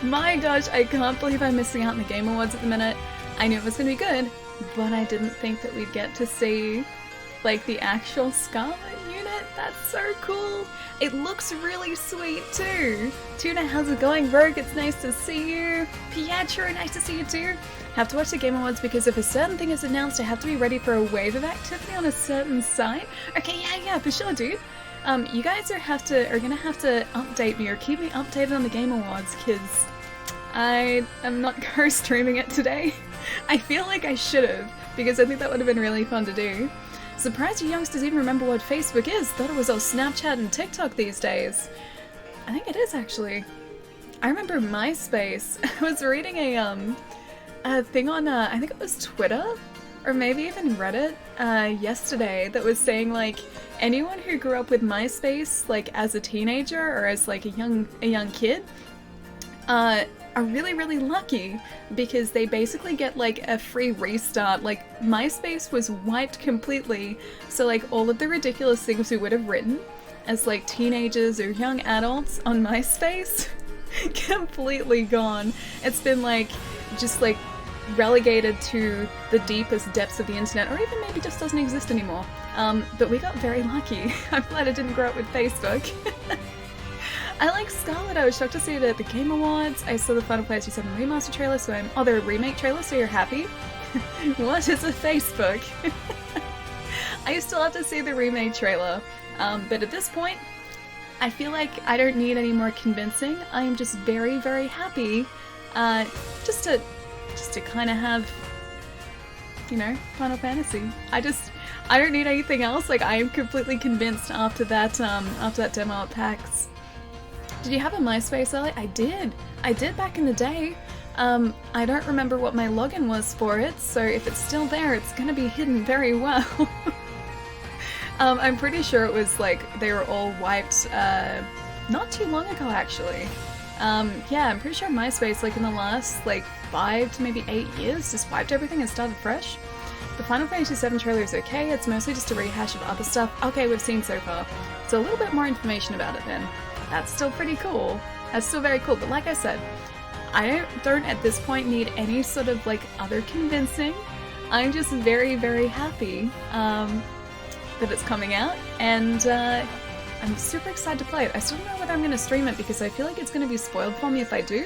My gosh, I can't believe I'm missing out on the Game Awards at the minute. I knew it was gonna be good, but I didn't think that we'd get to see, like, the actual Scarlet unit. That's so cool. It looks really sweet too. Tuna, how's it going? Rogue, it's nice to see you. Pietro, nice to see you too. Have to watch the Game Awards because if a certain thing is announced, I have to be ready for a wave of activity on a certain site. Okay, yeah, for sure, dude. You guys are gonna have to update me or keep me updated on the Game Awards because I am not co-streaming it today. I feel like I should have because I think that would have been really fun to do. Surprised you youngsters even remember what Facebook is. Thought it was all Snapchat and TikTok these days. I think it is actually. I remember MySpace. I was reading a thing on I think it was Twitter or maybe even Reddit yesterday that was saying like anyone who grew up with MySpace like as a teenager or as like a young kid are really lucky because they basically get like a free restart. Like MySpace was wiped completely, so like all of the ridiculous things we would have written as like teenagers or young adults on MySpace completely gone. It's been like just like relegated to the deepest depths of the internet, or even maybe just doesn't exist anymore. But we got very lucky. I'm glad I didn't grow up with Facebook. I like Scarlet. I was shocked to see it at the Game Awards. I saw the Final Fantasy VII Remaster trailer, so they're a remake trailer, so you're happy? What is a Facebook? I still have to see the remake trailer, but at this point, I feel like I don't need any more convincing. I am just very happy, just to kind of have, you know, Final Fantasy. I don't need anything else. Like I am completely convinced after that demo at PAX. Did you have a MySpace, Ellie? I did back in the day. I don't remember what my login was for it, so if it's still there, it's gonna be hidden very well. I'm pretty sure it was like they were all wiped not too long ago actually. Yeah, I'm pretty sure MySpace like in the last like 5 to maybe 8 years just wiped everything and started fresh. The Final Fantasy VII trailer is okay, it's mostly just a rehash of other stuff. Okay, we've seen so far. So a little bit more information about it then. That's still pretty cool. That's still very cool, but like I said, I don't at this point need any sort of like other convincing. I'm just very happy that it's coming out, and I'm super excited to play it. I still don't know whether I'm going to stream it because I feel like it's going to be spoiled for me if I do,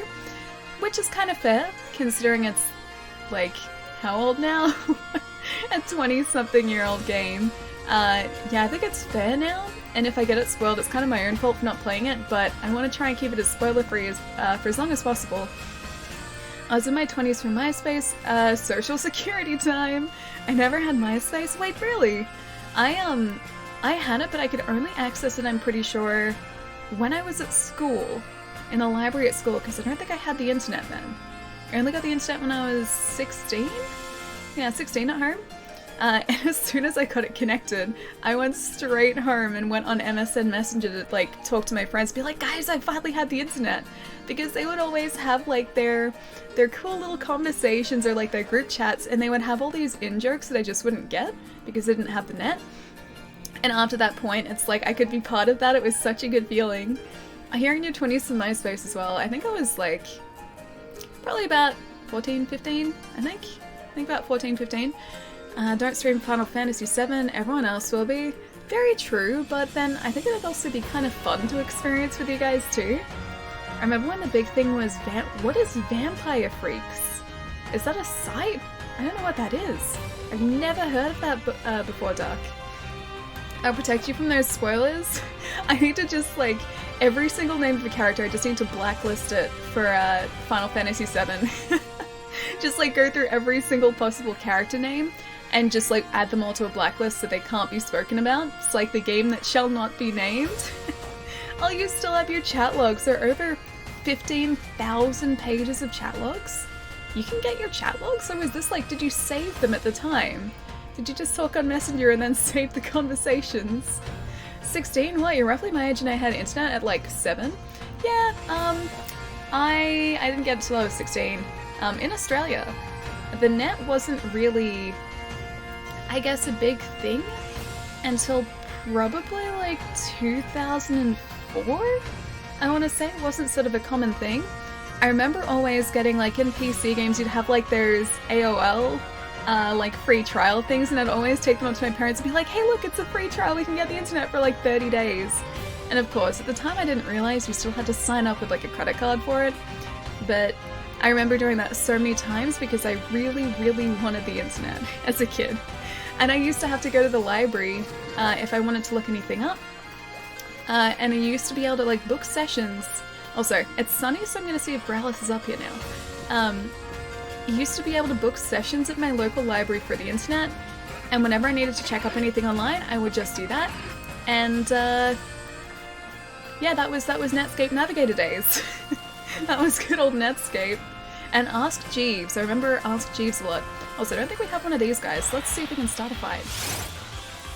which is kind of fair considering it's like, how old now? A 20-something-year-old game. Yeah, I think it's fair now. And if I get it spoiled, it's kind of my own fault for not playing it, but I want to try and keep it as spoiler-free as, for as long as possible. I was in my 20s for MySpace, social security time. I never had MySpace. Wait, really? I had it, but I could only access it, I'm pretty sure, when I was at school, in the library at school, because I don't think I had the internet then. I only got the internet when I was 16? Yeah, 16 at home. And as soon as I got it connected, I went straight home and went on MSN Messenger to like talk to my friends, be like, guys, I finally had the internet, because they would always have like their cool little conversations or like their group chats, and they would have all these in-jokes that I just wouldn't get because they didn't have the net. And after that point, it's like I could be part of that. It was such a good feeling. Hearing your 20s in MySpace as well. I think I was like probably about 14, 15, I think about 14, 15. Don't stream Final Fantasy VII, everyone else will be. Very true, but then I think it would also be kind of fun to experience with you guys too. I remember when the big thing was, what is Vampire Freaks? Is that a site? I don't know what that is. I've never heard of that before, Dark. I'll protect you from those spoilers. I need to just like, every single name of a character, I just need to blacklist it for Final Fantasy VII. Just like go through every single possible character name and just like add them all to a blacklist so they can't be spoken about. It's like the game that shall not be named. Oh, you still have your chat logs. There are over 15,000 pages of chat logs. You can get your chat logs? So is this like, did you save them at the time? Did you just talk on Messenger and then save the conversations? 16? Well, you're roughly my age and I had internet at like 7. Yeah, I didn't get it until I was 16. In Australia, the net wasn't really, I guess, a big thing until probably like 2004. I want to say it wasn't sort of a common thing. I remember always getting, like, in PC games, you'd have, like, there's AOL, like, free trial things, and I'd always take them up to my parents and be like, hey, look, it's a free trial, we can get the internet for, like, 30 days. And of course, at the time I didn't realize you still had to sign up with, like, a credit card for it, but I remember doing that so many times because I really, really wanted the internet as a kid. And I used to have to go to the library if I wanted to look anything up. And I used to be able to, like, book sessions. Also, it's sunny, so I'm going to see if Growlithe is up here now. I used to be able to book sessions at my local library for the internet, and whenever I needed to check up anything online, I would just do that. And, yeah, that was Netscape Navigator days. That was good old Netscape. And Ask Jeeves. I remember Ask Jeeves a lot. Also, I don't think we have one of these guys. Let's see if we can start a fight.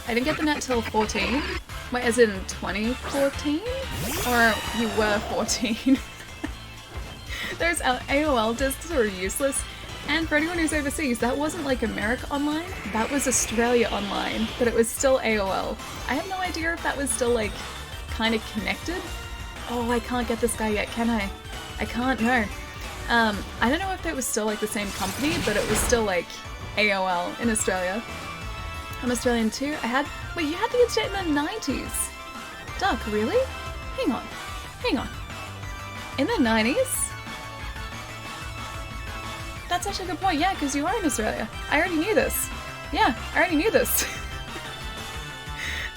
I didn't get the net till 14. Wait, as in 2014? Or you were 14? There's AOL discs that are useless. And for anyone who's overseas, that wasn't like America Online. That was Australia Online. But it was still AOL. I have no idea if that was still like kind of connected. Oh, I can't get this guy yet, can I? I can't, no. I don't know if it was still like the same company, but it was still like AOL in Australia. I'm Australian too. Wait, you had the internet in the 90s? Duck, really? Hang on. In the 90s? That's actually a good point, yeah, because you are in Australia. I already knew this. Yeah, I already knew this.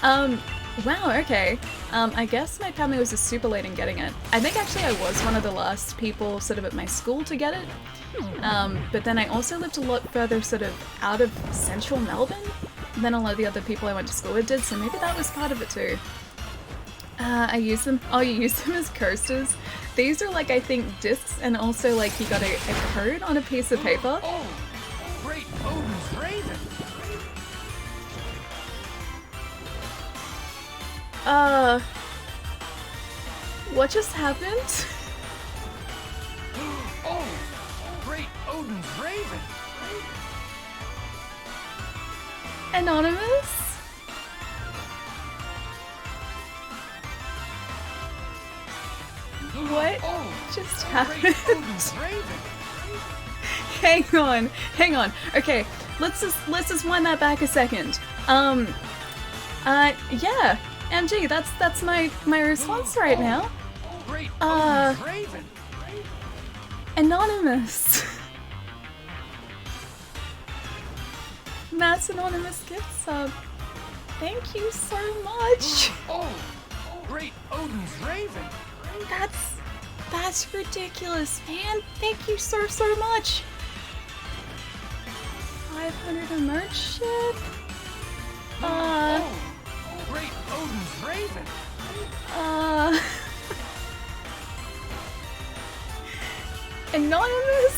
Wow, okay. I guess my family was just super late in getting it. I think actually I was one of the last people sort of at my school to get it. But then I also lived a lot further sort of out of central Melbourne than a lot of the other people I went to school with did, so maybe that was part of it too. I use them. Oh, you use them as coasters? These are like, I think, discs, and also like you got a code on a piece of paper. Oh, great Odin's Raven! What just happened? Oh, great Odin's Raven! Anonymous? What just happened? Hang on. Okay, let's just wind that back a second. Yeah, MG, that's my response right now. Anonymous. Matt's Anonymous gift sub. Thank you so much. Oh, great Odin's Raven. That's ridiculous, man. Thank you so much. 500 a merch ship? Great Odin's Raven. Anonymous?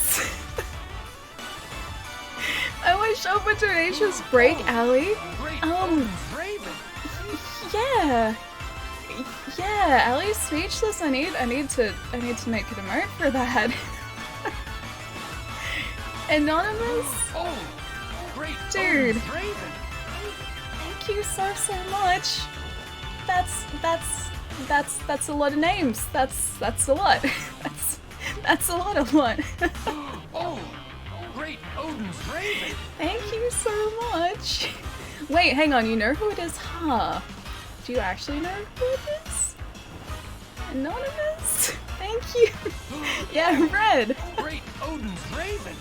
I wish open donations break, Allie. Yeah. Yeah, Allie's speechless. I need to make an emote for that. Anonymous? Dude. Thank you so much. That's a lot of names. That's a lot. That's a lot of one. Great Odin's Raven. Thank you so much. Wait, hang on. You know who it is, huh? Do you actually know who it is? Anonymous? Thank you. Yeah, Red. Great Odin's Raven.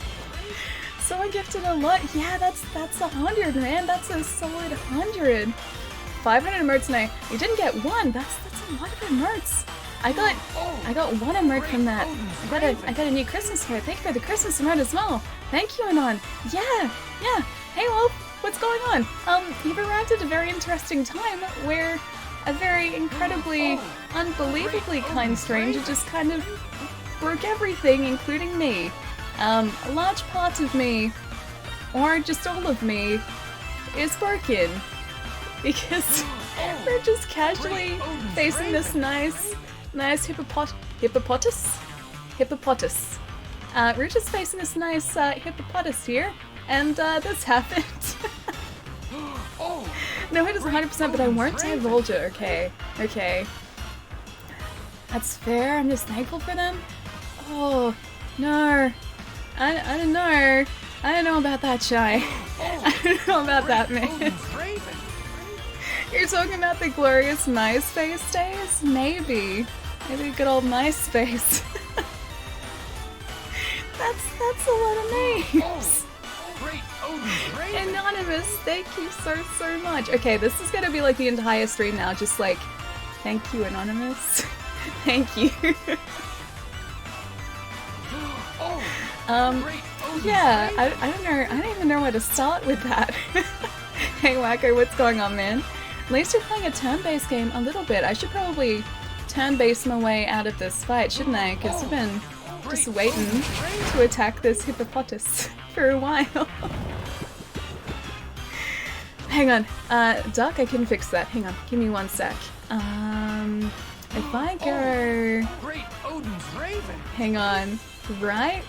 Someone gifted a lot. Yeah, that's 100, man. That's a solid 100. 500 emotes now. You didn't get one. That's a lot of emotes. I got one emote from that. I got a new Christmas card. Thank you for the Christmas emote as well. Thank you, Anon. Yeah. Hey, Wolf. What's going on? You've arrived at a very interesting time where a very incredibly, unbelievably kind stranger just kind of broke everything, including me. A large part of me, or just all of me, is broken. Because we're just casually facing this nice hippopotamus. We're just facing this nice hippopotamus here, and this happened. No, it is 100%, but I won't divulge it, okay? That's fair, I'm just thankful for them. Oh, no. I don't know. I don't know about that, Shy. I don't know about that, man. Odin's Raven. You're talking about the glorious MySpace days? Maybe. Maybe good old MySpace. That's a lot of names. Great Odin's Raven. Anonymous, thank you so much. Okay, this is gonna be like the entire stream now, just like, thank you, Anonymous. Thank you. Great Odin's Yeah, Raven. I don't know, I don't even know where to start with that. Hey Wacko, what's going on, man? At least you're playing a turn-based game a little bit. I should probably turn-base my way out of this fight, shouldn't I? Because I've been just waiting to attack this hippopotamus for a while. Hang on, Duck, I can fix that. Hang on, give me one sec. If I go... Great Odin's Raven. Hang on, right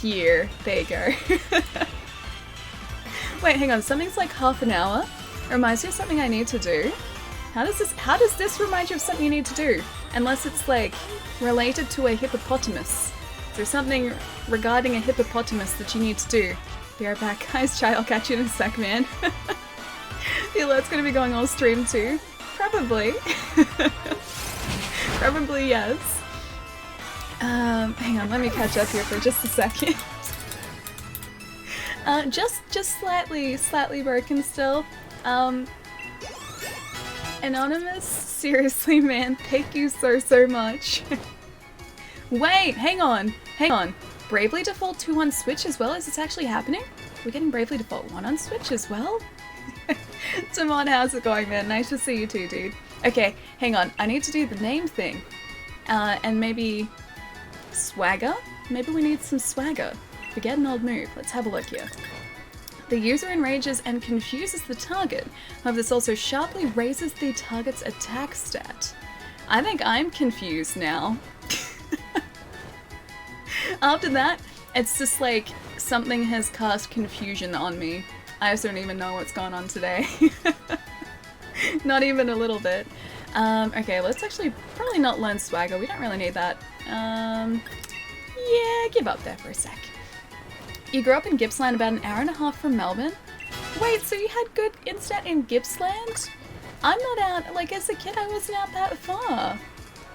here. There you go. Wait, hang on, something's like half an hour. Reminds me of something I need to do. How does this remind you of something you need to do? Unless it's like related to a hippopotamus. Is there something regarding a hippopotamus that you need to do? Be right back, guys. Chai, I'll catch you in a sec, man. The alert's gonna be going all stream too. Probably. Probably yes. Hang on, let me catch up here for just a second. Just slightly broken still. Anonymous, seriously, man, thank you so much. Wait, hang on. Bravely Default 2 on Switch as well? Is this actually happening? We're getting Bravely Default 1 on Switch as well? Timon, how's it going, man? Nice to see you too, dude. Okay, hang on. I need to do the name thing. And maybe swagger? Maybe we need some swagger. Forget an old move. Let's have a look here. The user enrages and confuses the target. However, this also sharply raises the target's attack stat. I think I'm confused now. After that, it's just like something has cast confusion on me. I just don't even know what's going on today. Not even a little bit. Okay, let's actually probably not learn swagger. We don't really need that. Yeah, give up there for a sec. You grew up in Gippsland about an hour and a half from Melbourne? Wait, so you had good internet in Gippsland? I'm not out, like as a kid I wasn't out that far.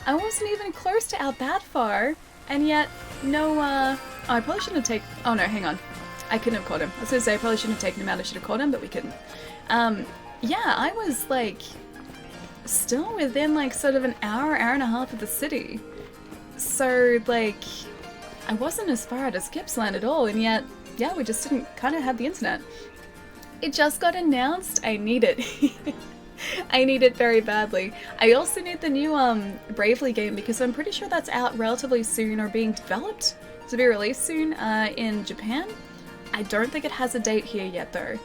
I wasn't even close to out that far. And yet, no, oh, I probably shouldn't have taken, oh no, hang on. I couldn't have caught him. I was gonna say I probably shouldn't have taken him out, I should have caught him, but we couldn't. Yeah, I was like, still within like sort of an hour and a half of the city. So like, I wasn't as far out as Gippsland at all, and yet, yeah, we just didn't kind of have the internet. It just got announced. I need it. I need it very badly. I also need the new Bravely game because I'm pretty sure that's out relatively soon or being developed to be released soon in Japan. I don't think it has a date here yet though.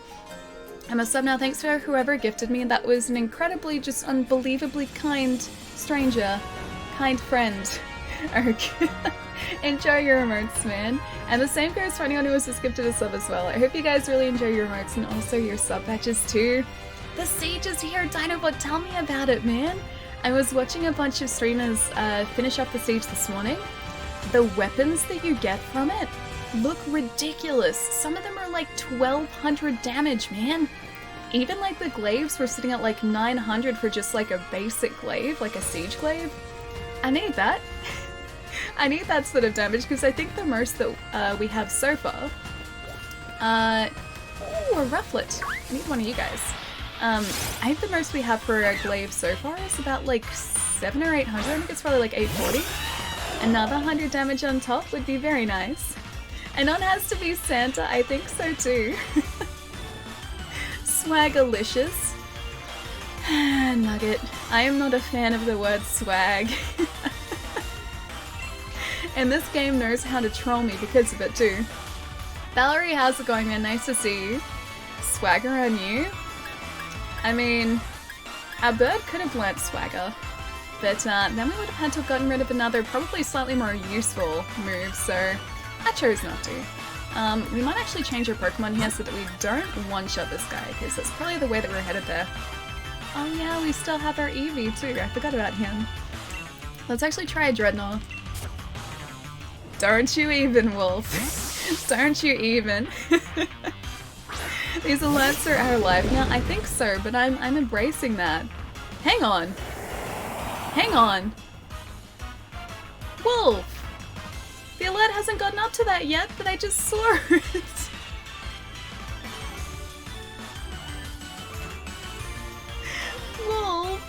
I'm a sub now. Thanks for whoever gifted me. That was an incredibly, just unbelievably kind stranger, kind friend. Ark. Enjoy your emotes, man. And the same goes for anyone who was just gifted a sub as well. I hope you guys really enjoy your emotes and also your sub patches too. The siege is here, Dinobot, tell me about it, man. I was watching a bunch of streamers finish up the siege this morning. The weapons that you get from it look ridiculous. Some of them are like 1200 damage, man. Even like the glaives were sitting at like 900 for just like a basic glaive, like a siege glaive. I need that. I need that sort of damage because I think the most that we have so far. Ooh, a rufflet. I need one of you guys. I think the most we have for a glaive so far is about like 700 or 800. I think it's probably like 840. Another 100 damage on top would be very nice. And on has to be Santa, I think so too. Swagalicious. Nugget. I am not a fan of the word swag. And this game knows how to troll me because of it too. Valerie, how's it going, man? Nice to see you. Swagger on you? I mean, our bird could have learnt swagger, but then we would have had to have gotten rid of another, probably slightly more useful move, so I chose not to. We might actually change our Pokemon here so that we don't one-shot this guy, because that's probably the way that we're headed there. Oh yeah, we still have our Eevee too, I forgot about him. Let's actually try a Dreadnought. Don't you even, Wolf. Don't you even. These alerts are our life. Now, I think so, but I'm embracing that. Hang on. Hang on. Wolf! The alert hasn't gotten up to that yet, but I just saw it. Wolf!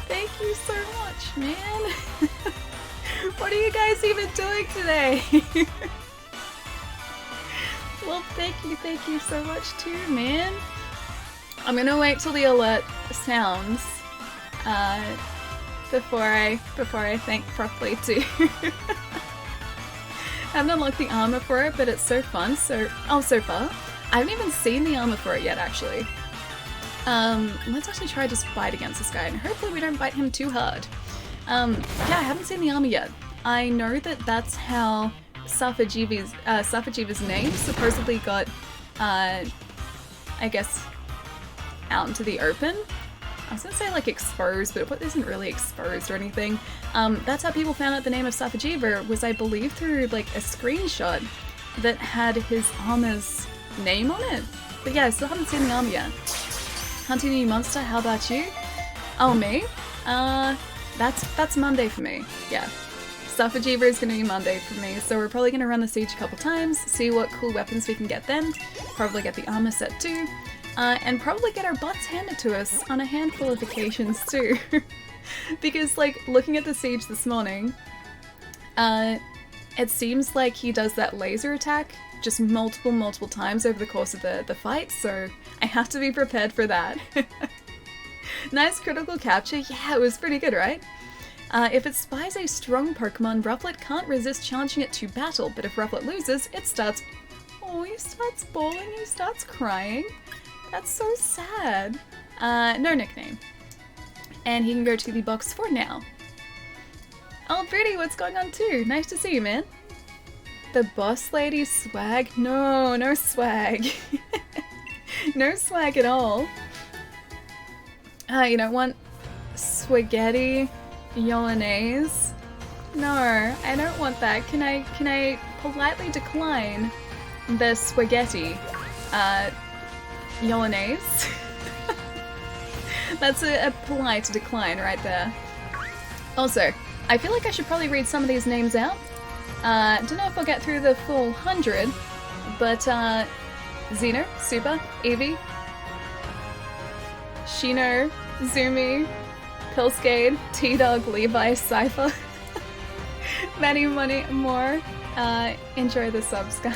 Thank you so much, man. What are you guys even doing today? Well, thank you so much too, man. I'm gonna wait till the alert sounds before I think properly too. I haven't unlocked the armor for it, but it's so fun. So far, I haven't even seen the armor for it yet, actually. Let's actually try just fight against this guy, and hopefully we don't bite him too hard. Yeah, I haven't seen the armor yet. I know that that's how Safajiva's name supposedly got, I guess, out into the open. I was gonna say like exposed, but it isn't really exposed or anything. That's how people found out the name of Safajiva, was I believe through like a screenshot that had his armor's name on it. But yeah, I still haven't seen the armor yet. Hunting a new monster, how about you? Oh, me? That's Monday for me, yeah. Safajiva is gonna be Monday for me, so we're probably gonna run the siege a couple times, see what cool weapons we can get then, probably get the armor set too, and probably get our butts handed to us on a handful of occasions too. Because, like, looking at the siege this morning, it seems like he does that laser attack just multiple times over the course of the fight, so I have to be prepared for that. Nice critical capture, yeah, it was pretty good, right? If it spies a strong Pokemon, Rufflet can't resist challenging it to battle, but if Rufflet loses, it starts... Oh, he starts bawling, he starts crying. That's so sad. No nickname. And he can go to the box 4 now. Oh, Pretty, what's going on too? Nice to see you, man. The boss lady swag? No, no swag. No swag at all. You don't want spaghetti Yolanaise? No, I don't want that. Can I politely decline the spaghetti Yolanaise? That's a polite decline right there. Also, I feel like I should probably read some of these names out. Don't know if I'll get through the full 100, but Xeno, Super, Eevee, Shino, Zumi, Pilscade, T-Dog, Levi, Cypher, many more. Enjoy the subs, guys.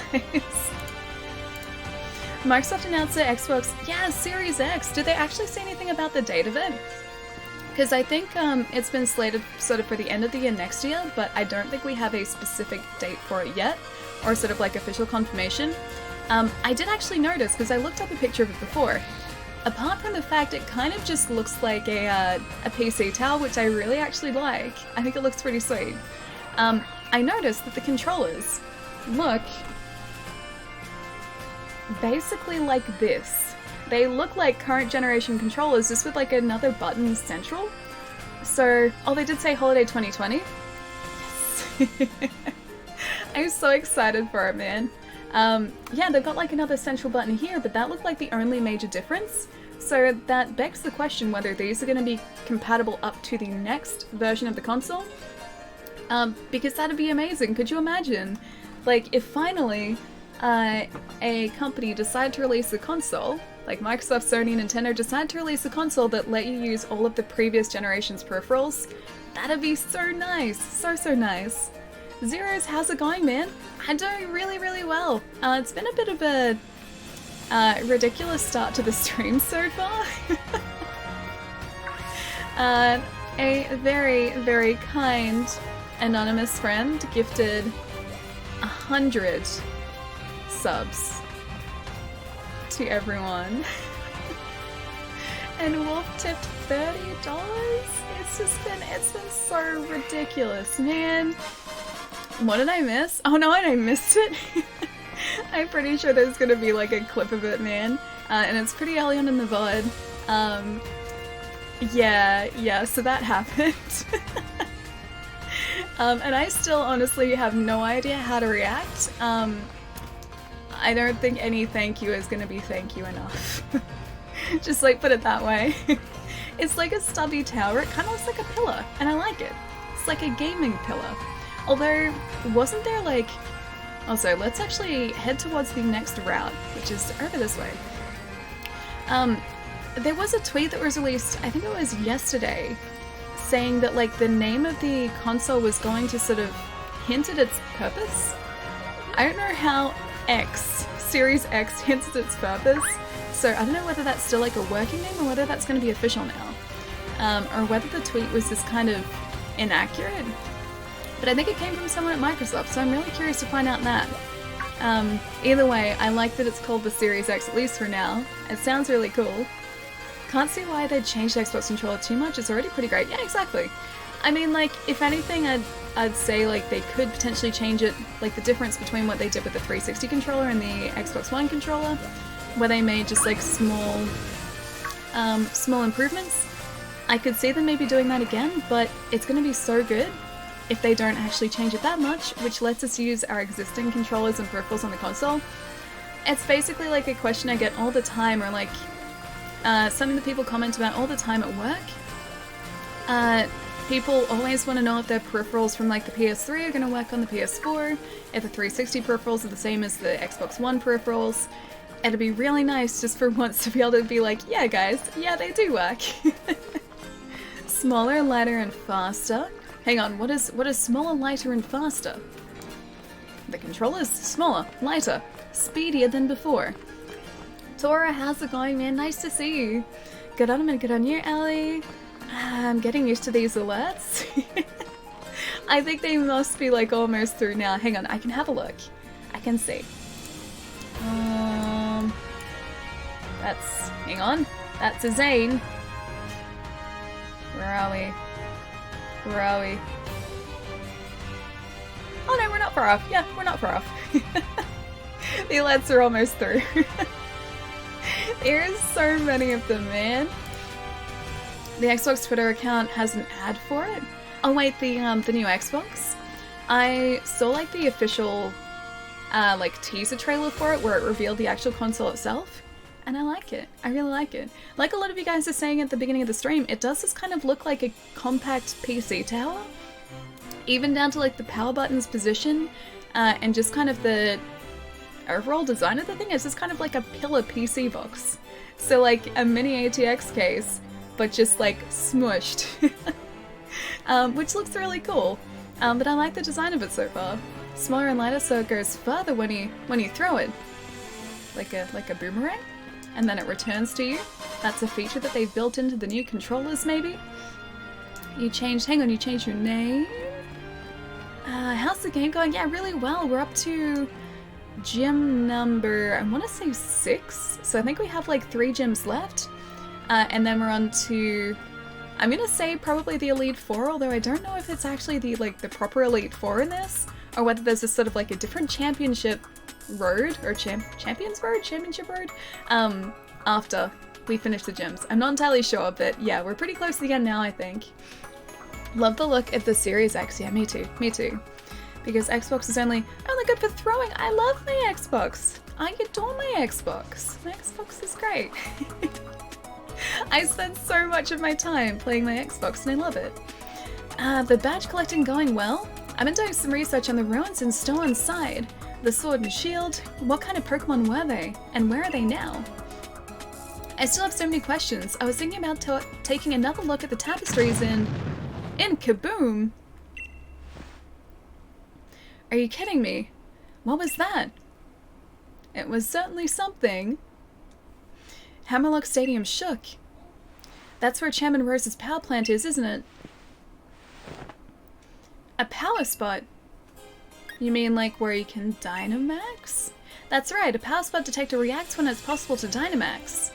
Microsoft announced their Xbox, yeah, Series X. Did they actually say anything about the date of it? Because I think it's been slated sort of for the end of the year next year, but I don't think we have a specific date for it yet, or sort of like official confirmation. I did actually notice, because I looked up a picture of it before. Apart from the fact it kind of just looks like a PC tower, which I really actually like. I think it looks pretty sweet. I noticed that the controllers look basically like this. They look like current generation controllers, just with like another button central. So, oh, they did say Holiday 2020. Yes. I'm so excited for it, man. Yeah, they've got like another central button here, but that looked like the only major difference. So that begs the question whether these are going to be compatible up to the next version of the console. Because that'd be amazing. Could you imagine? Like, if finally a company decided to release a console, like Microsoft, Sony, Nintendo decide to release a console that let you use all of the previous generation's peripherals, that'd be so nice. So nice. Zeros, how's it going, man? I'm doing really well. It's been a bit of a ridiculous start to the stream so far. A very kind anonymous friend gifted 100 subs to everyone. And Wolf tipped $30. It's been so ridiculous, man. What did I miss? Oh no, I missed it. I'm pretty sure there's gonna be like a clip of it, man. And it's pretty early on in the VOD. Yeah, so that happened. And I still honestly have no idea how to react. I don't think any thank you is gonna be thank you enough. Just like put it that way. It's like a stubby tower, it kind of looks like a pillar, and I like it. It's like a gaming pillar. Although, wasn't there like... Also, let's actually head towards the next route, which is over this way. There was a tweet that was released, I think it was yesterday, saying that like the name of the console was going to sort of hint at its purpose. I don't know how Series X hints at its purpose, so I don't know whether that's still like a working name or whether that's going to be official now. Or whether the tweet was just kind of inaccurate. But I think it came from someone at Microsoft, so I'm really curious to find out that. Either way, I like that it's called the Series X, at least for now. It sounds really cool. Can't see why they'd change the Xbox controller too much, it's already pretty great. Yeah, exactly. I mean, like, if anything, I'd say, like, they could potentially change it, like, the difference between what they did with the 360 controller and the Xbox One controller, where they made just, like, small improvements. I could see them maybe doing that again, but it's gonna be so good if they don't actually change it that much, which lets us use our existing controllers and peripherals on the console. It's basically like a question I get all the time, or like something that people comment about all the time at work. People always want to know if their peripherals from like the PS3 are going to work on the PS4, if the 360 peripherals are the same as the Xbox One peripherals. It'd be really nice just for once to be able to be like, yeah guys, yeah they do work. Smaller, lighter, and faster. Hang on, what is smaller, lighter, and faster? The controller's smaller, lighter, speedier than before. Tora, how's it going, man? Nice to see you. Good on him and good on you, Ellie. I'm getting used to these alerts. I think they must be like almost through now. Hang on, I can have a look. I can see. Hang on. That's a Zane. Where are we? Where are we? Oh no, we're not far off. Yeah, we're not far off. The alerts are almost through. There's so many of them, man. The Xbox Twitter account has an ad for it. Oh wait, the new Xbox. I saw like the official like teaser trailer for it where it revealed the actual console itself. And I like it. I really like it. Like a lot of you guys are saying at the beginning of the stream, it does just kind of look like a compact PC tower. Even down to like the power button's position, and just kind of the overall design of the thing is just kind of like a pillar PC box. So like a mini ATX case, but just like smushed. Which looks really cool. But I like the design of it so far. Smaller and lighter so it goes further when you throw it. Like a boomerang. And then it returns to you. That's a feature that they've built into the new controllers, maybe. You changed your name? How's the game going? Yeah, really well. We're up to gym number, I want to say 6. So I think we have like 3 gyms left. And then we're on to, I'm going to say probably the Elite 4, although I don't know if it's actually the proper Elite 4 in this, or whether there's a sort of like a different championship road, or championship road, after we finish the gyms. I'm not entirely sure, but yeah, we're pretty close to the end now, I think. Love the look of the Series X. Yeah, me too. Because Xbox is only good for throwing. I love my Xbox. I adore my Xbox. My Xbox is great. I spend so much of my time playing my Xbox and I love it. The badge collecting going well. I've been doing some research on the ruins and still inside. The sword and shield. What kind of Pokemon were they? And where are they now? I still have so many questions. I was thinking about taking another look at the tapestries in Kaboom. Are you kidding me? What was that? It was certainly something. Hammerlock Stadium shook. That's where Chairman Rose's power plant is, isn't it? A power spot? You mean like where you can Dynamax? That's right, a power spot detector reacts when it's possible to Dynamax.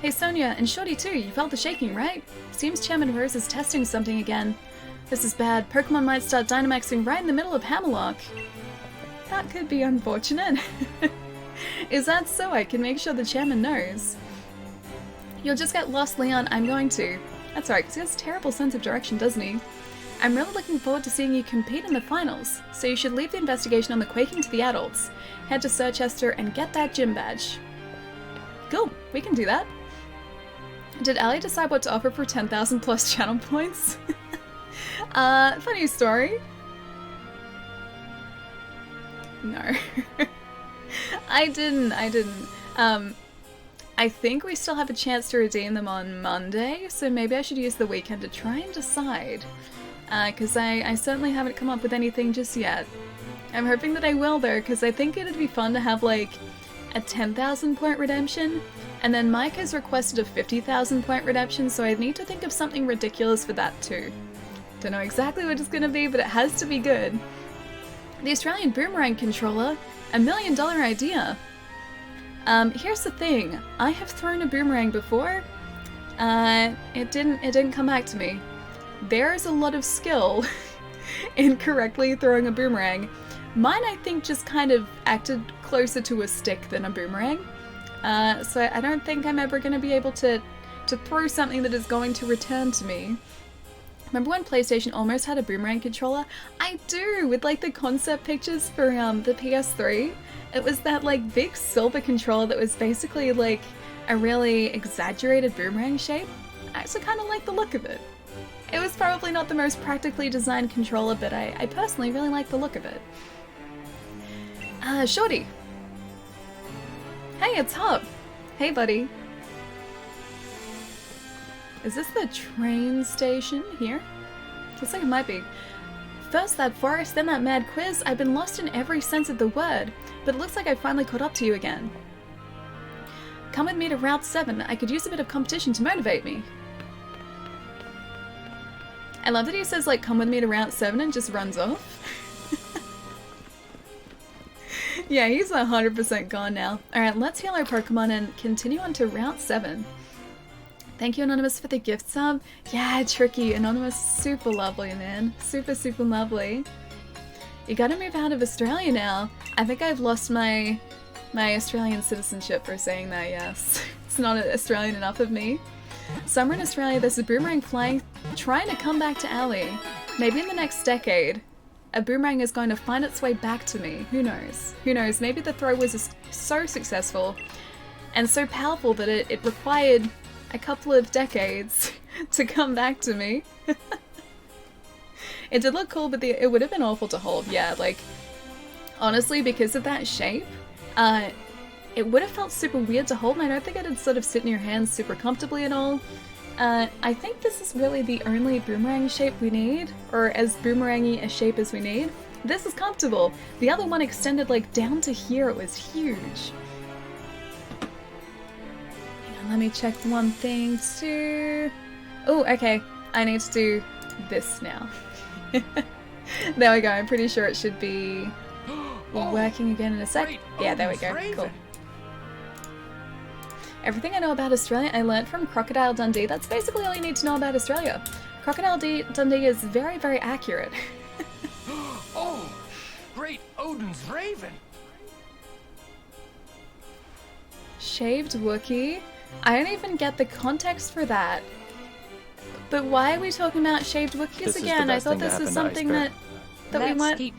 Hey Sonia, and Shorty too, you felt the shaking, right? Seems Chairman Rose is testing something again. This is bad. Pokemon might start Dynamaxing right in the middle of Hammerlock. That could be unfortunate. Is that so? I can make sure the chairman knows. You'll just get lost, Leon. I'm going to. That's right, because he has a terrible sense of direction, doesn't he? I'm really looking forward to seeing you compete in the finals, so you should leave the investigation on the quaking to the adults. Head to Sir Chester and get that gym badge. Cool, we can do that. Did Ali decide what to offer for 10,000 plus channel points? Funny story. No. I didn't. I think we still have a chance to redeem them on Monday, so maybe I should use the weekend to try and decide. Because I certainly haven't come up with anything just yet. I'm hoping that I will though, because I think it'd be fun to have like a 10,000 point redemption, and then Mike has requested a 50,000 point redemption, so I need to think of something ridiculous for that too. Don't know exactly what it's gonna be, but it has to be good. The Australian Boomerang controller, $1 million idea. Here's the thing, I have thrown a boomerang before. It didn't come back to me. There's a lot of skill in correctly throwing a boomerang. Mine, I think, just kind of acted closer to a stick than a boomerang. So I don't think I'm ever going to be able to throw something that is going to return to me. Remember when PlayStation almost had a boomerang controller? I do, with like the concept pictures for the PS3. It was that like big silver controller that was basically like a really exaggerated boomerang shape. I actually kind of like the look of it. It was probably not the most practically designed controller, but I personally really like the look of it. Shorty. Hey, it's Hub. Hey, buddy. Is this the train station here? Looks like it might be. First that forest, then that mad quiz. I've been lost in every sense of the word, but it looks like I finally caught up to you again. Come with me to Route 7. I could use a bit of competition to motivate me. I love that he says, like, come with me to Route 7 and just runs off. Yeah, he's 100% gone now. Alright, let's heal our Pokemon and continue on to Route 7. Thank you, Anonymous, for the gift sub. Yeah, Tricky. Anonymous, super lovely, man. Super, super lovely. You gotta move out of Australia now. I think I've lost my Australian citizenship for saying that, yes. It's not Australian enough of me. Somewhere in Australia, there's a boomerang flying, trying to come back to Ali. Maybe in the next decade, a boomerang is going to find its way back to me. Who knows? Who knows? Maybe the throw was so successful and so powerful that it required a couple of decades to come back to me. It did look cool, but it would have been awful to hold. Yeah, like, honestly, because of that shape, it would have felt super weird to hold, and I don't think it'd sort of sit in your hands super comfortably at all. I think this is really the only boomerang shape we need, or as boomerangy a shape as we need. This is comfortable. The other one extended like down to here. It was huge. Hang on, let me check one thing too. Oh, okay. I need to do this now. There we go. I'm pretty sure it should be working again in a sec. Yeah, there we go. Cool. Everything I know about Australia I learned from Crocodile Dundee. That's basically all you need to know about Australia. Crocodile Dundee is very, very accurate. Oh, great Odin's Raven! Shaved Wookiee? I don't even get the context for that. But why are we talking about shaved Wookiees again? I thought this was something that we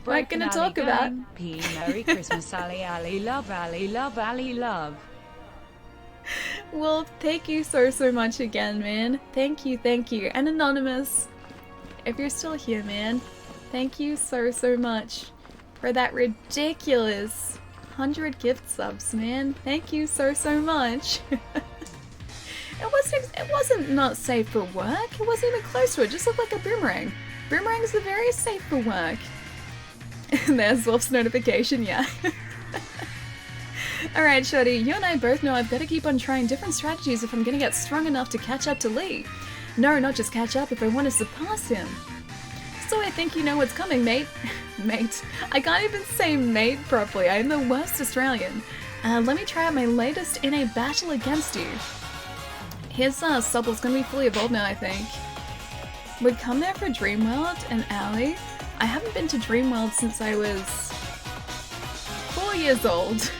weren't going to talk about. P. Merry Christmas, Ali, Ali, love, Ali, love, Ali, love. Well, thank you so much again, man. Thank you. And Anonymous, if you're still here, man, thank you so much for that ridiculous 100 gift subs, man. Thank you so much. It wasn't not safe for work. It wasn't even close to it. It just looked like a boomerang. Boomerangs are very safe for work. There's Wolf's notification, yeah. Alright, Shorty, you and I both know I've got to keep on trying different strategies if I'm going to get strong enough to catch up to Lee. No, not just catch up, if I want to surpass him. So I think you know what's coming, mate. Mate. I can't even say mate properly. I'm the worst Australian. Let me try out my latest in a battle against you. His Subble's going to be fully evolved now, I think. Would come there for Dreamworld and Alley. I haven't been to Dreamworld since I was 4 years old.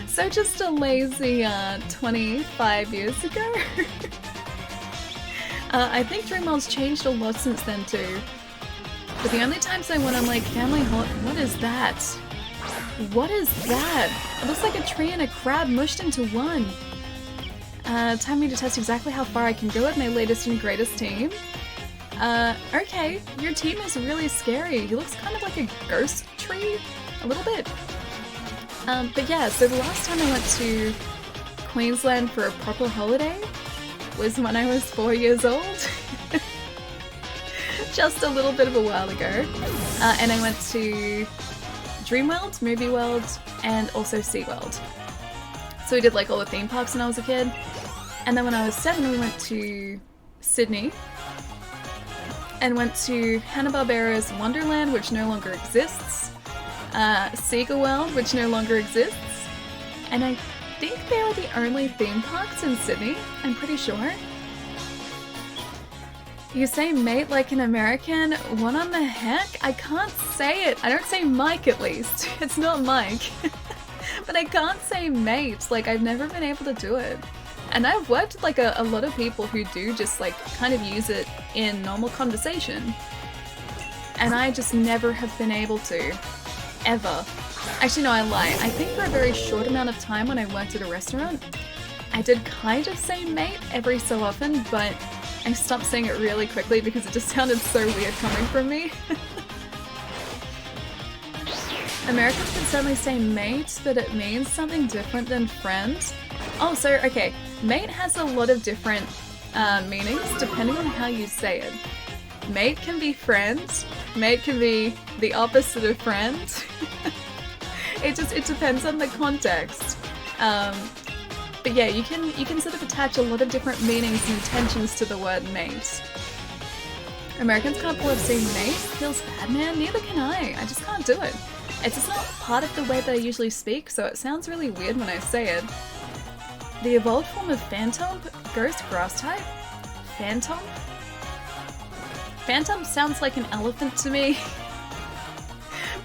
So just a lazy 25 years ago. I think Dreamworld's changed a lot since then too. But the only times I went on like family holiday, what is that? What is that? It looks like a tree and a crab mushed into one. Time me to test exactly how far I can go with my latest and greatest team. Okay, your team is really scary. He looks kind of like a ghost tree, a little bit. But yeah, so the last time I went to Queensland for a proper holiday was when I was 4 years old. Just a little bit of a while ago. And I went to Dreamworld, Movie World, and also SeaWorld. So we did like all the theme parks when I was a kid. And then when I was 7, we went to Sydney and went to Hanna-Barbera's Wonderland, which no longer exists, Sega World, which no longer exists, and I think they were the only theme parks in Sydney, I'm pretty sure. You say mate like an American, what on the heck? I can't say it. I don't say Mike at least. It's not Mike. But I can't say mate, like I've never been able to do it. And I've worked with like a lot of people who do just like kind of use it in normal conversation. And I just never have been able to. Ever. Actually no, I lie. I think for a very short amount of time when I worked at a restaurant, I did kind of say mate every so often, but I stopped saying it really quickly because it just sounded so weird coming from me. Americans can certainly say mate, but it means something different than friend. Oh, so, okay. Mate has a lot of different meanings depending on how you say it. Mate can be friend. Mate can be the opposite of friend. It depends on the context. But yeah, you can sort of attach a lot of different meanings and intentions to the word mate. Americans can't pull off saying mate. Feels bad, man. Neither can I. I just can't do it. It's just not part of the way that I usually speak, so it sounds really weird when I say it. The evolved form of Phantom? Ghost grass type? Phantom? Phantom sounds like an elephant to me.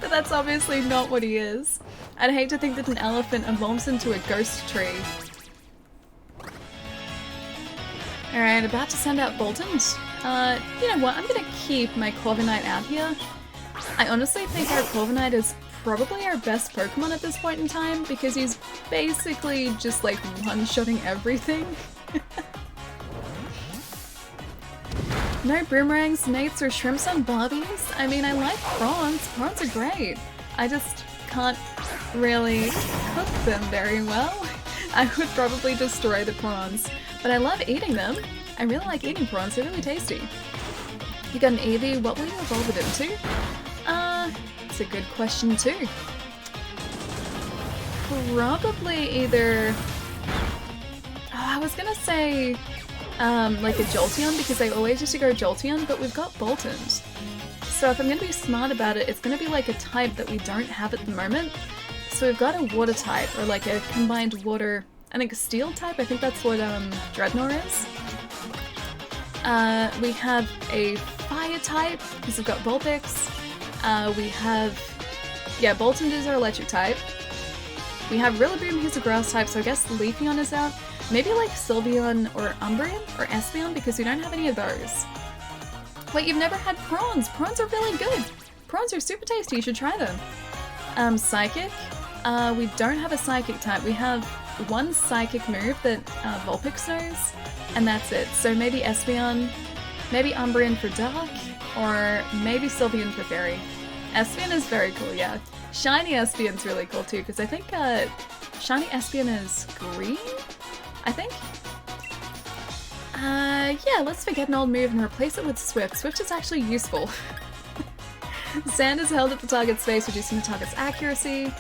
But that's obviously not what he is. I'd hate to think that an elephant evolves into a ghost tree. Alright, about to send out Boltons. You know what, I'm gonna keep my Corviknight out here. I honestly think our Corviknight is probably our best Pokemon at this point in time because he's basically just like one-shotting everything. No boomerangs, mates, or shrimps on Barbies? I mean, I like prawns. Prawns are great. I just can't really cook them very well. I would probably destroy the prawns. But I love eating them. I really like eating prawns, they're really tasty. You got an Eevee, what will you evolve it into? It's a good question too. Probably either... Oh, I was gonna say like a Jolteon because I always used to go Jolteon, but we've got Boltons. So if I'm gonna be smart about it, it's gonna be like a type that we don't have at the moment. So we've got a water type, or like a combined water, I think a steel type, I think that's what Dreadnought is. We have a fire type, because we've got Vulpix. We have, yeah, Boltund is our electric type. We have Rillaboom, who's a grass type, so I guess Leafeon is out. Maybe like Sylveon or Umbreon or Espeon, because we don't have any of those. Wait, you've never had prawns? Prawns are really good. Prawns are super tasty, you should try them. Psychic. We don't have a Psychic type. We have one Psychic move that Vulpix knows, and that's it. So maybe Espeon, maybe Umbreon for Dark, or maybe Sylveon for Fairy. Espeon is very cool, yeah. Shiny Espeon's really cool too, because I think Shiny Espeon is green? I think? Yeah, let's forget an old move and replace it with Swift. Swift is actually useful. Sand is held at the target's face, reducing the target's accuracy.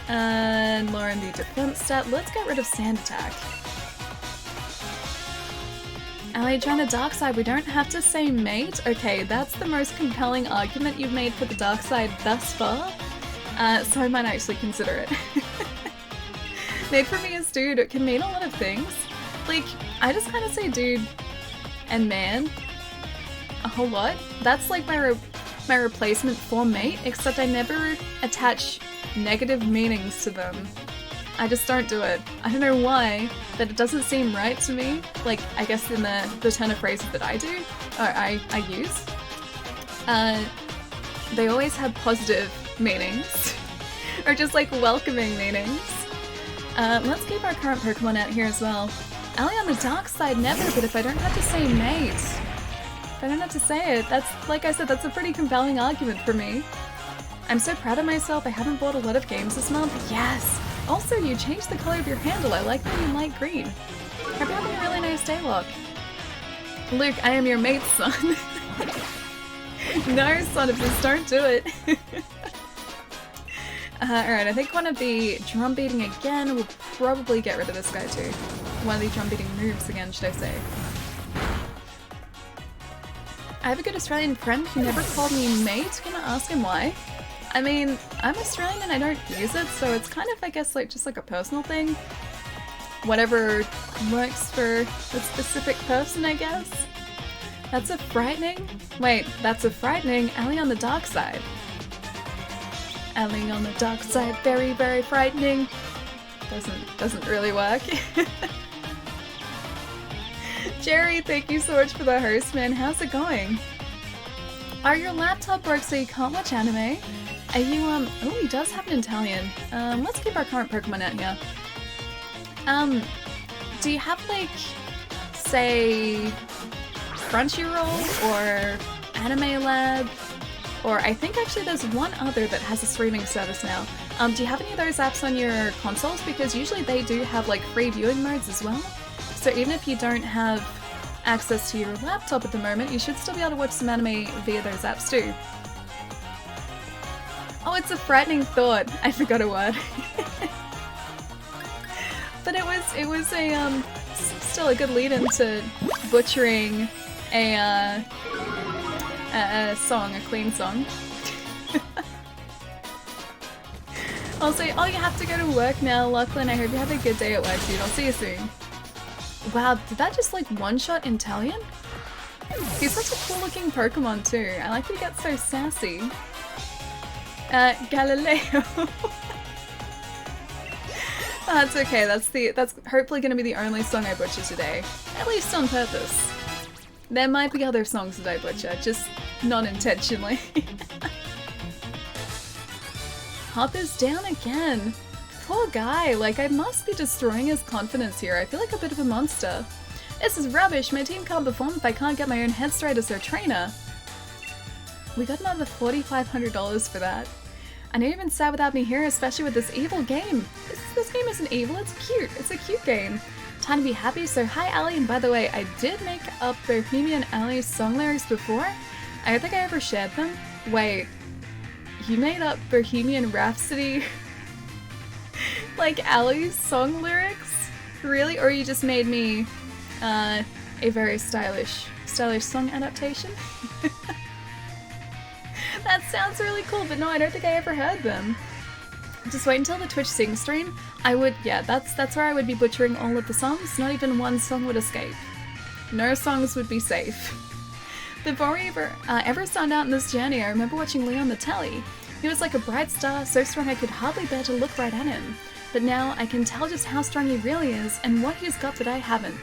And lowering the defense stat. Let's get rid of Sand Attack. Ally, join the dark side. We don't have to say mate. Okay, that's the most compelling argument you've made for the dark side thus far. So I might actually consider it. Made for me as dude, it can mean a lot of things. Like, I just kind of say dude and man a whole lot. That's like my replacement for mate, except I never attach negative meanings to them. I just don't do it. I don't know why, but it doesn't seem right to me. Like, I guess in the turn of phrases that I do, or I use, they always have positive meanings, or just like welcoming meanings. Let's keep our current Pokemon out here as well. Ally on the dark side, never, but if I don't have to say mate, if I don't have to say it, that's, like I said, that's a pretty compelling argument for me. I'm so proud of myself, I haven't bought a lot of games this month. Yes! Also, you changed the color of your handle, I like that in light green. Hope you're having a really nice day, Locke. Luke, I am your mate's son. No, son of this, don't do it. Alright, I think one of the drum beating again will probably get rid of this guy too. One of the drum beating moves again, should I say. I have a good Australian friend who never called me mate. Gonna ask him why. I mean, I'm Australian and I don't use it, so it's kind of, I guess, like just like a personal thing. Whatever works for the specific person, I guess. That's a frightening? Wait, that's a frightening Ally on the dark side. Ally on the dark side, very, very frightening. Doesn't really work. Jerry, thank you so much for the host, man. How's it going? Are your laptop broke so you can't watch anime? Are you, oh, he does have an Italian. Let's keep our current Pokemon out here. Do you have, like, say, Crunchyroll or Anime Lab? Or I think actually there's one other that has a streaming service now. Do you have any of those apps on your consoles? Because usually they do have, like, free viewing modes as well. So even if you don't have access to your laptop at the moment, you should still be able to watch some anime via those apps too. Oh, it's a frightening thought. I forgot a word. But it was a still a good lead into butchering a song, a Queen song. I'll say, oh, you have to go to work now, Lachlan. I hope you have a good day at work, dude. I'll see you soon. Wow, did that just like one-shot Inteleon? He's such a cool-looking Pokemon too. I like that he gets so sassy. Galileo. That's okay. That's hopefully going to be the only song I butcher today, at least on purpose. There might be other songs that I butcher, just not intentionally. Hopper's down again. Poor guy, like I must be destroying his confidence here. I feel like a bit of a monster. This is rubbish. My team can't perform if I can't get my own head straight as their trainer. We got another $4,500 for that. I know you've been sad without me here, especially with this evil game. This game isn't evil, it's cute. It's a cute game. Time to be happy, so hi Ally, and by the way, I did make up Bohemian Ally's song lyrics before. I don't think I ever shared them. Wait, you made up Bohemian Rhapsody? Like Ally's song lyrics? Really? Or you just made me a very stylish song adaptation? That sounds really cool, but no, I don't think I ever heard them. Just wait until the Twitch Sing stream. I would, yeah, that's where I would be butchering all of the songs. Not even one song would escape. No songs would be safe. Before we ever started out in this journey, I remember watching Lee on the telly. He was like a bright star, so strong I could hardly bear to look right at him. But now I can tell just how strong he really is and what he's got that I haven't.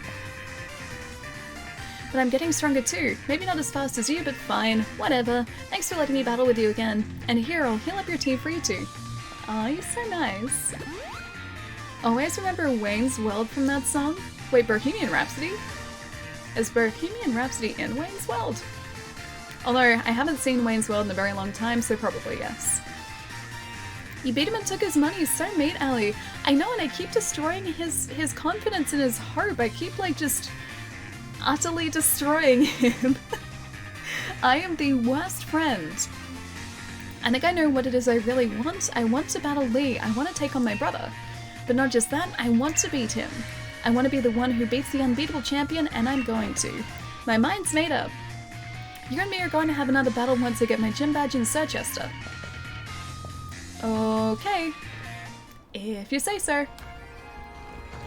But I'm getting stronger too. Maybe not as fast as you, but fine. Whatever. Thanks for letting me battle with you again. And here, I'll heal up your team for you too. Aw, you're so nice. Always remember Wayne's World from that song? Wait, Bohemian Rhapsody? Is Bohemian Rhapsody in Wayne's World? Although, I haven't seen Wayne's World in a very long time, so probably yes. You beat him and took his money, so mean, Ally. I know, and I keep destroying his confidence and his hope. I keep, like, just utterly destroying him. I am the worst friend. I think I know what it is I really want. I want to battle Lee. I want to take on my brother. But not just that, I want to beat him. I want to be the one who beats the unbeatable champion, and I'm going to. My mind's made up. You and me are going to have another battle once I get my gym badge in Sirchester. Okay. If you say so.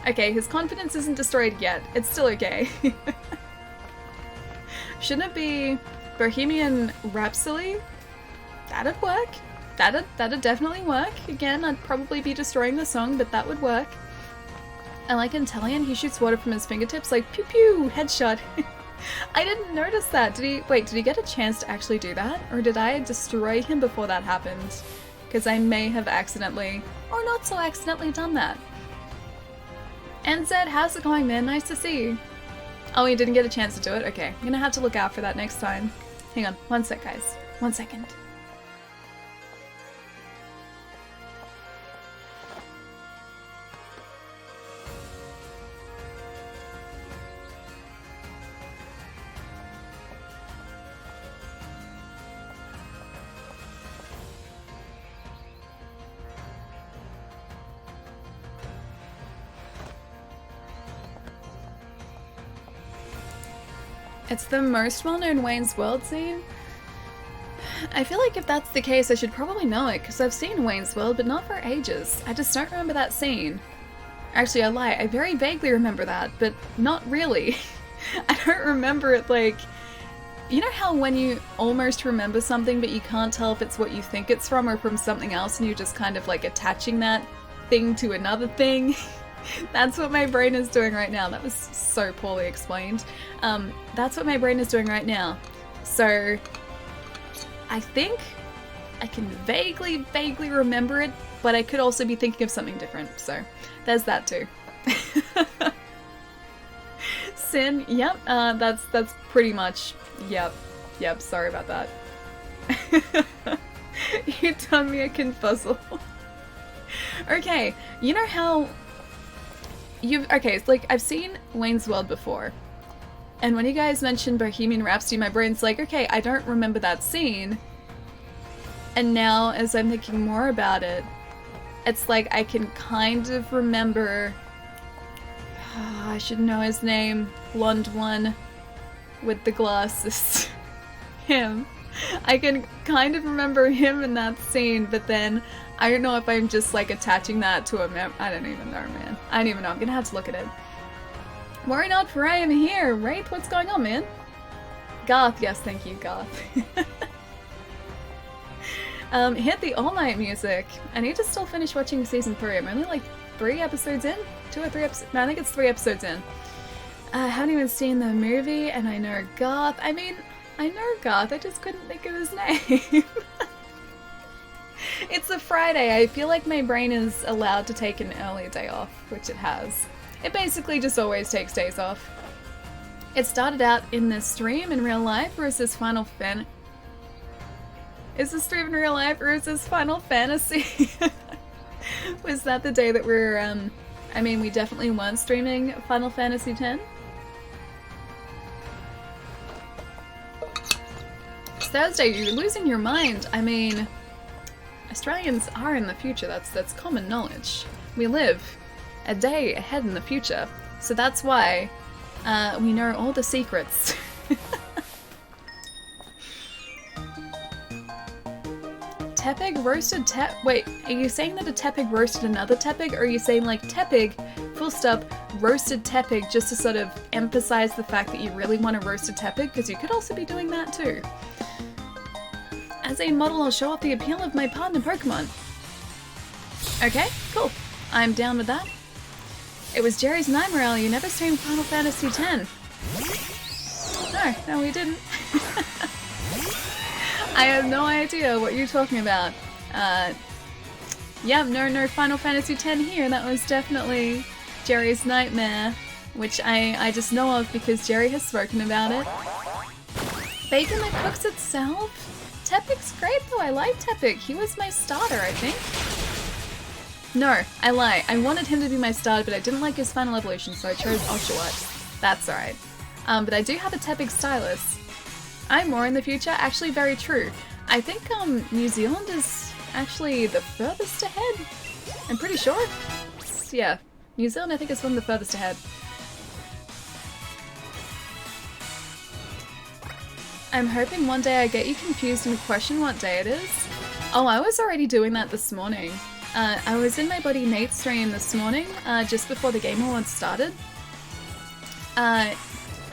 Okay, his confidence isn't destroyed yet. It's still okay. Shouldn't it be Bohemian Rhapsody? That'd work. That'd definitely work. Again, I'd probably be destroying the song, but that would work. I like Inteleon, he shoots water from his fingertips like pew pew, headshot. I didn't notice that. Did he get a chance to actually do that? Or did I destroy him before that happened? Because I may have accidentally, or not so accidentally, done that. NZ, how's it going, man? Nice to see you. Oh, he didn't get a chance to do it? Okay, I'm gonna have to look out for that next time. Hang on, one sec, guys. 1 second. It's the most well-known Wayne's World scene? I feel like if that's the case, I should probably know it, because I've seen Wayne's World, but not for ages. I just don't remember that scene. Actually, I lie. I very vaguely remember that, but not really. I don't remember it like... You know how when you almost remember something, but you can't tell if it's what you think it's from or from something else, and you're just kind of like attaching that thing to another thing? That's what my brain is doing right now. That was so poorly explained. That's what my brain is doing right now. So, I think I can vaguely remember it, but I could also be thinking of something different. So, there's that too. Sin, yep, that's pretty much, yep, sorry about that. You done me a confuzzle. Okay, you know how... Okay, it's like, I've seen Wayne's World before, and when you guys mentioned Bohemian Rhapsody, my brain's like, okay, I don't remember that scene, and now, as I'm thinking more about it, it's like I can kind of remember... I should know his name, blonde one with the glasses. Him. I can kind of remember him in that scene, but then I don't know if I'm just like attaching that to a I don't even know, man. I don't even know. I'm gonna have to look at it. Worry not, for I am here. Wraith, what's going on, man? Garth, yes, thank you, Garth. Hit the all-night music. I need to still finish watching season 3. I'm only like 3 episodes in? 2 or 3 episodes? No, I think it's 3 episodes in. I haven't even seen the movie, and I know Garth. I mean, I know Garth, I just couldn't think of his name. It's a Friday. I feel like my brain is allowed to take an early day off, which it has. It basically just always takes days off. It started out in this stream in real life, or is this Final Fan? Is this stream in real life, or is this Final Fantasy? Was that the day that we were, I mean, we definitely weren't streaming Final Fantasy X? It's Thursday, you're losing your mind. I mean, Australians are in the future, that's common knowledge. We live a day ahead in the future, so that's why we know all the secrets. Tepig roasted wait, are you saying that a Tepig roasted another Tepig, or are you saying like Tepig, full stop, roasted Tepig just to sort of emphasize the fact that you really want to roast a Tepig? Because you could also be doing that too. As a model, I'll show off the appeal of my partner Pokemon. Okay, cool. I'm down with that. It was Jerry's nightmare, you never streamed Final Fantasy X. No, we didn't. I have no idea what you're talking about. Yeah, no Final Fantasy X here. That was definitely Jerry's nightmare, which I just know of because Jerry has spoken about it. Bacon that cooks itself? Tepig's great though, I like Tepig. He was my starter, I think. No, I lie. I wanted him to be my starter, but I didn't like his final evolution, so I chose Oshawott. That's alright. But I do have a Tepig stylus. I'm more in the future. Actually, very true. I think New Zealand is actually the furthest ahead. I'm pretty sure. Yeah, New Zealand I think is one of the furthest ahead. I'm hoping one day I get you confused and question what day it is. Oh, I was already doing that this morning. I was in my buddy Nate's stream this morning, just before the Game Awards started. I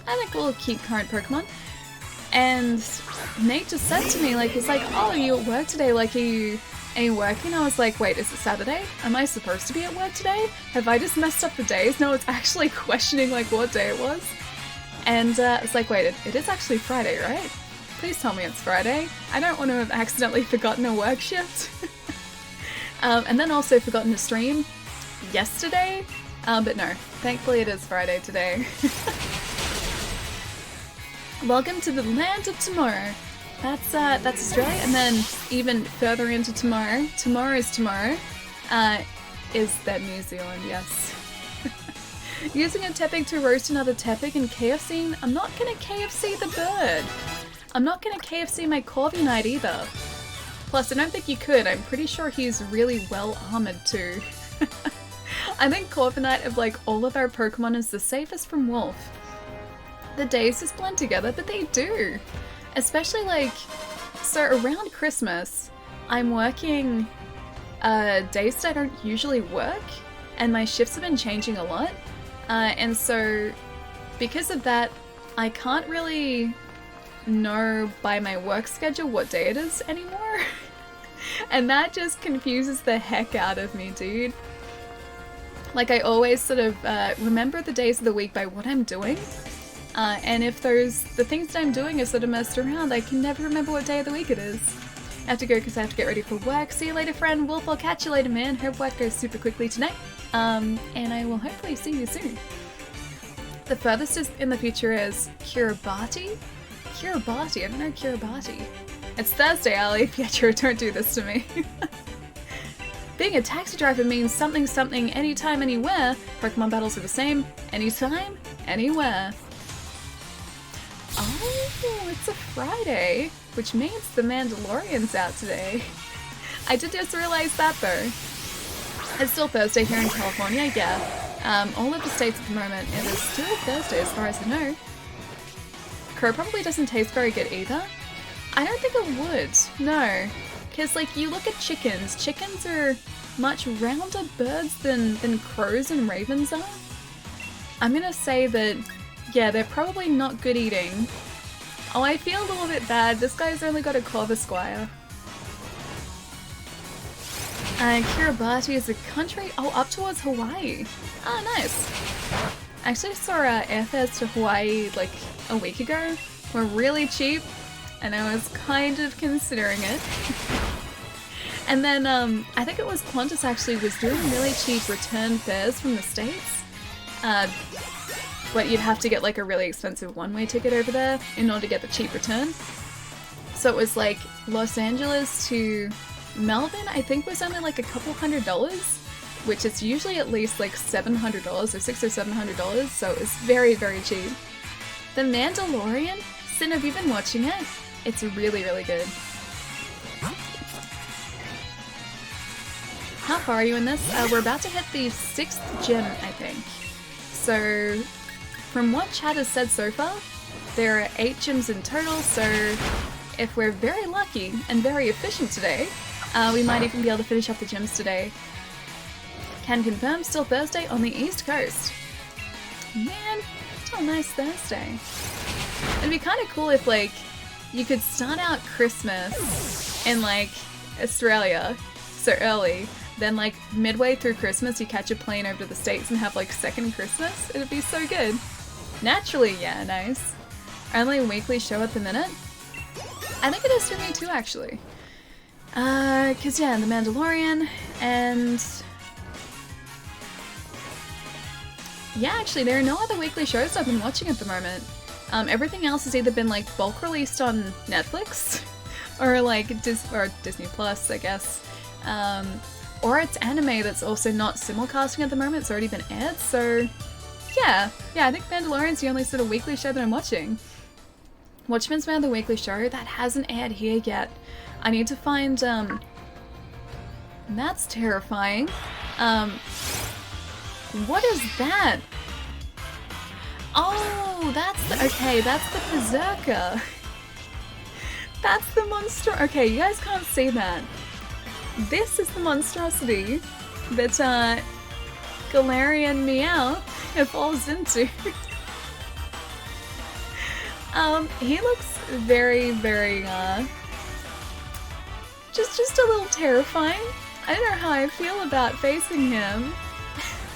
like we'll keep current Pokemon. And Nate just said to me, like, he's like, oh, are you at work today? Like, are you working? I was like, wait, is it Saturday? Am I supposed to be at work today? Have I just messed up the days? No, it's actually questioning, like, what day it was. And it's like, wait, it is actually Friday, right? Please tell me it's Friday. I don't want to have accidentally forgotten a work shift. And then also forgotten to stream yesterday. But no, thankfully it is Friday today. Welcome to the land of tomorrow. That's Australia, and then even further into tomorrow. Tomorrow's tomorrow. Is that New Zealand? Yes. Using a Tepig to roast another Tepig and KFC. I'm not gonna KFC the bird. I'm not gonna KFC my Corviknight either. Plus, I don't think you could. I'm pretty sure he's really well armored too. I think Corviknight of like all of our Pokemon is the safest from Wolf. The days just blend together, but they do. Especially like, so around Christmas, I'm working days that I don't usually work, and my shifts have been changing a lot. And so, because of that, I can't really know by my work schedule what day it is anymore. And that just confuses the heck out of me, dude. Like, I always sort of remember the days of the week by what I'm doing. And if the things that I'm doing are sort of messed around, I can never remember what day of the week it is. I have to go because I have to get ready for work. See you later, friend. Wolf, I'll catch you later, man. Hope work goes super quickly tonight. And I will hopefully see you soon. The furthest in the future is Kiribati? Kiribati? I don't know Kiribati. It's Thursday, Ali. Pietro, don't do this to me. Being a taxi driver means something something anytime, anywhere. Pokemon battles are the same. Anytime, anywhere. Oh, it's a Friday, which means the Mandalorian's out today. I did just realize that though. It's still Thursday here in California, yeah. All of the states at the moment, it is still Thursday as far as I know. Crow probably doesn't taste very good either. I don't think it would, no. Because like, you look at chickens, chickens are much rounder birds than crows and ravens are. I'm gonna say that, yeah, they're probably not good eating. Oh, I feel a little bit bad. This guy's only got a Corvisquire. Kiribati is a country? Oh, up towards Hawaii. Oh, nice. I actually saw airfares to Hawaii like a week ago. Were really cheap, and I was kind of considering it. And then I think it was Qantas actually was doing really cheap return fares from the States. But you'd have to get like a really expensive one-way ticket over there in order to get the cheap return. So it was like Los Angeles to Melbourne, I think was only like a couple $100s, which is usually at least like $700 or $600 or $700, so it was very, very cheap. The Mandalorian? Sin, have you been watching it? It's really, really good. How far are you in this? We're about to hit the 6th gym, I think. So, from what chat has said so far, there are 8 gyms in total, so if we're very lucky and very efficient today, we might even be able to finish up the gyms today. Can confirm, still Thursday on the East Coast. Man, still a nice Thursday. It'd be kind of cool if, like, you could start out Christmas in, like, Australia so early, then, like, midway through Christmas you catch a plane over to the States and have, like, second Christmas. It'd be so good. Naturally, yeah, nice. Only a weekly show at the minute? I think it is for me too, actually. Cause yeah, The Mandalorian, and... yeah, actually, there are no other weekly shows I've been watching at the moment. Everything else has either been, like, bulk released on Netflix, or, like, Disney Plus, I guess. Or it's anime that's also not simulcasting at the moment, it's already been aired, so... yeah, I think Mandalorian's the only sort of weekly show that I'm watching. Watchmen's my other weekly show, that hasn't aired here yet. I need to find, that's terrifying. What is that? Oh, that's the, okay, that's the Berserker. That's the monster, okay, you guys can't see that. This is the monstrosity that, Galarian Meow falls into. He looks very, very, just a little terrifying. I don't know how I feel about facing him.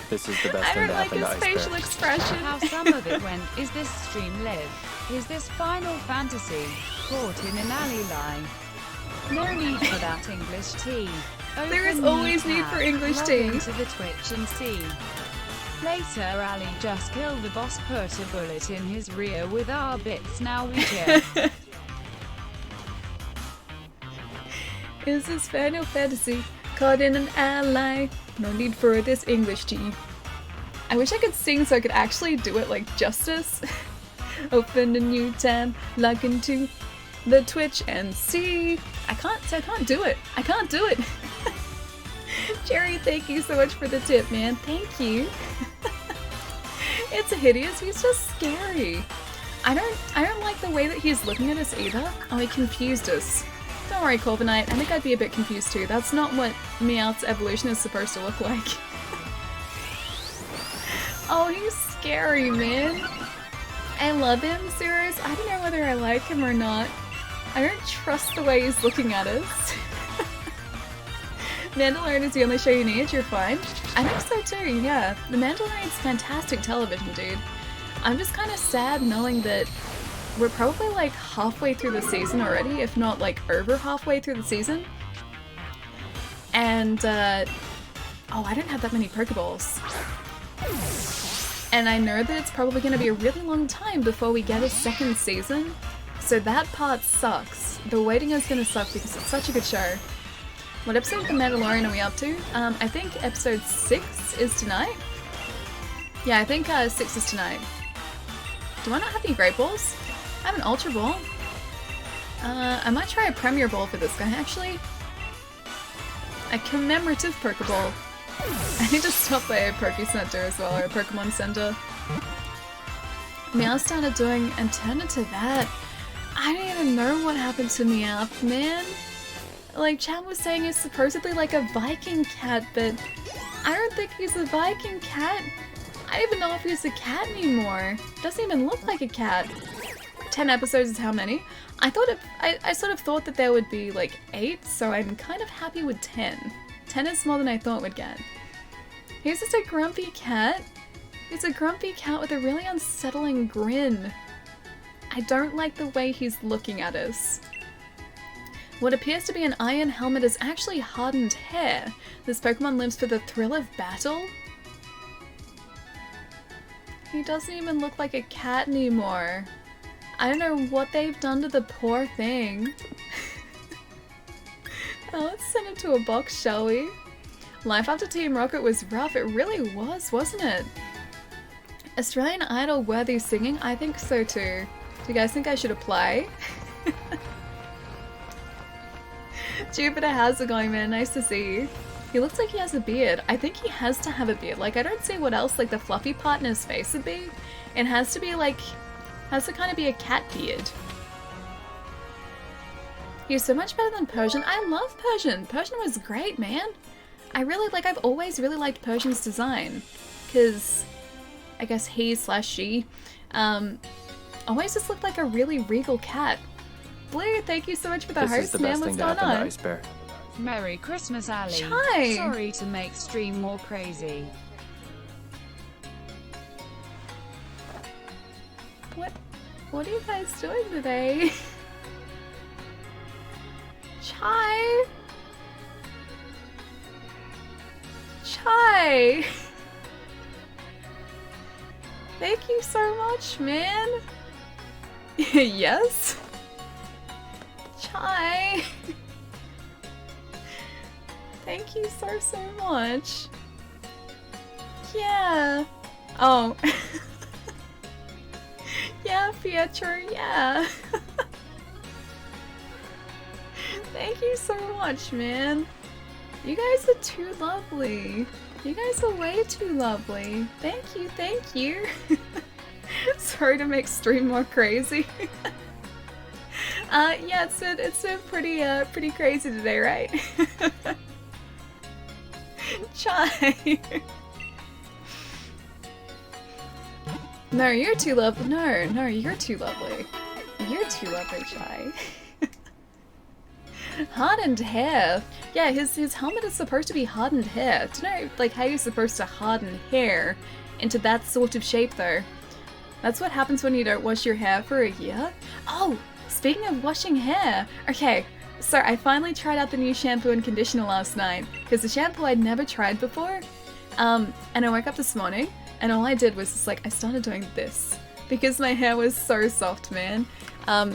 This is the best I thing don't to like happen to his Iceberg. facial expression. How some of it went. Is this stream live? Is this Final Fantasy? Caught in an alley lie. No need for that English tea. There is Open always new need tab. for English Log tea. into the Twitch and see. Later, Ali just killed the boss, put a bullet in his rear with our bits. Now we cheer. Is this Final Fantasy? Caught in an ally. No need for this English tea. I wish I could sing so I could actually do it like justice. Open a new tab, log into the Twitch and see. I can't do it. I can't do it. Jerry, thank you so much for the tip, man. Thank you. It's hideous. He's just scary. I don't like the way that he's looking at us either. Oh, he confused us. Don't worry, Corviknight. I think I'd be a bit confused too. That's not what Meowth's evolution is supposed to look like. Oh, he's scary, man. I love him, serious. I don't know whether I like him or not. I don't trust the way he's looking at us. Mandalorian is the only show you need, you're fine. I think so too, yeah. The Mandalorian's fantastic television, dude. I'm just kind of sad knowing that we're probably like halfway through the season already, if not like over halfway through the season. And, oh, I don't have that many Pokeballs. And I know that it's probably going to be a really long time before we get a second season, so that part sucks. The waiting is going to suck because it's such a good show. What episode of The Mandalorian are we up to? I think episode 6 is tonight. Yeah, I think 6 is tonight. Do I not have any Great Balls? I have an Ultra Ball. I might try a Premier Ball for this guy, actually. A commemorative Pokeball. I need to stop by a Poke Center as well, or a Pokemon Center. Meow started doing and turned into that. I don't even know what happened to Meowth, man. Like, Chad was saying he's supposedly like a Viking cat, but I don't think he's a Viking cat. I don't even know if he's a cat anymore. Doesn't even look like a cat. 10 episodes is how many? I sort of thought that there would be like 8, so I'm kind of happy with 10. 10 is more than I thought we'd get. He's just a grumpy cat. He's a grumpy cat with a really unsettling grin. I don't like the way he's looking at us. What appears to be an iron helmet is actually hardened hair. This Pokemon lives for the thrill of battle. He doesn't even look like a cat anymore. I don't know what they've done to the poor thing. Oh, let's send him to a box, shall we? Life after Team Rocket was rough. It really was, wasn't it? Australian Idol worthy singing? I think so too. Do you guys think I should apply? Jupiter, how's it going, man? Nice to see you. He looks like he has a beard. I think he has to have a beard. Like, I don't see what else, like, the fluffy part in his face would be. It has to be, like, has to kind of be a cat beard. He's so much better than Persian. I love Persian. Persian was great, man. I really, like, I've always really liked Persian's design. Because, I guess he/she, always just looked like a really regal cat. Blue, thank you so much for the This is host, the man. best What's thing to going happen to on? Iceberg. Merry Christmas, Ali. Chai! Sorry to make stream more crazy. What are you guys doing today? Chai! Chai! Thank you so much, man. Yes? Chai! Thank you so much. Yeah. Oh. Yeah, Pietro, yeah. Thank you so much, man. You guys are too lovely. You guys are way too lovely. Thank you, thank you. Sorry to make stream more crazy. Yeah, it's a pretty crazy today, right? Chai. No, you're too lovely. No, you're too lovely. You too, Shy. Hardened hair. Yeah, his helmet is supposed to be hardened hair. Do you know, like, how you're supposed to harden hair into that sort of shape, though? That's what happens when you don't wash your hair for a year. Oh, speaking of washing hair. Okay, so I finally tried out the new shampoo and conditioner last night, because the shampoo I'd never tried before. And I woke up this morning, and all I did was just, like, I started doing this. Because my hair was so soft, man.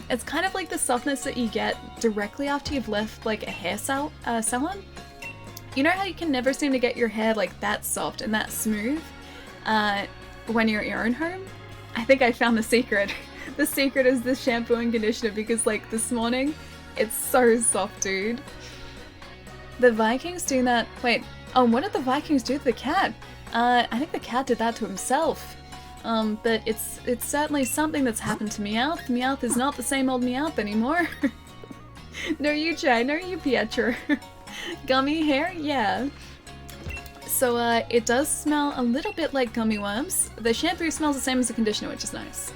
It's kind of like the softness that you get directly after you've left like a hair salon. You know how you can never seem to get your hair like that soft and that smooth when you're at your own home? I think I found the secret. The secret is the shampoo and conditioner because like this morning, it's so soft, dude. The Vikings doing that. Wait, oh, what did the Vikings do to the cat? I think the cat did that to himself. But it's certainly something that's happened to Meowth. Meowth is not the same old Meowth anymore. No you, Jay. No you, Pietro. Gummy hair? Yeah. So, it does smell a little bit like gummy worms. The shampoo smells the same as the conditioner, which is nice.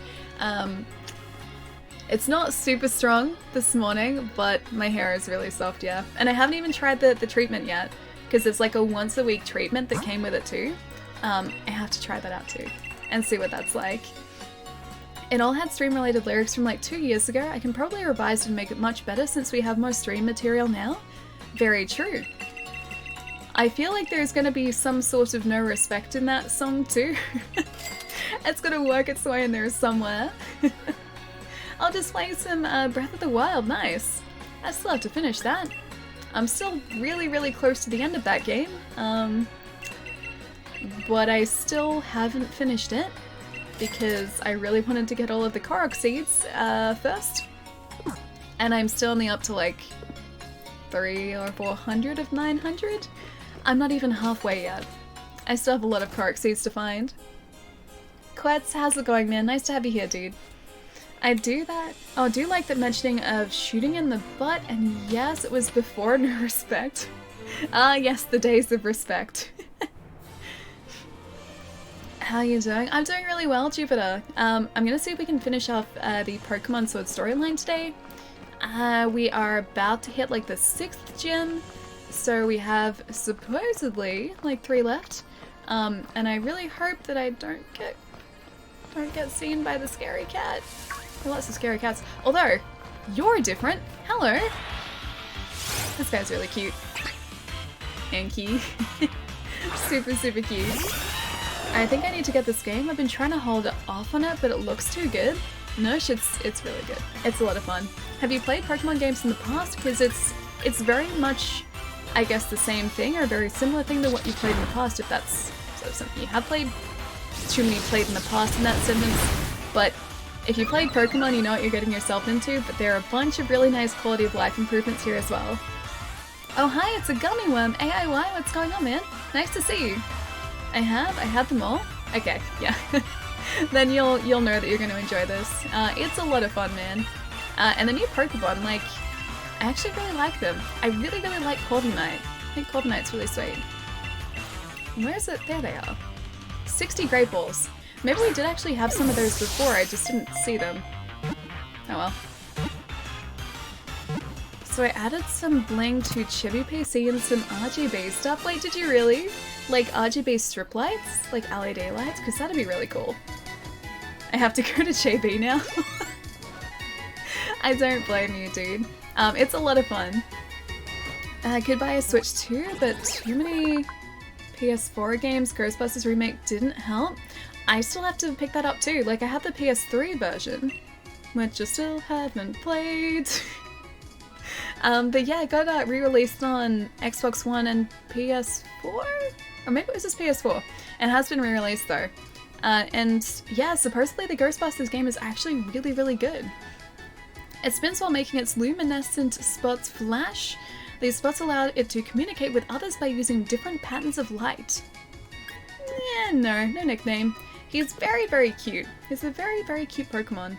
It's not super strong this morning, but my hair is really soft, yeah. And I haven't even tried the treatment yet, because it's like a once a week treatment that came with it too. I have to try that out too. And see what that's like. It all had stream-related lyrics from like 2 years ago. I can probably revise it and make it much better since we have more stream material now. Very true. I feel like there's gonna be some sort of no respect in that song too. It's gonna work its way in there somewhere. I'll just play some Breath of the Wild, nice. I still have to finish that. I'm still really close to the end of that game. But I still haven't finished it because I really wanted to get all of the Korok seeds first. And I'm still only up to like 300 or 400 of 900. I'm not even halfway yet. I still have a lot of Korok seeds to find. Quetz, how's it going, man? Nice to have you here, dude. I do that. Oh, I do like the mentioning of shooting in the butt, and yes, it was before No Respect. Ah, yes, the days of respect. How are you doing? I'm doing really well, Jupiter. I'm gonna see if we can finish off the Pokemon Sword storyline today. We are about to hit like the 6th gym, so we have supposedly like 3 left. And I really hope that I don't get seen by the scary cat. There are lots of scary cats. Although, you're different. Hello. This guy's really cute. Anki. Super cute. I think I need to get this game. I've been trying to hold off on it, but it looks too good. Nosh, it's really good. It's a lot of fun. Have you played Pokemon games in the past? Because it's very much, I guess, the same thing or a very similar thing to what you played in the past, if that's sort of something you have played. Too many played in the past in that sentence. But if you played Pokemon, you know what you're getting yourself into, but there are a bunch of really nice quality of life improvements here as well. Oh hi, it's a gummy worm. AIY, what's going on, man? Nice to see you. I had them all. Okay, yeah. Then you'll know that you're going to enjoy this. It's a lot of fun, man. And the new Pokemon, like, I actually really like them. I really like Corviknight. I think Corviknight's really sweet. Where is it? There they are. 60 Great Balls. Maybe we did actually have some of those before, I just didn't see them. Oh well. So I added some bling to Chibi PC and some RGB stuff. Wait, did you really? Like RGB strip lights? Like LED lights? Because that'd be really cool. I have to go to JB now. I don't blame you, dude. It's a lot of fun. I could buy a Switch too, but too many PS4 games. Ghostbusters Remake didn't help. I still have to pick that up too. Like, I have the PS3 version, which I still haven't played. But yeah, it got re-released on Xbox One and PS4? Or maybe it was just PS4. It has been re-released though. And yeah, supposedly the Ghostbusters game is actually really good. It spins while making its luminescent spots flash. These spots allow it to communicate with others by using different patterns of light. Yeah, no nickname. He's very cute. He's a very cute Pokemon.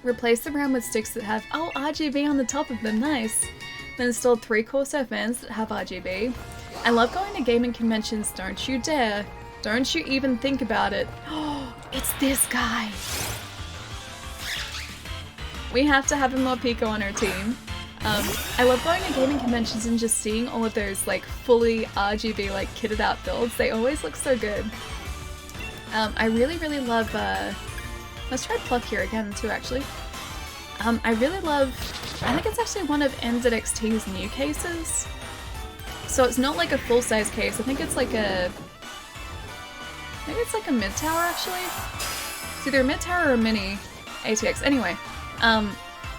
Replace the RAM with sticks that have, oh, RGB on the top of them, nice. Then install 3 Corsair fans that have RGB. I love going to gaming conventions, don't you dare. Don't you even think about it. Oh, it's this guy. We have to have a Morpeko on our team. I love going to gaming conventions and just seeing all of those like fully RGB like kitted out builds. They always look so good. I really love, let's try Pluck here again too actually. I really love, I think it's actually one of NZXT's new cases. So it's not like a full-size case, I think it's like a, maybe it's like a mid-tower actually. It's either a mid-tower or a mini ATX. Anyway,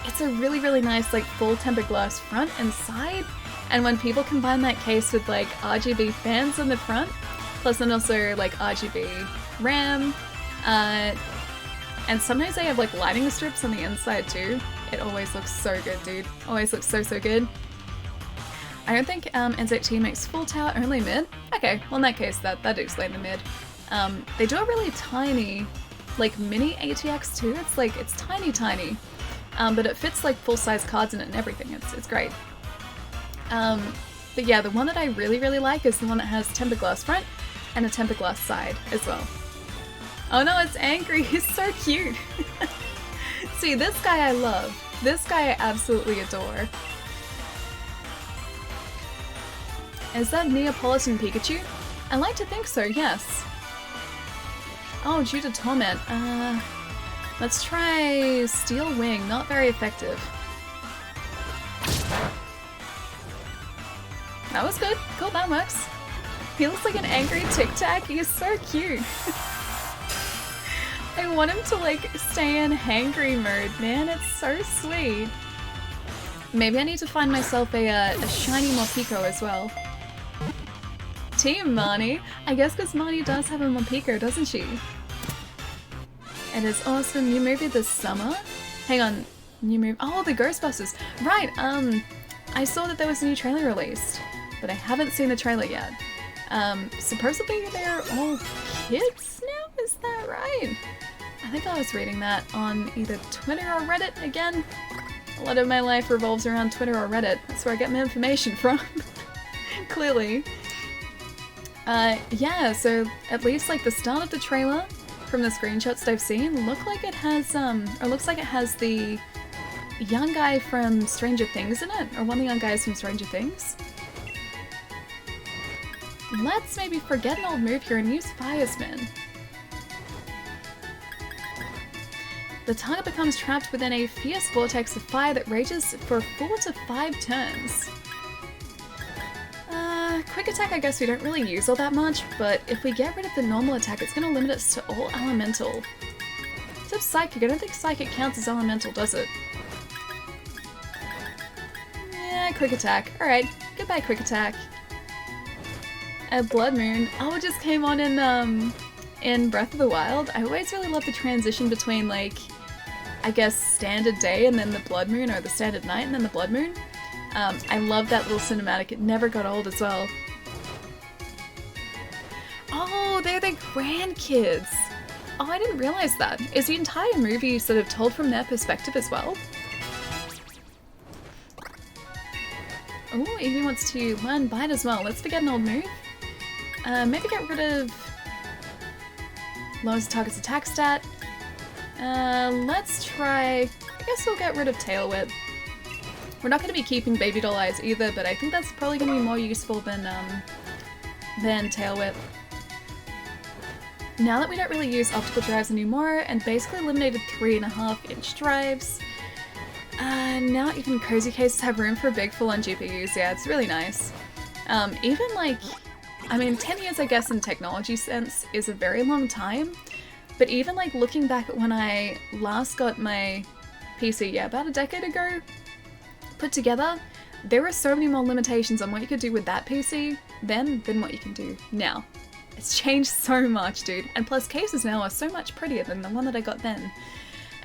it's a really nice like full tempered glass front and side, and when people combine that case with like RGB fans on the front, plus then also like RGB RAM, and sometimes they have like lighting strips on the inside too. It always looks so good, dude. Always looks so good. I don't think NZT makes full tower, only mid. Okay, well in that case that do explain the mid. They do a really tiny, like mini ATX too. It's like, it's tiny. But it fits like full-size cards in it and everything. It's great. But yeah, the one that I really like is the one that has tempered glass front and a tempered glass side as well. Oh no, it's angry. He's so cute. See, this guy I love. This guy I absolutely adore. Is that Neapolitan Pikachu? I like to think so, yes. Oh, due to Torment. Let's try Steel Wing. Not very effective. That was good. Cool, that works. He looks like an angry Tic Tac. He's so cute. I want him to like stay in hangry mode, man. It's so sweet. Maybe I need to find myself a shiny Morpeko as well. Team Marnie. I guess because Marnie does have a Morpeko, doesn't she? It is awesome. New movie this summer? Hang on. New movie. Oh, the Ghostbusters. Right. I saw that there was a new trailer released, but I haven't seen the trailer yet. Supposedly they're all kids now? Is that right? I think I was reading that on either Twitter or Reddit again. A lot of my life revolves around Twitter or Reddit. That's where I get my information from. Clearly. Yeah, so at least like the start of the trailer from the screenshots I've seen looks like it has the young guy from Stranger Things in it, or one of the young guys from Stranger Things. Let's maybe forget an old move here and use Fire Spin. The target becomes trapped within a fierce vortex of fire that rages for 4 to 5 turns. Quick attack I guess we don't really use all that much, but if we get rid of the normal attack it's going to limit us to all elemental. Except psychic, I don't think psychic counts as elemental, does it? Yeah, quick attack. Alright, goodbye quick attack. A Blood Moon. Oh, it just came on in Breath of the Wild. I always really love the transition between like, I guess standard day and then the Blood Moon, or the standard night and then the Blood Moon. I love that little cinematic. It never got old as well. Oh, they're the grandkids. Oh, I didn't realize that. Is the entire movie sort of told from their perspective as well? Oh, Evie wants to learn Bite as well. Let's forget an old move. Maybe get rid of lowers the target's attack stat. Let's try, I guess we'll get rid of Tail Whip. We're not going to be keeping Baby Doll Eyes either, but I think that's probably going to be more useful than Tail Whip. Now that we don't really use optical drives anymore, and basically eliminated 3.5-inch drives, now even cozy cases have room for big full-on GPUs. Yeah, it's really nice. Even like, I mean 10 years I guess in technology sense is a very long time, but even like looking back at when I last got my PC, yeah, about a decade ago, put together, there were so many more limitations on what you could do with that PC then than what you can do now. It's changed so much, dude. And plus cases now are so much prettier than the one that I got then.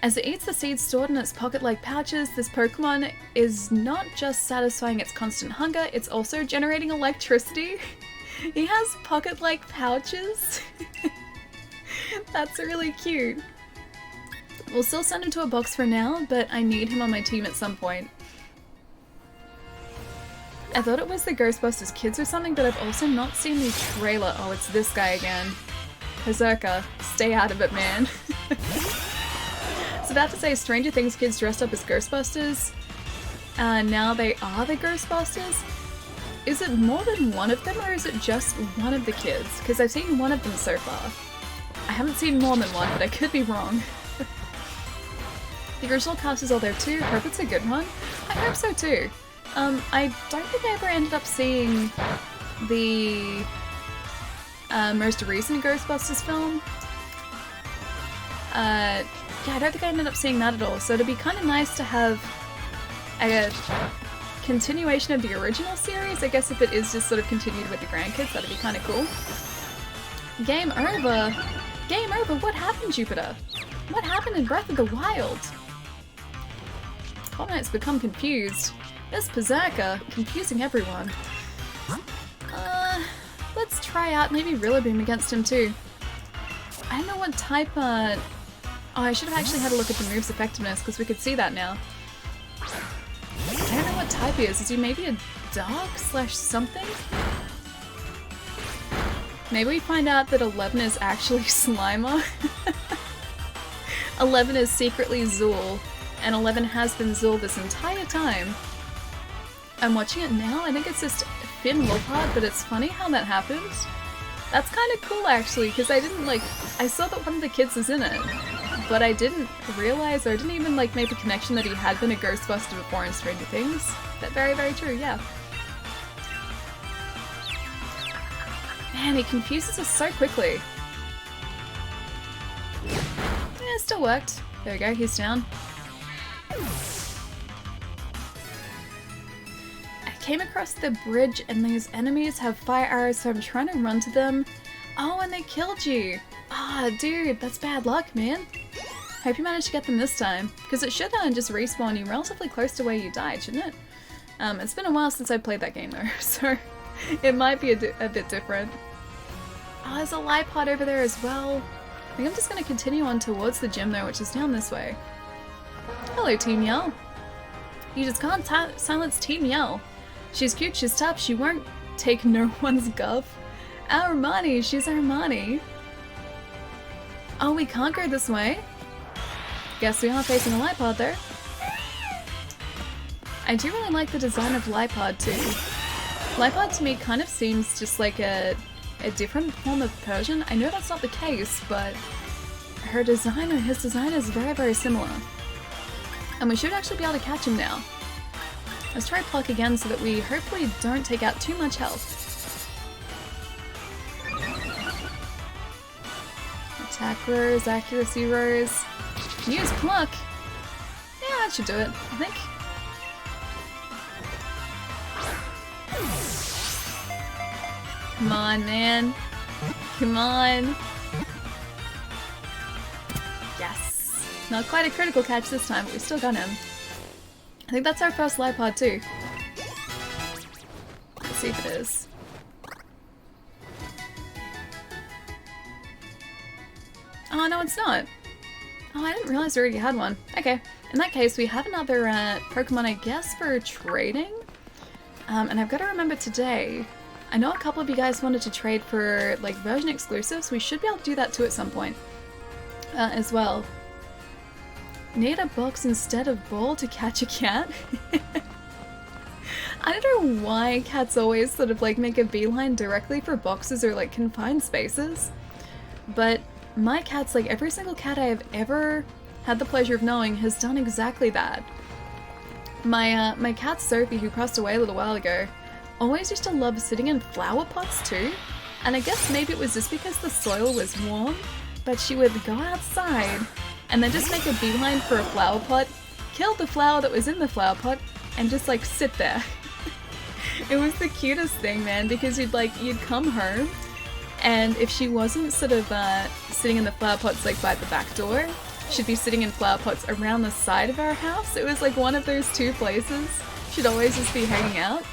As it eats the seeds stored in its pocket-like pouches, this Pokemon is not just satisfying its constant hunger, it's also generating electricity. He has pocket-like pouches. That's really cute. We'll still send him to a box for now, but I need him on my team at some point. I thought it was the Ghostbusters kids or something, but I've also not seen the trailer. Oh, it's this guy again. Berserker, stay out of it, man. So about to say Stranger Things kids dressed up as Ghostbusters. Now they are the Ghostbusters. Is it more than one of them, or is it just one of the kids? Because I've seen one of them so far. I haven't seen more than one, but I could be wrong. The original cast is all there too. Hope it's a good one. I hope so too. I don't think I ever ended up seeing the most recent Ghostbusters film. Yeah, I don't think I ended up seeing that at all, so it'd be kind of nice to have a continuation of the original series. I guess if it is just sort of continued with the grandkids, that'd be kind of cool. Game over! Game over! What happened, Jupiter? What happened in Breath of the Wild? Fortnite's become confused. This Berserker, confusing everyone. Let's try out maybe Rillaboom against him too. I don't know what type, Oh, I should have actually had a look at the move's effectiveness, because we could see that now. I don't know what type he is. Is he maybe a dog / something? Maybe we find out that 11 is actually Slimer. 11 is secretly Zool, and 11 has been Zool this entire time. I'm watching it now. I think it's just Finn Wolfhard, but it's funny how that happened. That's kind of cool actually, because I didn't I saw that one of the kids is in it, but I didn't realize, or I didn't even make the connection that he had been a Ghostbuster before in Stranger Things. That's very, very true, yeah. Man, he confuses us so quickly. Yeah, it still worked. There we go, he's down. I came across the bridge and these enemies have fire arrows, so I'm trying to run to them. Oh, and they killed you! Ah, dude, that's bad luck, man. Hope you managed to get them this time, because it should just respawn you relatively close to where you died, shouldn't it? It's been a while since I played that game though, so it might be a bit different. Oh, there's a light pod over there as well. I think I'm just going to continue on towards the gym though, which is down this way. Hello, Team Yell. You just can't silence Team Yell. She's cute, she's tough, she won't take no one's guff. Armani, she's Armani. Oh, we can't go this way. Guess we are facing a light pod there. I do really like the design of Lipod too. Lipod to me kind of seems just like a different form of Persian. I know that's not the case, but her design or his design is very, very similar. And we should actually be able to catch him now. Let's try pluck again so that we hopefully don't take out too much health. Attack rose, accuracy rose. Use pluck! Yeah, that should do it, I think. Come on, man. Come on. Yes. Not quite a critical catch this time, but we still got him. I think that's our first Lipod too. Let's see if it is. Oh, no, it's not. Oh, I didn't realize we already had one. Okay. In that case, we have another Pokemon, I guess, for trading. And I've got to remember today, I know a couple of you guys wanted to trade for version exclusives. We should be able to do that too at some point as well. Need a box instead of ball to catch a cat? I don't know why cats always sort of make a beeline directly for boxes or confined spaces, but my cats, every single cat I have ever had the pleasure of knowing, has done exactly that. My cat Sophie, who passed away a little while ago, always used to love sitting in flower pots too, and I guess maybe it was just because the soil was warm, but she would go outside and then just make a beeline for a flower pot, kill the flower that was in the flower pot, and just sit there. It was the cutest thing, man, because you'd come home, and if she wasn't sort of sitting in the flower pots by the back door, she'd be sitting in flower pots around the side of our house. It was one of those two places. She'd always just be hanging out.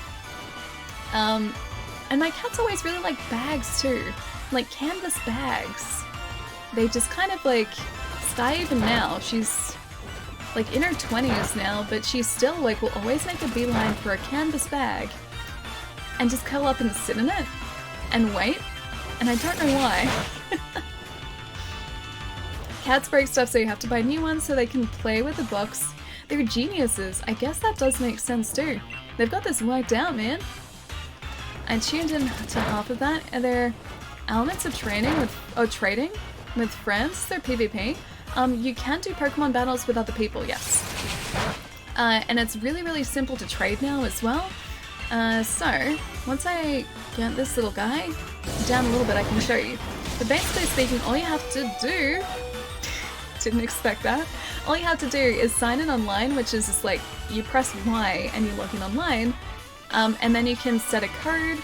And my cats always really like bags too, canvas bags. They just kind of Sky even now, she's in her 20s now, but she still will always make a beeline for a canvas bag and just curl up and sit in it and wait, and I don't know why. Cats break stuff, so you have to buy new ones so they can play with the box. They're geniuses. I guess that does make sense too. They've got this worked out, man. I tuned in to half of that. Are there elements of trading with friends? They're PvP. You can do Pokemon battles with other people, yes. And it's really, really simple to trade now as well. So, once I get this little guy down a little bit, I can show you. But basically speaking, all you have to do... didn't expect that. All you have to do is sign in online, which is just like, you press Y and you log in online, and then you can set a code,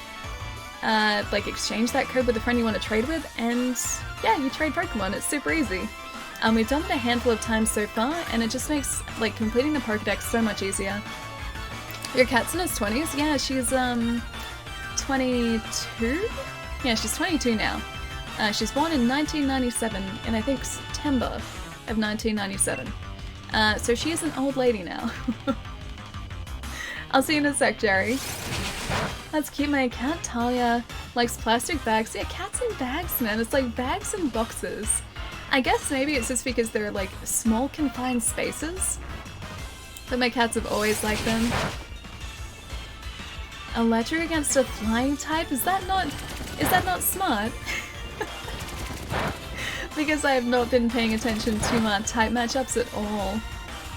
like exchange that code with a friend you want to trade with, and yeah, you trade Pokemon. It's super easy. We've done it a handful of times so far, and it just makes like completing the Pokedex so much easier. Your cat's in his 20s? Yeah, she's 22? Yeah, she's 22 now. She's born in 1997, in I think September of 1997. So she is an old lady now. I'll see you in a sec, Jerry. That's cute. My cat Talia likes plastic bags. Yeah, cats in bags, man. It's like bags and boxes. I guess maybe it's just because they're like small confined spaces. But my cats have always liked them. Electric against a flying type? Is that not smart? Because I have not been paying attention to my type matchups at all.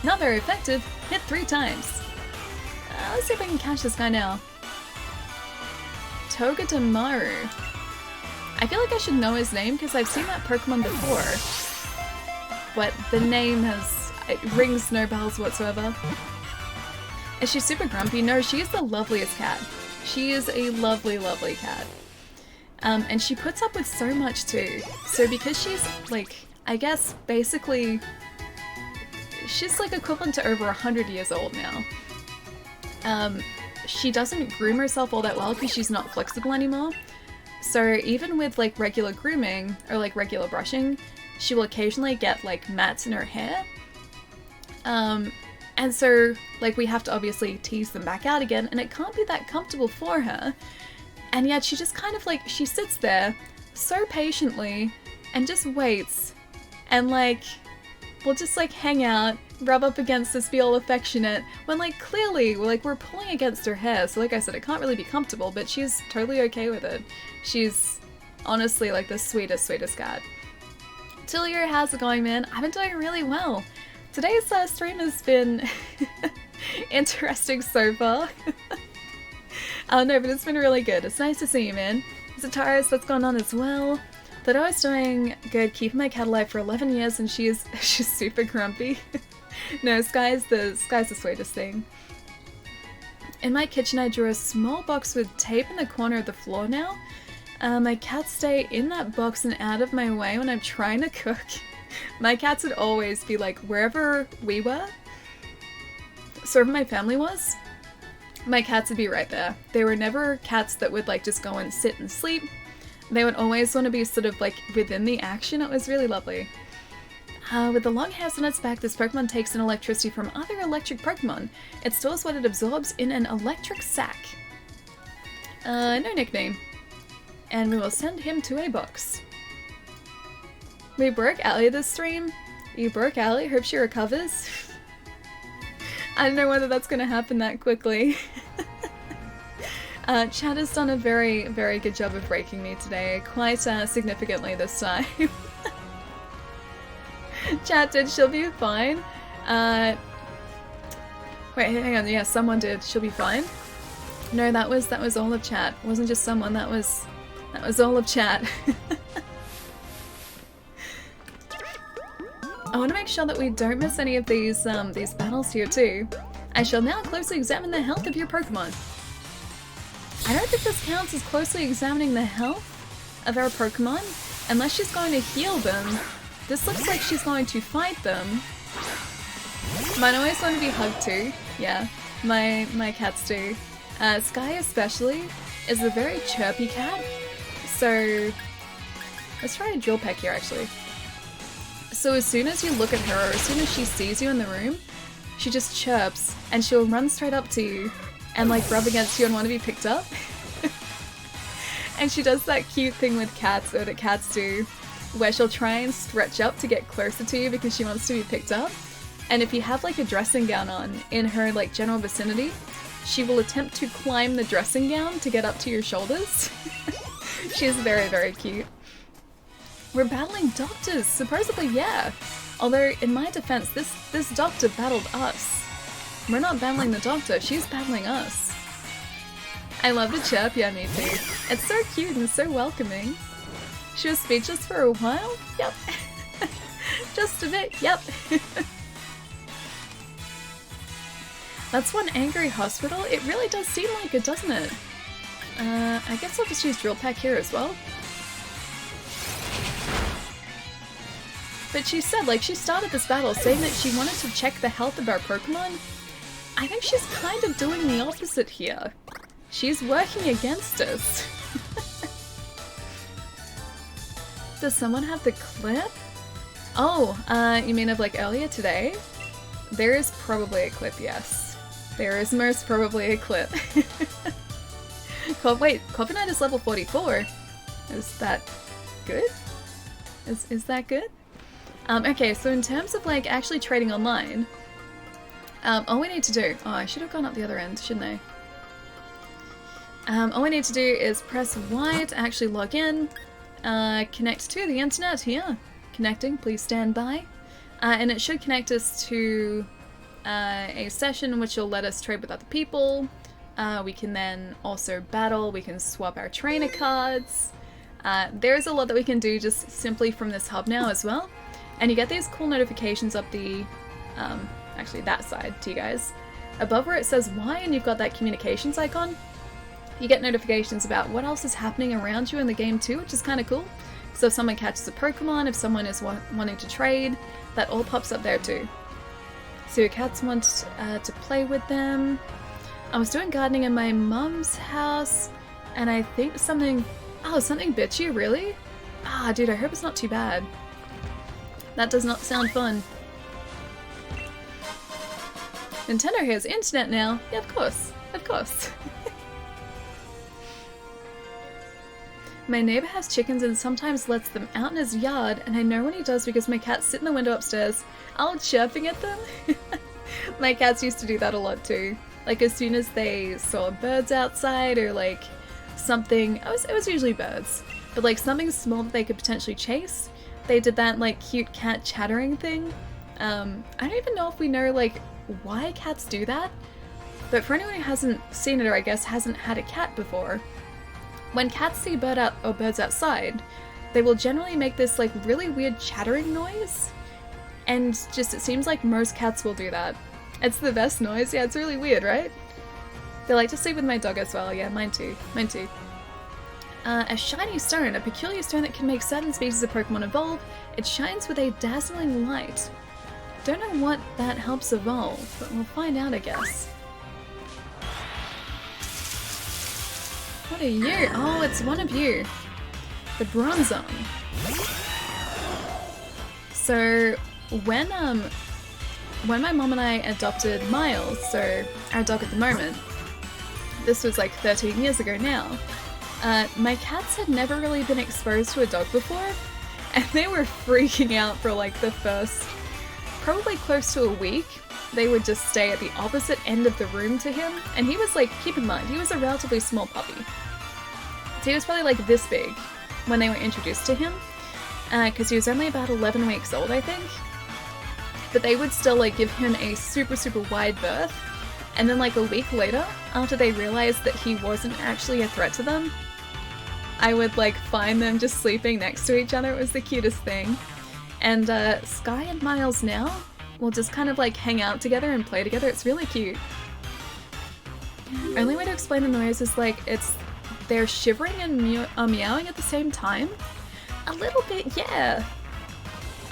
Not very effective. Hit 3 times. Let's see if I can catch this guy now. Togedemaru. I feel like I should know his name because I've seen that Pokemon before. But the name it rings no bells whatsoever. Is she super grumpy? No, she is the loveliest cat. She is a lovely, lovely cat. And she puts up with so much too. So because she's like, I guess basically, she's like equivalent to over 100 years old now. She doesn't groom herself all that well because she's not flexible anymore. So even with like regular grooming or like regular brushing, she will occasionally get like mats in her hair. And so like we have to obviously tease them back out again, and it can't be that comfortable for her. And yet she just kind of like, she sits there so patiently and just waits and like, we'll just like hang out, rub up against us, be all affectionate, when like clearly we're pulling against her hair. So like I said, it can't really be comfortable, but she's totally okay with it. She's honestly like the sweetest, sweetest cat. Tilio, how's it going, man? I've been doing really well. Today's stream has been interesting so far. Oh no, but it's been really good. It's nice to see you, man. Zataris, that's gone on as well. But I was doing good, keeping my cat alive for 11 years, and she's super grumpy. No, Sky's the sweetest thing. In my kitchen, I drew a small box with tape in the corner of the floor now. My cats stay in that box and out of my way when I'm trying to cook. My cats would always be like, wherever we were, so wherever my family was, my cats would be right there. They were never cats that would like just go and sit and sleep. They would always want to be sort of like within the action. It was really lovely. With the long hairs on its back, this Pokemon takes in electricity from other electric Pokemon. It stores what it absorbs in an electric sac. No nickname. And we will send him to a box. We broke Allie this stream. You broke Allie? Hope she recovers. I don't know whether that's going to happen that quickly. Chad has done a very, very good job of breaking me today, quite significantly this time. Chad did, she'll be fine. Wait, hang on, yeah, someone did, she'll be fine. No, that was all of chat. It wasn't just someone, that was all of chat. I want to make sure that we don't miss any of these battles here too. I shall now closely examine the health of your Pokemon. I don't think this counts as closely examining the health of our Pokemon, unless she's going to heal them. This looks like she's going to fight them. Mine always want to be hugged too. Yeah, my cats do. Sky especially is a very chirpy cat. So let's try a drill peck here actually. So as soon as you look at her, or as soon as she sees you in the room, she just chirps and she'll run straight up to you and like rub against you and want to be picked up. And she does that cute thing with cats, or that cats do, where she'll try and stretch up to get closer to you because she wants to be picked up. And if you have like a dressing gown on in her like general vicinity, she will attempt to climb the dressing gown to get up to your shoulders. She's very, very cute. We're battling doctors, supposedly, yeah. Although, in my defense, this doctor battled us. We're not battling the doctor, she's battling us. I love the chirp, yeah, me too. It's so cute and so welcoming. She was speechless for a while? Yep. Just a bit, yep. That's one angry hospital? It really does seem like it, doesn't it? I guess I'll just use Drill Peck here as well. But she said, like, she started this battle saying that she wanted to check the health of our Pokemon. I think she's kind of doing the opposite here. She's working against us. Does someone have the clip? Oh, you mean of like earlier today? There is probably a clip, yes. There is most probably a clip. Wait, Covenant is level 44. Is that good? Is that good? Okay, so in terms of like actually trading online, all we need to do... Oh, I should have gone up the other end, shouldn't I? All we need to do is press Y to actually log in, connect to the internet here. Connecting, please stand by. And it should connect us to a session which will let us trade with other people. We can then also battle, we can swap our trainer cards. There's a lot that we can do just simply from this hub now as well. And you get these cool notifications up the, actually that side to you guys. Above where it says Y and you've got that communications icon, you get notifications about what else is happening around you in the game too, which is kind of cool. So if someone catches a Pokemon, if someone is wanting to trade, that all pops up there too. So your cats want to play with them. I was doing gardening in my mum's house, and I think something... Oh, something bit you, really? Ah, dude, I hope it's not too bad. That does not sound fun. Nintendo has internet now. Yeah, of course. Of course. My neighbor has chickens and sometimes lets them out in his yard, and I know when he does because my cats sit in the window upstairs, all chirping at them. My cats used to do that a lot too. Like as soon as they saw birds outside or like something, it was usually birds, but like something small that they could potentially chase, they did that like cute cat chattering thing. I don't even know if we know like why cats do that, but for anyone who hasn't seen it or I guess hasn't had a cat before, when cats see birds outside, they will generally make this like really weird chattering noise, and just it seems like most cats will do that. It's the best noise. Yeah, it's really weird, right? They like to sleep with my dog as well. Yeah, mine too. Mine too. A shiny stone, a peculiar stone that can make certain species of Pokemon evolve. It shines with a dazzling light. Don't know what that helps evolve, but we'll find out, I guess. What are you? Oh, it's one of you. The Bronzong. So, when my mom and I adopted Miles, so our dog at the moment, this was like 13 years ago now, my cats had never really been exposed to a dog before, and they were freaking out for like the first, probably close to a week. They would just stay at the opposite end of the room to him, and he was like, keep in mind, he was a relatively small puppy. So he was probably like this big when they were introduced to him, because he was only about 11 weeks old, I think. But they would still like give him a super, super wide berth, and then like a week later, after they realized that he wasn't actually a threat to them, I would like find them just sleeping next to each other. It was the cutest thing. And Sky and Miles now will just kind of like hang out together and play together. It's really cute. Only way to explain the noise is like they're shivering and meowing at the same time. A little bit, yeah.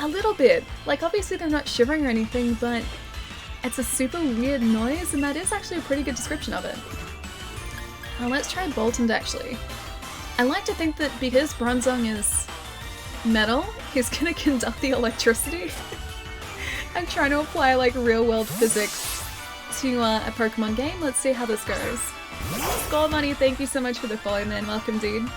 A little bit. Like obviously they're not shivering or anything, but it's a super weird noise, and that is actually a pretty good description of it. Let's try Boltund actually. I like to think that because Bronzong is metal, he's gonna conduct the electricity. I'm trying to apply like real world physics to a Pokemon game. Let's see how this goes. Skull Money, thank you so much for the follow, man. Welcome, dude.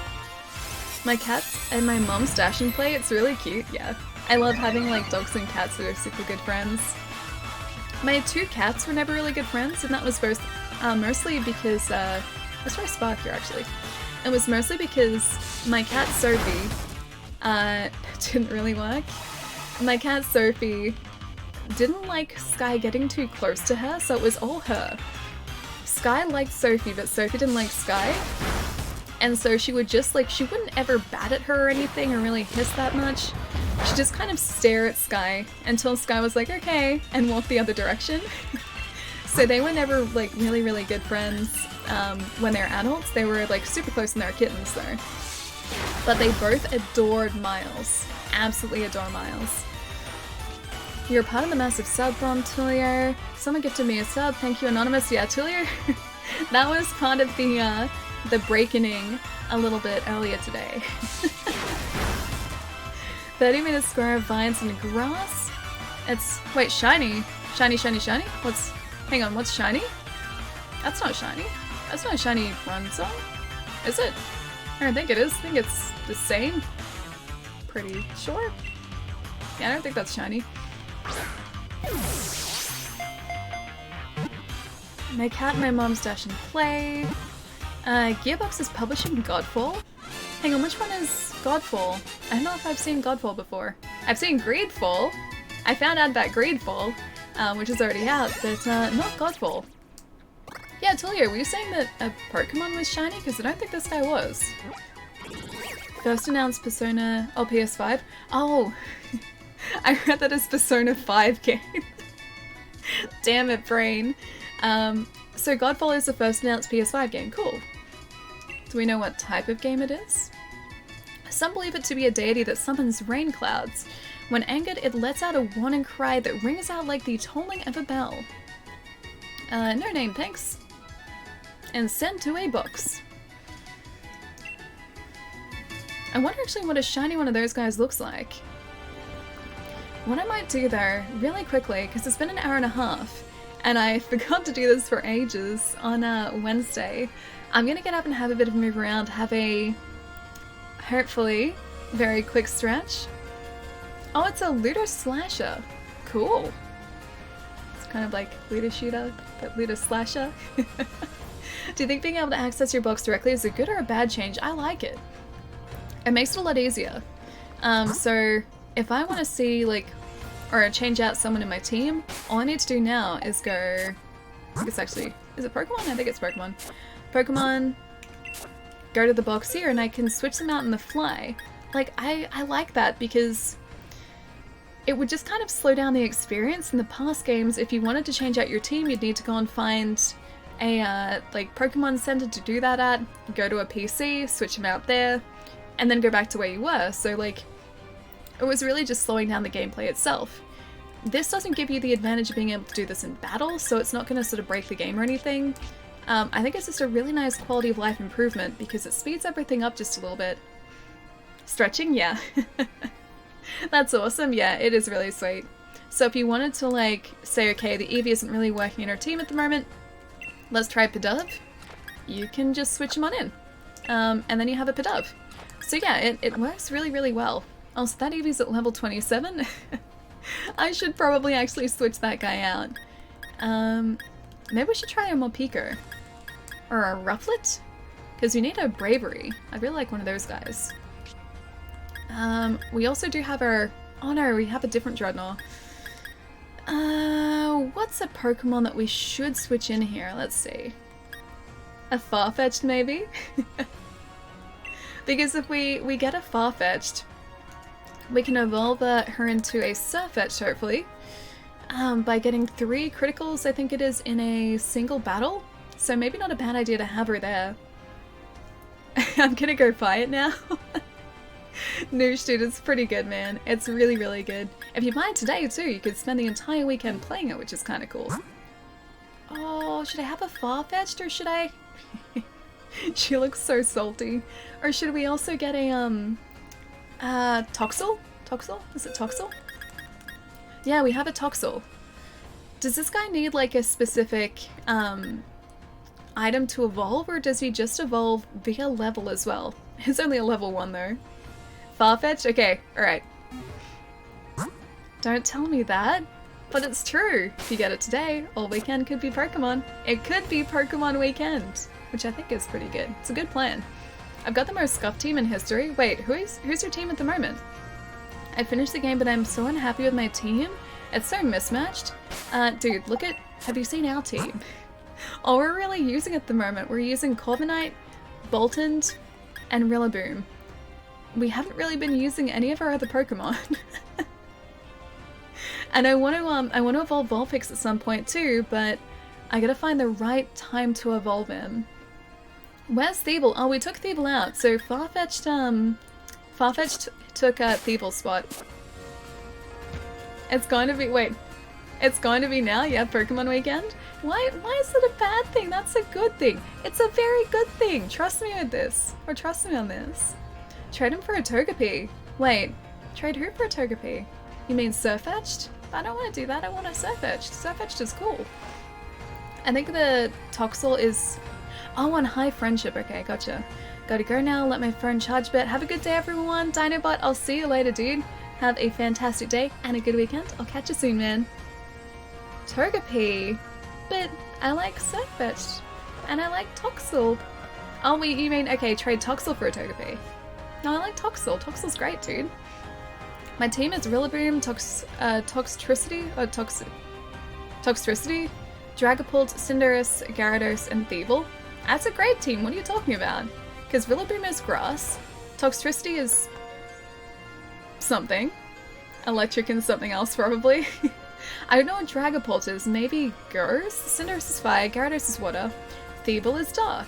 My cat's and my mom's dash and play, it's really cute, yeah. I love having like dogs and cats that are super good friends. My 2 cats were never really good friends, and that was first, mostly because, let's try Spark here actually. It was mostly because my cat Sophie, didn't really work. My cat Sophie didn't like Sky getting too close to her, so it was all her. Sky liked Sophie, but Sophie didn't like Sky. And so she would just like, she wouldn't ever bat at her or anything or really hiss that much. She'd just kind of stare at Sky until Sky was like, okay, and walk the other direction. So they were never like really, really good friends when they were adults. They were like super close when they were kittens though. But they both adored Miles. Absolutely adore Miles. You're part of the massive sub bomb, Tulio. Someone gifted me a sub. Thank you, Anonymous. Yeah, Tulio. That was part of the breaking a little bit earlier today. 30-minute square of vines and grass. It's wait, shiny, shiny, shiny, shiny. Hang on, what's shiny? That's not shiny. That's not a shiny run song, is it? I don't think it is. I think it's the same. Pretty sure. Yeah, I don't think that's shiny. My cat and my mom's dash and play. Gearbox is publishing Godfall. Hang on, which one is Godfall? I don't know if I've seen Godfall before. I've seen Greedfall. I found out about Greedfall, which is already out, but not Godfall. Yeah, Tulio, were you saying that a Pokemon was shiny? Because I don't think this guy was. First announced Persona... Oh, PS5? Oh! I read that as Persona 5 game. Damn it, brain. So Godfall is the first announced PS5 game. Cool. Do we know what type of game it is? Some believe it to be a deity that summons rain clouds. When angered, it lets out a warning cry that rings out like the tolling of a bell. No name, thanks. And send to a box. I wonder actually what a shiny one of those guys looks like. What I might do though, really quickly, because it's been an hour and a half, and I forgot to do this for ages on Wednesday, I'm gonna get up and have a bit of a move around, have a, hopefully, very quick stretch. Oh, it's a looter slasher. Cool. It's kind of like looter shooter, but looter slasher. Do you think being able to access your box directly is a good or a bad change? I like it. It makes it a lot easier. So if I want to see like, or change out someone in my team, all I need to do now is go, I think it's actually, is it Pokemon? I think it's Pokemon. Pokemon, go to the box here and I can switch them out in the fly. Like, I like that because it would just kind of slow down the experience. In the past games, if you wanted to change out your team, you'd need to go and find a like Pokemon Center to do that at, go to a PC, switch them out there, and then go back to where you were. So like, it was really just slowing down the gameplay itself. This doesn't give you the advantage of being able to do this in battle, so it's not going to sort of break the game or anything. I think it's just a really nice quality of life improvement because it speeds everything up just a little bit. Stretching? Yeah. That's awesome. Yeah, it is really sweet. So if you wanted to like say, okay, the Eevee isn't really working in our team at the moment, let's try Pidove, you can just switch them on in. And then you have a Pidove. So yeah, it works really, really well. Oh, so that Eevee's at level 27? I should probably actually switch that guy out. Maybe we should try a Morpeko. Or a Rufflet? Because we need a Bravery. I really like one of those guys. We also do have our... Oh no, we have a different Dreadnought. What's a Pokemon that we should switch in here? Let's see. A Farfetch'd, maybe? Because if we get a Farfetch'd, we can evolve her into a Surfetch'd, hopefully. By getting 3 criticals, I think it is, in a single battle. So maybe not a bad idea to have her there. I'm gonna go buy it now. Noosh, dude, it's pretty good, man. It's really, really good. If you buy it today, too, you could spend the entire weekend playing it, which is kind of cool. Oh, should I have a Farfetch'd, or should I... She looks so salty. Or should we also get a, Toxel? Toxel? Is it Toxel? Yeah, we have a Toxel. Does this guy need, like, a specific, item to evolve, or does he just evolve via level as well? It's only a level 1 though. Farfetch'd? Okay, alright. Don't tell me that, but it's true. If you get it today, all weekend could be Pokemon. It could be Pokemon weekend, which I think is pretty good. It's a good plan. I've got the most scuffed team in history. Wait, who's your team at the moment? I finished the game, but I'm so unhappy with my team. It's so mismatched. Dude, look at... Have you seen our team? All we're really using at the moment, we're using Corviknight, Boltund, and Rillaboom. We haven't really been using any of our other Pokemon. And I want to evolve Vulpix at some point too, but I gotta find the right time to evolve him. Where's Thievul? Oh, we took Thievul out, so Farfetch'd took Thievul's spot. It's going to be, wait, it's going to be now? Yeah, Pokemon weekend? Why is it a bad thing? That's a good thing. It's a very good thing. Trust me with this. Or trust me on this. Trade him for a Togepi. Wait, trade who for a Togepi? You mean Surfetch'd? I don't want to do that. I want a Surfetch'd. Surfetch'd is cool. I think the Toxel is... Oh, on High Friendship. Okay, gotcha. Gotta go now. Let my phone charge a bit. Have a good day, everyone. Dinobot, I'll see you later, dude. Have a fantastic day and a good weekend. I'll catch you soon, man. Togepi. But I like Surfetch'd. And I like Toxel. Oh, wait, you mean... Okay, trade Toxel for a Togepi. No, I like Toxel. Toxel's great, dude. My team is Rillaboom, Toxtricity, Dragapult, Cinderace, Gyarados, and Thievul. That's a great team. What are you talking about? Because Rillaboom is grass, Toxtricity is something, electric and something else probably. I don't know what Dragapult is. Maybe Ghost? Cinderace is fire, Gyarados is water, Thievul is dark.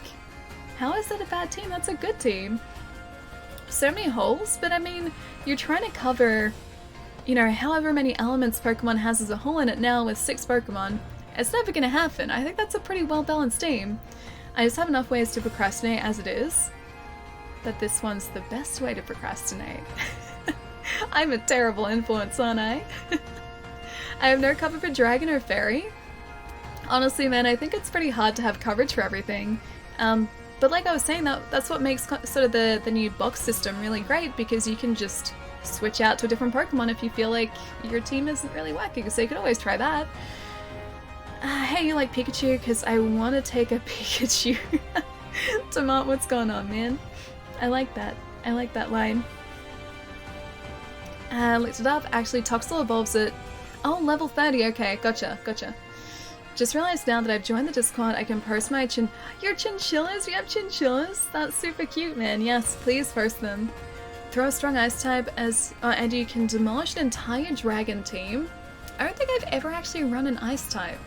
How is that a bad team? That's a good team. So many holes, but I mean, you're trying to cover, you know, however many elements Pokemon has as a whole in it now with 6 Pokemon. It's never gonna happen. I think that's a pretty well-balanced team. I just have enough ways to procrastinate as it is, but this one's the best way to procrastinate. I'm a terrible influence, aren't I? I have no cover for Dragon or Fairy. Honestly, man, I think it's pretty hard to have coverage for everything. But like I was saying, that's what makes sort of the new box system really great, because you can just switch out to a different Pokemon if you feel like your team isn't really working, so you could always try that. Hey, you like Pikachu? Because I want to take a Pikachu. Tomat, what's going on, man? I like that. I like that line. Looked it up. Actually, Toxel evolves at... Oh, level 30. Okay, gotcha. Just realized now that I've joined the Discord, I can post my your chinchillas? You have chinchillas? That's super cute, man. Yes, please post them. Throw a strong ice type and you can demolish an entire dragon team. I don't think I've ever actually run an ice type.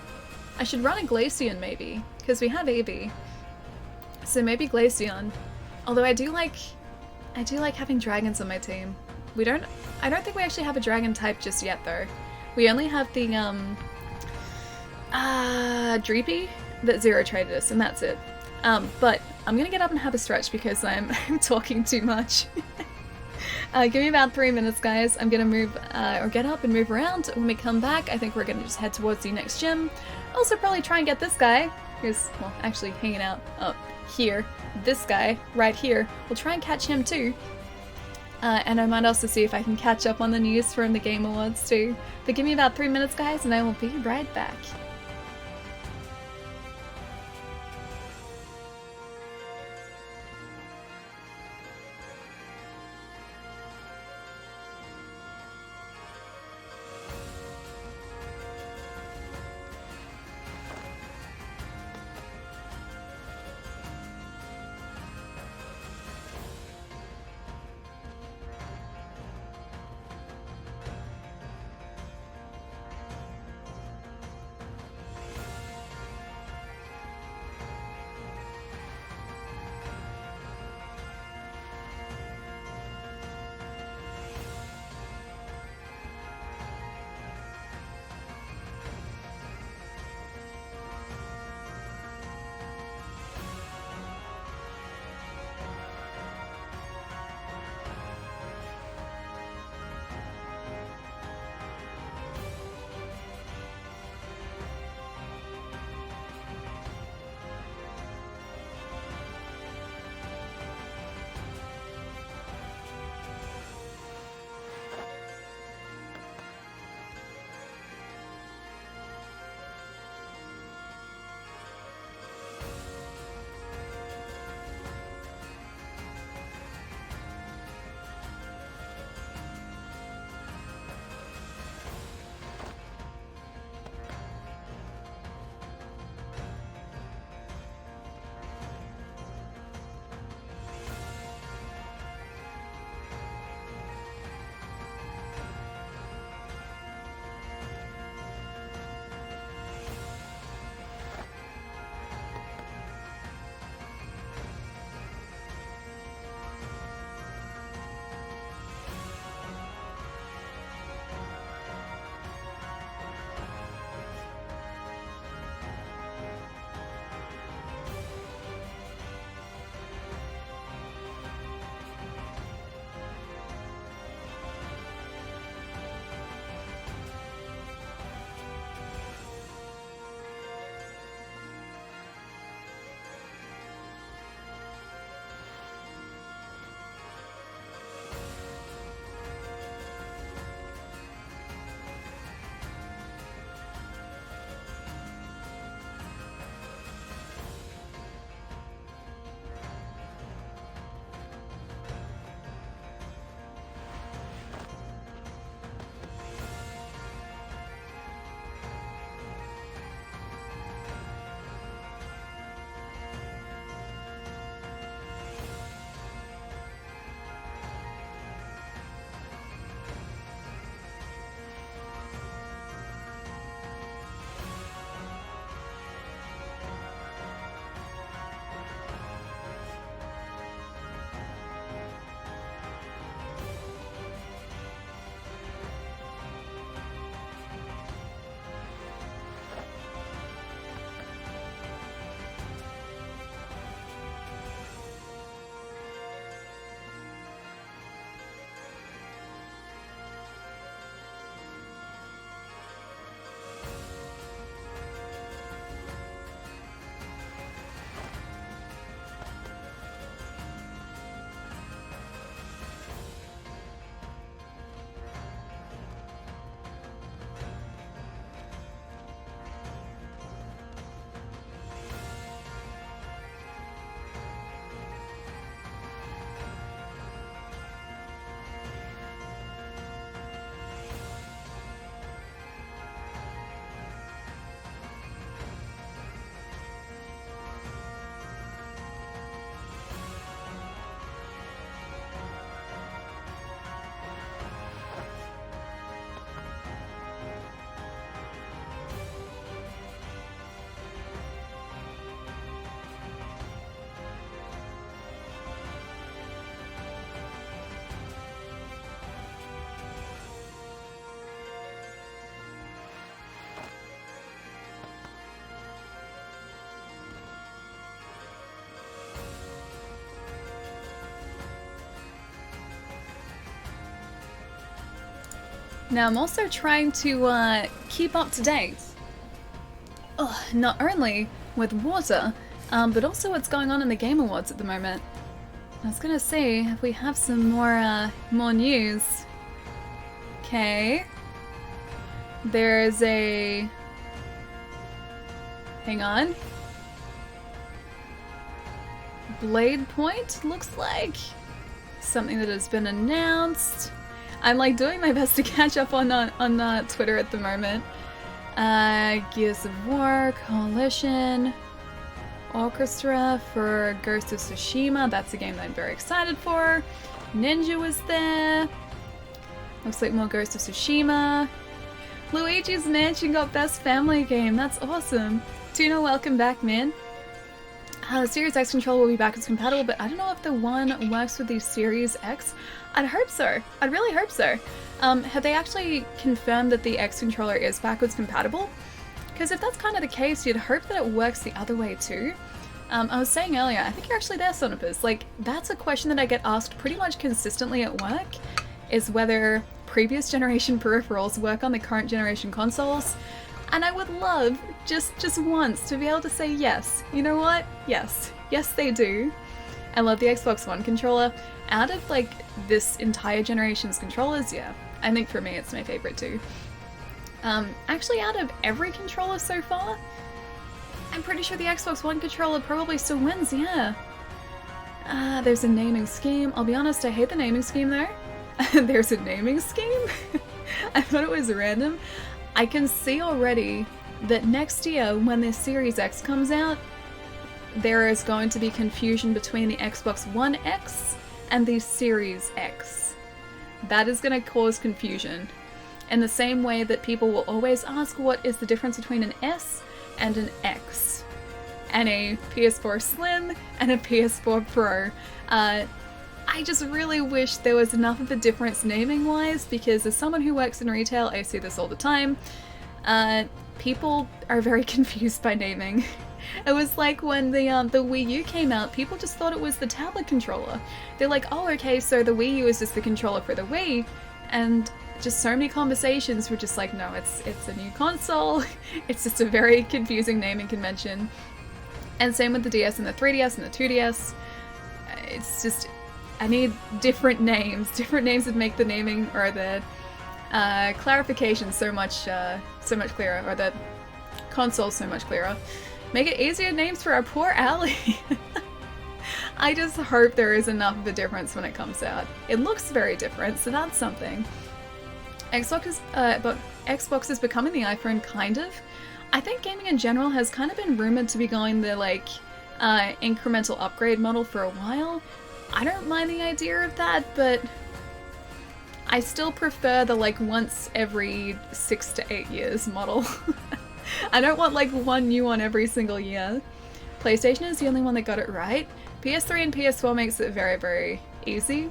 I should run a Glaceon maybe, because we have Eevee. So maybe Glaceon. Although I do like having dragons on my team. I don't think we actually have a dragon type just yet though. We only have the Dreepy that Zero traded us, and that's it. But I'm gonna get up and have a stretch because I'm talking too much. Give me about 3 minutes, guys. I'm gonna move, or get up and move around. When we come back, I think we're gonna just head towards the next gym. Also probably try and get this guy, who's, well, actually hanging out up here. This guy, right here. We'll try and catch him too. And I might also see if I can catch up on the news from the Game Awards too. But give me about 3 minutes, guys, and I will be right back. Now I'm also trying to keep up to date. Not only with water, but also what's going on in the Game Awards at the moment. I was gonna see if we have some more news. Okay. There's a... Hang on. Blade Point, looks like. Something that has been announced. I'm like doing my best to catch up on Twitter at the moment. Gears of War, Coalition, Orchestra for Ghost of Tsushima. That's a game that I'm very excited for. Ninja was there. Looks like more Ghost of Tsushima. Luigi's Mansion got Best Family Game. That's awesome. Tuna, welcome back, man. The Series X controller will be backwards compatible, but I don't know if the one works with the Series X. I'd hope so. I'd really hope so. Have they actually confirmed that the X controller is backwards compatible? Because if that's kind of the case, you'd hope that it works the other way too. I was saying earlier, I think you're actually there, Sonopus. Like, that's a question that I get asked pretty much consistently at work, is whether previous generation peripherals work on the current generation consoles. And I would love, just once, to be able to say yes. You know what? Yes. Yes, they do. I love the Xbox One controller. Out of, like, this entire generation's controllers, yeah. I think for me it's my favorite too. Actually, out of every controller so far, I'm pretty sure the Xbox One controller probably still wins, yeah. There's a naming scheme. I'll be honest, I hate the naming scheme though. There's a naming scheme? I thought it was random. I can see already that next year, when the Series X comes out, there is going to be confusion between the Xbox One X and the Series X. That is going to cause confusion. In the same way that people will always ask what is the difference between an S and an X. And a PS4 Slim and a PS4 Pro. I just really wish there was enough of a difference naming-wise, because as someone who works in retail, I see this all the time. People are very confused by naming. It was like when the Wii U came out, people just thought it was the tablet controller. They're like, oh, okay, so the Wii U is just the controller for the Wii, and just so many conversations were just like, no, it's a new console. It's just a very confusing naming convention. And same with the DS and the 3DS and the 2DS. It's just, I need different names that make the naming or the clarification so much clearer, or the console so much clearer. Make it easier names for our poor Ally. I just hope there is enough of a difference when it comes out. It looks very different, so that's something. Xbox is becoming the iPhone, kind of. I think gaming in general has kind of been rumored to be going the incremental upgrade model for a while. I don't mind the idea of that, but I still prefer the once every 6 to 8 years model. I don't want one new one every single year. PlayStation is the only one that got it right. PS3 and PS4 makes it very, very easy.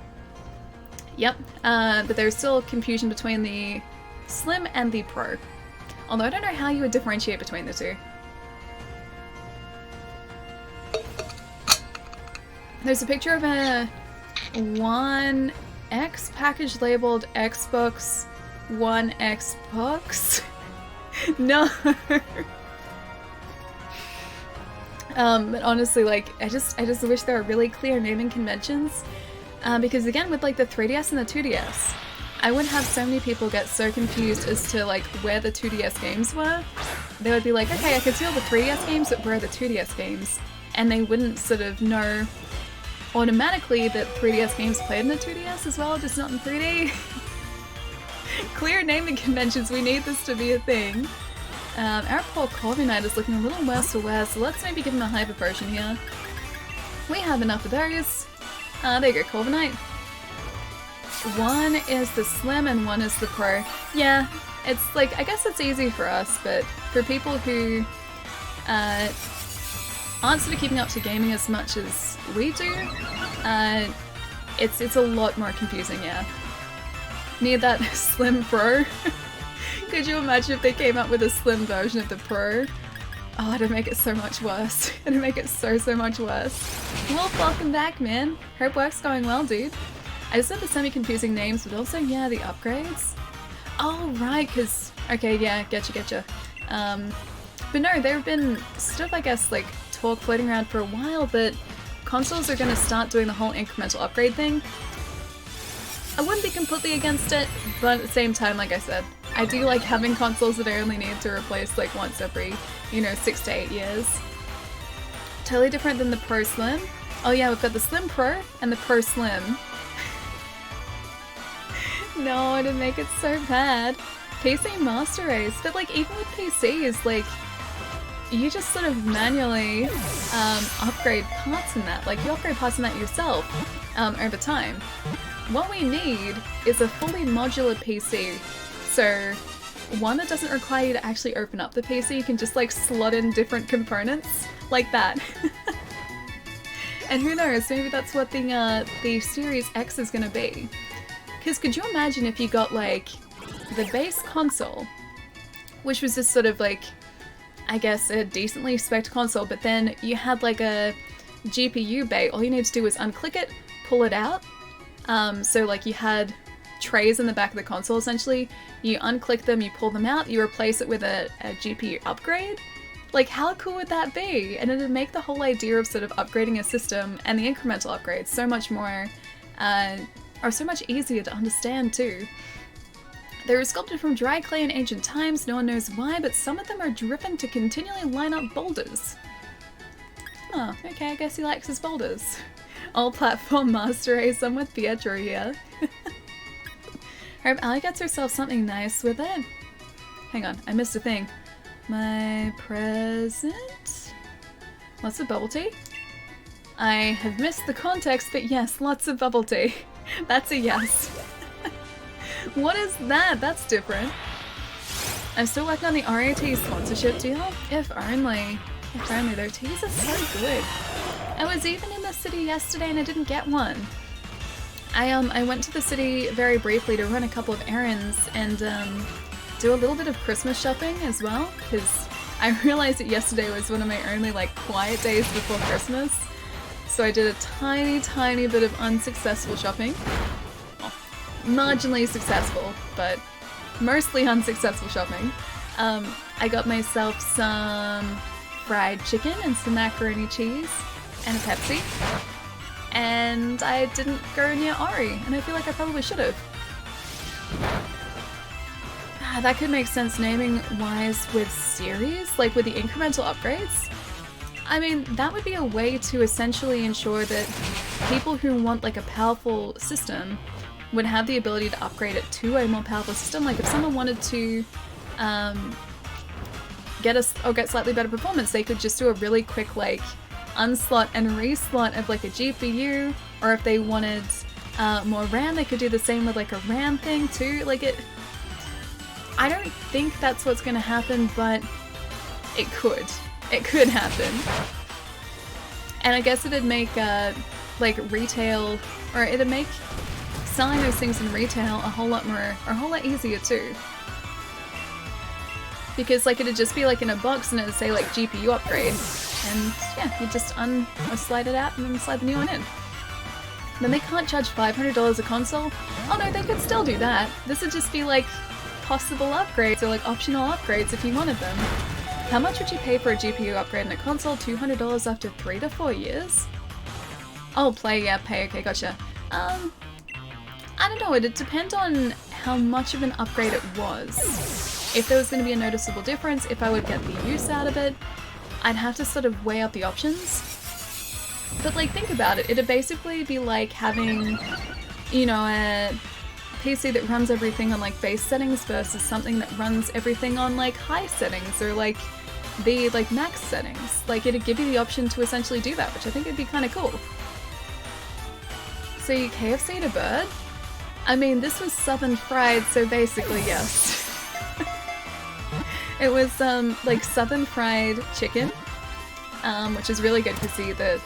Yep, but there's still confusion between the Slim and the Pro. Although I don't know how you would differentiate between the two. There's a picture of a One X package labeled Xbox One Xbox. No. But honestly, I just wish there were really clear naming conventions. Because again, with the 3DS and the 2DS, I would have so many people get so confused as to where the 2DS games were. They would be like, okay, I can see all the 3DS games, but where are the 2DS games? And they wouldn't sort of know automatically that 3DS games played in the 2DS as well, just not in 3D. Clear naming conventions, we need this to be a thing. Our poor Corviknight is looking a little worse for wear, so let's maybe give him a hyper potion here. We have enough of those. There you go, Corviknight. One is the Slim and one is the Pro. Yeah, it's I guess it's easy for us, but for people who aren't sort of keeping up to gaming as much as we do, it's a lot more confusing, yeah. Need that Slim Pro. Could you imagine if they came up with a Slim version of the Pro? Oh, it'd make it so much worse. It'd make it so much worse. Wolf, welcome back, man. Hope work's going well, dude. I just said the semi-confusing names, but also, yeah, the upgrades. Oh, right, because... Okay, yeah, getcha. But no, there have been sort of, I guess, like, talk floating around for a while that consoles are going to start doing the whole incremental upgrade thing. I wouldn't be completely against it, but at the same time, like I said, I do like having consoles that I only need to replace like once every, 6 to 8 years. Totally different than the Pro Slim. Oh yeah, we've got the Slim Pro and the Pro Slim. No, I didn't make it so bad. PC Master Race, but like even with PCs, like you just sort of manually upgrade parts in that. Like you upgrade parts in that yourself over time. What we need is a fully modular PC. So one that doesn't require you to actually open up the PC, you can just like slot in different components like that. And who knows, maybe that's what the Series X is gonna be. Because could you imagine if you got like the base console, which was just sort of like, I guess a decently spec'd console, but then you had like a GPU bay, all you need to do was unclick it, pull it out. So like you had trays in the back of the console essentially, you unclick them, you pull them out, you replace it with a GPU upgrade. Like how cool would that be? And it'd make the whole idea of sort of upgrading a system and the incremental upgrades so much more, or so much easier to understand too. They were sculpted from dry clay in ancient times, no one knows why, but some of them are driven to continually line up boulders. Oh, okay, I guess he likes his boulders. All platform master race, I'm with Pietro here. Hope Ali gets herself something nice with it. Hang on, I missed a thing. My present? Lots of bubble tea? I have missed the context, but yes, lots of bubble tea. That's a yes. What is that? That's different. I'm still working on the RAT sponsorship deal. If only. If only. Their teas are so good. I was even in the city yesterday and I didn't get one. I went to the city very briefly to run a couple of errands and do a little bit of Christmas shopping as well, because I realized that yesterday was one of my only like quiet days before Christmas. So I did a tiny bit of unsuccessful shopping. Well, marginally successful, but mostly unsuccessful shopping. I got myself some fried chicken and some macaroni cheese and a Pepsi. And I didn't go near Ori, and I feel like I probably should have. That could make sense naming-wise with series, like with the incremental upgrades. I mean, that would be a way to essentially ensure that people who want like a powerful system would have the ability to upgrade it to a more powerful system. Like if someone wanted to get slightly better performance, they could just do a really quick like unslot and reslot of like a GPU, or if they wanted more RAM, they could do the same with like a RAM thing too. Like I don't think that's what's gonna happen, but it could. It could happen. And I guess it'd make like retail, or it'd make selling those things in retail a whole lot easier too. Because like it'd just be like in a box and it'd say like GPU upgrade, and yeah, you just slide it out and then slide the new one in. Then they can't charge $500 a console. Oh no, they could still do that. This would just be like possible upgrades or like optional upgrades if you wanted them. How much would you pay for a GPU upgrade in a console? $200 after 3 to 4 years? Oh, play, yeah, pay, okay, gotcha. I don't know, it'd depend on how much of an upgrade it was. If there was going to be a noticeable difference, if I would get the use out of it, I'd have to sort of weigh up the options. But like, think about it, it'd basically be like having, you know, a PC that runs everything on like base settings versus something that runs everything on like high settings or like the like max settings. Like it'd give you the option to essentially do that, which I think would be kind of cool. So you KFC'd a bird? I mean, this was southern fried, so basically yes. It was like southern fried chicken, which is really good because the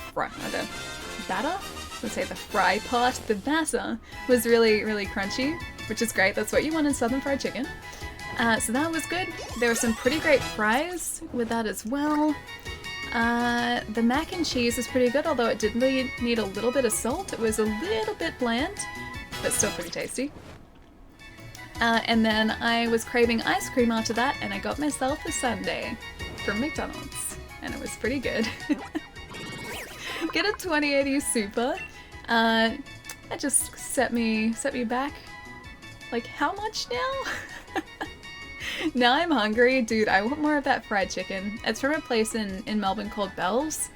batter? Let's say the fry part, the batter was really crunchy, which is great. That's what you want in southern fried chicken. So that was good. There were some pretty great fries with that as well. The mac and cheese is pretty good, although it did need a little bit of salt. It was a little bit bland, but still pretty tasty. And then I was craving ice cream after that, and I got myself a sundae from McDonald's, and it was pretty good. Get a 2080 Super. That just set me back. Like, how much now? Now I'm hungry. Dude, I want more of that fried chicken. It's from a place in Melbourne called Bell's,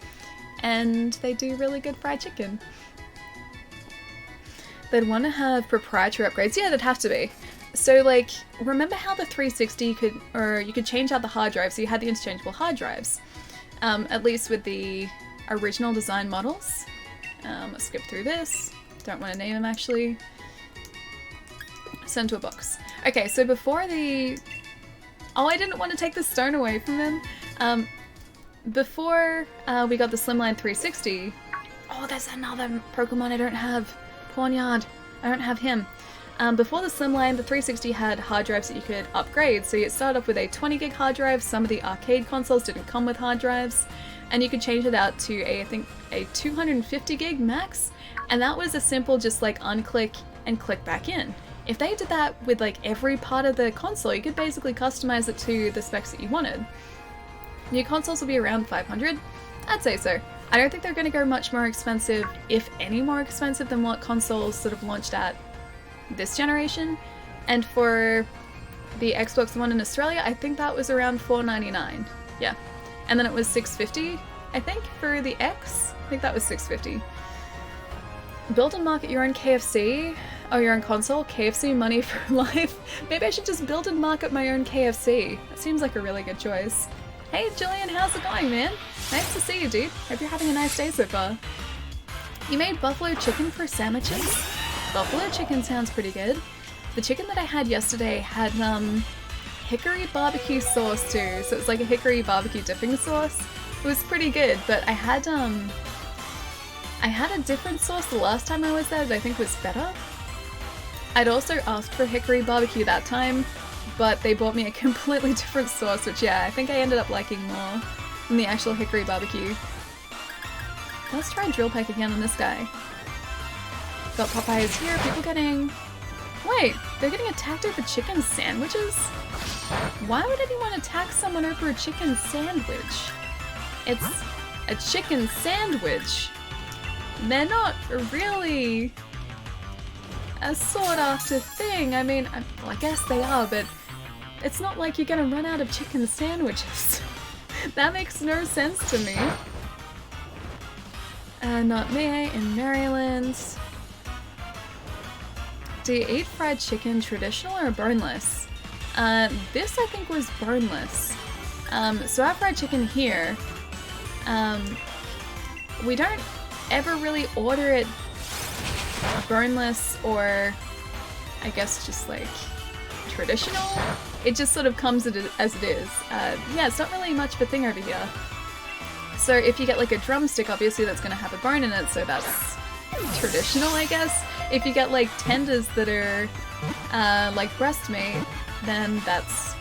and they do really good fried chicken. They'd want to have proprietary upgrades. Yeah, they'd have to be. So, like, remember how the 360 you could change out the hard drive, so you had the interchangeable hard drives. At least with the original design models. Let's skip through this. Don't want to name them, actually. Send to a box. Okay, so before the... Oh, I didn't want to take the stone away from him. Before we got the Slimline 360... Oh, there's another Pokemon I don't have. Pawnyard. I don't have him. Before the Slimline, the 360 had hard drives that you could upgrade. So you started off with a 20 gig hard drive. Some of the arcade consoles didn't come with hard drives. And you could change it out to I think a 250 gig max. And that was a simple just like unclick and click back in. If they did that with like every part of the console, you could basically customize it to the specs that you wanted. New consoles will be around 500. I'd say so. I don't think they're going to go much more expensive, if any more expensive, than what consoles sort of launched at this generation. And for the Xbox One in Australia, I think that was around $499. Yeah. And then it was $650, I think, for the X. I think that was $650. Build and market your own KFC. Oh, your own console? KFC money for life? Maybe I should just build and market my own KFC. That seems like a really good choice. Hey Jillian, how's it going, man? Nice to see you, dude. Hope you're having a nice day so far. You made buffalo chicken for sandwiches? Buffalo chicken sounds pretty good. The chicken that I had yesterday had hickory barbecue sauce too, so it's like a hickory barbecue dipping sauce. It was pretty good, but I had a different sauce the last time I was there that I think was better. I'd also asked for hickory barbecue that time, but they bought me a completely different sauce, which yeah, I think I ended up liking more than the actual hickory barbecue. Let's try drill peck again on this guy. Got Popeyes here, people getting... Wait, they're getting attacked over chicken sandwiches? Why would anyone attack someone over a chicken sandwich? It's a chicken sandwich. They're not really a sought after thing. I mean, well, I guess they are, but it's not like you're gonna run out of chicken sandwiches. That makes no sense to me. Not me in Maryland. Do you eat fried chicken traditional or boneless? This I think was boneless. So our fried chicken here, we don't ever really order it boneless or I guess just like traditional. It just sort of comes as it is. Yeah, it's not really much of a thing over here. So if you get like a drumstick, obviously that's going to have a bone in it, so that's traditional, I guess. If you get like tenders that are like breast meat, then that's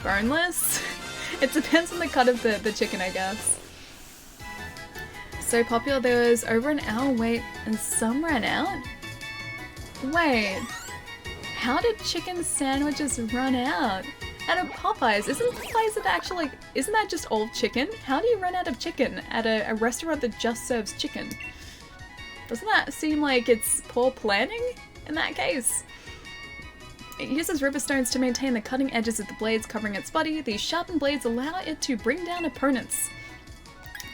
boneless. It depends on the cut of the chicken, I guess. So popular, there was over an hour wait and some ran out? Wait, how did chicken sandwiches run out? At a Popeyes, isn't that just all chicken? How do you run out of chicken at a restaurant that just serves chicken? Doesn't that seem like it's poor planning in that case? It uses riverstones to maintain the cutting edges of the blades covering its body. These sharpened blades allow it to bring down opponents.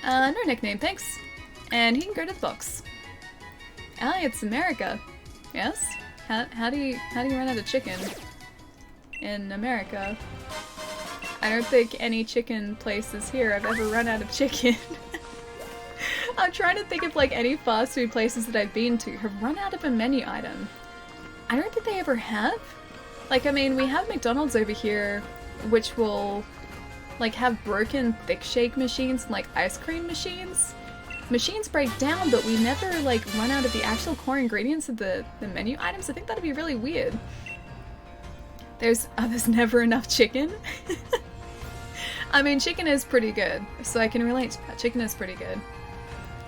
No nickname, thanks. And he can go to the box. Ah, it's America. Yes? How do you run out of chicken in America? I don't think any chicken places here have ever run out of chicken. I'm trying to think of like any fast food places that I've been to have run out of a menu item. I don't think they ever have. Like, I mean, we have McDonald's over here, which will like have broken thick shake machines and like ice cream machines. Machines break down, but we never like run out of the actual core ingredients of the menu items. I think that'd be really weird. There's never enough chicken. I mean, chicken is pretty good, so I can relate to that. Chicken is pretty good.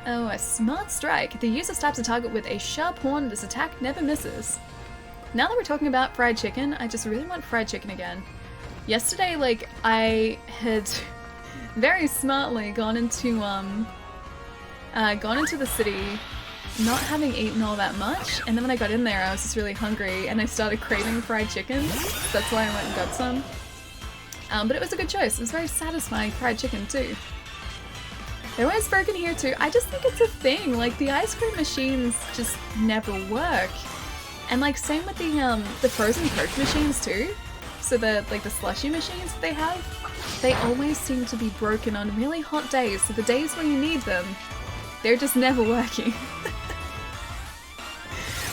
Oh, a smart strike. The user stabs a target with a sharp horn. This attack never misses. Now that we're talking about fried chicken, I just really want fried chicken again. Yesterday, like, I had very smartly gone into the city, not having eaten all that much, and then when I got in there, I was just really hungry, and I started craving fried chicken. That's why I went and got some. But it was a good choice. It was very satisfying fried chicken too. They're always broken here too. I just think it's a thing. Like, the ice cream machines just never work. And like, same with the frozen Coke machines too. So the slushy machines that they have, they always seem to be broken on really hot days. So the days where you need them, they're just never working.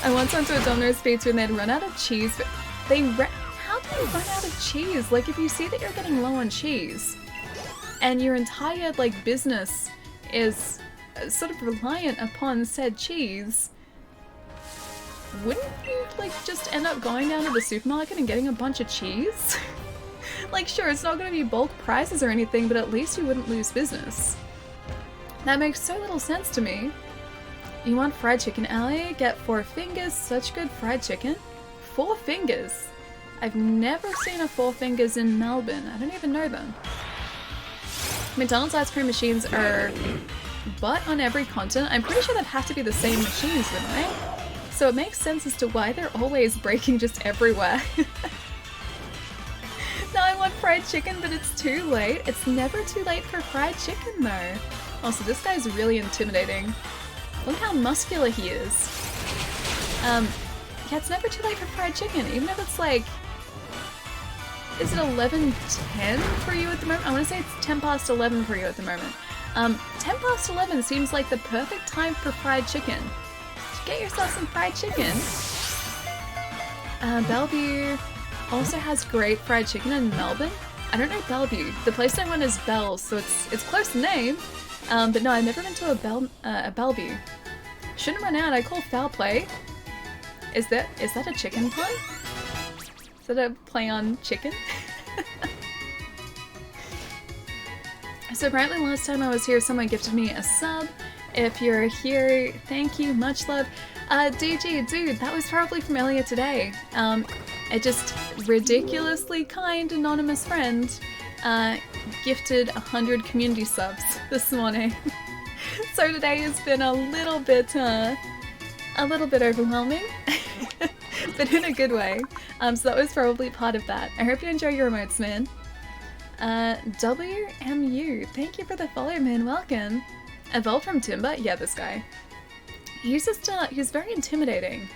I once went to a Domino's pizza and they'd run out of cheese, but how do you run out of cheese? Like, if you see that you're getting low on cheese, and your entire, like, business is sort of reliant upon said cheese, wouldn't you, like, just end up going down to the supermarket and getting a bunch of cheese? Like, sure, it's not going to be bulk prices or anything, but at least you wouldn't lose business. That makes so little sense to me. You want fried chicken, Allie? Get 4 fingers. Such good fried chicken. 4 fingers? I've never seen a 4 fingers in Melbourne. I don't even know them. McDonald's ice cream machines are but on every continent. I'm pretty sure they'd have to be the same machines, wouldn't they? So it makes sense as to why they're always breaking just everywhere. Now I want fried chicken, but it's too late. It's never too late for fried chicken, though. Also, this guy's really intimidating. Look how muscular he is. Yeah, it's never too late for fried chicken, even if it's like... Is it 11:10 for you at the moment? I want to say it's 10 past 11 for you at the moment. 10 past 11 seems like the perfect time for fried chicken. Get yourself some fried chicken. Bellevue also has great fried chicken in Melbourne. I don't know Bellevue. The place I went is Bells, so it's close to name. But no, I've never been to a Bellevue. Shouldn't run out. I call foul play. Is that a chicken pun? Is that a play on chicken? So apparently last time I was here, someone gifted me a sub. If you're here, thank you, much love. DG, dude, that was probably from earlier today. A just ridiculously kind anonymous friend gifted 100 community subs this morning. So today has been a little bit overwhelming, but in a good way. So that was probably part of that. I hope you enjoy your remotes, man. WMU, thank you for the follow, man. Welcome. Evolved from Timber? Yeah, this guy. He's very intimidating.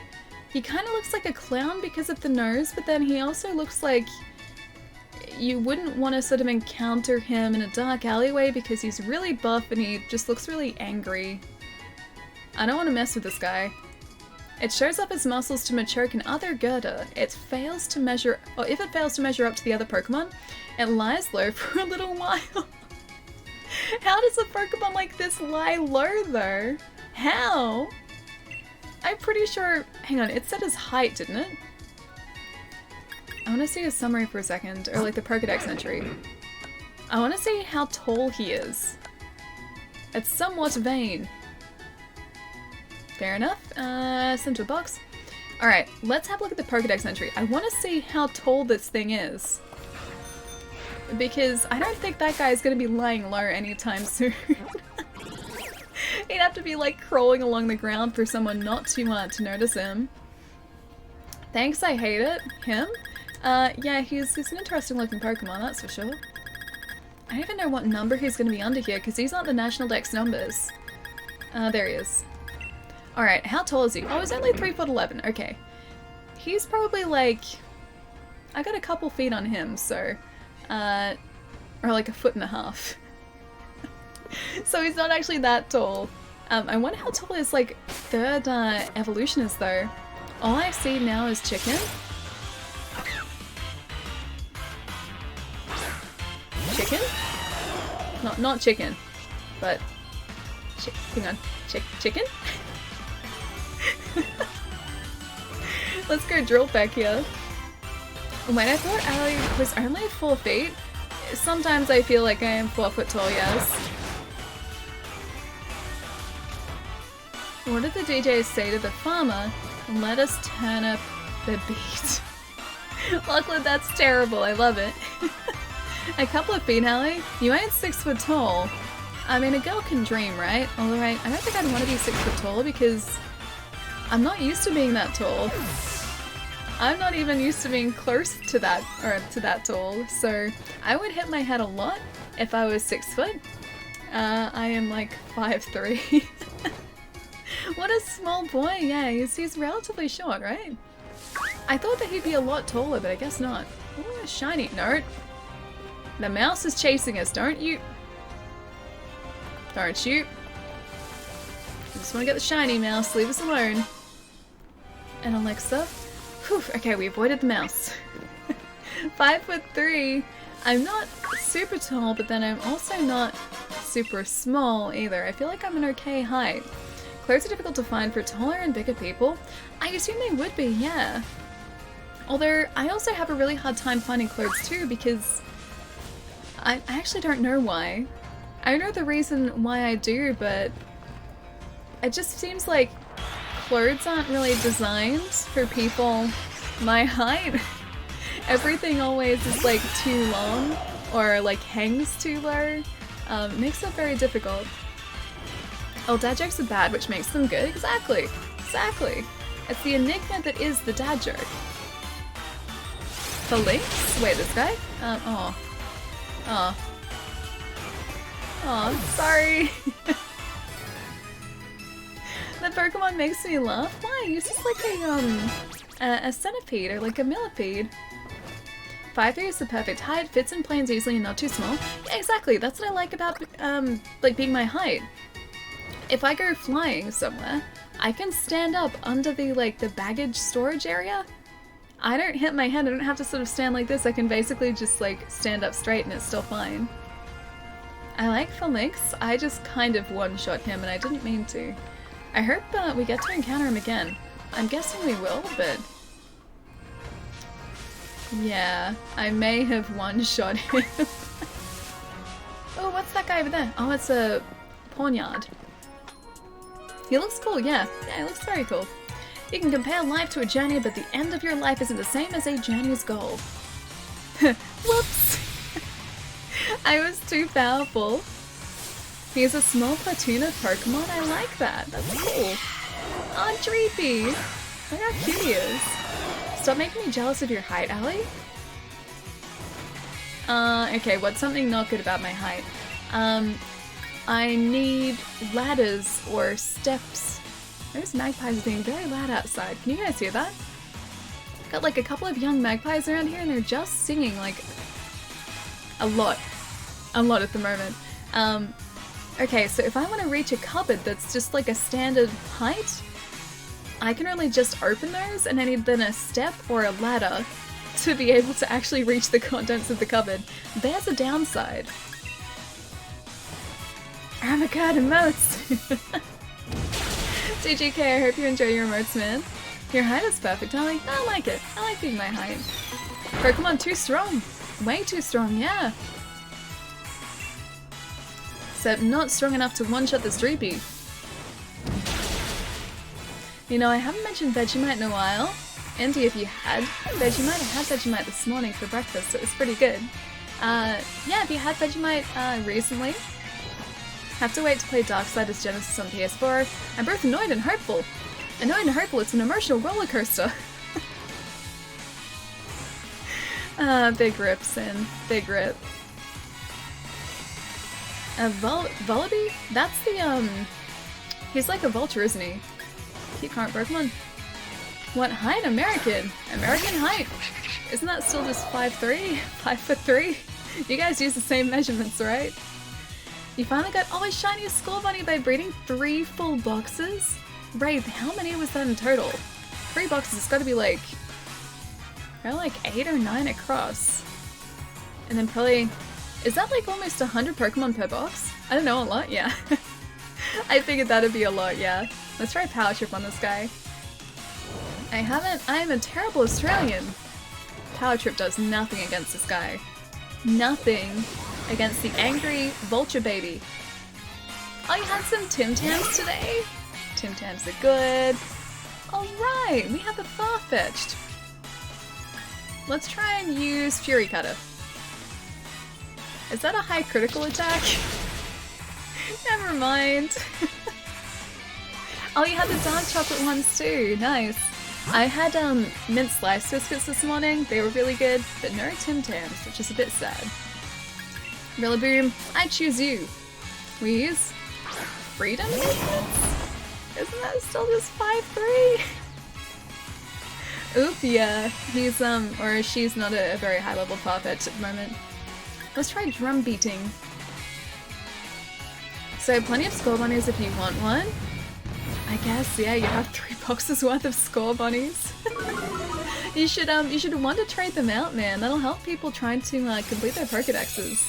He kind of looks like a clown because of the nose, but then he also looks like you wouldn't want to sort of encounter him in a dark alleyway because he's really buff and he just looks really angry. I don't want to mess with this guy. It shows up its muscles to mature in other girder. If it fails to measure up to the other Pokemon, it lies low for a little while. How does a Pokemon like this lie low though? How? I'm pretty sure... Hang on, it said his height, didn't it? I want to see his summary for a second, or like the Pokedex entry. I want to see how tall he is. It's somewhat vain. Fair enough. Sent to a box. Alright, let's have a look at the Pokedex entry. I want to see how tall this thing is. Because I don't think that guy is going to be lying low anytime soon. He'd have to be like crawling along the ground for someone not to notice him. Thanks, I hate it. Him? Yeah, he's an interesting looking Pokemon, that's for sure. I don't even know what number he's going to be under here because these aren't the National Dex numbers. There he is. Alright, how tall is he? Oh, he's only 3'11". Okay. He's probably like... I got a couple feet on him, so... or like 1.5 feet. So he's not actually that tall. I wonder how tall his like third evolution is though. All I see now is chicken. Chicken? Not chicken, but hang on, chicken? Let's go drill back here. Wait, I thought Allie was only 4 feet. Sometimes I feel like I am 4 foot tall, yes. What did the DJs say to the farmer? Lettuce, turnip, The beat. Lachlan, that's terrible. I love it. A couple of feet, Hallie. You ain't 6 foot tall. I mean, a girl can dream, right? Although I don't think I'd want to be 6 foot tall because I'm not used to being that tall. I'm not even used to being close to that, or to that tall, so I would hit my head a lot if I was 6 foot. I am like 5'3". What a small boy, yeah, he's relatively short, right? I thought that he'd be a lot taller, but I guess not. Ooh, shiny. No. The mouse is chasing us, don't you? Don't you? I just want to get the shiny mouse, leave us alone. And Alexa? Whew, okay, we avoided the mouse. 5'3". I'm not super tall, but then I'm also not super small either. I feel like I'm an okay height. Clothes are difficult to find for taller and bigger people. I assume they would be, yeah. Although, I also have a really hard time finding clothes too because I actually don't know why. I don't know the reason why I do, but it just seems like clothes aren't really designed for people my height. Everything always is like too long or like hangs too low. Makes it very difficult. Oh, dad jokes are bad, which makes them good. Exactly. Exactly. It's the enigma that is the dad joke. The links? Wait, this guy? Oh. Oh. Oh, sorry. The Pokemon makes me laugh. Why? He's just like a centipede or like a millipede. 5'3" is the perfect height, fits in planes easily and not too small. Yeah, exactly. That's what I like about like being my height. If I go flying somewhere, I can stand up under the the baggage storage area. I don't hit my head. I don't have to sort of stand like this. I can basically just like stand up straight and it's still fine. I like Phalanx. I just kind of one-shot him and I didn't mean to. I hope we get to encounter him again. I'm guessing we will, but yeah, I may have one-shot him. Oh, what's that guy over there? Oh, it's a Pawnyard. He looks cool, yeah. Yeah, he looks very cool. You can compare life to a journey, but the end of your life isn't the same as a journey's goal. Whoops! I was too powerful. He's a small platoon of Pokemon. I like that. That's cool. Oh, Dreepy! Look how cute he is. Stop making me jealous of your height, Allie. Okay, what's something not good about my height? I need ladders or steps. Those magpies are being very loud outside. Can you guys hear that? Got like a couple of young magpies around here and they're just singing like a lot at the moment. Okay, so if I want to reach a cupboard that's just like a standard height, I can only just open those and I need then a step or a ladder to be able to actually reach the contents of the cupboard. There's a downside. Avocado emotes! TGK, I hope you enjoy your emotes, man. Your height is perfect, Holly. I like it. I like being my height. Pokemon too strong. Way too strong, yeah. Except not strong enough to one-shot this Dreepy. You know, I haven't mentioned Vegemite in a while. Andy, if you had Vegemite, I had Vegemite this morning for breakfast, so it was pretty good. Yeah, if you had Vegemite recently, have to wait to play Darksiders Genesis on PS4. I'm both annoyed and hopeful. Annoyed and hopeful, it's an emotional roller coaster. Big rip, Sin. Big rip. Vullaby? That's the, he's like a vulture, isn't he? Cute current Pokemon. What height? American. American height. Isn't that still just 5'3"? 5'3"? You guys use the same measurements, right? You finally got always shiniest Skull Bunny by breeding 3 full boxes? Right, how many was that in total? 3 boxes, it's gotta be like 8 or 9 across. And then probably, is that like almost 100 Pokemon per box? I don't know, a lot, yeah. I figured that'd be a lot, yeah. Let's try Power Trip on this guy. I am a terrible Australian. Power Trip does nothing against this guy. Nothing against the angry vulture baby. Oh, you had some Tim Tams today? Tim Tams are good. Alright, we have a Farfetch'd. let's try and use Fury Cutter. Is that a high critical attack? Never mind. Oh, you had the dark chocolate ones too. Nice. I had mint slice biscuits this morning. They were really good, but no Tim Tams, which is a bit sad. Rillaboom, I choose you. We use freedom movements? Isn't that still just 5-3? Oop, yeah. He's or she's not a very high level Farfetch at the moment. Let's try drum beating. So plenty of score bunnies if you want one. I guess, yeah, you have 3 boxes worth of score bunnies. you should want to trade them out, man. That'll help people trying to complete their Pokedexes.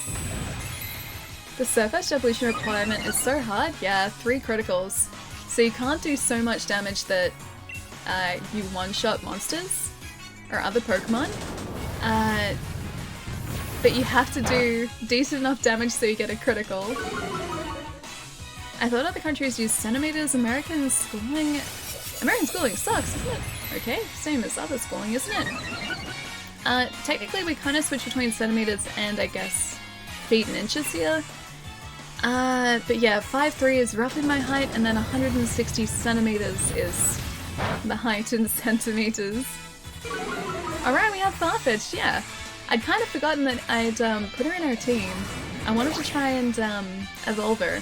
The Surfetched evolution requirement is so hard. Yeah, 3 criticals. So you can't do so much damage that you one-shot monsters or other Pokemon. But you have to do decent enough damage so you get a critical. I thought other countries use centimeters. American schooling sucks, isn't it? Okay, same as other schooling, isn't it? Technically we kind of switch between centimeters and I guess feet and inches here. But yeah, 5'3" is roughly my height, and then 160 centimeters is the height in centimeters. Alright, we have Farfetch'd, yeah. I'd kind of forgotten that I'd put her in our team. I wanted to try and evolve her.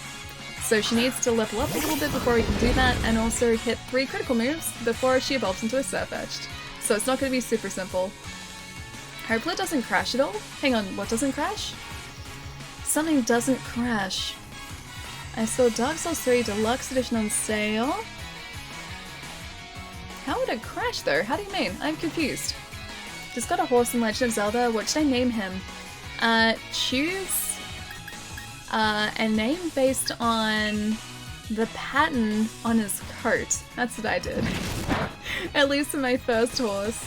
So she needs to level up a little bit before we can do that, and also hit 3 critical moves before she evolves into a Surfetched. So it's not going to be super simple. Hopefully it doesn't crash at all. Hang on, what doesn't crash? Something doesn't crash. I saw Dark Souls 3 Deluxe Edition on sale. How would it crash though? How do you mean? I'm confused. Just got a horse in Legend of Zelda. What should I name him? Choose a name based on the pattern on his coat. That's what I did. At least for my first horse.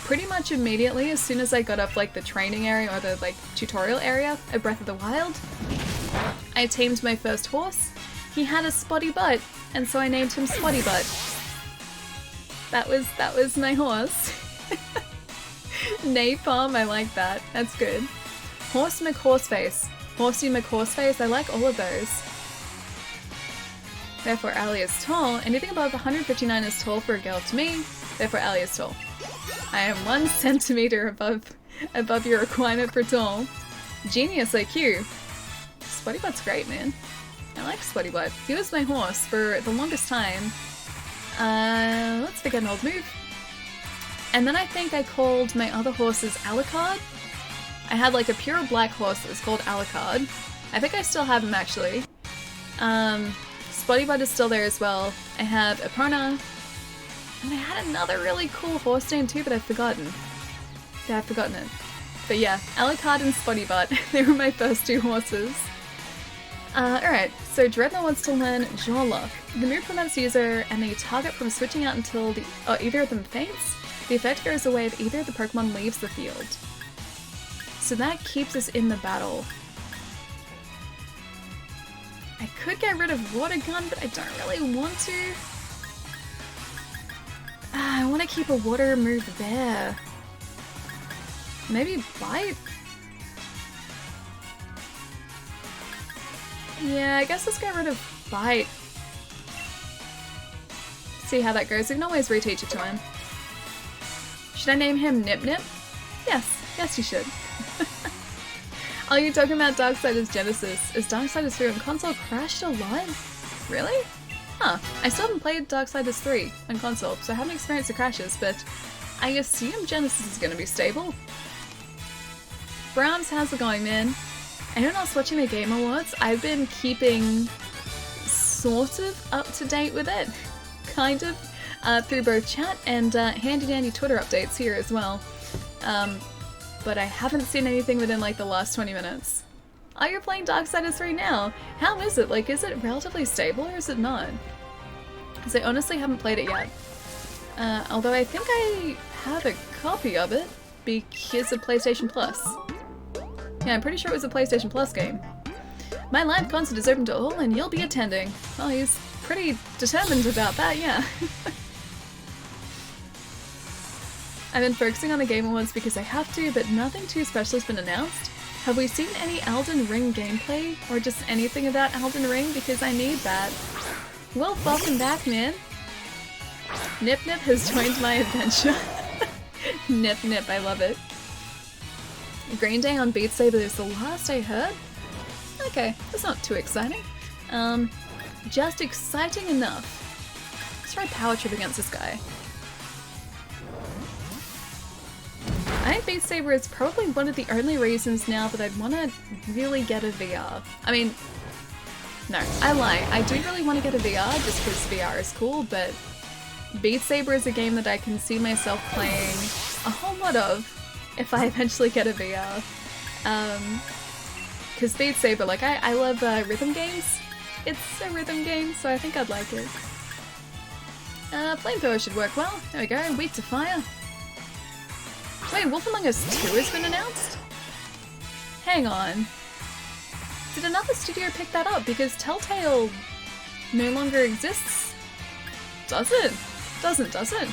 Pretty much immediately, as soon as I got up like the training area or the like tutorial area of Breath of the Wild, I tamed my first horse. He had a spotty butt, and so I named him Spotty Butt. That was my horse. Napalm, I like that. That's good. Horse McHorseface. Horsey McHorseface, I like all of those. Therefore, Ally is tall. Anything above 159 is tall for a girl to me. Therefore, Ally is tall. I am 1 centimeter above your requirement for tall. Genius IQ. Spotty Butt's great, man. I like Spotty Butt. He was my horse for the longest time. Let's pick an old move. And then I think I called my other horses Alucard. I had like a pure black horse that was called Alucard. I think I still have him actually. Spotty Butt is still there as well. I have Epona. And I had another really cool horse name too, but I've forgotten. Yeah, I've forgotten it. But yeah, Alucard and Spotty Butt. They were my first 2 horses. Alright, so Dreadnought wants to learn Jaw Lock. The move prevents user and the target from switching out until either of them faints. The effect goes away if either of the Pokemon leaves the field. So that keeps us in the battle. I could get rid of Water Gun, but I don't really want to. I want to keep a water move there. Maybe Bite? Yeah, I guess let's get rid of Bite. See how that goes. We can always reteach it to him. Should I name him Nip Nip? Yes. Yes, you should. Are you talking about Darksiders Genesis? Is Darksiders 3 on console crashed a lot? Really? Huh. I still haven't played Darksiders 3 on console, so I haven't experienced the crashes, but I assume Genesis is going to be stable. Browns, how's it going, man? Anyone else watching the Game Awards? I've been keeping sort of up to date with it. Kind of. Through both chat and handy-dandy Twitter updates here as well. But I haven't seen anything within like the last 20 minutes. Oh, you're playing Darksiders 3 now? How is it? Like, is it relatively stable or is it not? Because I honestly haven't played it yet. Although I think I have a copy of it because of PlayStation Plus. Yeah, I'm pretty sure it was a PlayStation Plus game. My live concert is open to all and you'll be attending. Well, he's pretty determined about that, yeah. I've been focusing on the Game Awards because I have to, but nothing too special has been announced. Have we seen any Elden Ring gameplay? Or just anything about Elden Ring? Because I need that. Well, welcome back, man. Nip Nip has joined my adventure. Nip Nip, I love it. Green Day on Beat Saber is the last I heard. Okay, that's not too exciting. Just exciting enough. Let's try Power Trip against this guy. I think Beat Saber is probably one of the only reasons now that I'd want to really get a VR. I mean, no, I lie. I do really want to get a VR just because VR is cool, but Beat Saber is a game that I can see myself playing a whole lot of if I eventually get a VR. Because Beat Saber, like, I love rhythm games. It's a rhythm game, so I think I'd like it. Flamethrower should work well. There we go, weak to fire. Wait, Wolf Among Us 2 has been announced? Hang on. Did another studio pick that up? Because Telltale no longer exists? Does it? Does it?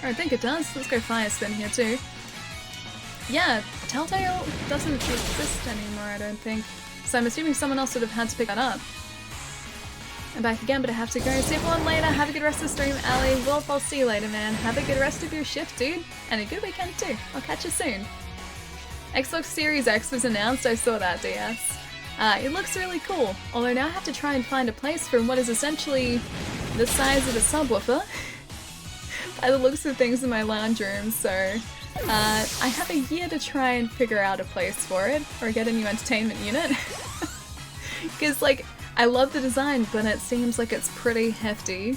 I think it does. Let's go fire spin here too. Yeah, Telltale doesn't exist anymore, I don't think. So I'm assuming someone else would have had to pick that up. I'm back again, but I have to go. See everyone later. Have a good rest of the stream, Ali. Wolf, I'll see you later, man. Have a good rest of your shift, dude. And a good weekend, too. I'll catch you soon. Xbox Series X was announced. I saw that, DS. It looks really cool. Although now I have to try and find a place for what is essentially the size of a subwoofer. By the looks of things in my lounge room, so... I have a year to try and figure out a place for it. Or get a new entertainment unit. Because, like... I love the design, but it seems like it's pretty hefty.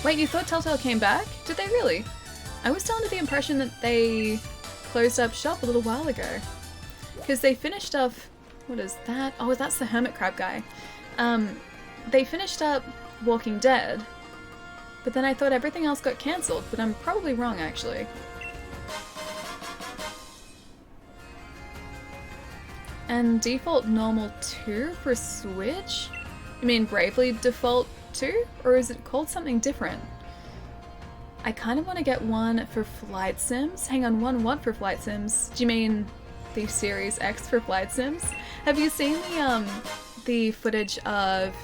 Wait, you thought Telltale came back? Did they really? I was still under the impression that they closed up shop a little while ago. Because they finished up... What is that? Oh, that's the Hermit Crab guy. They finished up Walking Dead, but then I thought everything else got cancelled, but I'm probably wrong, actually. And Default Normal 2 for Switch? You mean Bravely Default 2? Or is it called something different? I kind of want to get one for Flight Sims. Hang on, one what for Flight Sims? Do you mean the Series X for Flight Sims? Have you seen the footage of...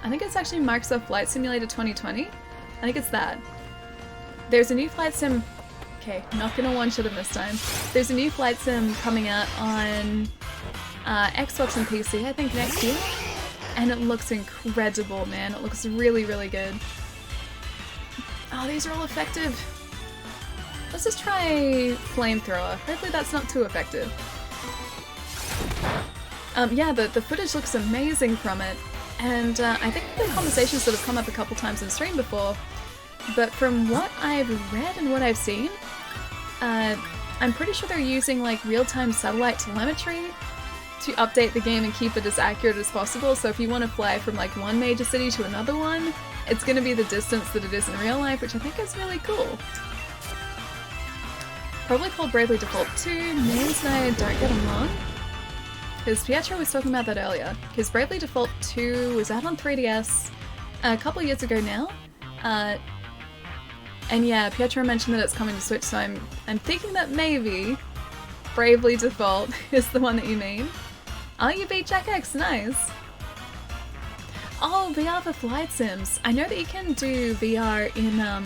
I think it's actually Microsoft Flight Simulator 2020? I think it's that. There's a new Flight Sim... Okay, not gonna one-shot him this time. There's a new Flight Sim coming out on Xbox and PC, I think next year. And it looks incredible, man. It looks really, really good. Oh, these are all effective. Let's just try Flamethrower. Hopefully that's not too effective. Yeah, the footage looks amazing from it. And I think the conversations that have come up a couple times in stream before. But from what I've read and what I've seen, I'm pretty sure they're using like real-time satellite telemetry to update the game and keep it as accurate as possible. So if you want to fly from like one major city to another one, it's going to be the distance that it is in real life, which I think is really cool. Probably called Bravely Default 2, names and I don't get along. Because Pietro was talking about that earlier. Because Bravely Default 2 was out on 3DS a couple years ago now. And yeah, Pietro mentioned that it's coming to Switch, so I'm thinking that maybe Bravely Default is the one that you mean. Oh, you beat Jack X, nice! Oh, VR for Flight Sims. I know that you can do VR in, I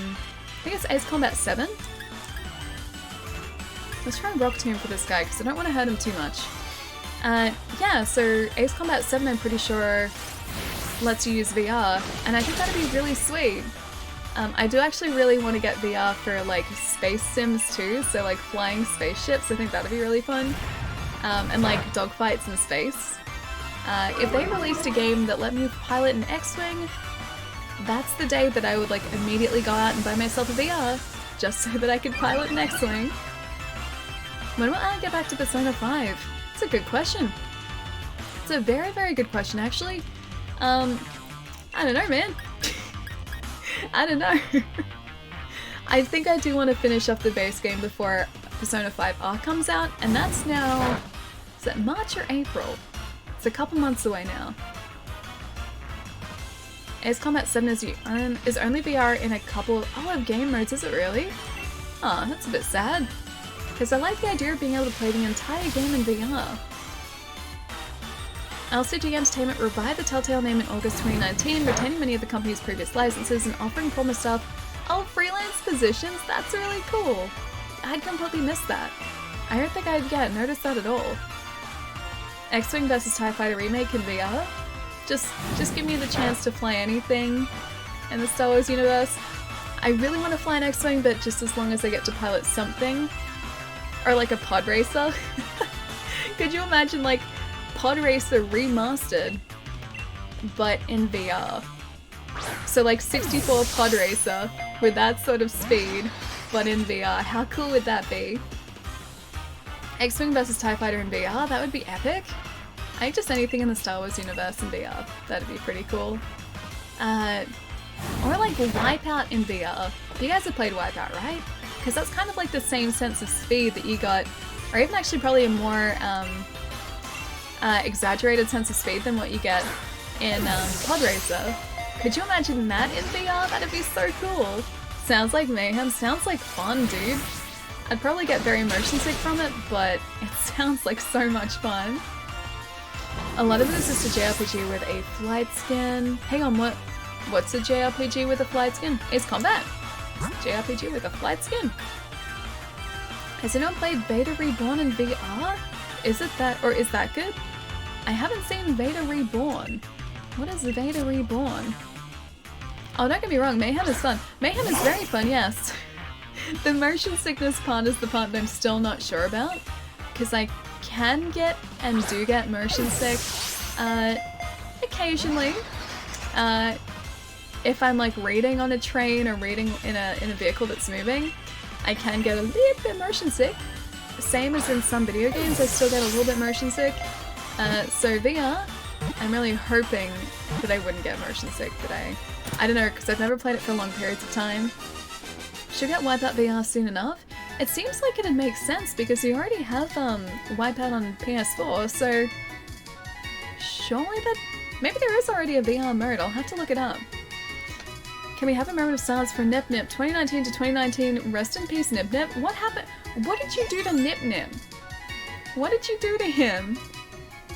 think it's Ace Combat 7? Let's try and Rock Tomb for this guy, because I don't want to hurt him too much. Yeah, so Ace Combat 7 I'm pretty sure lets you use VR, and I think that'd be really sweet. I do actually really want to get VR for like space sims too, so like flying spaceships, I think that'd be really fun. And like dogfights in space. If they released a game that let me pilot an X-Wing, that's the day that I would like immediately go out and buy myself a VR, just so that I could pilot an X-Wing. When will I get back to Persona 5? It's a good question. It's a very, very good question actually. I don't know, man. I don't know. I think I do want to finish off the base game before Persona 5 R comes out, and that's now... Is that March or April? It's a couple months away now. Ace Combat 7 is only VR in a couple of game modes, is it really? Aw, that's a bit sad. Because I like the idea of being able to play the entire game in VR. LCG Entertainment revived the Telltale name in August 2019, retaining many of the company's previous licenses and offering former staff freelance positions. That's really cool. I'd completely missed that. I don't think I'd noticed that at all. X-Wing vs TIE Fighter remake in VR? Just give me the chance to fly anything in the Star Wars universe. I really want to fly an X-Wing, but just as long as I get to pilot something. Or like a pod racer. Could you imagine like Pod Racer remastered, but in VR? So like 64 Pod Racer with that sort of speed, but in VR. How cool would that be? X-Wing vs TIE Fighter in VR? That would be epic. I think just anything in the Star Wars universe in VR. That'd be pretty cool. Or like Wipeout in VR. You guys have played Wipeout, right? Because that's kind of like the same sense of speed that you got, or even actually probably a more exaggerated sense of speed than what you get in Pod Racer. Could you imagine that in VR? That'd be so cool. Sounds like mayhem, sounds like fun, dude. I'd probably get very motion sick from it, but it sounds like so much fun. A lot of this is a JRPG with a flight skin. Hang on, what's a JRPG with a flight skin? It's combat. JRPG with a flight skin. Has anyone played Beta Reborn in VR? Is it that, or is that good? I haven't seen Beta Reborn. What is Beta Reborn? Oh, don't get me wrong, Mayhem is fun. Mayhem is very fun, yes. The motion sickness part is the part that I'm still not sure about. Because I can get and do get motion sick occasionally. If I'm like reading on a train or reading in a vehicle that's moving, I can get a little bit motion sick. Same as in some video games, I still get a little bit motion sick. So VR, I'm really hoping that I wouldn't get motion sick, but I don't know, because I've never played it for long periods of time. Should get Wipeout VR soon enough? It seems like it'd make sense because you already have Wipeout on PS4, so surely that maybe there is already a VR mode. I'll have to look it up. Can we have a moment of silence for Nip Nip? 2019 to 2019, rest in peace, Nip Nip. What happened? What did you do to Nip Nip? What did you do to him?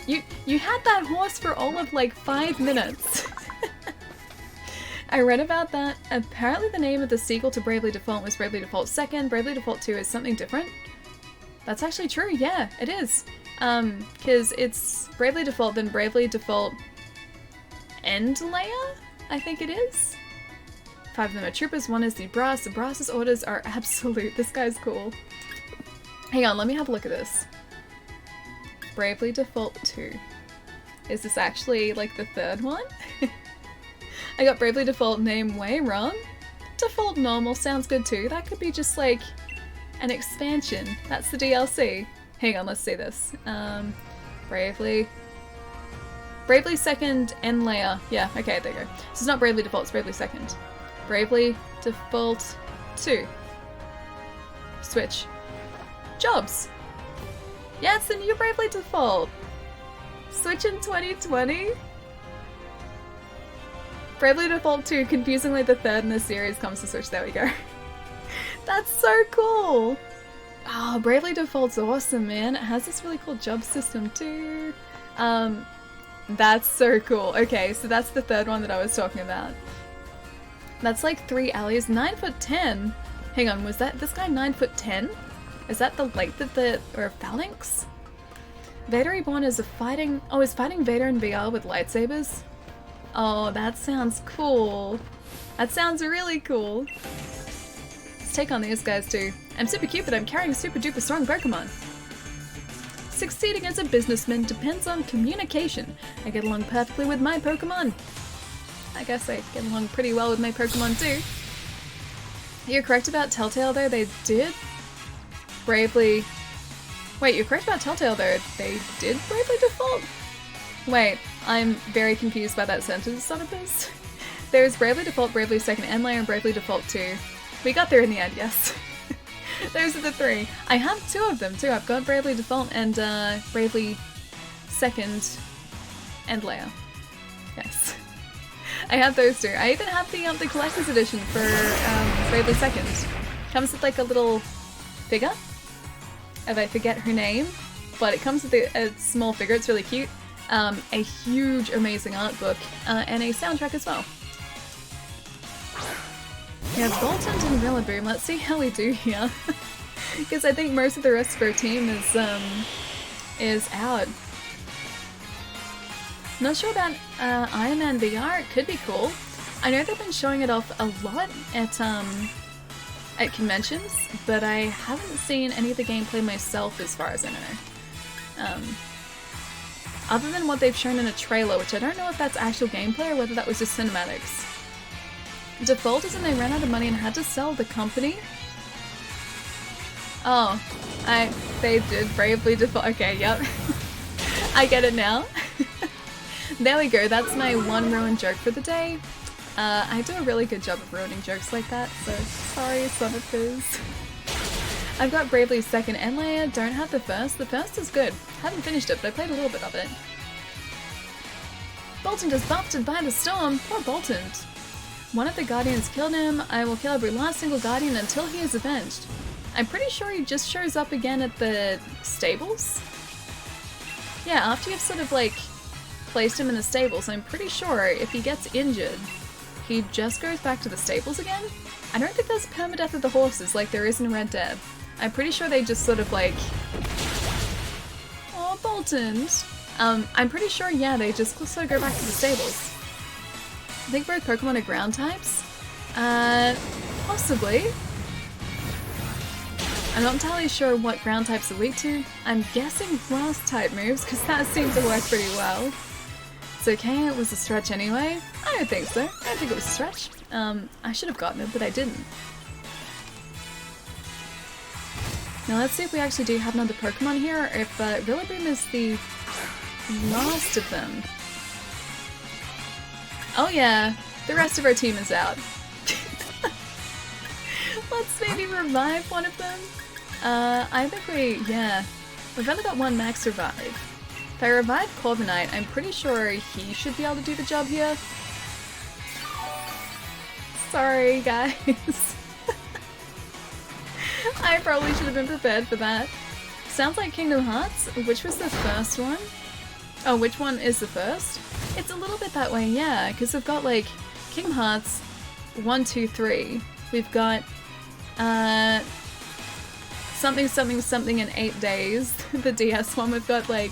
You had that horse for all of like 5 minutes. I read about that. Apparently the name of the sequel to Bravely Default was Bravely Default 2nd. Bravely Default 2 is something different. That's actually true, yeah, it is. Because it's Bravely Default, then Bravely Default End Layer, I think it is. 5 of them are troopers, 1 is the brass. The brass's orders are absolute. This guy's cool. Hang on, let me have a look at this. Bravely Default 2. Is this actually like the 3rd one? I got Bravely Default name way wrong. Default Normal sounds good too. That could be just like an expansion. That's the DLC. Hang on, let's see this. Bravely 2nd End Layer. Yeah, okay, there you go. So it's not Bravely Default, it's Bravely 2nd. Bravely Default 2. Switch. Jobs. Yeah, it's the new Bravely Default. Switch in 2020. Bravely Default 2, confusingly the 3rd in the series, comes to Switch. There we go. That's so cool. Oh, Bravely Default's awesome, man. It has this really cool job system too. That's so cool. Okay, so that's the 3rd one that I was talking about. That's like 3 alleys, 9'10". Hang on, was that this guy 9'10"? Is that the length of the or phalanx? Vader Reborn is fighting Vader in VR with lightsabers. Oh, that sounds cool. That sounds really cool. Let's take on these guys too. I'm super cute, but I'm carrying super duper strong Pokémon. Succeeding as a businessman depends on communication. I get along perfectly with my Pokémon. I guess I get along pretty well with my Pokémon too. You're correct about Telltale though, they did Bravely... Wait, you're correct about Telltale though, they did Bravely Default? Wait, I'm very confused by that sentence, son of this. There's Bravely Default, Bravely 2nd End Layer, and Bravely Default 2. We got there in the end, yes. Those are the 3. I have 2 of them too. I've got Bravely Default and Bravely 2nd End Layer. Yes. I have those 2. I even have the collector's edition for Bravely 2nd. Comes with like a little figure, if I forget her name, but it comes with a small figure. It's really cute. A huge, amazing art book, and a soundtrack as well. Yeah, Bolton and Rillaboom. Let's see how we do here, because I think most of the rest of our team is out. Not sure about Iron Man VR. It could be cool. I know they've been showing it off a lot at conventions, but I haven't seen any of the gameplay myself as far as I know. Other than what they've shown in a trailer, which I don't know if that's actual gameplay or whether that was just cinematics. Default is when they ran out of money and had to sell the company. Oh, they did bravely default. Okay, yep. I get it now. There we go, that's my one ruined joke for the day. I do a really good job of ruining jokes like that, so sorry, Son of Fizz. I've got Bravely's second end layer, don't have the first. The first is good. Haven't finished it, but I played a little bit of it. Bolton just buffeted by the storm. Poor Bolton. One of the Guardians killed him. I will kill every last single Guardian until he is avenged. I'm pretty sure he just shows up again at the stables. Yeah, after you've sort of like placed him in the stables, I'm pretty sure if he gets injured, he just goes back to the stables again. I don't think there's permadeath of the horses like there is in Red Dead. I'm pretty sure they just sort of like... Oh, Bolton! I'm pretty sure, yeah, they just sort of go back to the stables. I think both Pokemon are ground types. Possibly. I'm not entirely sure what ground types are weak to. I'm guessing grass type moves, because that seems to work pretty well. It's okay, it was a stretch anyway. I don't think so. I don't think it was a stretch. I should have gotten it, but I didn't. Now let's see if we actually do have another Pokemon here, or if Rillaboom is the last of them. Oh yeah, the rest of our team is out. Let's maybe revive one of them. I think we've only got one max revive. If I revive Corviknight, I'm pretty sure he should be able to do the job here. Sorry, guys. I probably should have been prepared for that. Sounds like Kingdom Hearts. Which was the first one? Oh, which one is the first? It's a little bit that way, yeah, because we've got like Kingdom Hearts 1, 2, 3. We've got something something something in 8 days, the DS one. We've got like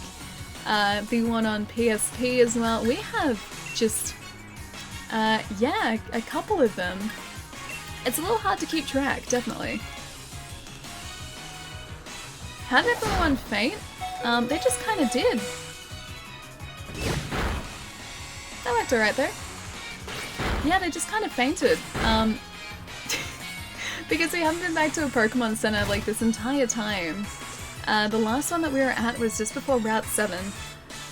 the one on PSP as well. We have just yeah, a couple of them. It's a little hard to keep track, definitely. How did everyone faint? They just kind of did. That worked alright there. Yeah, they just kind of fainted. Because we haven't been back to a Pokemon Center like this entire time. The last one that we were at was just before Route 7.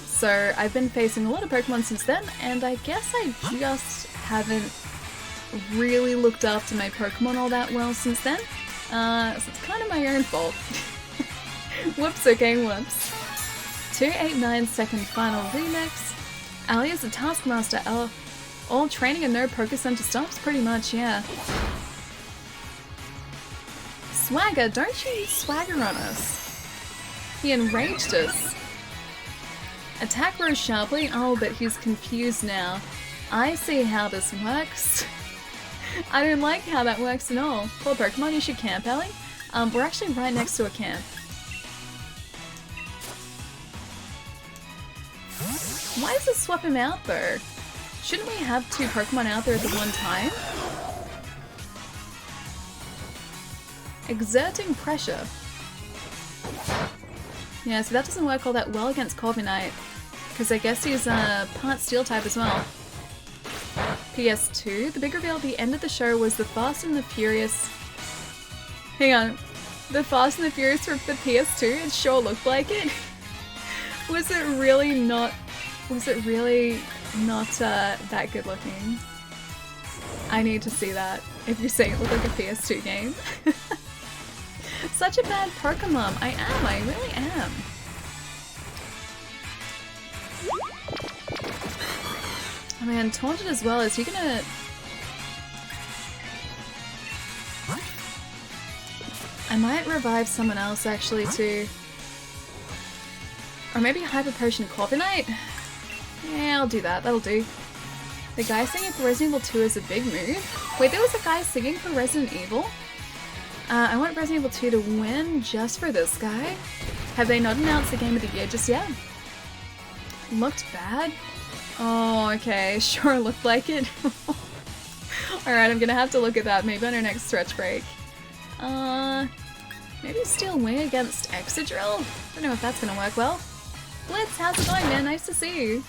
So I've been facing a lot of Pokemon since then, and I guess I just haven't really looked after my Pokemon all that well since then. So it's kind of my own fault. Whoops, okay, whoops. 289 second final remix. Ali is a Taskmaster. All training and no Poké Center stops, pretty much, yeah. Swagger, don't you swagger on us. He enraged us. Attack Rose sharply. Oh, but he's confused now. I see how this works. I don't like how that works at all. Poor Pokemon, you should camp, Ellie. We're actually right next to a camp. Why does it swap him out though? Shouldn't we have 2 Pokemon out there at the one time? Exerting pressure. Yeah, so that doesn't work all that well against Corviknight, because I guess he's part Steel type as well. PS2. The big reveal at the end of the show was the Fast and the Furious. Hang on. The Fast and the Furious for the PS2? It sure looked like it. Was it really not that good looking? I need to see that, if you're saying it looked like a PS2 game. Such a bad Pokemon. I really am. Oh man, Taunted as well. Is he gonna... I might revive someone else actually too. Or maybe Hyper Potion Corviknight? Yeah, I'll do that. That'll do. The guy singing for Resident Evil 2 is a big move. Wait, there was a guy singing for Resident Evil? I want Resident Evil 2 to win just for this guy. Have they not announced the Game of the Year just yet? Looked bad? Oh, okay. Sure looked like it. Alright, I'm gonna have to look at that maybe on our next stretch break. Maybe Steel Wing against Excadrill? Don't know if that's gonna work well. Blitz, how's it going, man? Nice to see you.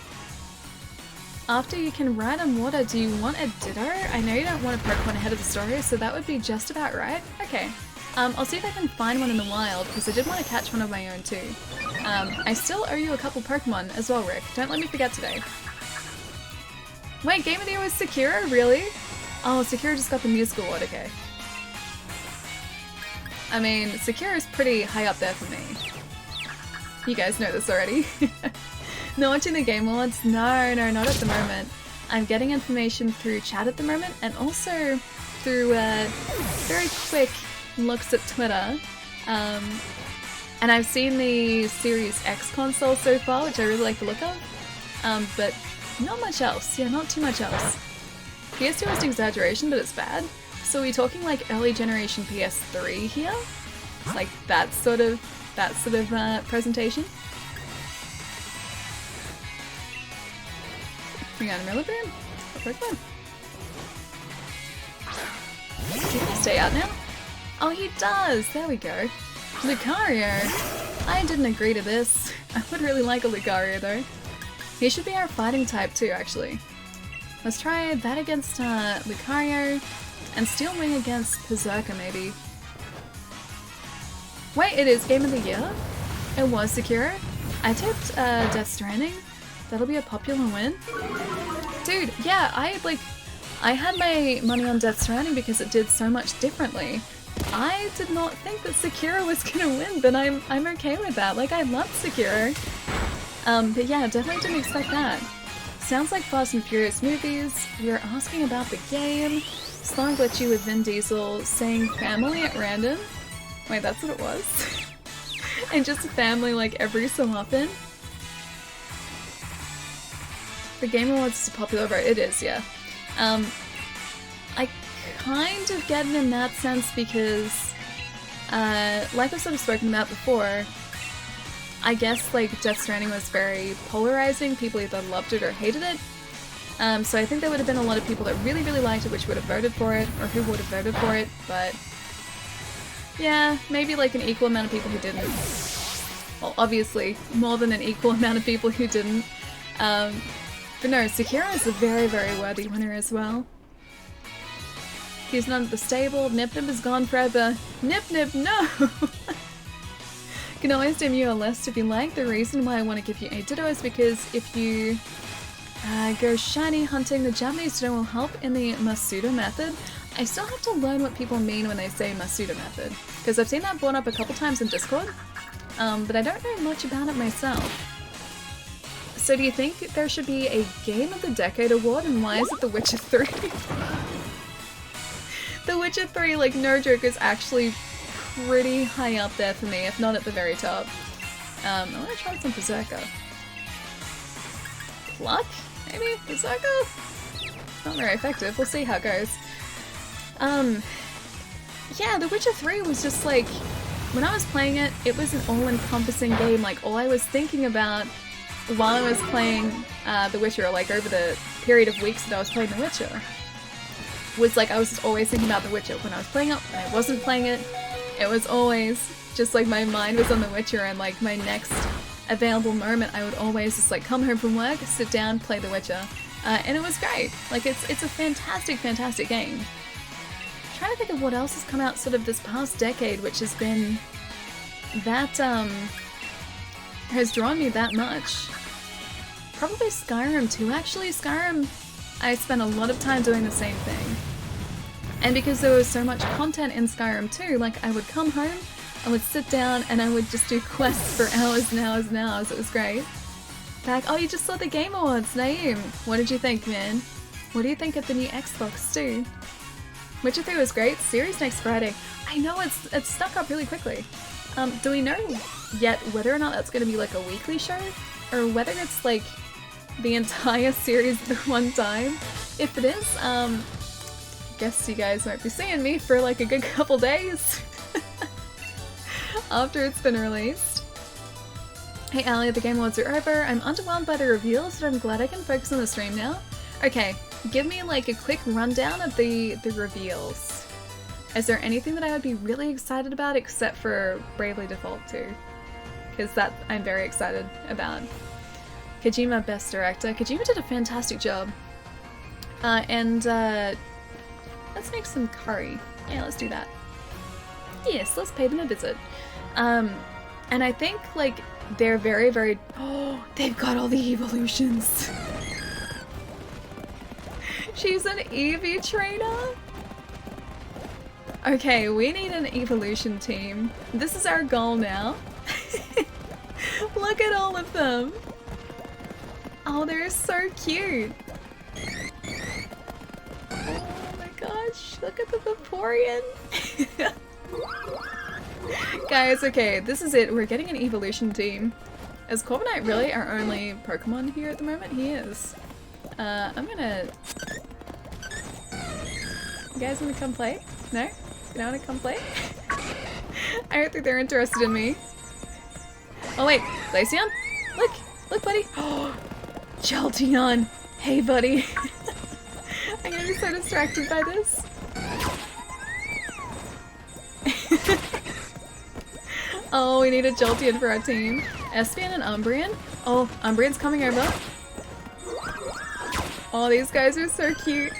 After you can ride on water, do you want a Ditto? I know you don't want a Pokemon ahead of the story, so that would be just about right. Okay. I'll see if I can find one in the wild, because I did want to catch one of my own too. I still owe you a couple Pokemon as well, Rick. Don't let me forget today. Wait, Game of the Year was Sakura? Really? Oh, Sakura just got the musical award, okay. I mean, Sakura's pretty high up there for me. You guys know this already. Not watching the Game Awards? No, not at the moment. I'm getting information through chat at the moment, and also through very quick looks at Twitter. And I've seen the Series X console so far, which I really like the look of. But not much else. Yeah, not too much else. PS2 is an exaggeration, but it's bad. So are we talking like early generation PS3 here? It's like that sort of presentation. Bring on Rillaboom? Or Pokemon? Does he stay out now? Oh, he does! There we go. Lucario! I didn't agree to this. I would really like a Lucario though. He should be our fighting type too, actually. Let's try that against Lucario, and Steel Wing against Berserker maybe. Wait, it is Game of the Year? It was Sekiro? I tipped Death Stranding. That'll be a popular win. Dude, yeah, I had my money on Death Stranding because it did so much differently. I did not think that Sekiro was gonna win, but I'm okay with that. Like, I loved Sekiro. But yeah, definitely didn't expect that. Sounds like Fast and Furious movies. We were asking about the game. Song glitchy with Vin Diesel saying family at random. Wait, that's what it was? And just family like every so often. The Game Awards is a popular vote. It is, yeah. I kind of get it in that sense because, like I've sort of spoken about before, I guess like Death Stranding was very polarizing. People either loved it or hated it. So I think there would have been a lot of people that really, really liked it, which would have voted for it, or who would have voted for it, but yeah, maybe like an equal amount of people who didn't. Well, obviously, more than an equal amount of people who didn't. But no, Sekiro is a very, very worthy winner as well. He's not at the stable. Nip Nip is gone forever. Nip Nip, no! Can always dim you a list if you like. The reason why I want to give you a Ditto is because if you go shiny hunting, the Japanese Ditto will help in the Masuda method. I still have to learn what people mean when they say Masuda method, because I've seen that brought up a couple times in Discord, but I don't know much about it myself. So do you think there should be a Game of the Decade award, and why is it The Witcher 3? The Witcher 3, like, no joke, is actually pretty high up there for me, if not at the very top. I want to try some Berserker. Pluck? Maybe? Berserker? Not very effective, we'll see how it goes. Yeah, The Witcher 3 was just like, when I was playing it, it was an all-encompassing game. Like, all I was thinking about while I was playing The Witcher, like over the period of weeks that I was playing The Witcher, was like I was just always thinking about The Witcher. When I was playing it, when I wasn't playing it, it was always just like my mind was on The Witcher, and like my next available moment I would always just like come home from work, sit down, play The Witcher. And it was great. Like it's a fantastic, fantastic game. I'm trying to think of what else has come out sort of this past decade which has been that has drawn me that much. Probably Skyrim too, actually. Skyrim, I spent a lot of time doing the same thing. And because there was so much content in Skyrim too, like I would come home, I would sit down and I would just do quests for hours and hours and hours. It was great. Back, oh, you just saw the Game Awards, Naeem. What did you think, man? What do you think of the new Xbox too? Witcher 3 was great. Series next Friday. I know it's stuck up really quickly. Do we know yet whether or not that's going to be like a weekly show? Or whether it's like the entire series at one time? If it is, guess you guys won't be seeing me for like a good couple days after it's been released. Hey Ali, the Game Awards are over. I'm underwhelmed by the reveals, but I'm glad I can focus on the stream now. Okay, give me like a quick rundown of the reveals. Is there anything that I would be really excited about except for Bravely Default 2? Because that I'm very excited about. Kojima Best Director. Kojima did a fantastic job. Let's make some curry. Yeah, let's do that. Yes, let's pay them a visit. And I think like they're very, very... Oh, they've got all the evolutions. She's an Eevee trainer? Okay, we need an evolution team. This is our goal now. Look at all of them. Oh, they're so cute. Oh my gosh, look at the Vaporeon. Guys, okay, this is it. We're getting an evolution team. Is Corviknight really our only Pokemon here at the moment? He is. I'm gonna... You guys wanna come play? No? You don't wanna come play? I don't think they're interested in me. Oh wait, Glaceon? Look! Look, buddy! Oh, Jolteon! Hey, buddy! I'm gonna be so distracted by this. Oh, we need a Jolteon for our team. Espion and Umbreon? Oh, Umbreon's coming over. Oh, these guys are so cute.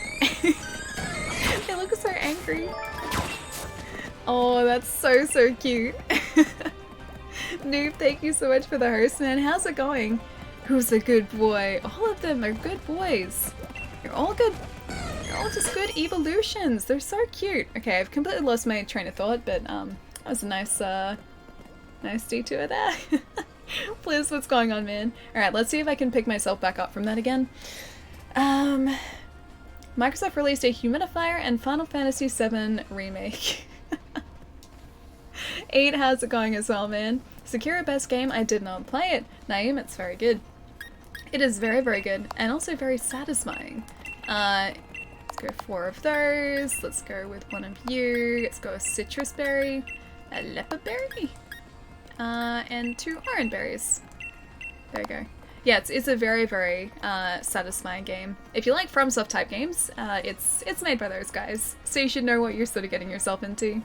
They look so angry. Oh, that's so, so cute. Noob, thank you so much for the host, man. How's it going? Who's a good boy? All of them are good boys. They're all good. They're all just good evolutions. They're so cute. Okay, I've completely lost my train of thought, but that was a nice, nice detour there. Please, what's going on, man? Alright, let's see if I can pick myself back up from that again. Microsoft released a humidifier and Final Fantasy VII Remake. 8, how's it going as well, man? Sekiro best game, I did not play it. Naeem, it's very good. It is very, very good, and also very satisfying. Let's go 4 of those. Let's go with 1 of you. Let's go a citrus berry, a leopard berry, and 2 orange berries. There we go. Yeah, it's a very, very satisfying game. If you like FromSoft type games, it's made by those guys, so you should know what you're sort of getting yourself into.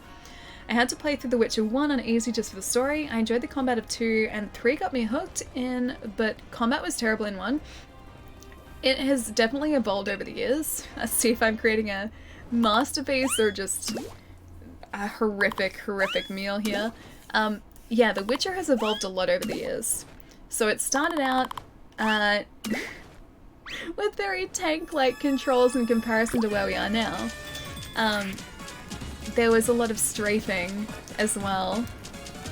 I had to play through The Witcher 1 on easy just for the story. I enjoyed the combat of 2, and 3 got me hooked in, but combat was terrible in 1. It has definitely evolved over the years. Let's see if I'm creating a masterpiece or just a horrific, horrific meal here. Yeah, The Witcher has evolved a lot over the years. So it started out with very tank-like controls in comparison to where we are now. There was a lot of strafing as well.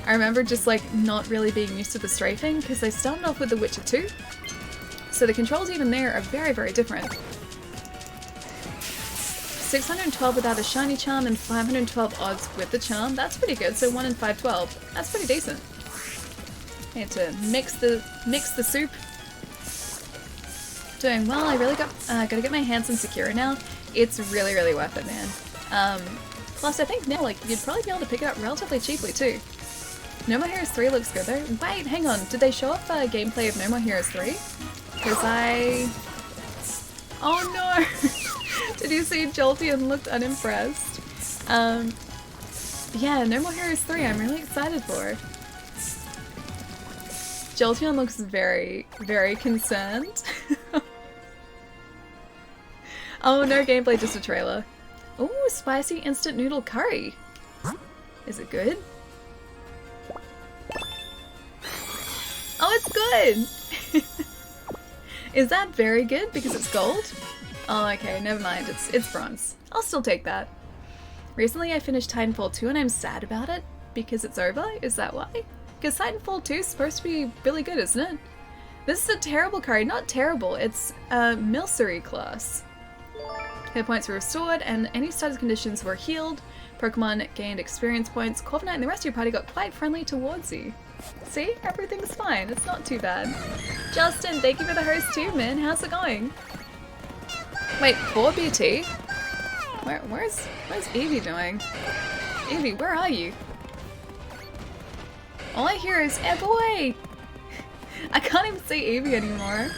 I remember just like not really being used to the strafing because they started off with The Witcher 2. So the controls even there are very, very different. 612 without a shiny charm and 512 odds with the charm. That's pretty good. So 1 in 512. That's pretty decent. I had to mix the soup. Doing well. I really gotta get my hands on Sekiro now. It's really, really worth it, man. Plus, I think now, like, you'd probably be able to pick it up relatively cheaply, too. No More Heroes 3 looks good, though. Wait, hang on. Did they show off gameplay of No More Heroes 3? Because Oh, no! Did you see Jolteon looked unimpressed? Yeah, No More Heroes 3, I'm really excited for. Jolteon looks very, very concerned. Oh, no gameplay, just a trailer. Ooh, spicy instant noodle curry. Is it good? Oh, it's good! Is that very good because it's gold? Oh, okay, never mind. It's bronze. I'll still take that. Recently I finished Titanfall 2 and I'm sad about it because it's over. Is that why? Because Titanfall 2 is supposed to be really good, isn't it? This is a terrible curry. Not terrible, it's a Milcery class. Hit points were restored, and any status conditions were healed. Pokemon gained experience points. Corviknight and the rest of your party got quite friendly towards you. See? Everything's fine. It's not too bad. Justin, thank you for the host too, man. How's it going? Wait, 4BT? Where's Evie doing? Evie, where are you? All I hear is, "Eh boy!" I can't even see Evie anymore.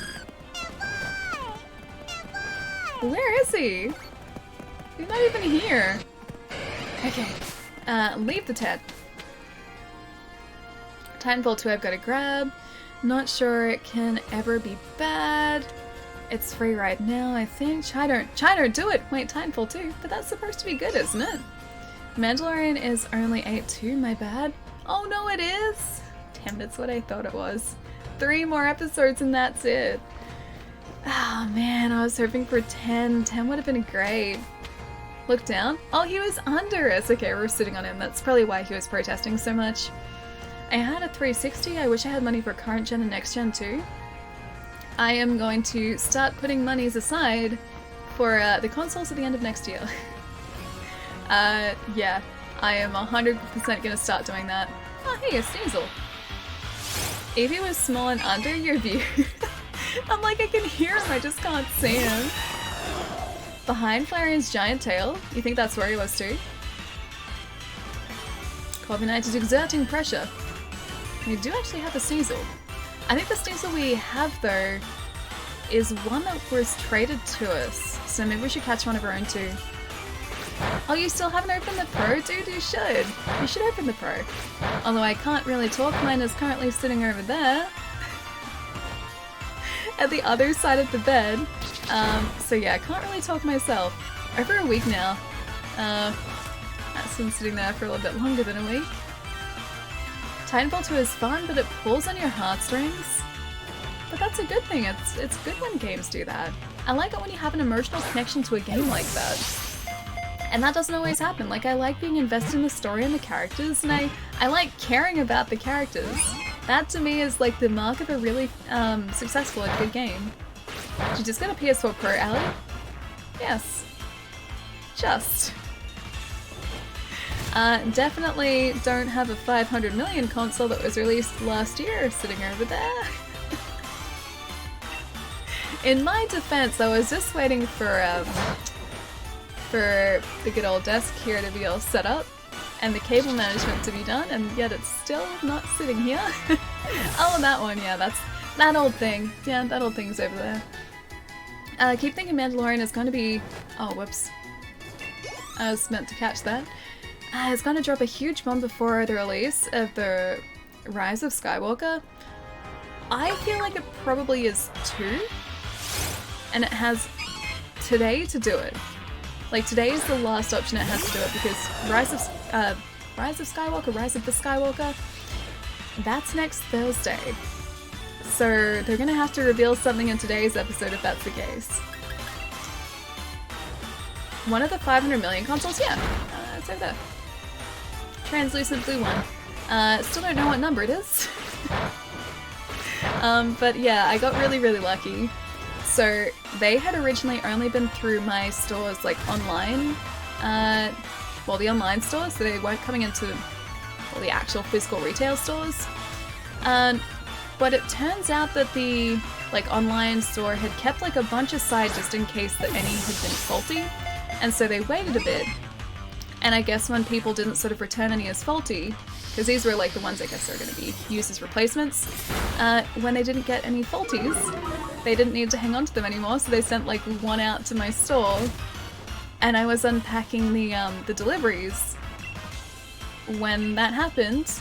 Where is he? He's not even here. Okay. Leave the tent. Titanfall 2 I've got to grab. Not sure it can ever be bad. It's free right now, I think. China, do it! Wait, Titanfall 2? But that's supposed to be good, isn't it? Mandalorian is only 8.2, my bad. Oh no, it is! Damn, that's what I thought it was. 3 more episodes and that's it. Oh man, I was hoping for 10. 10 would have been great. Look down. Oh, he was under us. Okay, we're sitting on him. That's probably why he was protesting so much. I had a 360. I wish I had money for current gen and next gen too. I am going to start putting monies aside for the consoles at the end of next year. Yeah, I am 100% gonna start doing that. Oh, hey, a Sneasel. Evie was small and under your view. I'm like, I can hear him, I just can't see him. Behind Flareon's giant tail? You think that's where he was too? Corviknight is exerting pressure. We do actually have a Sneasel. I think the Sneasel we have though is one that was traded to us, so maybe we should catch one of our own too. Oh, you still haven't opened the Pro? Dude, you should. You should open the Pro. Although I can't really talk, mine is currently sitting over there. At the other side of the bed. So yeah, I can't really talk myself. Over a week now. That's been sitting there for a little bit longer than a week. Titanfall 2 is fun, but it pulls on your heartstrings. But that's a good thing. It's good when games do that. I like it when you have an emotional connection to a game like that. And that doesn't always happen. Like, I like being invested in the story and the characters, and I like caring about the characters. That to me is like the mark of a really successful and good game. Did you just get a PS4 Pro, Allie? Yes. Just. Definitely don't have a 500 million console that was released last year sitting over there. In my defense, I was just waiting for the good old desk here to be all set up and the cable management to be done, and yet it's still not sitting here. Oh, that one, yeah, that's that old thing. Yeah, that old thing's over there. I keep thinking Mandalorian is going to be... Oh, whoops. I was meant to catch that. It's going to drop a huge bomb before the release of the Rise of Skywalker. I feel like it probably is too. And it has today to do it. Like, today is the last option it has to do it, because Rise of the Skywalker, that's next Thursday. So they're gonna have to reveal something in today's episode if that's the case. One of the 500 million consoles? Yeah, it's over there. Translucent blue one. Still don't know what number it is. But yeah, I got really, really lucky. So they had originally only been through my stores, like online, well, the online stores, so they weren't coming into the actual physical retail stores. But it turns out that the online store had kept like a bunch aside just in case that any had been faulty, and so they waited a bit. And I guess when people didn't sort of return any as faulty, because these were like the ones I guess are going to be used as replacements, when they didn't get any faulties, they didn't need to hang on to them anymore, so they sent like one out to my store, and I was unpacking the deliveries when that happened,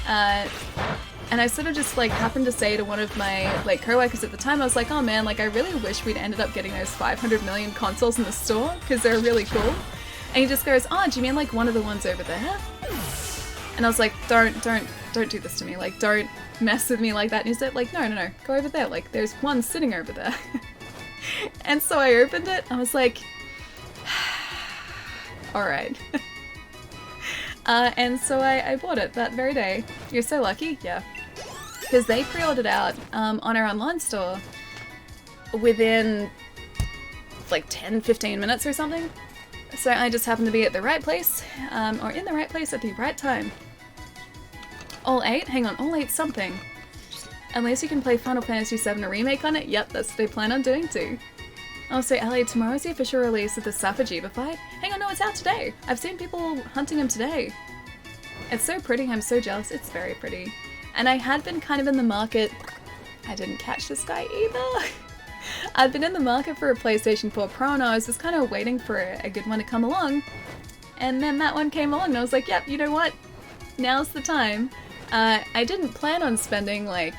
and I sort of just like happened to say to one of my like co-workers at the time, I was like, oh man, like I really wish we'd ended up getting those 500 million consoles in the store, because they're really cool. And he just goes, oh, do you mean like one of the ones over there? And I was like, don't do this to me, like don't mess with me like that. And he said like, no, go over there, like there's one sitting over there. And so I opened it, I was like, alright. And so I bought it that very day. You're so lucky, yeah. Because they pre-ordered out on our online store within like 10-15 minutes or something. So I just happened to be at the right place, or in the right place at the right time. All 8? Hang on, all 8 something. At least you can play Final Fantasy VII Remake on it? Yep, that's what they plan on doing too. Oh, so Ellie, tomorrow's the official release of the Safajiba fight? Hang on, no, it's out today! I've seen people hunting him today. It's so pretty, I'm so jealous. It's very pretty. And I had been kind of in the market... I didn't catch this guy either! I'd been in the market for a PlayStation 4 Pro and I was just kind of waiting for a good one to come along. And then that one came along and I was like, yep, you know what? Now's the time. I didn't plan on spending like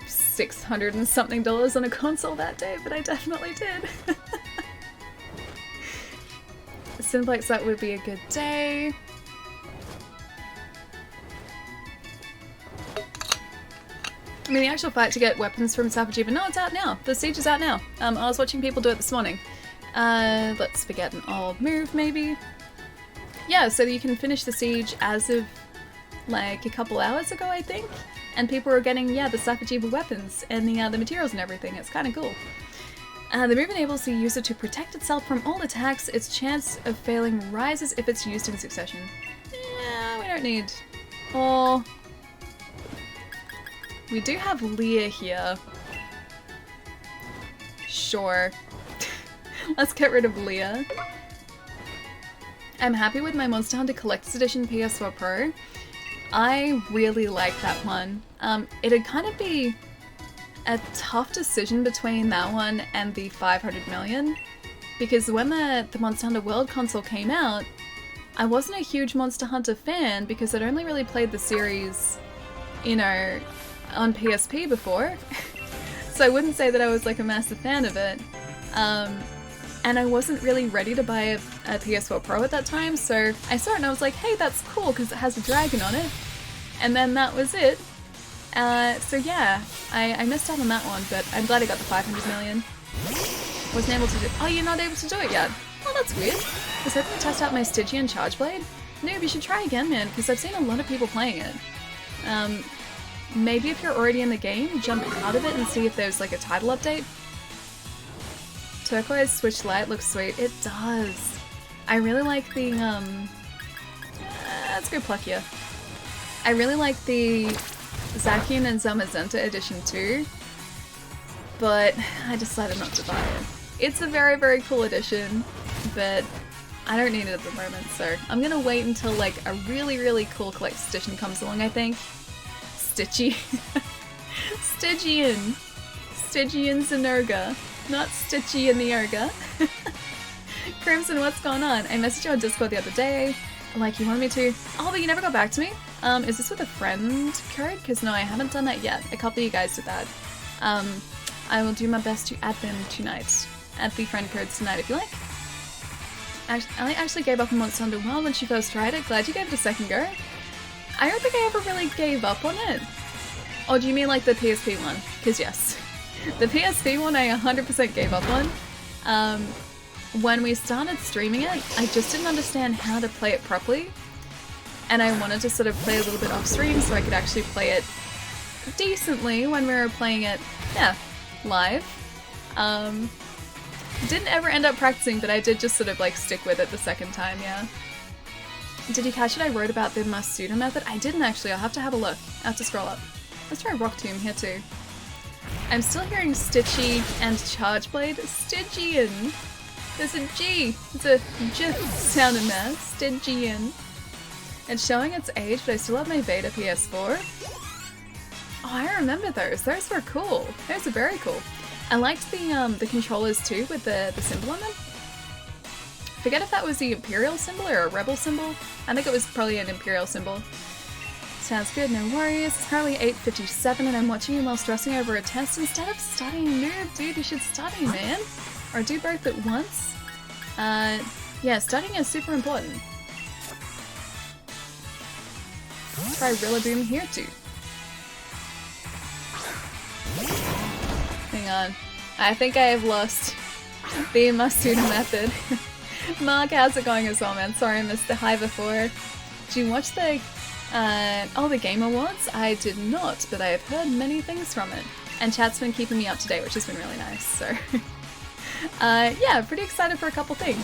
$600 and something on a console that day, but I definitely did. Simplex, that would be a good day. I mean, the actual fight to get weapons from Safajiba, no, it's out now. The siege is out now. I was watching people do it this morning. Let's forget an old move, maybe. Yeah, so you can finish the siege as of like a couple hours ago, I think. And people are getting, yeah, the Safajiba weapons and the materials and everything. It's kind of cool. The move enables the user to protect itself from all attacks. Its chance of failing rises if it's used in succession. Yeah, we don't need... Oh... We do have Leah here. Sure. Let's get rid of Leah. I'm happy with my Monster Hunter Collector's Edition PS4 Pro. I really like that one. It'd kind of be a tough decision between that one and the 500 million. Because when the Monster Hunter World console came out, I wasn't a huge Monster Hunter fan because I'd only really played the series, you know, on PSP before. So I wouldn't say that I was like a massive fan of it. And I wasn't really ready to buy a PS4 Pro at that time, so I saw it and I was like, hey, that's cool because it has a dragon on it. And then that was it. So yeah, I missed out on that one, but I'm glad I got the 500 million. Wasn't able to do- Oh, you're not able to do it yet? Oh, that's weird. I was hoping to test out my Stygian Charge Blade. Noob, you should try again, man, because I've seen a lot of people playing it. Maybe if you're already in the game, jump out of it and see if there's like a title update. Turquoise Switch Lite looks sweet. It does. I really like the, let's go Pluckia. I really like the Zacian and Zamazenta edition too, but I decided not to buy it. It's a very, very cool edition, but I don't need it at the moment, so I'm gonna wait until like a really, really cool collector's edition comes along, I think. Stitchy. Stygian. Stygian Zynerga. Not Stitchy in the Erga. Crimson, what's going on? I messaged you on Discord the other day. Like, you wanted me to. Oh, but you never got back to me? Is this with a friend code? Because no, I haven't done that yet. A couple of you guys did that. I will do my best to add them tonight. Add the friend codes tonight if you like. I actually gave up on Monster Hunter World when she first tried it. Glad you gave it a second go. I don't think I ever really gave up on it. Or do you mean like the PSP one? Because yes. The PSP one I 100% gave up on. When we started streaming it, I just didn't understand how to play it properly. And I wanted to sort of play a little bit off stream so I could actually play it decently when we were playing it, yeah, live. Didn't ever end up practicing, but I did just sort of like stick with it the second time, yeah. Did you catch it? I wrote about the Masuda method. I didn't actually, I'll have to have a look. I have to scroll up. Let's try Rock Tomb here too. I'm still hearing Stitchy and Charge Blade. Stygian. There's a G. It's a J sound in there. Stygian. It's showing its age, but I still have my Vita PS4. Oh, I remember those. Those were cool. Those are very cool. I liked the controllers too with the symbol on them. Forget if that was the Imperial symbol or a Rebel symbol. I think it was probably an Imperial symbol. Sounds good, no worries. It's currently 8:57 and I'm watching you while stressing over a test instead of studying. Noob, dude, you should study, man. Or do both at once. Yeah, studying is super important. Try Rillaboom here too. Hang on. I think I have lost the Masuda method. Mark, how's it going as well, man? Sorry I missed the hi before. Did you watch the the Game Awards? I did not, but I have heard many things from it. And chat's been keeping me up to date, which has been really nice, so Yeah, pretty excited for a couple things.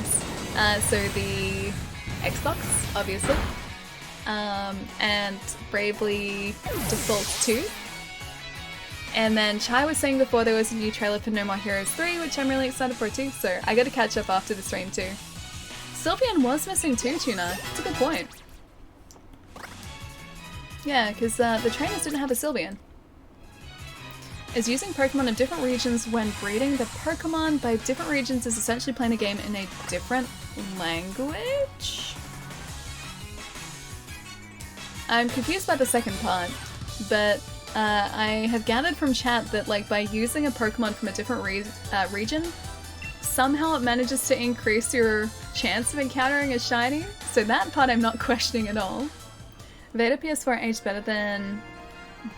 So the Xbox, obviously, and Bravely Default 2. And then Chai was saying before there was a new trailer for No More Heroes 3, which I'm really excited for too, so I gotta catch up after the stream too. Sylveon was missing too, Tuna. That's a good point. Yeah, because the trainers didn't have a Sylveon. Is using Pokemon in different regions when breeding the Pokemon by different regions is essentially playing the game in a different language? I'm confused by the second part, but I have gathered from chat that like by using a Pokemon from a different region, somehow it manages to increase your chance of encountering a shiny. So that part I'm not questioning at all. Veda PS4 aged better than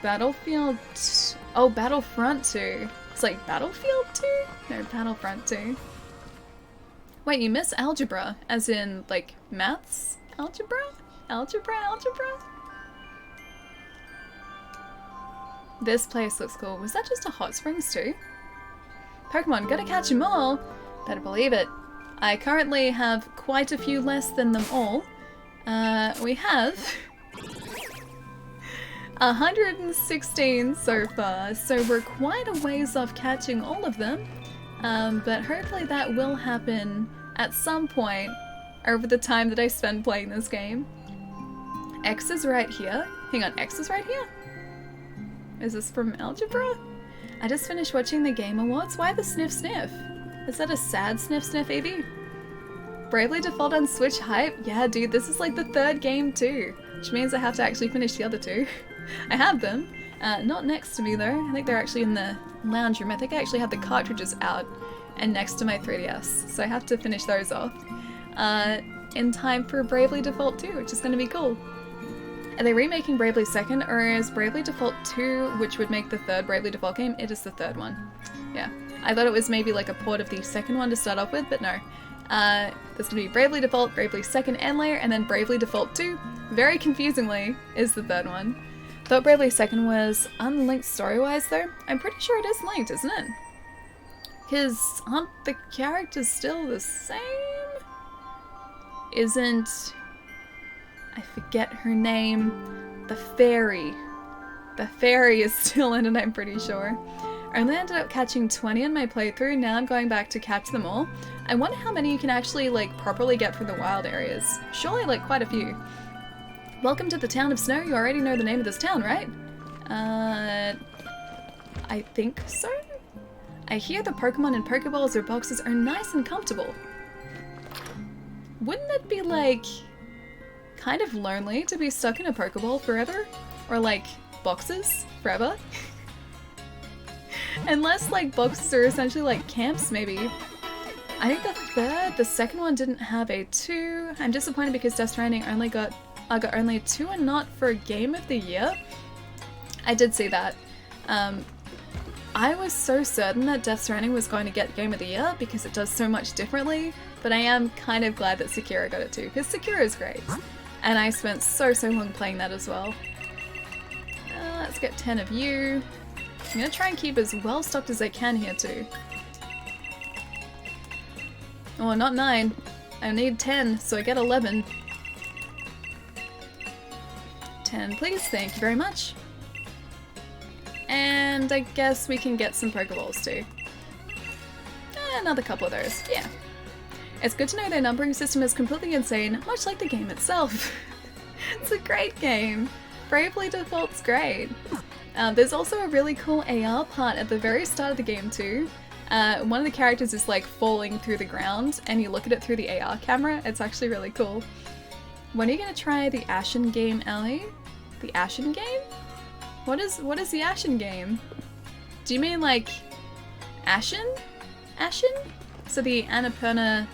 Battlefield. Oh, Battlefront 2. It's like Battlefield 2? No, Battlefront 2. Wait, you miss algebra, as in like maths algebra? Algebra? This place looks cool. Was that just a hot springs too? Pokemon, gotta catch 'em all! Better believe it. I currently have quite a few less than them all. We have 116 so far, so we're quite a ways off catching all of them. But hopefully that will happen at some point over the time that I spend playing this game. X is right here. Hang on, X is right here? Is this from Algebra? I just finished watching the Game Awards. Why the sniff sniff? Is that a sad sniff sniff, Evie? Bravely Default on Switch hype? Yeah, dude, this is like the third game too, which means I have to actually finish the other two. I have them. Not next to me though. I think they're actually in the lounge room. I think I actually have the cartridges out and next to my 3DS, so I have to finish those off in time for Bravely Default 2, which is going to be cool. Are they remaking Bravely 2nd, or is Bravely Default 2, which would make the third Bravely Default game? It is the third one. Yeah. I thought it was maybe like a port of the second one to start off with, but no. There's going to be Bravely Default, Bravely 2nd and layer, and then Bravely Default 2, very confusingly, is the third one. Thought Bravely 2nd was unlinked story-wise though. I'm pretty sure it is linked, isn't it? Because aren't the characters still the same? Isn't... I forget her name. The fairy. The fairy is still in it, I'm pretty sure. I only ended up catching 20 in my playthrough, now I'm going back to catch them all. I wonder how many you can actually like properly get from the wild areas. Surely like quite a few. Welcome to the town of Snow. You already know the name of this town, right? I think so? I hear the Pokemon in Pokeballs or boxes are nice and comfortable. Wouldn't it be like kind of lonely to be stuck in a Pokeball forever? Or like boxes forever? Unless like boxes are essentially like camps maybe. I think the second one didn't have a 2. I'm disappointed because Death Stranding I got only 2 and not for Game of the Year. I did see that. I was so certain that Death Stranding was going to get Game of the Year because it does so much differently, but I am kind of glad that Sekiro got it too, because Sekiro is great. And I spent so long playing that as well. Let's get 10 of you. I'm gonna try and keep as well stocked as I can here too. Oh, not 9. I need 10, so I get 11. 10, please. Thank you very much. And I guess we can get some Pokeballs too. Another couple of those, yeah. It's good to know their numbering system is completely insane, much like the game itself. It's a great game. Bravely Default's great. There's also a really cool AR part at the very start of the game too. One of the characters is like falling through the ground and you look at it through the AR camera. It's actually really cool. When are you gonna try the Ashen game, Ellie? The Ashen game? What is the Ashen game? Do you mean like Ashen? Ashen? So the Annapurna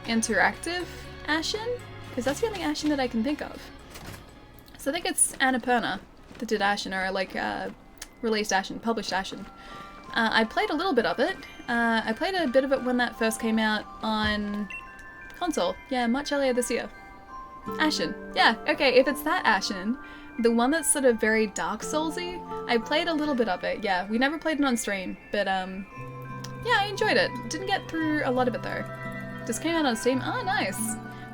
Interactive Ashen? Because that's the only Ashen that I can think of. So I think it's Annapurna that did Ashen, or like released Ashen, published Ashen. I played a little bit of it. I played a bit of it when that first came out on console. Yeah, much earlier this year. Ashen. Yeah, okay, if it's that Ashen, the one that's sort of very Dark Soulsy, I played a little bit of it, yeah. We never played it on stream, but yeah, I enjoyed it. Didn't get through a lot of it though. Just came out on Steam. Oh, nice.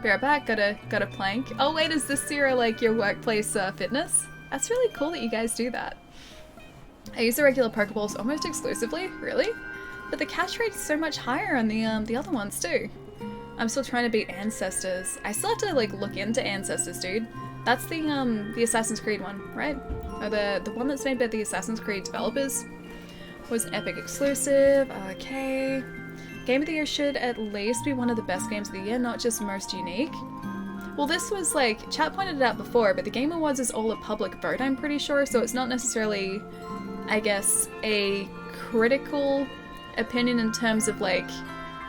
Be right back. Got a plank. Oh wait, is this your like your workplace fitness? That's really cool that you guys do that. I use the regular Pokeballs almost exclusively, really, but the catch rate's so much higher on the other ones too. I'm still trying to beat Ancestors. I still have to like look into Ancestors, dude. That's the Assassin's Creed one, right? Or the one that's made by the Assassin's Creed developers. Was an Epic exclusive. Okay. Game of the Year should at least be one of the best games of the year, not just most unique. Well, this was like, chat pointed it out before, but the Game Awards is all a public vote, I'm pretty sure, so it's not necessarily, I guess, a critical opinion in terms of like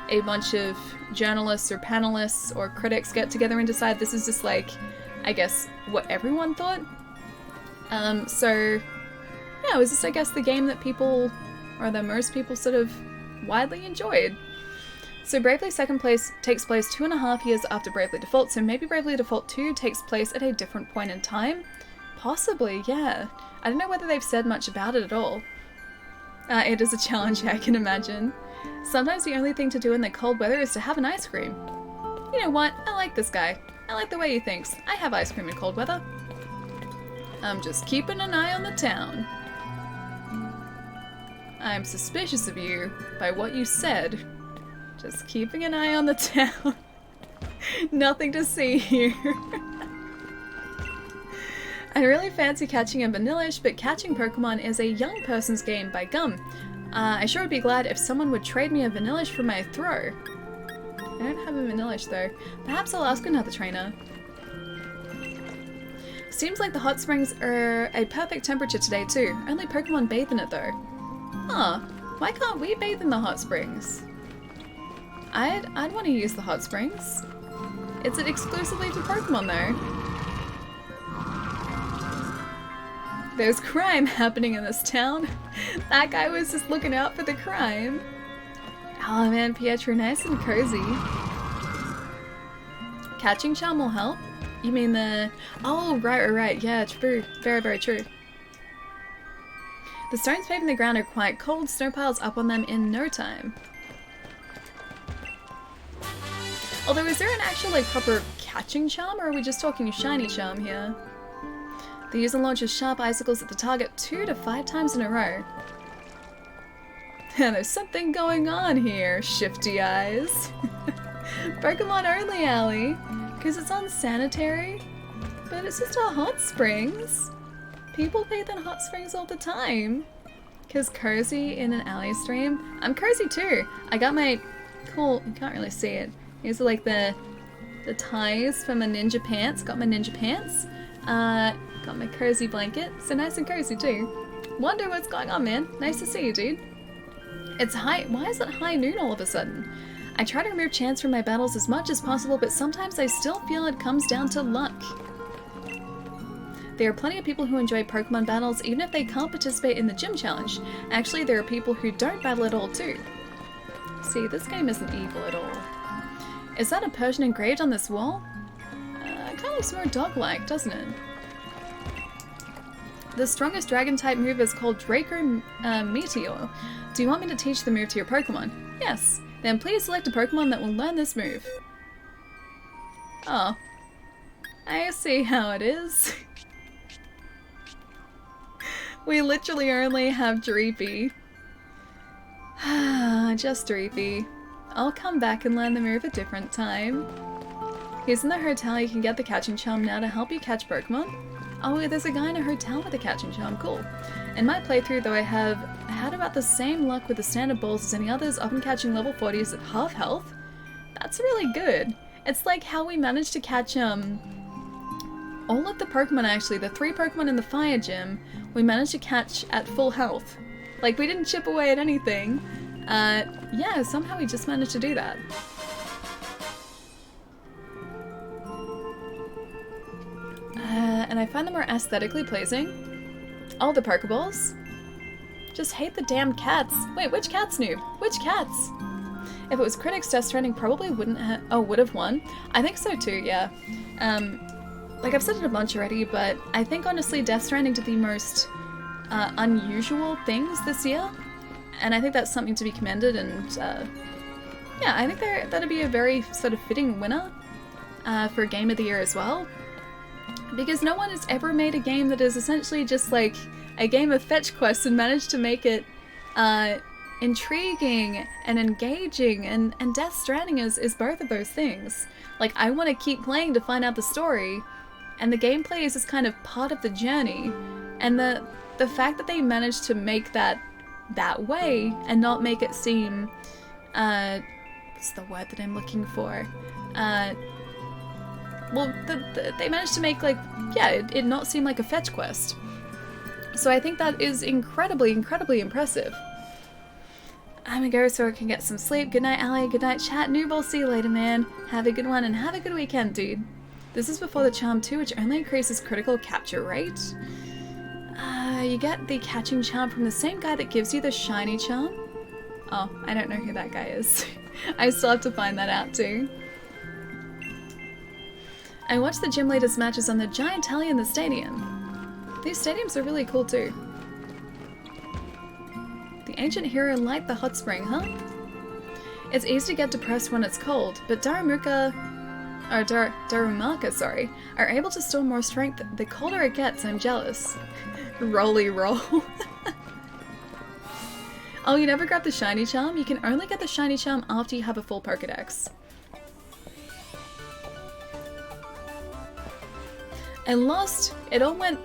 a bunch of journalists or panelists or critics get together and decide. This is just like, I guess, what everyone thought. So yeah, it was just, I guess, the game that people, or that most people sort of widely enjoyed. So Bravely Second Place takes place 2.5 years after Bravely Default, so maybe Bravely Default 2 takes place at a different point in time? Possibly, yeah. I don't know whether they've said much about it at all. It is a challenge, I can imagine. Sometimes the only thing to do in the cold weather is to have an ice cream. You know what? I like this guy. I like the way he thinks. I have ice cream in cold weather. I'm just keeping an eye on the town. I'm suspicious of you by what you said. Just keeping an eye on the town. Nothing to see here. I really fancy catching a Vanillish, but catching Pokemon is a young person's game by gum. I sure would be glad if someone would trade me a Vanillish for my throw. I don't have a Vanillish though. Perhaps I'll ask another trainer. Seems like the hot springs are a perfect temperature today too. Only Pokemon bathe in it though. Huh. Why can't we bathe in the hot springs? I'd want to use the hot springs. Is it exclusively for Pokemon though? There's crime happening in this town. That guy was just looking out for the crime. Oh man, Pietro, nice and cozy. Catching charm will help? You mean the... Oh, right. Yeah, true. Very, very true. The stones paving the ground are quite cold. Snow piles up on them in no time. Although, is there an actual, like, proper catching charm, or are we just talking shiny charm here? The user launches sharp icicles at the target 2 to 5 times in a row. There's something going on here, shifty eyes. Pokemon only alley, because it's unsanitary, but it's just a hot springs. People bathe in hot springs all the time. Because cozy in an alley stream. I'm cozy too. I got my cool, you can't really see it. These are like the ties for my ninja pants. Got my ninja pants. Got my cozy blanket. So nice and cozy too. Wonder what's going on, man. Nice to see you, dude. It's high. Why is it high noon all of a sudden? I try to remove chance from my battles as much as possible, but sometimes I still feel it comes down to luck. There are plenty of people who enjoy Pokemon battles even if they can't participate in the gym challenge. Actually, there are people who don't battle at all too. See, this game isn't evil at all. Is that a Persian engraved on this wall? It kind of looks more dog-like, doesn't it? The strongest dragon-type move is called Draco Meteor. Do you want me to teach the move to your Pokemon? Yes. Then please select a Pokemon that will learn this move. Oh. I see how it is. We literally only have Dreepy. Just Dreepy. I'll come back and learn the move a different time. Here's in the hotel. You can get the catching charm now to help you catch Pokemon. Oh, there's a guy in a hotel with a catching charm. Cool. In my playthrough, though, I have had about the same luck with the standard balls as any others, often catching level 40s at half health. That's really good. It's like how we managed to catch, all of the Pokemon, actually. The 3 Pokemon in the fire gym, we managed to catch at full health. Like, we didn't chip away at anything. Yeah, somehow we just managed to do that. And I find them more aesthetically pleasing. Oh, the Pokeballs? Just hate the damn cats. Wait, which cats, noob? Which cats? If it was critics, Death Stranding probably wouldn't have... Oh, would have won? I think so too, yeah. Like I've said it a bunch already, but I think honestly Death Stranding did the most unusual things this year. And I think that's something to be commended, and yeah, I think that'd be a very sort of fitting winner for Game of the Year as well. Because no one has ever made a game that is essentially just like a game of fetch quests and managed to make it intriguing and engaging, and Death Stranding is both of those things. Like, I want to keep playing to find out the story, and the gameplay is just kind of part of the journey. And the fact that they managed to make that way and not make it seem what's the word that I'm looking for? Well, they managed to make, like, yeah, it not seem like a fetch quest. So I think that is incredibly, incredibly impressive. I'm gonna go so I can get some sleep. Good night, Allie. Good night, chat. Noob, I'll see you later, man. Have a good one and have a good weekend, dude. This is before the charm too, which only increases critical capture rate. You get the catching charm from the same guy that gives you the shiny charm. Oh, I don't know who that guy is. I still have to find that out too. I watched the gym leaders matches on the giant telly in the stadium. These stadiums are really cool too. The ancient hero light the hot spring, huh? It's easy to get depressed when it's cold, but Darumaka, sorry, are able to store more strength. The colder it gets, I'm jealous. Rolly roll. Oh, you never got the shiny charm? You can only get the shiny charm after you have a full Pokédex. I lost. It all went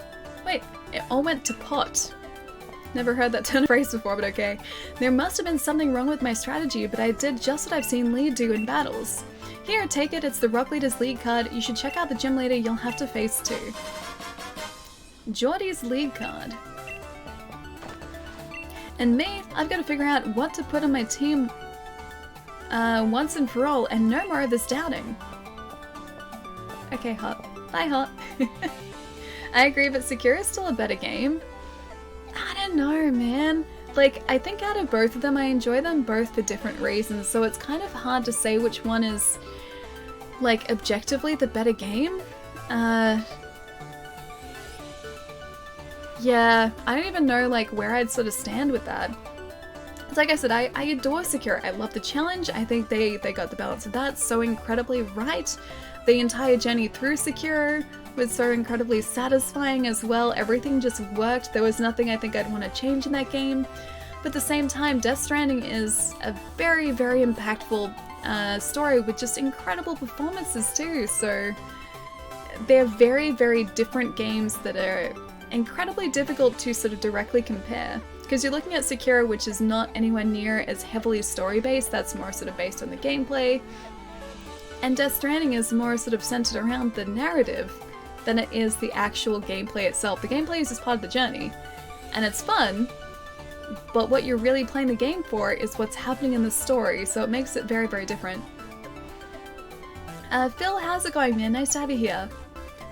to pot. Never heard that turn of phrase before, but okay. There must have been something wrong with my strategy, but I did just what I've seen Lee do in battles. Here, take it. It's the Rock Leader's lead card. You should check out the gym leader you'll have to face too. Geordie's lead card. And me, I've got to figure out what to put on my team once and for all, and no more of this doubting. Okay, Hot. Bye, Hot. I agree, but Secure is still a better game. I don't know, man. Like, I think out of both of them, I enjoy them both for different reasons, so it's kind of hard to say which one is, like, objectively the better game. Yeah, I don't even know, like, where I'd sort of stand with that. It's like I said, I adore Secure. I love the challenge. I think they got the balance of that so incredibly right. The entire journey through Secure was so incredibly satisfying as well. Everything just worked. There was nothing I think I'd want to change in that game. But at the same time, Death Stranding is a very, very impactful story with just incredible performances too. So they're very, very different games that are incredibly difficult to sort of directly compare. Because you're looking at Sekiro, which is not anywhere near as heavily story-based, that's more sort of based on the gameplay. And Death Stranding is more sort of centered around the narrative than it is the actual gameplay itself. The gameplay is just part of the journey, and it's fun, but what you're really playing the game for is what's happening in the story, so it makes it very, very different. Phil, how's it going, man? Nice to have you here.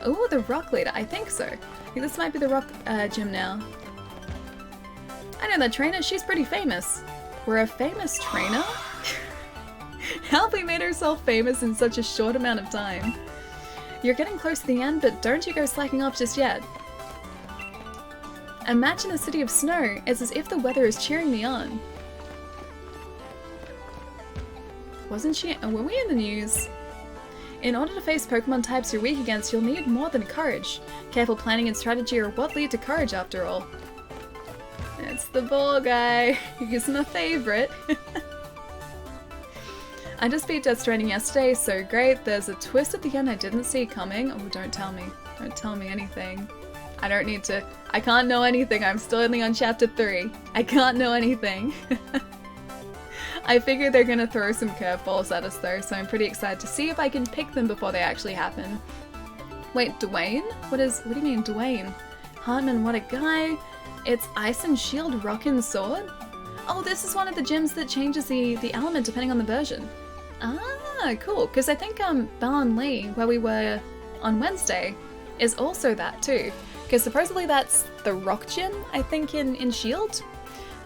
Oh, the Rock Leader. I think so. I think this might be the Rock gym now. I know that trainer. She's pretty famous. We're a famous trainer? How have we made ourselves famous in such a short amount of time? You're getting close to the end, but don't you go slacking off just yet. Imagine a city of snow. It's as if the weather is cheering me on. Wasn't she? Were we in the news? In order to face Pokemon types you're weak against, you'll need more than courage. Careful planning and strategy are what lead to courage, after all. It's the ball guy. He's my favorite. I just beat Death Stranding yesterday, so great. There's a twist at the end I didn't see coming. Oh, don't tell me. Don't tell me anything. I don't need to. I can't know anything. I'm still only on chapter 3. I can't know anything. I figure they're gonna throw some curveballs at us though, so I'm pretty excited to see if I can pick them before they actually happen. Wait, Dwayne? What do you mean, Dwayne? Hartman, what a guy. It's Ice and Shield Rockin' Sword? Oh, this is one of the gyms that changes the element depending on the version. Ah, cool. Because I think Balan Lee, where we were on Wednesday, is also that too. Because supposedly that's the Rock Gym, I think, in Shield.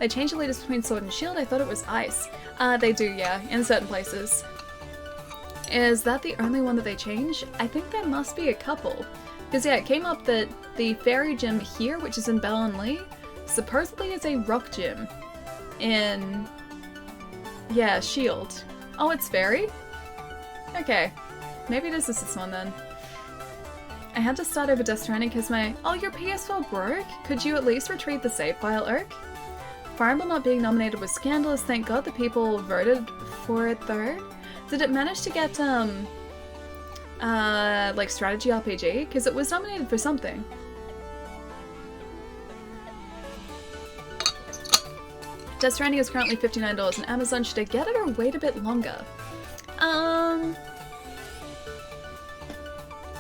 They change the leaders between Sword and Shield. I thought it was Ice. They do, yeah, in certain places. Is that the only one that they change? I think there must be a couple. Because yeah, it came up that the Fairy Gym here, which is in Balan Lee, supposedly is a Rock Gym. in... Yeah, Shield. Oh, it's Fairy? Okay. Maybe it is this one then. I had to start over Death Stranding because my... Oh, your PS4 broke? Could you at least retrieve the save file, Irk? Fire Emblem not being nominated was scandalous. Thank God the people voted for it though. Did it manage to get, like strategy RPG? Because it was nominated for something. Death Stranding is currently $59 on Amazon. Should I get it or wait a bit longer? I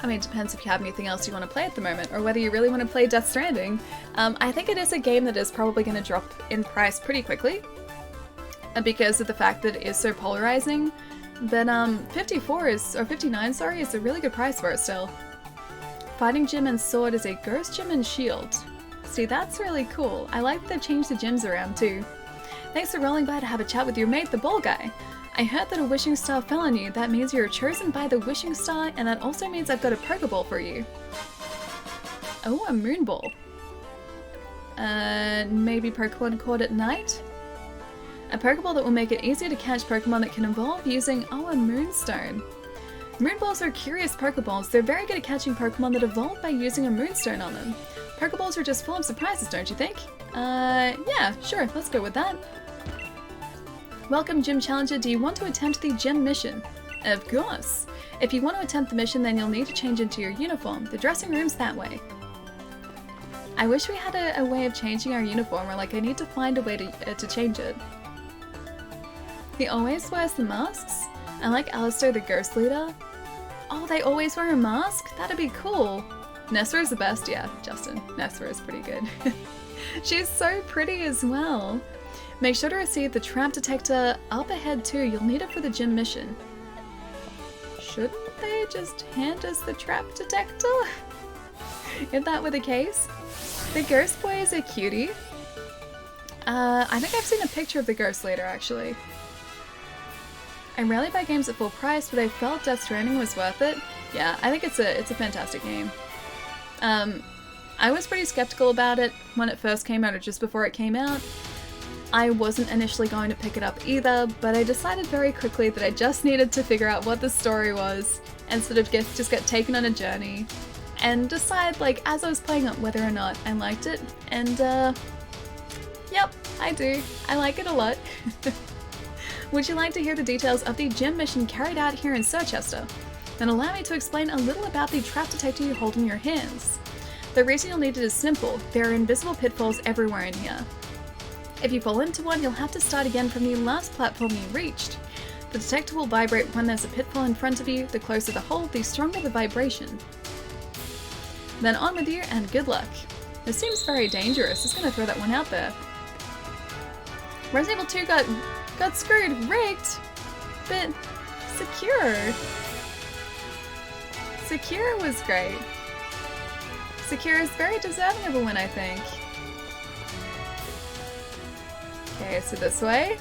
mean, it depends if you have anything else you want to play at the moment, or whether you really want to play Death Stranding. I think it is a game that is probably going to drop in price pretty quickly, because of the fact that it is so polarizing. But 54 is, or 59, sorry, is a really good price for it still. Fighting Gym and Sword is a Ghost Gym and Shield. See, that's really cool. I like that they've changed the gyms around too. Thanks for rolling by to have a chat with your mate, the Ball Guy. I heard that a wishing star fell on you. That means you're chosen by the wishing star, and that also means I've got a Pokeball for you. Oh, a Moon Ball. Maybe Pokemon caught at night? A Pokeball that will make it easier to catch Pokemon that can evolve using, oh, a Moonstone. Moonballs are curious Pokeballs. They're very good at catching Pokemon that evolve by using a Moonstone on them. Pokeballs are just full of surprises, don't you think? Yeah, sure, let's go with that. Welcome, Gym Challenger. Do you want to attempt the gym mission? Of course. If you want to attempt the mission, then you'll need to change into your uniform. The dressing room's that way. I wish we had a way of changing our uniform, or like I need to find a way to change it. He always wears the masks? I like Alistair, the ghost leader. Oh, they always wear a mask? That'd be cool. Nessa is the best, yeah, Justin. Nessa is pretty good. She's so pretty as well. Make sure to receive the trap detector up ahead too. You'll need it for the gym mission. Shouldn't they just hand us the trap detector? If that were the case. The ghost boy is a cutie. I think I've seen a picture of the ghost later actually. I rarely buy games at full price, but I felt Death Stranding was worth it. Yeah, I think it's a fantastic game. I was pretty skeptical about it when it first came out or just before it came out. I wasn't initially going to pick it up either, but I decided very quickly that I just needed to figure out what the story was and sort of just get taken on a journey and decide, like, as I was playing it, whether or not I liked it. And, yep, I do. I like it a lot. Would you like to hear the details of the gym mission carried out here in Sirchester? Then allow me to explain a little about the trap detector you hold in your hands. The reason you'll need it is simple. There are invisible pitfalls everywhere in here. If you fall into one, you'll have to start again from the last platform you reached. The detector will vibrate when there's a pitfall in front of you. The closer the hole, the stronger the vibration. Then on with you and good luck. This seems very dangerous. Just gonna throw that one out there. Resident Evil 2 got screwed, rigged, but Secure. Secure was great. Secure is very deserving of a win, I think. Okay, so this way.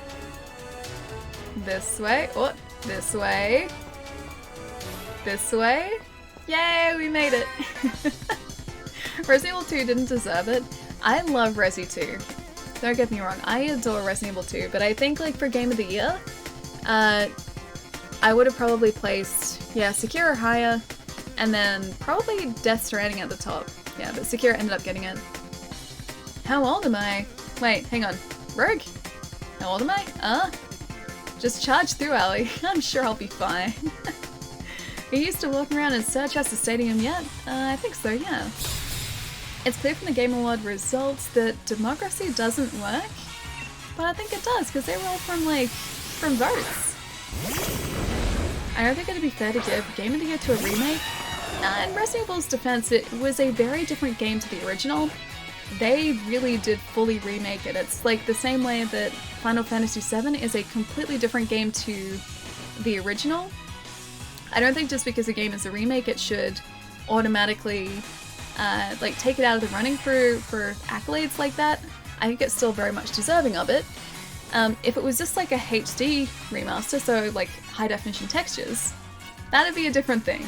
This way. Oh, this way. This way. Yay, we made it! Resident Evil 2 didn't deserve it. I love Resi 2. Don't get me wrong, I adore Resident Evil 2, but I think like for Game of the Year, I would have probably placed, yeah, Secure or higher, and then probably Death Stranding at the top. Yeah, but Secure ended up getting it. How old am I? Wait, hang on. Rogue? How old am I? Just charge through, Ali. I'm sure I'll be fine. Are you still walking around in Sirchester Stadium yet? I think so, yeah. It's clear from the Game Award results that democracy doesn't work, but I think it does, because they were all from votes. I don't think it'd be fair to give Game of the Year to a remake. In Resident Evil's defense, it was a very different game to the original. They really did fully remake it. It's like the same way that Final Fantasy VII is a completely different game to the original. I don't think just because a game is a remake, it should automatically like take it out of the running for accolades like that. I think it's still very much deserving of it. If it was just like a HD remaster, so like high definition textures, that'd be a different thing.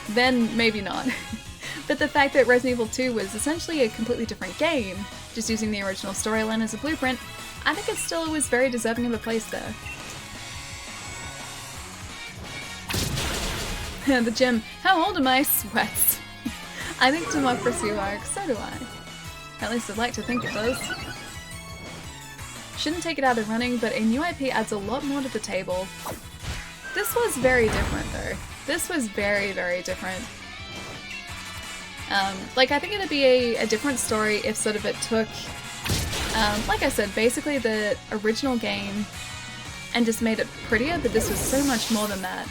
Then maybe not. But the fact that Resident Evil 2 was essentially a completely different game, just using the original storyline as a blueprint, I think it still was very deserving of a place there. The gym. How old am I? Sweats. I think democracy works. So do I. At least I'd like to think it does. Shouldn't take it out of running, but a new IP adds a lot more to the table. This was very different though. This was very, very different. Like, I think it'd be a different story if sort of it took, like I said, basically the original game and just made it prettier, but this was so much more than that.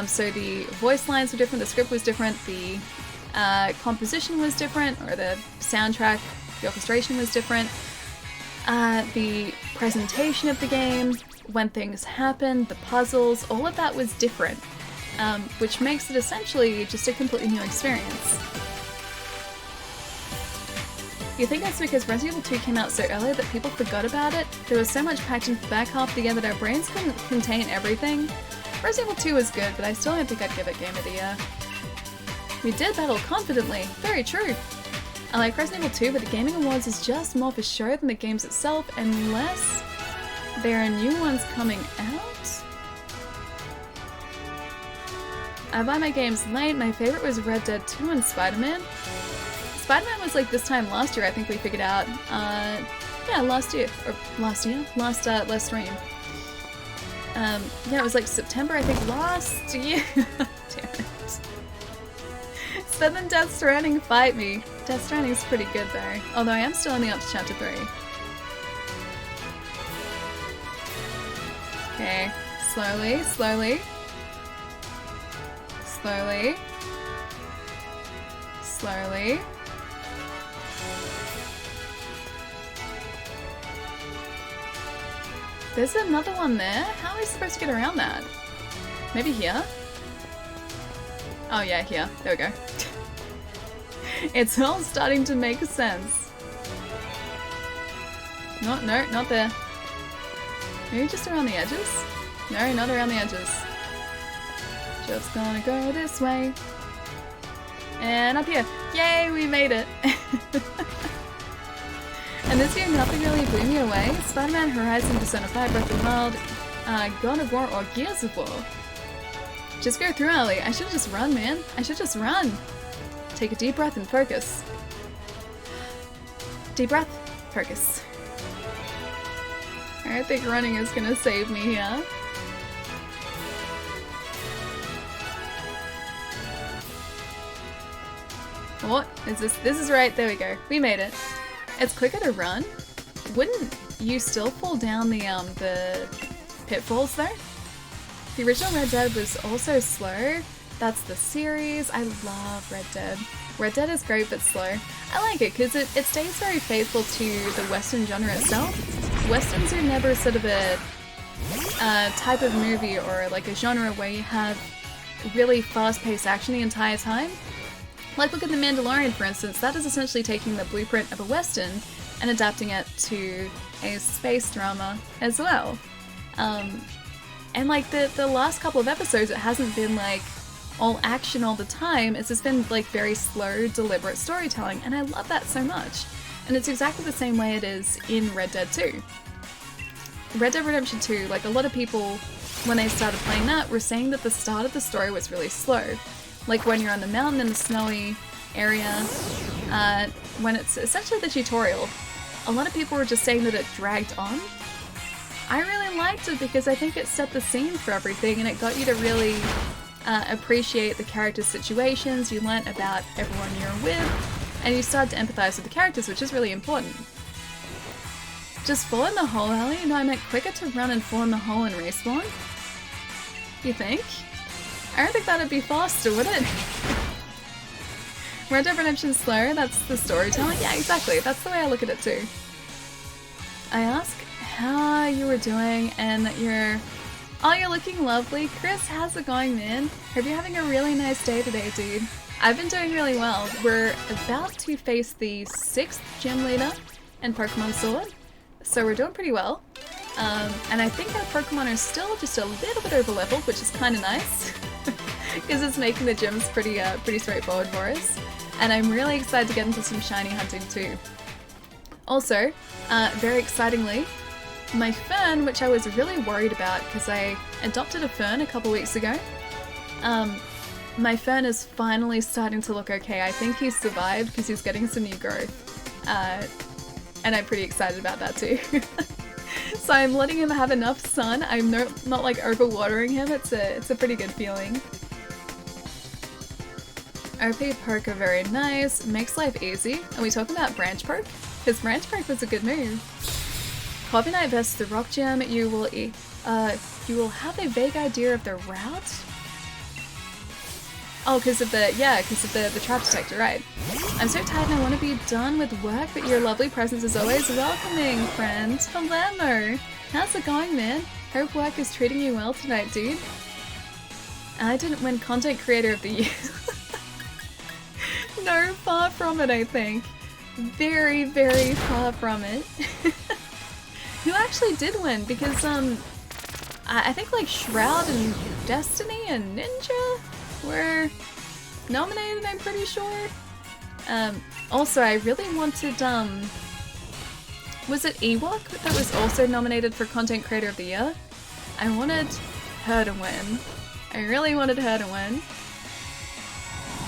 So the voice lines were different, the script was different, the composition was different, or the soundtrack, the orchestration was different. The presentation of the game, when things happened, the puzzles, all of that was different, which makes it essentially just a completely new experience. You think that's because Resident Evil 2 came out so early that people forgot about it? There was so much packed into the back half of the year that our brains couldn't contain everything. Resident Evil 2 was good, but I still don't think I'd give it Game of the Year. We did battle confidently. Very true. I like Resident Evil 2, but the Gaming Awards is just more for show than the games itself, unless there are new ones coming out. I buy my games late. My favorite was Red Dead 2 and Spider-Man. Spider-Man was like this time last year, I think we figured out. Yeah, last stream. Yeah, it was like September, I think, last year. Damn it. So then Death Stranding fight me. Death Stranding's pretty good though. Although I am still only up to chapter 3. Okay, slowly, slowly. Slowly. Slowly. There's another one there? How are we supposed to get around that? Maybe here? Oh yeah, here. There we go. It's all starting to make sense. No, not there. Maybe just around the edges? No, not around the edges. Just gonna go this way. And up here. Yay, we made it! And this year, nothing really blew me away. Spider-Man, Horizon, Persona 5, Breath of the Wild, God of War, or Gears of War. Just go through, Ali. I should just run, man. I should just run. Take a deep breath and focus. Deep breath, focus. I think running is gonna save me here. What is this? This is right. There we go. We made it. It's quicker to run. Wouldn't you still fall down the pitfalls though? The original Red Dead was also slow. That's the series. I love Red Dead. Red Dead is great but slow. I like it because it stays very faithful to the Western genre itself. Westerns are never sort of a type of movie or like a genre where you have really fast-paced action the entire time. Like look at The Mandalorian for instance, that is essentially taking the blueprint of a Western and adapting it to a space drama as well. And like the last couple of episodes, it hasn't been like all action all the time, it's just been like very slow, deliberate storytelling, and I love that so much. And it's exactly the same way it is in Red Dead 2. Red Dead Redemption 2, like a lot of people, when they started playing that, were saying that the start of the story was really slow. Like when you're on the mountain in the snowy area, when it's essentially the tutorial, a lot of people were just saying that it dragged on. I really liked it because I think it set the scene for everything and it got you to really appreciate the characters' situations, you learnt about everyone you're with, and you started to empathize with the characters, which is really important. Just fall in the hole, Ellie? No, I meant quicker to run and fall in the hole and respawn? You think? I don't think that'd be faster, would it? Red Dead Redemption's slow, that's the storytelling? Yeah, exactly, that's the way I look at it too. I ask how you were doing and that you're... Oh, you're looking lovely. Chris, how's it going, man? Hope you're having a really nice day today, dude. I've been doing really well. We're about to face the 6th gym leader in Pokemon Sword, so we're doing pretty well. And I think our Pokemon are still just a little bit over leveled, which is kind of nice. Because it's making the gyms pretty straightforward for us. And I'm really excited to get into some shiny hunting too. Also, very excitingly, my fern, which I was really worried about because I adopted a fern a couple weeks ago, my fern is finally starting to look okay. I think he's survived because he's getting some new growth. And I'm pretty excited about that too. So I'm letting him have enough sun. I'm not like overwatering him. It's a pretty good feeling. OP perk are very nice. Makes life easy. Are we talking about branch perk? Because branch perk was a good move. Coffee Knight versus the Rock Gem. You will have a vague idea of the route. Oh, because of the trap detector, right? I'm so tired and I want to be done with work, but your lovely presence is always welcoming, friend. Hello! How's it going, man? Hope work is treating you well tonight, dude. I didn't win Content Creator of the Year. No, far from it, I think. Very, very far from it. Who actually did win? Because, I think like Shroud and Destiny and Ninja were nominated, I'm pretty sure. Also, I really wanted, was it Ewok that was also nominated for Content Creator of the Year? I wanted her to win. I really wanted her to win.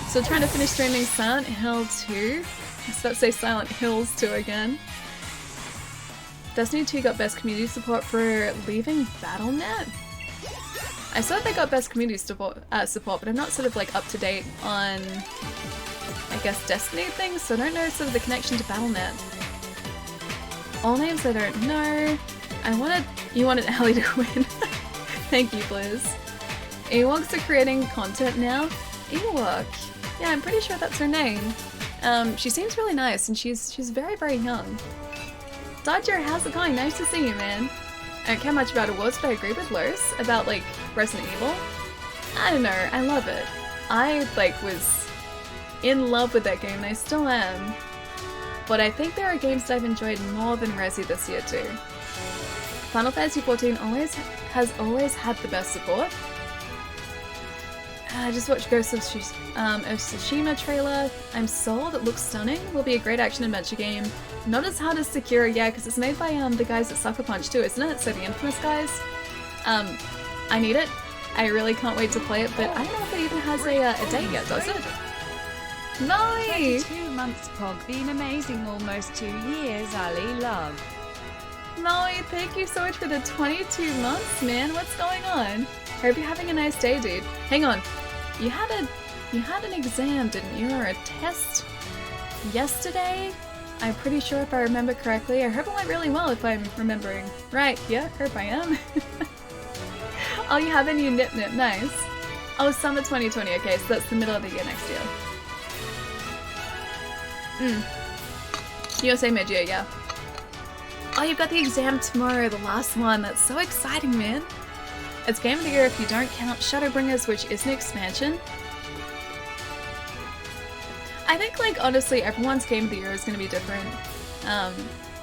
So trying to finish streaming Silent Hill 2. I was about to say Silent Hills 2 again. Destiny 2 got best community support for leaving Battle.net. I saw they got best community support, but I'm not sort of like up to date on, I guess, Destiny things, so I don't know sort of the connection to Battle.net. All names I don't know. You wanted Ellie to win. Thank you, Blizz. Ewoks are creating content now. Ewok. Yeah, I'm pretty sure that's her name. She seems really nice, and she's very, very young. Dodger, how's it going? Nice to see you, man. I don't care much about awards, but I agree with Lois about, like, Resident Evil. I don't know, I love it. I, like, was in love with that game, and I still am. But I think there are games that I've enjoyed more than Resi this year, too. Final Fantasy XIV has always had the best support. I just watched Ghost of Tsushima trailer. I'm sold, it looks stunning. Will be a great action-adventure game. Not as hard as Sekiro, yeah, because it's made by the guys at Sucker Punch too, isn't it? So the Infamous guys. I need it. I really can't wait to play it, but I don't know if it even has a date yet, does it? Nice! 22 months, Pog. Been amazing, almost 2 years, Ali. Love. Molly, thank you so much for the 22 months, man. What's going on? Hope you're having a nice day, dude. Hang on. You had an exam, didn't you? Or a test yesterday? I'm pretty sure if I remember correctly. I hope it went really well if I'm remembering. Right, yeah, hope I am. Oh, you have a new Nip Nip, nice. Oh, summer 2020, okay, so that's the middle of the year next year. USA mid-year, yeah. Oh, you've got the exam tomorrow, the last one. That's so exciting, man. It's Game of the Year if you don't count Shadowbringers, which is an expansion. I think, like, honestly, everyone's Game of the Year is going to be different.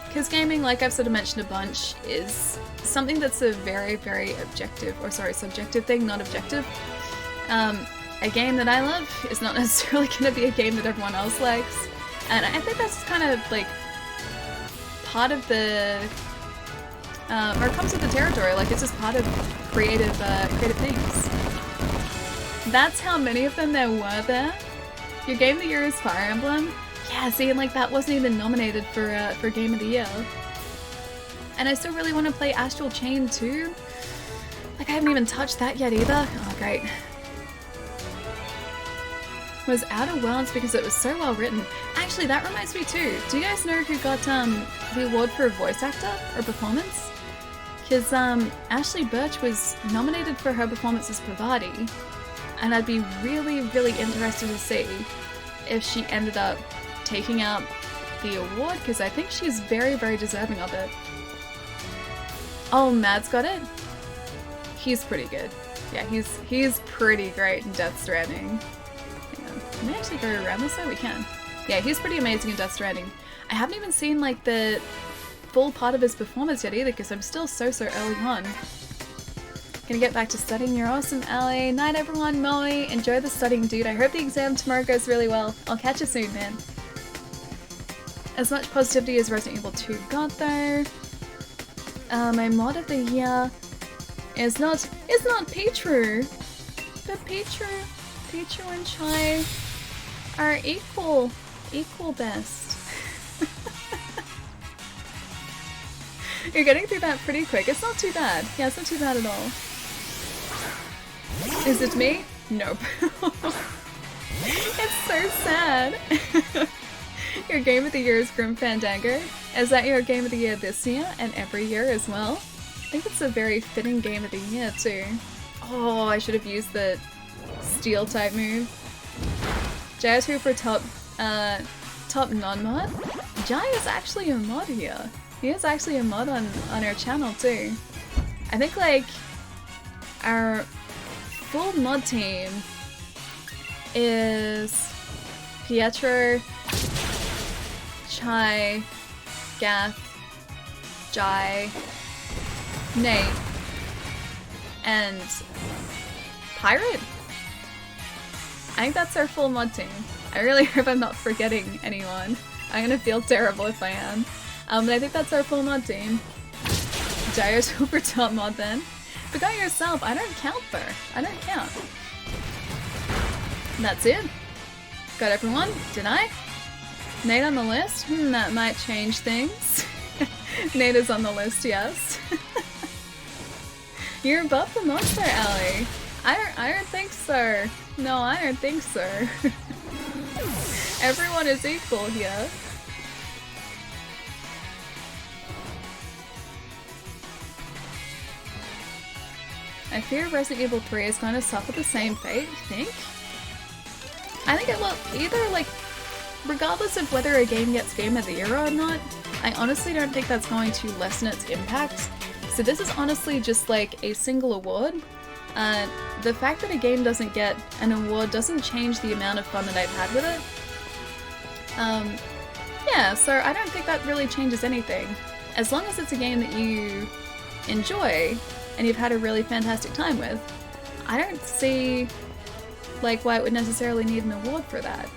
Because gaming, like I've sort of mentioned a bunch, is something that's a very, very subjective thing, not objective. A game that I love is not necessarily going to be a game that everyone else likes. And I think that's kind of, like, part of the... or it comes with the territory, like, it's just part of creative things. That's how many of them there were there. Your Game of the Year is Fire Emblem. Yeah, see, and like that wasn't even nominated for Game of the Year. And I still really want to play Astral Chain 2. Like, I haven't even touched that yet either. Oh, great. Was Outer Worlds because it was so well written. Actually, that reminds me too. Do you guys know who got the award for a voice actor or performance? Because Ashley Birch was nominated for her performance as Parvati, and I'd be really, really interested to see if she ended up taking out the award, because I think she's very, very deserving of it. Oh, Matt's got it? He's pretty good. Yeah, he's pretty great in Death Stranding. Hang on. Can we actually go around this way? We can. Yeah, he's pretty amazing in Death Stranding. I haven't even seen, like, the full part of his performance yet either, because I'm still so early on. Gonna get back to studying. You're awesome, Ali. Night, everyone. Molly, enjoy the studying, dude. I hope the exam tomorrow goes really well. I'll catch you soon, man. As much positivity as Resident Evil 2 got, though. My mod of the year is not Pichu, but Pichu and Chai are equal best. You're getting through that pretty quick. It's not too bad. Yeah, it's not too bad at all. Is it me? Nope. It's so sad. Your game of the year is Grim Fandango. Is that your game of the year this year and every year as well? I think it's a very fitting game of the year too. Oh, I should have used the steel type move. Jai2 for top non-mod. Jai is actually a mod here. He is actually a mod on our channel too. I think like our full mod team is Pietro, Chai, Gath, Jai, Nate, and Pirate? I think that's our full mod team. I really hope I'm not forgetting anyone. I'm gonna feel terrible if I am. But I think that's our full mod team. Gyro's super top mod then. But got yourself, I don't count though. I don't count. And that's it. Got everyone? Did I? Nate on the list? That might change things. Nate is on the list, yes. You're above the monster alley. I don't think so. No, I don't think so. Everyone is equal here. I fear Resident Evil 3 is going to suffer the same fate, you think? I think it will either, like, regardless of whether a game gets Game of the Year or not, I honestly don't think that's going to lessen its impact. So this is honestly just like a single award. The fact that a game doesn't get an award doesn't change the amount of fun that I've had with it. Yeah, so I don't think that really changes anything. As long as it's a game that you enjoy and you've had a really fantastic time with, I don't see like why it would necessarily need an award for that.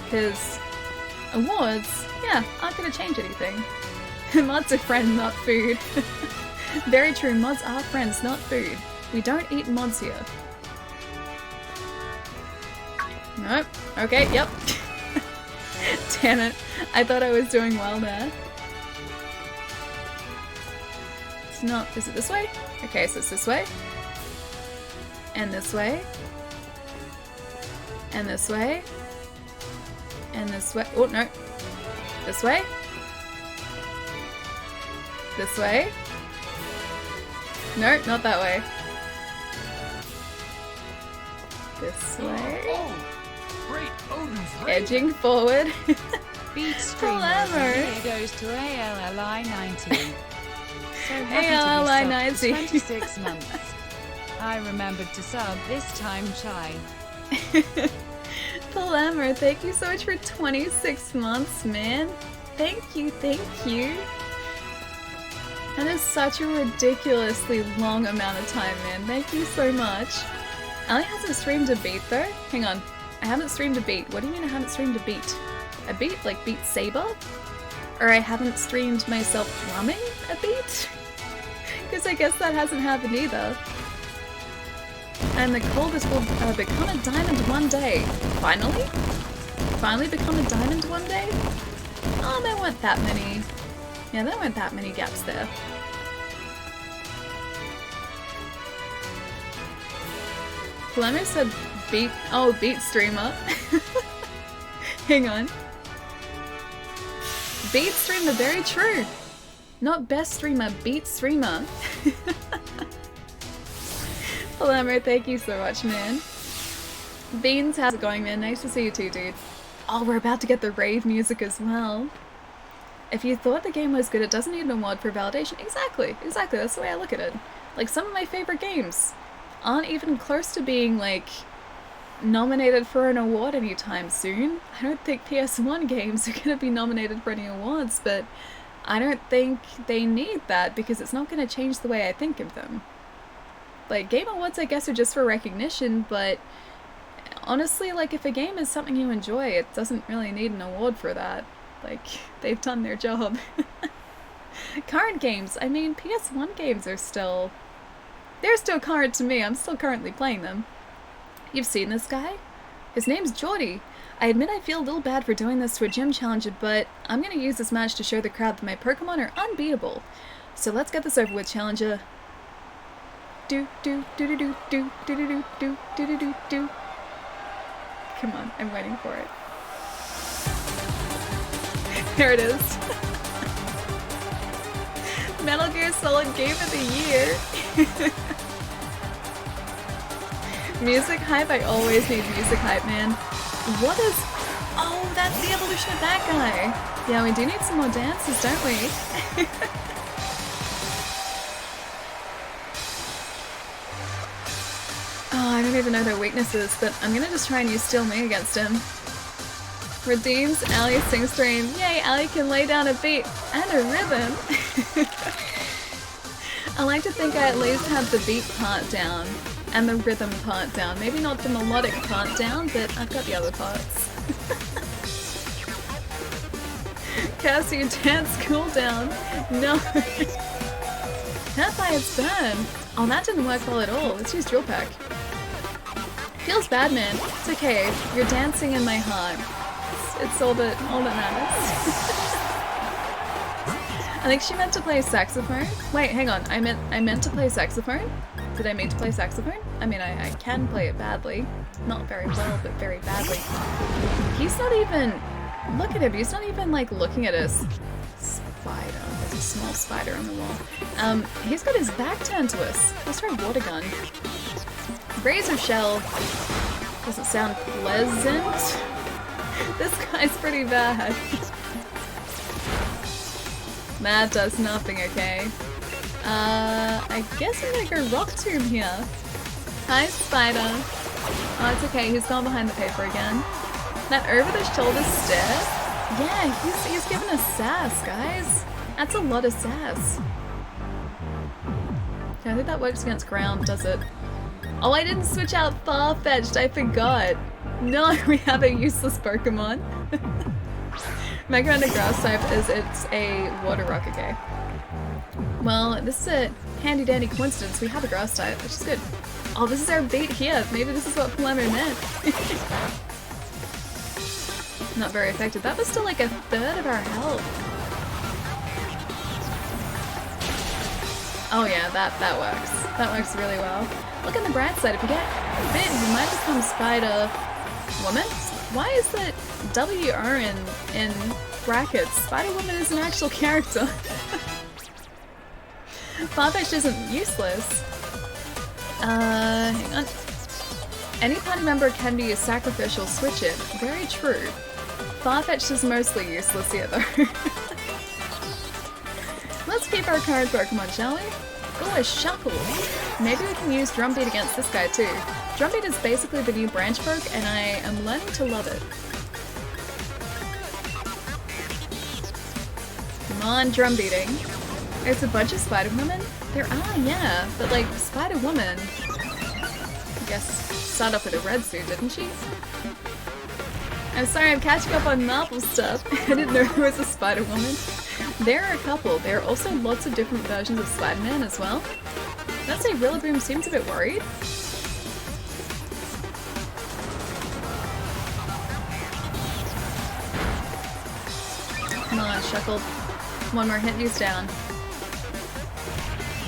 Because awards, yeah, aren't gonna change anything. Mods are friends, not food. Very true, mods are friends, not food. We don't eat mods here. Nope. Okay, yep. Damn it. I thought I was doing well there. It's not. Is it this way? Okay, so it's this way. And this way. And this way. And this way. Oh, no. This way. This way. No, not that way. This way. Oh, great Odin's raven. Edging forward. Beat streamer Clever. goes to ALLI90. So happy ALLI90. to be subbed for 26 months. I remembered to sub this time, Chai. Palamar, thank you so much for 26 months, man. Thank you, thank you. That is such a ridiculously long amount of time, man. Thank you so much. Ali hasn't streamed a beat though. Hang on. I haven't streamed a beat. What do you mean I haven't streamed a beat? A beat? Like Beat Saber? Or I haven't streamed myself drumming a beat? Because I guess that hasn't happened either. And the coldest will become a diamond one day. Finally? Finally become a diamond one day? Oh, there weren't that many. Yeah, there weren't that many gaps there. Palermo said beat. Oh, beat streamer. Hang on. Beat streamer, very true. Not best streamer, beat streamer. Palermo, thank you so much, man. Beans, how's it going, man? Nice to see you too, dude. Oh, we're about to get the rave music as well. If you thought the game was good, it doesn't need an award for validation. Exactly, exactly. That's the way I look at it. Like, some of my favorite games aren't even close to being, like, nominated for an award anytime soon. I don't think PS1 games are going to be nominated for any awards, but I don't think they need that because it's not going to change the way I think of them. Like, Game Awards, I guess, are just for recognition, but honestly, like, if a game is something you enjoy, it doesn't really need an award for that. Like, they've done their job. Current games, I mean, PS1 games are still... They're still current to me, I'm still currently playing them. You've seen this guy? His name's Geordie. I admit I feel a little bad for doing this to a gym challenger, but I'm gonna use this match to show the crowd that my Pokémon are unbeatable. So let's get this over with, challenger. Do do do do do do do do do do do do do. Come on, I'm waiting for it. There it is. Metal Gear Solid Game of the Year. Music hype? I always need music hype, man. What is... Oh, that's the evolution of that guy. Yeah, we do need some more dances, don't we? Oh, I don't even know their weaknesses, but I'm gonna just try and use Steel Me against him. Redeems Allie sing stream. Yay, Allie can lay down a beat and a rhythm. I like to think I at least have the beat part down and the rhythm part down. Maybe not the melodic part down, but I've got the other parts. Cassie, dance cooldown. No. Not by its burn. Oh, that didn't work well at all. Let's use Drill Pack. Feels bad, man. It's okay. You're dancing in my heart. It's all that matters. I think she meant to play saxophone. Wait, hang on. I meant to play saxophone? Did I mean to play saxophone? I mean, I can play it badly. Not very well, but very badly. He's not even... Look at him. He's not even, like, looking at us. Spider. There's a small spider on the wall. He's got his back turned to us. Let's try Water Gun. Razor Shell. Doesn't sound pleasant. This guy's pretty bad. That does nothing, okay? I guess I'm gonna go Rock Tomb here. Hi, Spider. Oh, it's okay, he's gone behind the paper again. That over-the-shoulder stare? Yeah, he's giving us sass, guys. That's a lot of sass. Okay, I think that works against ground, does it? Oh, I didn't switch out Far-Fetched, I forgot. No, we have a useless Pokemon. Mega Man Grass type is it's a water rock, okay. Well, this is a handy dandy coincidence. We have a grass type, which is good. Oh, this is our bait here. Maybe this is what Palermo meant. Not very effective. That was still like a third of our health. Oh yeah, that works. That works really well. Look on the bright side. If you get bit, you might become Spider Woman. Why is that WR in brackets? Spider Woman is an actual character. Farfetch'd isn't useless. Hang on. Any party member can be a sacrificial switch in. Very true. Farfetch'd is mostly useless here though. Let's keep our current Pokemon, shall we? Oh, a Shuckle. Maybe we can use Drumbeat against this guy too. Drumbeat is basically the new branch poke, and I am learning to love it. Come on, Drumbeating. There's a bunch of Spider-Women? There are, yeah. But like, Spider-Woman... I guess started off with a red suit, didn't she? I'm sorry, I'm catching up on Marvel stuff. I didn't know there was a Spider-Woman. There are a couple. There are also lots of different versions of Spider-Man as well. Let's say Rillaboom seems a bit worried. Come on, Shuckle. One more hit, he's down.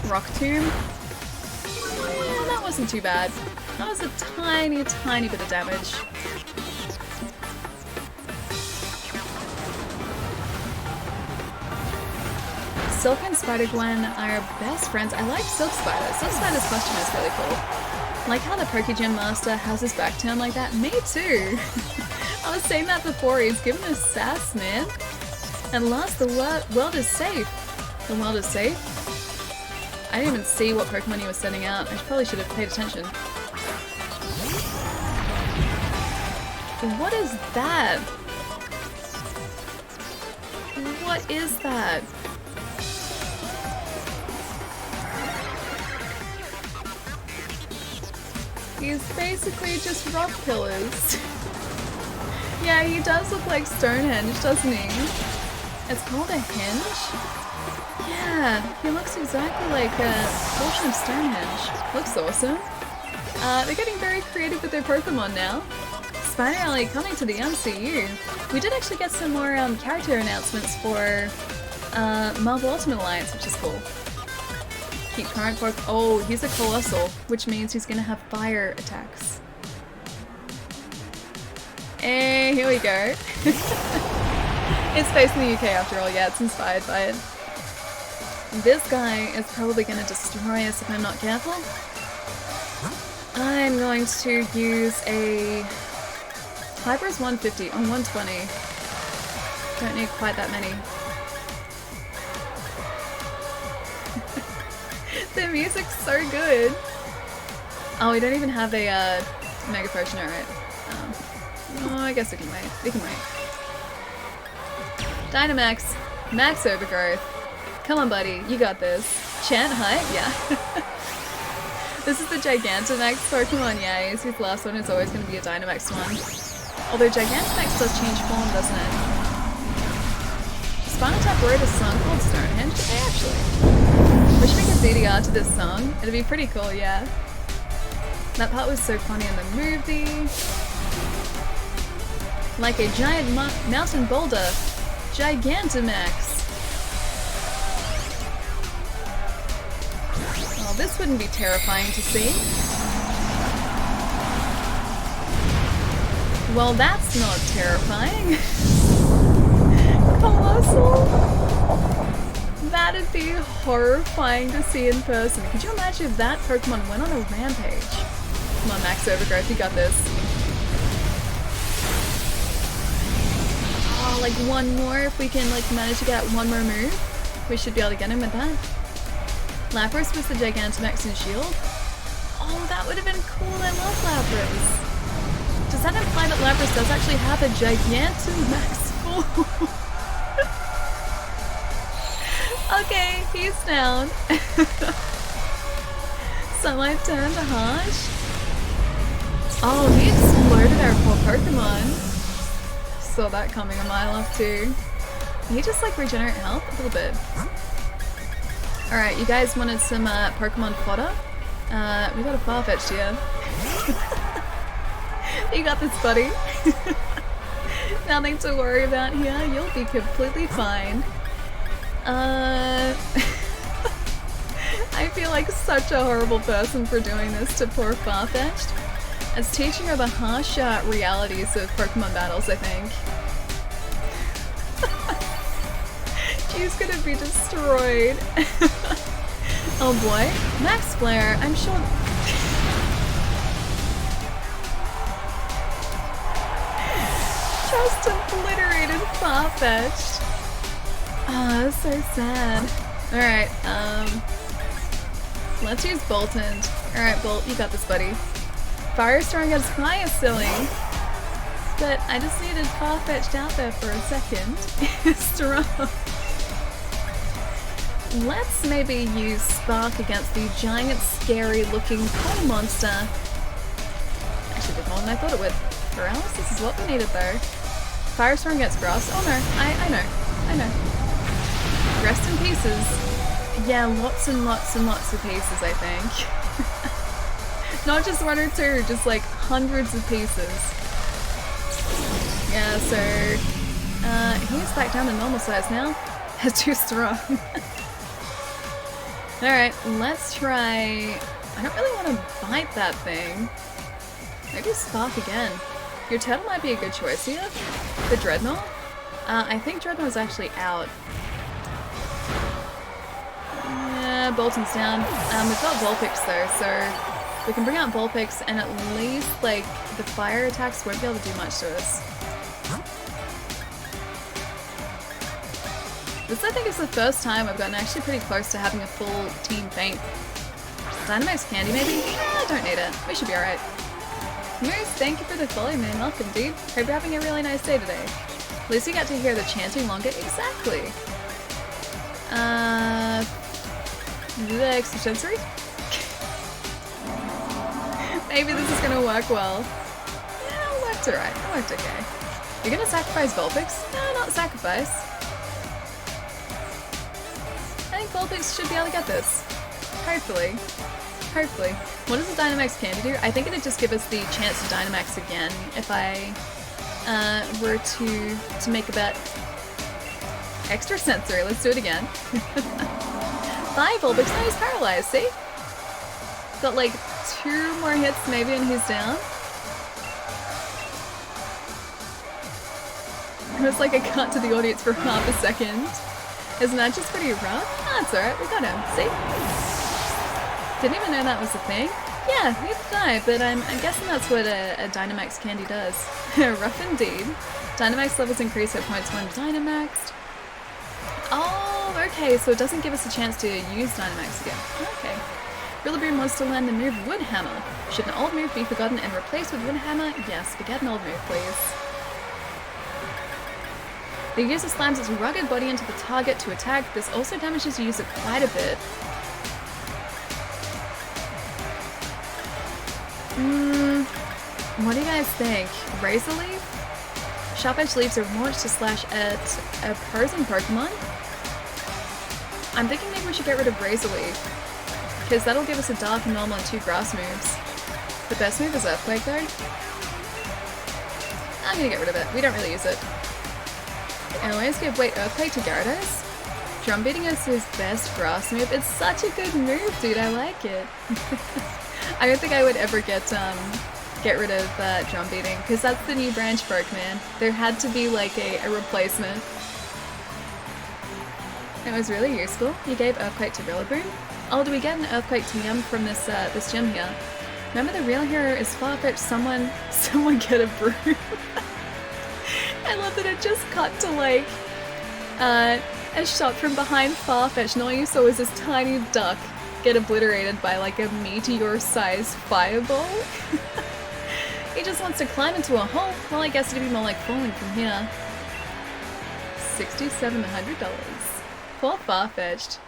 Rock Tomb. Yeah, that wasn't too bad. That was a tiny, tiny bit of damage. Silk and Spider-Gwen are best friends. I like Silk Spider. Silk Spider's costume is really cool. Like how the Pokegym Master has his back turned like that. Me too! I was saying that before, he's giving us sass, man. And last, the world is safe. The world is safe? I didn't even see what Pokemon he was sending out. I probably should have paid attention. What is that? What is that? He's basically just rock pillars. Yeah, he does look like Stonehenge, doesn't he? It's called a hinge? Yeah, he looks exactly like a portion of Stonehenge. Looks awesome. They're getting very creative with their Pokemon now. Spider Alley coming to the MCU. We did actually get some more character announcements for Marvel Ultimate Alliance, which is cool. Keep current oh, he's a Colossal, which means he's gonna have fire attacks. Hey, here we go. It's based in the UK after all, yeah, it's inspired by it. This guy is probably gonna destroy us if I'm not careful. I'm going to use a Hyper's 150 on 120. Don't need quite that many. The music's so good. Oh, we don't even have a Mega Potion, alright. Oh, I guess we can wait. We can wait. Dynamax, Max Overgrowth. Come on, buddy, you got this. Chant height, yeah. This is the Gigantamax Pokemon, yeah. His last one is always going to be a Dynamax one. Although Gigantamax does change form, doesn't it? Spinal Tap wrote a song called Stonehenge, did they actually? Wish we could CDR to this song. It'd be pretty cool, yeah. That part was so funny in the movie. Like a giant mountain boulder, Gigantamax. Oh, this wouldn't be terrifying to see. Well, that's not terrifying. Colossal. That'd be horrifying to see in person. Could you imagine if that Pokemon went on a rampage? Come on, Max Overgrowth, you got this. Oh, like one more, if we can like manage to get one more move, we should be able to get him with that. Lapras was the Gigantamax and Shield. Oh, that would have been cool, I love Lapras. Does that imply that Lapras does actually have a Gigantamax form? Okay, he's down. So my turn to Harsh. Oh, he exploded our poor Pokemon. Saw that coming a mile off too. Can he just like regenerate health a little bit? Alright, you guys wanted some Pokemon fodder? We got a Farfetch'd here. You got this, buddy. Nothing to worry about here. You'll be completely fine. I feel like such a horrible person for doing this to poor Farfetch'd. It's teaching her the harsh realities of Pokemon battles, I think. She's gonna be destroyed. Oh boy. Max Flare, I'm sure... Just obliterated Farfetch'd. Ah, that's so sad. Alright, let's use Boltund. Alright, Bolt, you got this, buddy. Firestorm against Fly is silly. But I just needed Farfetch'd out there for a second. Strong. Let's maybe use Spark against the giant, scary-looking pole monster. Actually did more than I thought it would. Paralysis, this is what we needed though. Firestorm against Grass. Oh no, I know. Rest in pieces. Yeah, lots and lots and lots of pieces, I think. Not just one or two, just like hundreds of pieces. Yeah, so he's back down to normal size now. That's too strong. Alright, let's try... I don't really want to bite that thing. Maybe Spark again. Your turtle might be a good choice here. The Dreadnought? I think Dreadnought's actually out. Yeah, Bolton's down. We've got Vulpix though, so we can bring out Vulpix and at least, like, the fire attacks won't be able to do much to us. This, I think, is the first time I've gotten actually pretty close to having a full team faint. Dynamax Candy, maybe? I don't need it. We should be alright. Moose, thank you for the follow, man. Welcome, dude. Hope you're having a really nice day today. At least you got to hear the chanting longer. Exactly. The extra sensory? Maybe this is gonna work well. Yeah, it worked alright. It worked okay. You're gonna sacrifice Vulpix? No, not sacrifice. Vulpix should be able to get this. Hopefully. Hopefully. What does the Dynamax candy do? I think it'd just give us the chance to Dynamax again if I were to make a bet. Extra sensory, let's do it again. Bye, Vulpix, now he's paralyzed, see? Got like 2 more hits maybe and he's down. It was like a cut to the audience for half a second. His match is pretty rough. Oh, that's alright, we got him, see? Didn't even know that was a thing. Yeah, neither did I, but I'm guessing that's what a Dynamax candy does. Rough indeed. Dynamax levels increase hit points when Dynamaxed. Oh, okay, so it doesn't give us a chance to use Dynamax again. Okay. Rillaboom wants to learn the move Wood Hammer. Should an old move be forgotten and replaced with Wood Hammer? Yes, forget an old move, please. The user slams its rugged body into the target to attack. This also damages the user quite a bit. What do you guys think? Razor Leaf? Sharp Edge Leaves are launched to slash at opposing Pokemon. I'm thinking maybe we should get rid of Razor Leaf, because that'll give us a Dark and Normal and 2 Grass moves. The best move is Earthquake though. I'm gonna get rid of it. We don't really use it. I always give Earthquake to Gyarados. Drum Beating is his best grass move. It's such a good move, dude. I like it. I don't think I would ever get rid of Drum Beating, because that's the new branch Pokemon. There had to be like a replacement. It was really useful. You gave Earthquake to Rillaboom. Oh, do we get an Earthquake TM from this this gym here? Remember, the real hero is Farfetch. Someone get a broom. I love that it just cut to like a shot from behind Farfetch, and all you saw was this tiny duck get obliterated by like a meteor-sized fireball. He just wants to climb into a hole. Well, I guess it'd be more like falling from here. $6,700. Poor Farfetch'd.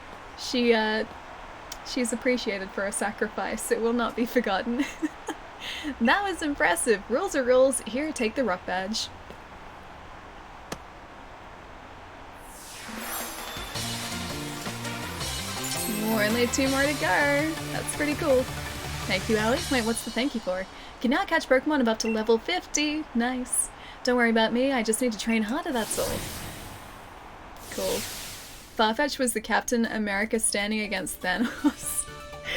She's appreciated for her sacrifice. It will not be forgotten. That was impressive. Rules are rules. Here, take the rock badge. Only 2 more to go. That's pretty cool. Thank you, Allie. Wait, what's the thank you for? Can now catch Pokemon up to level 50. Nice. Don't worry about me. I just need to train harder, that's all. Cool. Farfetch was the Captain America standing against Thanos.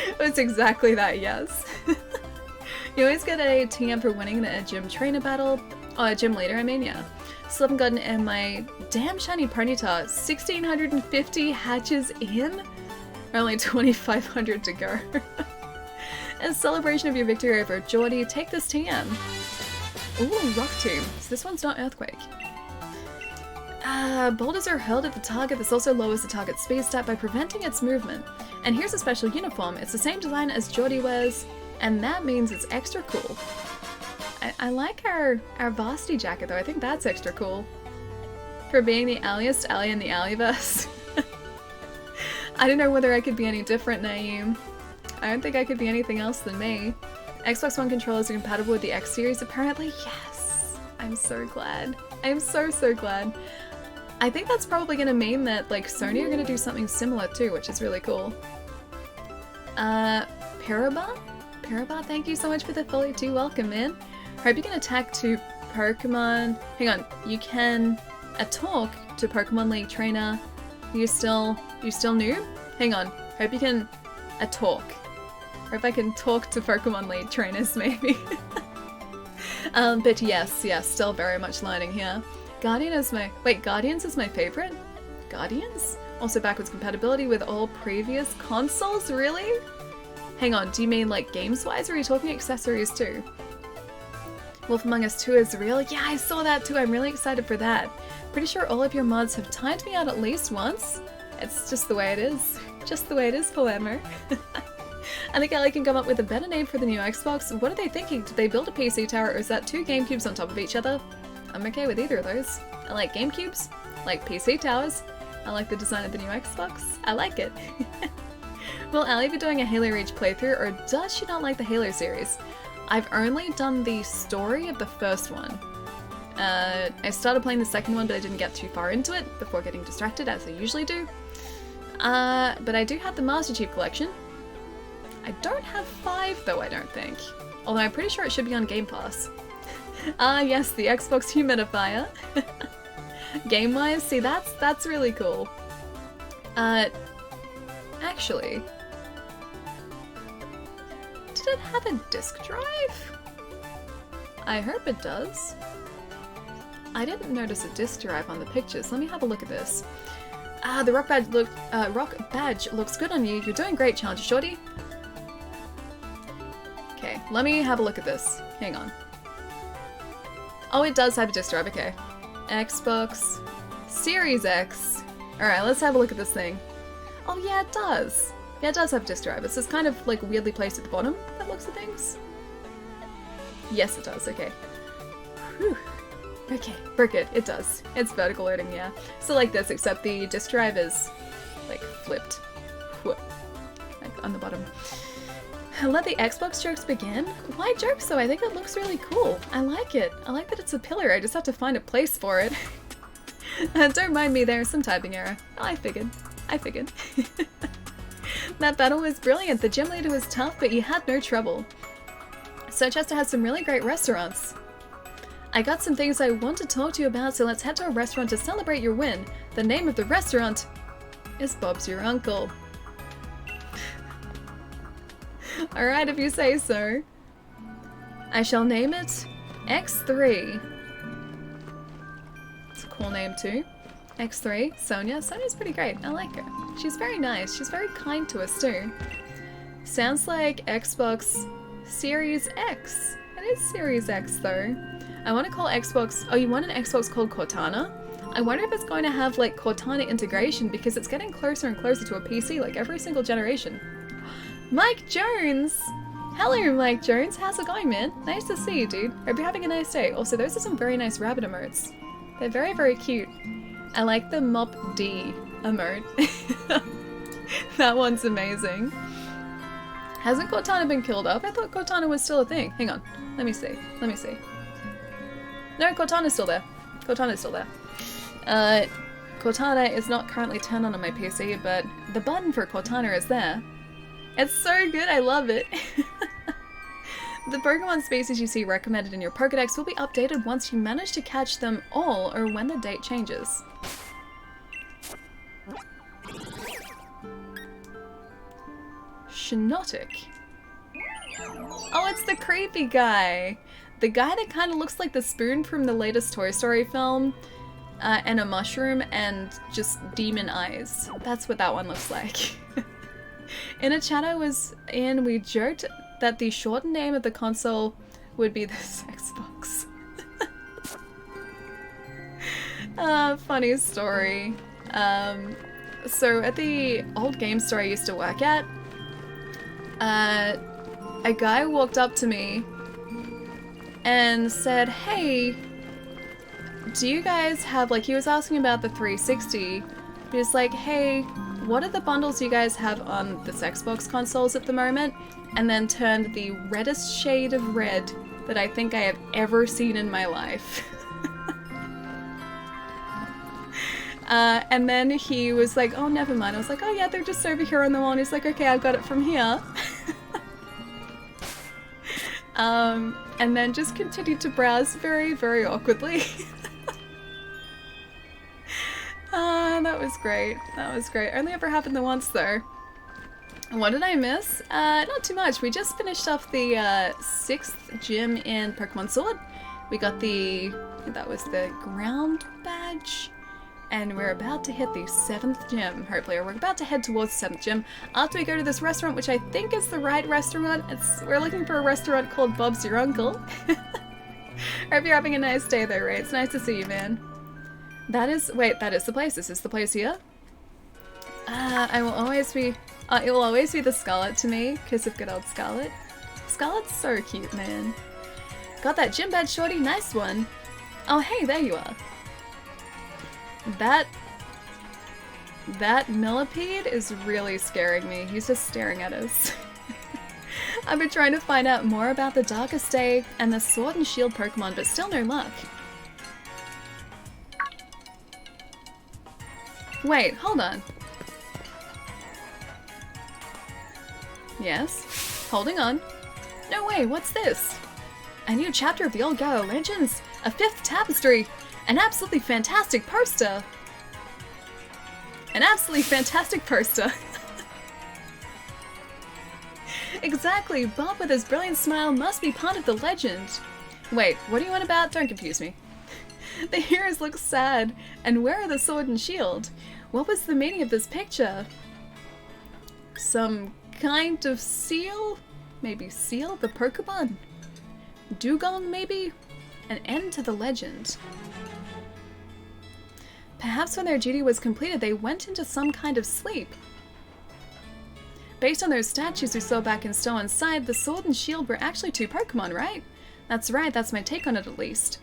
It was exactly that, yes. You always get a TM for winning a gym trainer battle. Oh, a gym leader, I mean, yeah. Still haven't gotten in my damn shiny Ponyta. 1,650 hatches in? Only 2,500 to go. As celebration of your victory over Geordie, take this TM. Ooh, Rock Tomb. So this one's not Earthquake. Boulders are hurled at the target. This also lowers the target's speed stat by preventing its movement. And here's a special uniform. It's the same design as Geordie wears, and that means it's extra cool. I like our varsity jacket though. I think that's extra cool. For being the alliest ally in the Allyverse. I don't know whether I could be any different, Naeem. I don't think I could be anything else than me. Xbox One controllers are compatible with the X series, apparently. Yes! I'm so glad. I'm so glad. I think that's probably going to mean that like Sony are going to do something similar too, which is really cool. Paraba? Paraba, thank you so much for the follow too. Welcome, man. Hope you can attack to Pokemon. Hang on, you can talk to Pokemon League trainer. You still new? Hang on. Hope you can talk. Hope I can talk to Pokemon League trainers maybe. But yes, still very much learning here. Guardians is my favorite? Guardians? Also backwards compatibility with all previous consoles? Really? Hang on, do you mean like games-wise, or are you talking accessories too? Wolf Among Us 2 is real? Yeah, I saw that too. I'm really excited for that. Pretty sure all of your mods have timed me out at least once. It's just the way it is. Just the way it is, Palermo. I think Ellie can come up with a better name for the new Xbox. What are they thinking? Did they build a PC tower, or is that 2 GameCubes on top of each other? I'm okay with either of those. I like GameCubes, I like PC towers, I like the design of the new Xbox. I like it. Will Ellie be doing a Halo Reach playthrough, or does she not like the Halo series? I've only done the story of the first one. I started playing the second one, but I didn't get too far into it before getting distracted, as I usually do. But I do have the Master Chief Collection. I don't have 5 though, I don't think. Although I'm pretty sure it should be on Game Pass. Yes, the Xbox humidifier. Game-wise, see that's really cool. Actually, did it have a disk drive? I hope it does. I didn't notice a disk drive on the pictures. Let me have a look at this. The rock badge looks good on you. You're doing great, Challenger Shorty. Okay, let me have a look at this. Hang on. Oh, it does have a disk drive, okay. Xbox Series X. Alright, let's have a look at this thing. Oh yeah, it does. Yeah, it does have a disk drive. It's just kind of like weirdly placed at the bottom, that looks at things. Yes, it does, okay. Whew. Okay, we're good. It does. It's vertical loading, yeah. So like this, except the disk drive is like flipped. Whoop. Like on the bottom. Let the Xbox jokes begin? Why jokes though? I think it looks really cool. I like it. I like that it's a pillar. I just have to find a place for it. Don't mind me, there's some typing error. Oh, I figured. That battle was brilliant. The gym leader was tough, but you had no trouble. Sochester has some really great restaurants. I got some things I want to talk to you about, so let's head to a restaurant to celebrate your win. The name of the restaurant is Bob's Your Uncle. Alright, if you say so. I shall name it X3. It's a cool name too. X3, Sonia. Sonia's pretty great. I like her. She's very nice. She's very kind to us too. Sounds like Xbox Series X. It is Series X though. I want to call Xbox... Oh, you want an Xbox called Cortana? I wonder if it's going to have like Cortana integration because it's getting closer and closer to a PC like every single generation. Mike Jones! Hello Mike Jones, how's it going man? Nice to see you dude. Hope you're having a nice day. Also those are some very nice rabbit emotes. They're very very cute. I like the Mop D emote. That one's amazing. Hasn't Cortana been killed up? I thought Cortana was still a thing. Hang on. Let me see. No, Cortana's still there. Cortana is not currently turned on my PC, but the button for Cortana is there. It's so good, I love it. The Pokemon species you see recommended in your Pokedex will be updated once you manage to catch them all or when the date changes. Shinotic. Oh, it's the creepy guy. The guy that kind of looks like the spoon from the latest Toy Story film, and a mushroom and just demon eyes. That's what that one looks like. In a chat I was in, we joked that the shortened name of the console would be the Xbox. Funny story. So at the old game store I used to work at, a guy walked up to me and said, hey, do you guys have, like, he was asking about the 360. He was like, hey, what are the bundles you guys have on this Xbox consoles at the moment? And then turned the reddest shade of red that I think I have ever seen in my life. And then he was like, oh, never mind. I was like, oh yeah, they're just over here on the wall. And he's like, okay, I've got it from here. And then just continued to browse very, very awkwardly. That was great. That was great. Only ever happened the once though. What did I miss? Not too much. We just finished off the 6th gym in Pokemon Sword. We got the, I think that was the ground badge. And we're about to hit the 7th gym, hopefully, or we're about to head towards the 7th gym after we go to this restaurant, which I think is the right restaurant. We're looking for a restaurant called Bob's Your Uncle. Hope you're having a nice day though, Ray. It's nice to see you, man. That is, wait, that is the place. This is the place here? I will always be, it will always be the Scarlet to me, because of good old Scarlet. Scarlet's so cute, man. Got that gym badge, shorty, nice one. Oh, hey, there you are. That millipede is really scaring me. He's just staring at us. I've been trying to find out more about the Darkest Day and the Sword and Shield Pokemon, but still no luck. Wait, hold on. Yes. Holding on. No way, what's this? A new chapter of the Old Gallo Legends? A 5th tapestry? An absolutely fantastic poster! An absolutely fantastic poster! Exactly, Bob with his brilliant smile must be part of the legend. Wait, what do you want about? Don't confuse me. The heroes look sad, and where are the sword and shield? What was the meaning of this picture? Some kind of seal? Maybe seal the Pokemon? Dugong, maybe? An end to the legend. Perhaps when their duty was completed, they went into some kind of sleep. Based on those statues we saw back in Stone's Side, the sword and shield were actually 2 Pokemon, right? That's right, that's my take on it at least.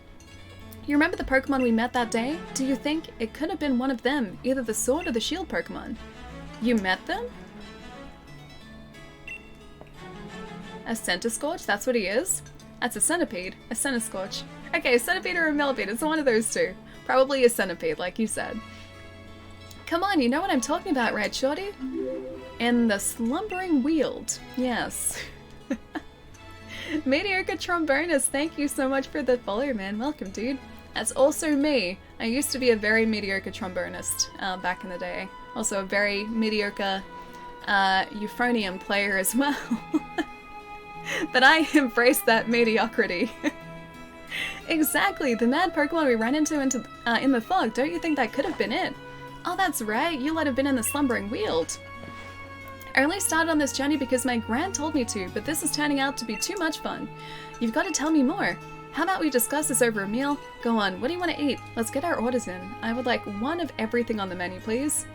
You remember the Pokemon we met that day? Do you think it could have been one of them, either the sword or the shield Pokemon? You met them? A Centiskorch? That's what he is? That's a centipede. A Centiskorch. Okay, a centipede or a millipede. It's one of those two. Probably a centipede, like you said. Come on, you know what I'm talking about, right, Shorty? In the slumbering wield. Yes. Mediocre Trombonist, thank you so much for the follow, man. Welcome, dude. That's also me. I used to be a very mediocre trombonist back in the day. Also a very mediocre euphonium player as well. But I embraced that mediocrity. Exactly, the mad Pokemon we ran into in the fog. Don't you think that could have been it? Oh, that's right. You let have been in the slumbering wield. I only started on this journey because my gran told me to, but this is turning out to be too much fun. You've got to tell me more. How about we discuss this over a meal? Go on, what do you want to eat? Let's get our orders in. I would like one of everything on the menu, please.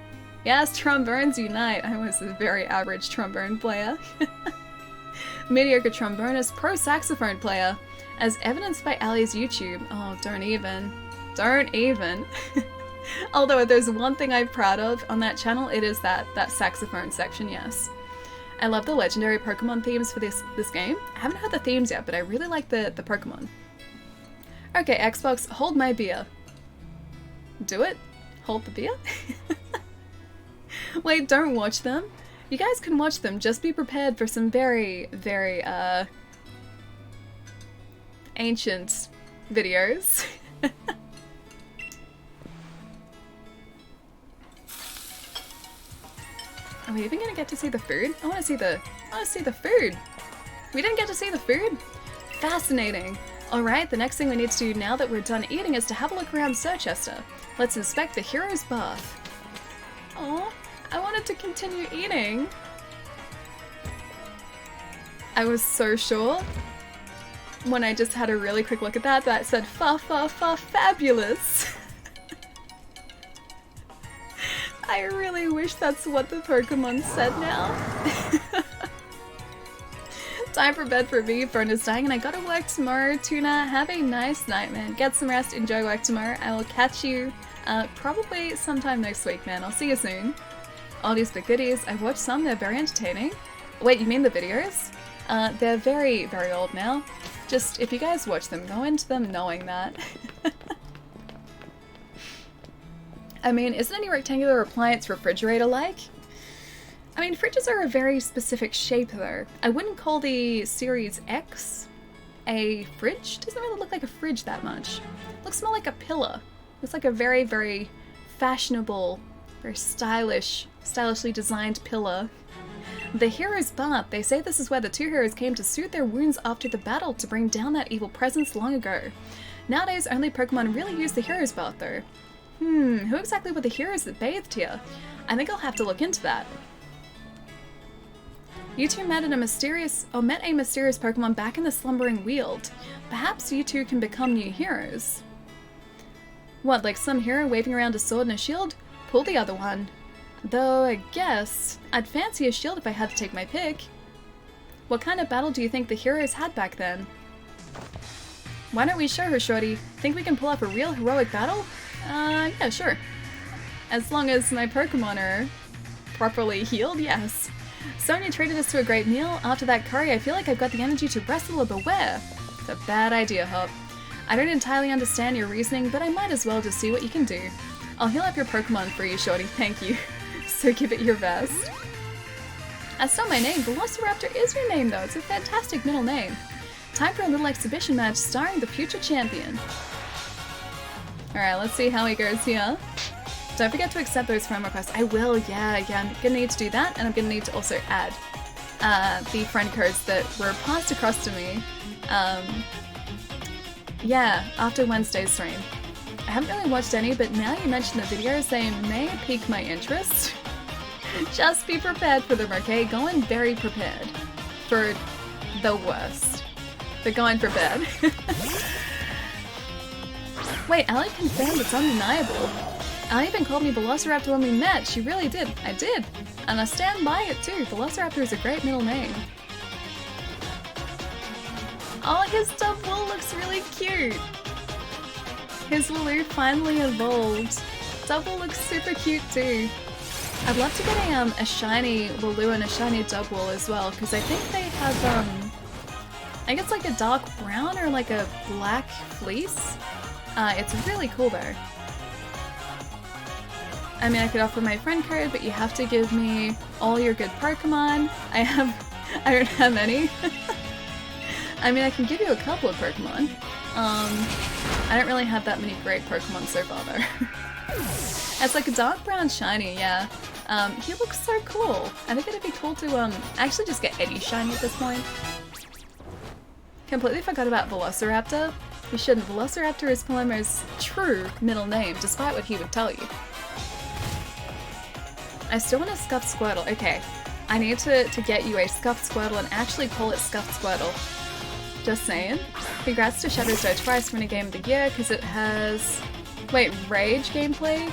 Yes, trombones unite. I was a very average trombone player. Mediocre trombonist, pro saxophone player. As evidenced by Ali's YouTube. Oh, don't even. Don't even. Although if there's one thing I'm proud of on that channel, it is that saxophone section, yes. I love the legendary Pokemon themes for this game. I haven't heard the themes yet, but I really like the Pokemon. Okay, Xbox, hold my beer. Do it? Hold the beer? Wait, don't watch them. You guys can watch them, just be prepared for some very, very, ancient videos. Are we even gonna get to see the food? I wanna see the food. We didn't get to see the food? Fascinating. Alright, the next thing we need to do now that we're done eating is to have a look around Sirchester. Let's inspect the hero's bath. Oh, I wanted to continue eating. I was so sure when I just had a really quick look at that said fabulous. I really wish that's what the Pokemon said now. Time for bed for me, phone is dying and I gotta work tomorrow. Tuna, have a nice night, man. Get some rest, enjoy work tomorrow. I will catch you probably sometime next week, man. I'll see you soon. Oldies but goodies. I've watched some, they're very entertaining. Wait, you mean the videos? They're very, very old now. Just, if you guys watch them, go into them knowing that. I mean, isn't any rectangular appliance refrigerator like? I mean, fridges are a very specific shape though. I wouldn't call the Series X a fridge. Doesn't really look like a fridge that much. Looks more like a pillar. Looks like a very, very fashionable, very stylishly designed pillar. The hero's bath. They say this is where the 2 heroes came to soothe their wounds after the battle to bring down that evil presence long ago. Nowadays, only Pokemon really use the hero's bath though. Who exactly were the heroes that bathed here? I think I'll have to look into that. You two met a mysterious Pokemon back in the slumbering wield. Perhaps you two can become new heroes. What, like some hero waving around a sword and a shield? Pull the other one. Though I guess I'd fancy a shield if I had to take my pick. What kind of battle do you think the heroes had back then? Why don't we show her, Shorty? Think we can pull off a real heroic battle? Yeah, sure. As long as my Pokemon are properly healed, yes. Sonia treated us to a great meal. After that curry, I feel like I've got the energy to wrestle or beware. It's a bad idea, Hop. I don't entirely understand your reasoning, but I might as well just see what you can do. I'll heal up your Pokemon for you, Shorty, thank you. So give it your best. That's not my name. Velociraptor is your name, though. It's a fantastic middle name. Time for a little exhibition match starring the future champion. Alright, let's see how he goes here. Don't forget to accept those friend requests. I will, yeah, I'm gonna need to do that, and I'm gonna need to also add the friend codes that were passed across to me. Yeah, after Wednesday's stream. I haven't really watched any, but now you mention the videos, they may pique my interest. Just be prepared for them, okay? Go in very prepared for the worst. But go in prepared. Wait, Ali confirmed it's undeniable. Ali even called me Velociraptor when we met. She really did. I did. And I stand by it too. Velociraptor is a great middle name. Oh, his Dubwool looks really cute. His Wooloo finally evolved. Dubwool looks super cute too. I'd love to get a shiny Wooloo and a shiny Dubwool as well, because I think they have, I guess like a dark brown or like a black fleece. It's really cool though. I mean, I could offer my friend code, but you have to give me all your good Pokemon. I don't have any. I mean, I can give you a couple of Pokemon. I don't really have that many great Pokemon so far though. It's like a dark brown shiny, yeah. He looks so cool. I think it'd be cool to actually just get any shiny at this point. Completely forgot about Velociraptor. You shouldn't. Velociraptor is Palermo's true middle name, despite what he would tell you. I still want a Scuffed Squirtle. Okay, I need to get you a Scuffed Squirtle and actually call it Scuffed Squirtle. Just saying. Congrats to Shadow Star twice for winning Game of the Year, because it has... Wait, Rage gameplay?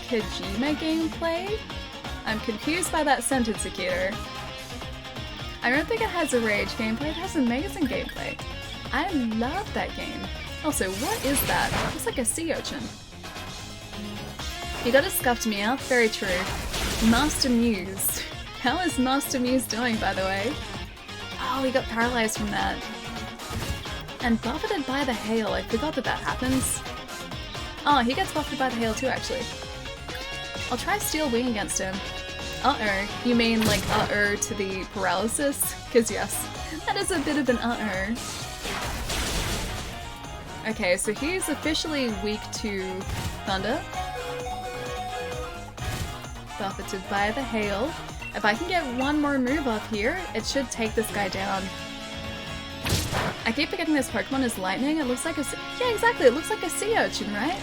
Kojima gameplay? I'm confused by that sentence, Akito. I don't think it has a Rage gameplay, it has amazing gameplay. I love that game. Also, what is that? It's like a sea urchin. You got a Scuffed Meowth? Very true. Master Muse. How is Master Muse doing, by the way? Oh, he got paralyzed from that. And buffeted by the hail. I forgot that happens. Oh, he gets buffeted by the hail too, actually. I'll try Steel Wing against him. Uh-oh. You mean like uh-oh to the paralysis? Because yes, that is a bit of an uh-oh. Okay, so he's officially weak to thunder. Buffeted by the hail. If I can get one more move up here, it should take this guy down. I keep forgetting this Pokemon is lightning. It looks like a... Yeah, exactly. It looks like a sea urchin, right?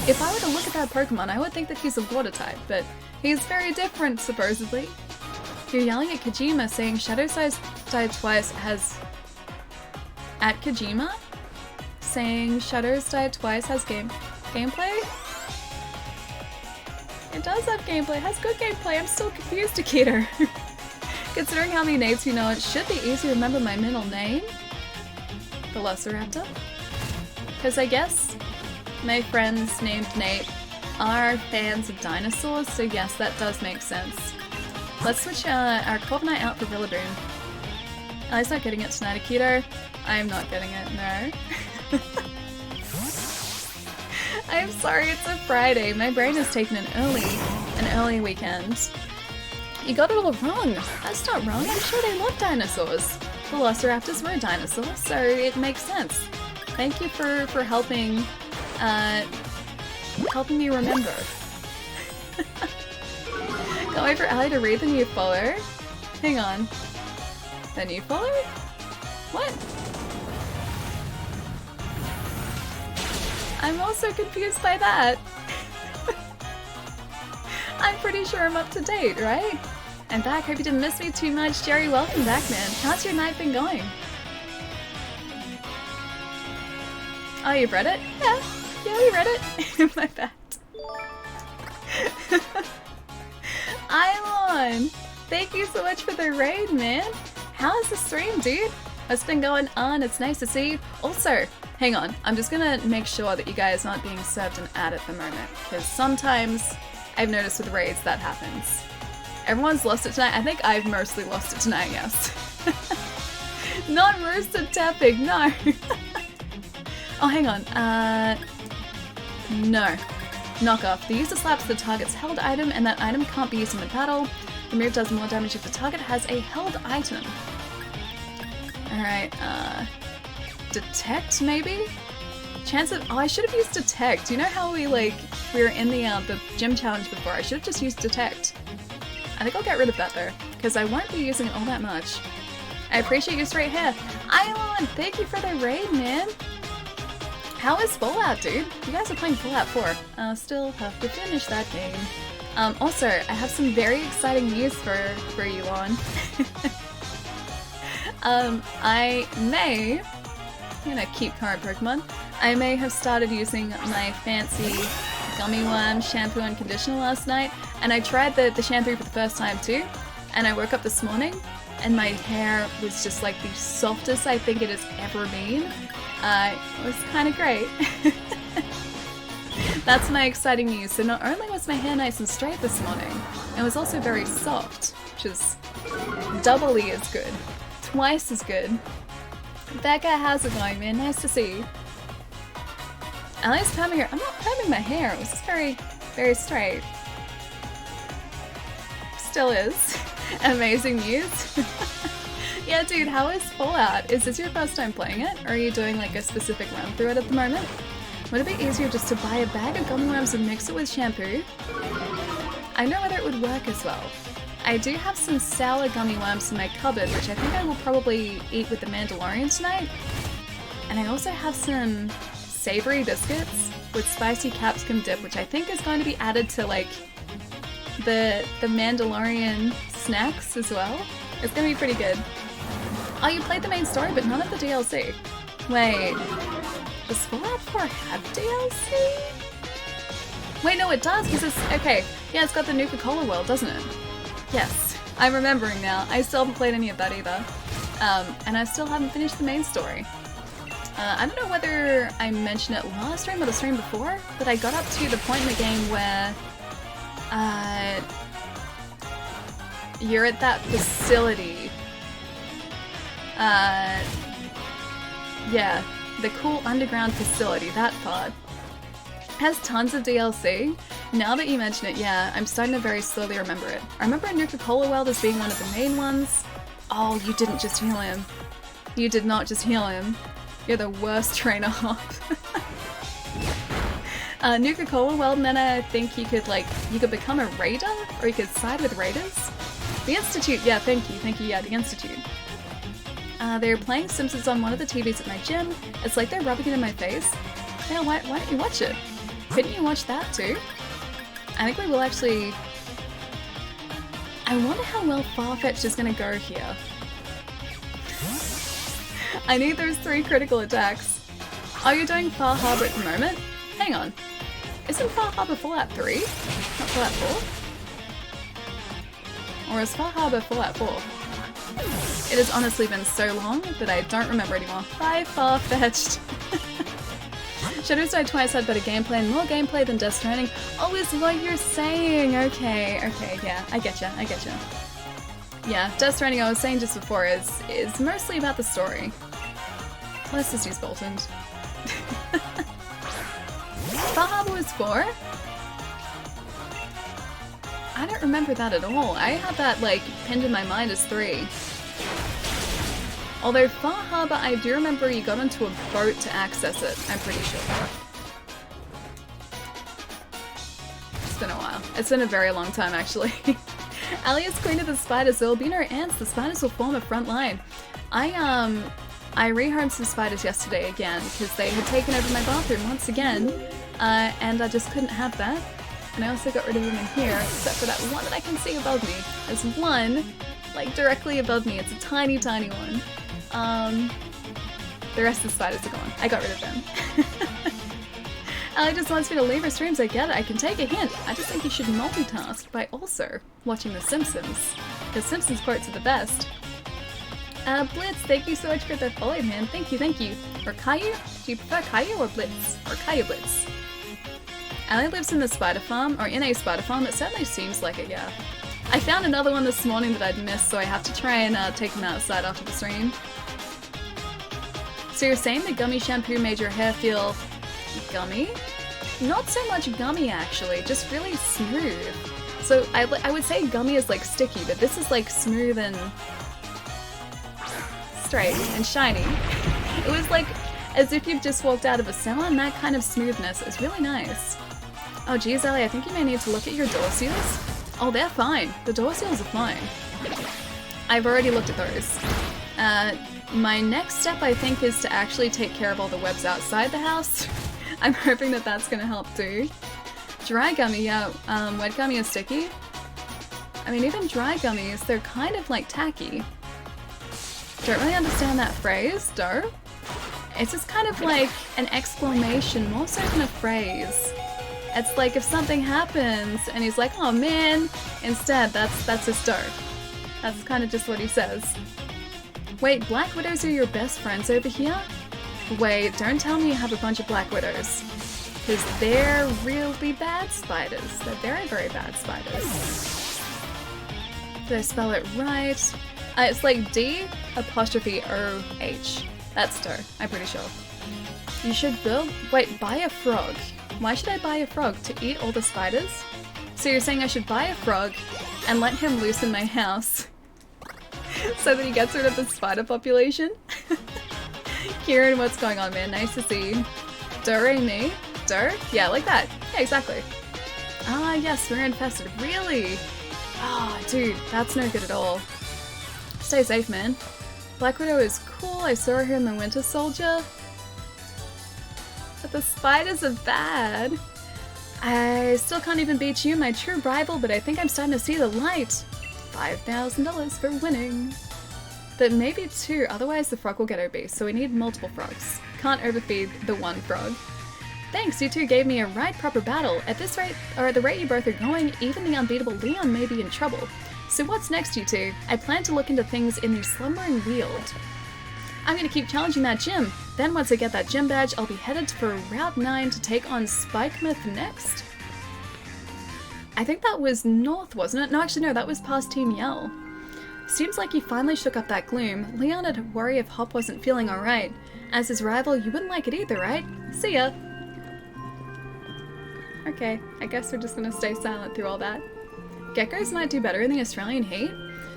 If I were to look at that Pokemon, I would think that he's a water type, but he's very different, supposedly. You're yelling at Kojima, saying Shadow died twice has... At Kojima? Saying Shadows died twice has gameplay? It does have gameplay. It has good gameplay. I'm still confused, Akito. Considering how many names you know, it should be easy to remember my middle name. Velociraptor. Because I guess my friends named Nate are fans of dinosaurs, so yes, that does make sense. Let's switch our Corviknight out for Rillaboom. Ellie's not getting it tonight, Akito. I'm not getting it, no. I'm sorry, it's a Friday. My brain has taken an early weekend. You got it all wrong. That's not wrong. I'm sure they love dinosaurs. Velociraptors were a dinosaur, so it makes sense. Thank you for helping me remember. Can't wait for Allie to read the new follow. Hang on. The new follow? What? I'm also confused by that. I'm pretty sure I'm up to date, right? I'm back. Hope you didn't miss me too much. Jerry, welcome back, man. How's your night been going? Oh, you've read it? Yeah, we read it. My bad. Eilon! Thank you so much for the raid, man. How's the stream, dude? What's been going on? It's nice to see you. Also, hang on. I'm just gonna make sure that you guys aren't being served an ad at the moment, because sometimes I've noticed with raids that happens. Everyone's lost it tonight. I think I've mostly lost it tonight, yes. Not roasted tapping, no. Oh, hang on. No. Knock off. The user slaps the target's held item and that item can't be used in the battle. The move does more damage if the target has a held item. Alright, Detect maybe? Chance of- oh, I should have used Detect. You know how we were in the gym challenge before? I should have just used Detect. I think I'll get rid of that though, because I won't be using it all that much. I appreciate your straight hair. Ion, thank you for the raid, man! How is Fallout, dude? You guys are playing Fallout 4. Still have to finish that game. Also, I have some very exciting news for you on. I may, cute current Pokemon, I may have started using my fancy gummy worm shampoo and conditioner last night, and I tried the shampoo for the first time too, and I woke up this morning, and my hair was just like the softest I think it has ever been. It was kind of great. That's my exciting news. So not only was my hair nice and straight this morning, it was also very soft, which is doubly as good. Twice as good. Becca, how's it going, man? Nice to see you. Ellie's perming her. I'm not perming my hair. It was just very, very straight. Still is. Amazing news. Yeah, dude, how is Fallout? Is this your first time playing it? Or are you doing like a specific run through it at the moment? Would it be easier just to buy a bag of gummy worms and mix it with shampoo? I know whether it would work as well. I do have some sour gummy worms in my cupboard, which I think I will probably eat with the Mandalorian tonight. And I also have some savory biscuits with spicy capsicum dip, which I think is going to be added to like the Mandalorian snacks as well. It's gonna be pretty good. Oh, you played the main story, but none of the DLC. Wait, does Fallout 4 have DLC? Wait, no, it does, because it's, okay, yeah, it's got the Nuka-Cola world, doesn't it? Yes, I'm remembering now. I still haven't played any of that either. And I still haven't finished the main story. I don't know whether I mentioned it last stream or the stream before, but I got up to the point in the game where you're at that facility. Yeah, the cool underground facility, that part. Has tons of DLC. Now that you mention it, yeah, I'm starting to very slowly remember it. I remember Nuka-Cola World as being one of the main ones. Oh, you didn't just heal him. You did not just heal him. You're the worst trainer hop. Nuka-Cola World, and then I think you could become a raider, or you could side with raiders. The Institute, yeah, thank you, yeah, the Institute. They're playing Simpsons on one of the TVs at my gym. It's like they're rubbing it in my face. Yeah, why don't you watch it? Couldn't you watch that too? I think we will actually... I wonder how well Farfetch'd is gonna go here. I need those 3 critical attacks. Are you doing Far Harbor at the moment? Hang on. Isn't Far Harbor Fallout 3? Not Fallout 4? Or is Far Harbor Fallout 4? It has honestly been so long that I don't remember anymore. Bye, Farfetch'd! Shadows Die Twice had better gameplay and more gameplay than Death Stranding. Oh, is what you're saying! Okay, yeah, I getcha. Yeah, Death Stranding, I was saying just before, is mostly about the story. Let's just use Bolton. Far Harbor was 4? I don't remember that at all. I had that, pinned in my mind as 3. Although Far Harbor, I do remember you got onto a boat to access it, I'm pretty sure. It's been a while. It's been a very long time, actually. Ali is queen of the spiders. There will be no ants. The spiders will form a front line. I rehomed some spiders yesterday again, because they had taken over my bathroom once again, and I just couldn't have that. And I also got rid of them in here, except for that one that I can see above me. There's one, directly above me. It's a tiny, tiny one. The rest of the spiders are gone. I got rid of them. Ali just wants me to leave her streams. I get it. I can take a hint. I just think you should multitask by also watching The Simpsons. The Simpsons quotes are the best. Blitz, thank you so much for the follow, man. Thank you. Or Caillou? Do you prefer Caillou or Blitz? Or Caillou Blitz? Ali lives in the spider farm, or in a spider farm. It certainly seems like it, yeah. I found another one this morning that I'd missed, so I have to try and take them outside after the stream. So you're saying the gummy shampoo made your hair feel gummy? Not so much gummy actually, just really smooth. So I would say gummy is like sticky, but this is like smooth and straight and shiny. It was like as if you've just walked out of a salon. That kind of smoothness is really nice. Oh geez, Ellie, I think you may need to look at your door seals. Oh, they're fine. The door seals are fine. I've already looked at those. My next step, I think, is to actually take care of all the webs outside the house. I'm hoping that that's going to help too. Dry gummy, yeah. Wet gummy is sticky. I mean, even dry gummies, they're kind of like tacky. Don't really understand that phrase, though. It's just kind of like an exclamation, more so than a phrase. It's like if something happens and he's like, oh man, instead that's his dough. That's kind of just what he says. Wait, Black Widows are your best friends over here? Wait, don't tell me you have a bunch of Black Widows. Because they're really bad spiders. They're very, very bad spiders. Did I spell it right? It's like D''O''H. That's Star, I'm pretty sure. You should buy a frog. Why should I buy a frog? To eat all the spiders? So you're saying I should buy a frog and let him loose in my house so that he gets rid of the spider population? Kieran, what's going on, man? Nice to see you. Do-re-mi? Dur? Yeah, like that. Yeah, exactly. Ah, yes, we're infested. Really? Oh, dude, that's no good at all. Stay safe, man. Black Widow is cool. I saw her in the Winter Soldier. But the spiders are bad. I still can't even beat you, my true rival, but I think I'm starting to see the light. $5,000 for winning. But maybe 2, otherwise the frog will get obese, so we need multiple frogs. Can't overfeed the one frog. Thanks, you two gave me a right proper battle. At this rate, or at the rate you both are going, even the unbeatable Leon may be in trouble. So what's next, you two? I plan to look into things in the Slumbering Weald. I'm gonna keep challenging that gym. Then once I get that gym badge, I'll be headed for Route 9 to take on Spikemouth next. I think that was north, wasn't it? No, actually no, that was past Team Yell. Seems like you finally shook up that gloom. Leon would worry if Hop wasn't feeling alright. As his rival, you wouldn't like it either, right? See ya! Okay, I guess we're just gonna stay silent through all that. Geckos might do better in the Australian heat.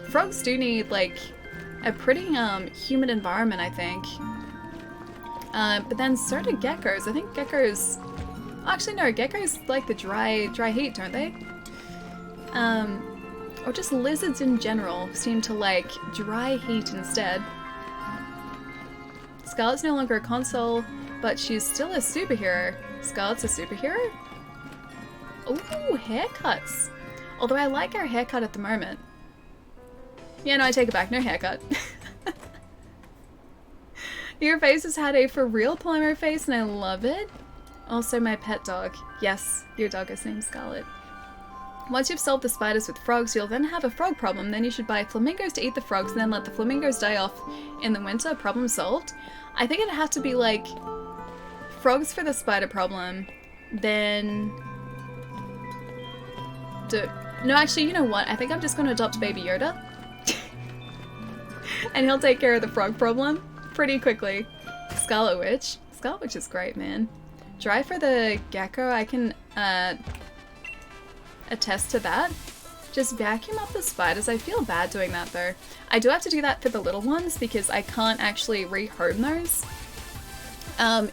Frogs do need, like, a pretty humid environment, I think. But then so do geckos. I think geckos... Actually, no, geckos like the dry heat, don't they? Or just lizards in general seem to like dry heat instead. Scarlet's no longer a console, but she's still a superhero. Scarlet's a superhero? Ooh, haircuts. Although I like our haircut at the moment. Yeah, no, I take it back. No haircut. Your face has had a for real Palermo face and I love it. Also my pet dog. Yes, your dog is named Scarlet. Once you've solved the spiders with frogs, you'll then have a frog problem. Then you should buy flamingos to eat the frogs and then let the flamingos die off in the winter. Problem solved. I think it'd have to be like frogs for the spider problem. Then... No, actually, you know what? I think I'm just going to adopt Baby Yoda. And he'll take care of the frog problem pretty quickly. Scarlet Witch. Scarlet Witch is great, man. Dry for the gecko, I can attest to that. Just vacuum up the spiders. I feel bad doing that though. I do have to do that for the little ones because I can't actually rehome those.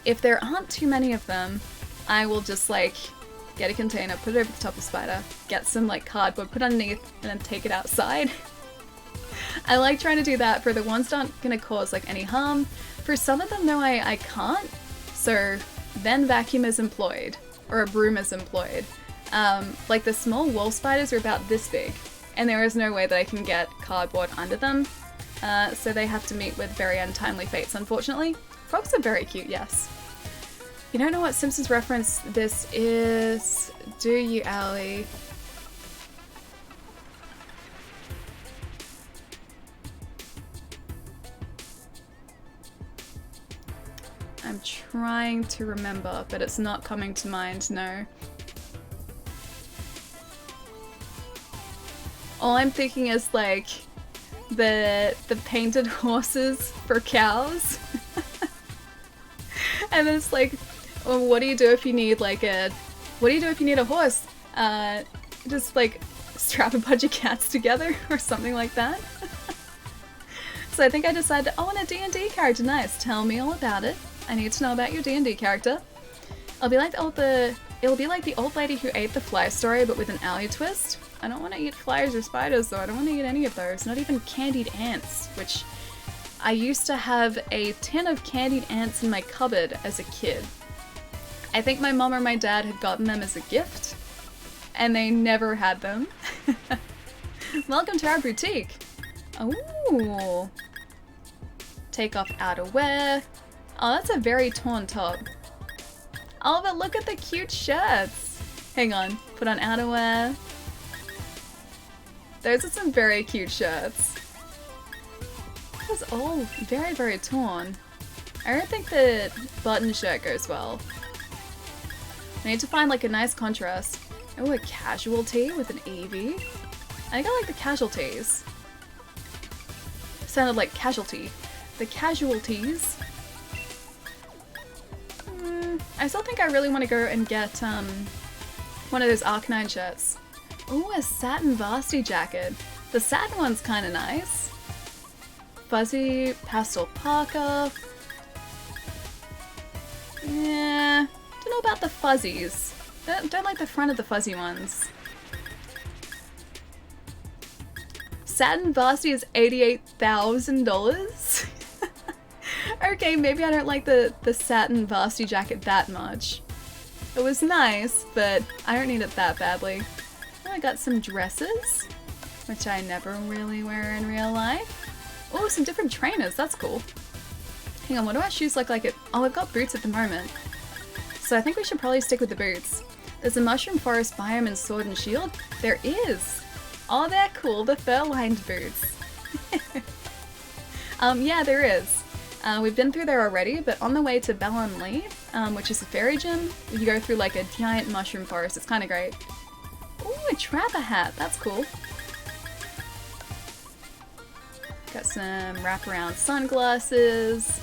If there aren't too many of them, I will just like get a container, put it over the top of the spider, get some like cardboard, put underneath, and then take it outside. I like trying to do that for the ones that aren't gonna cause like any harm. For some of them though, I can't. So then vacuum is employed, or a broom is employed. Like the small wall spiders are about this big, and there is no way that I can get cardboard under them. So they have to meet with very untimely fates, unfortunately. Frogs are very cute, yes. You don't know what Simpsons reference this is, do you, Allie? I'm trying to remember, but it's not coming to mind, no. All I'm thinking is like the painted horses for cows. And then it's like Or what do you do if you need like a... What do you do if you need a horse? Just like strap a bunch of cats together or something like that. So I think I decided, oh, and a D&D character, nice. Tell me all about it. I need to know about your D&D character. It'll be like the old lady who ate the fly story, but with an alley twist. I don't want to eat flies or spiders, though. I don't want to eat any of those. Not even candied ants, which I used to have a tin of candied ants in my cupboard as a kid. I think my mom or my dad had gotten them as a gift, and they never had them. Welcome to our boutique. Ooh. Take off outerwear. Oh, that's a very torn top. Oh, but look at the cute shirts. Hang on. Put on outerwear. Those are some very cute shirts. This is all very, very torn. I don't think the button shirt goes well. I need to find like a nice contrast. Oh, a casual tee with an Eevee. I think I like the casualties. Sounded like casualty. The casualties. I still think I really want to go and get one of those Arcanine shirts. Oh, a satin varsity jacket. The satin one's kind of nice. Fuzzy pastel parka. Yeah, don't know about the fuzzies. Don't like the front of the fuzzy ones. Satin varsity is $88,000? Okay, maybe I don't like the satin varsity jacket that much. It was nice, but I don't need it that badly. Oh, I got some dresses, which I never really wear in real life. Oh, some different trainers, that's cool. Hang on, what do our shoes look like? Oh, I've got boots at the moment. So I think we should probably stick with the boots. There's a mushroom forest biome in Sword and Shield. There is! Oh, they're cool, the fur-lined boots. Yeah, there is. We've been through there already, but on the way to Bellon Lee, which is a fairy gym, you go through like a giant mushroom forest. It's kind of great. Ooh, a trapper hat. That's cool. Got some wraparound sunglasses.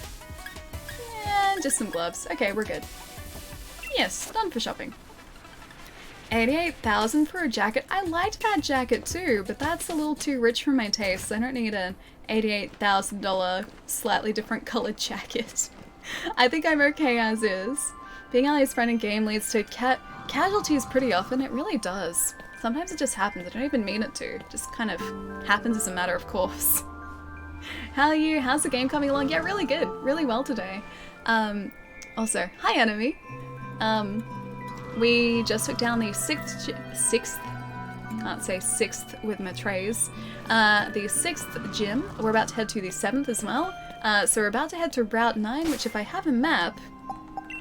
And just some gloves. Okay, we're good. Yes, done for shopping. 88,000 for a jacket. I liked that jacket too, but that's a little too rich for my taste. I don't need an $88,000 slightly different colored jacket. I think I'm okay as is. Being Ali's friend in game leads to casualties pretty often. It really does. Sometimes it just happens. I don't even mean it to. It just kind of happens as a matter of course. How are you? How's the game coming along? Yeah, really good. Really well today. Also, hi enemy. We just took down the sixth, can't say sixth with my trays, the 6th gym. We're about to head to the 7th as well. So we're about to head to Route 9, which if I have a map,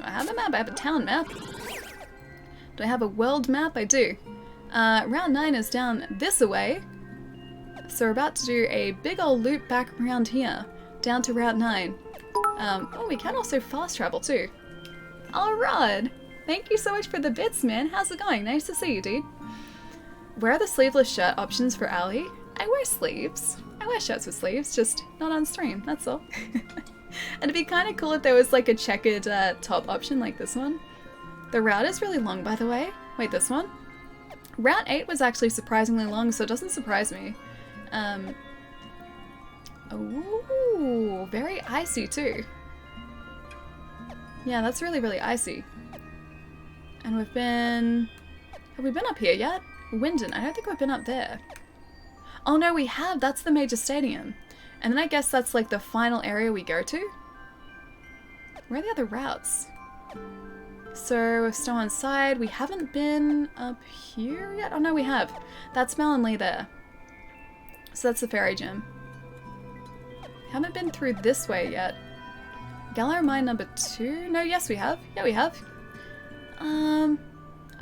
I have a town map. Do I have a world map? I do. Route 9 is down this way. So we're about to do a big old loop back around here, down to Route 9. Oh, we can also fast travel too. Alright! Thank you so much for the bits, man. How's it going? Nice to see you, dude. Where are the sleeveless shirt options for Ali? I wear sleeves. I wear shirts with sleeves, just not on stream, that's all. And it'd be kind of cool if there was like a checkered top option like this one. The route is really long, by the way. Wait, this one? Route 8 was actually surprisingly long, so it doesn't surprise me. Ooh, very icy too. Yeah, that's really, really icy. And have we been up here yet? Winden, I don't think we've been up there. Oh no, we have, that's the major stadium. And then I guess that's like the final area we go to? Where are the other routes? So we're still inside, we haven't been up here yet? Oh no, we have. That's Melon Lee there. So that's the fairy gym. Haven't been through this way yet. Galar Mine number 2? No, yes we have. Yeah, we have.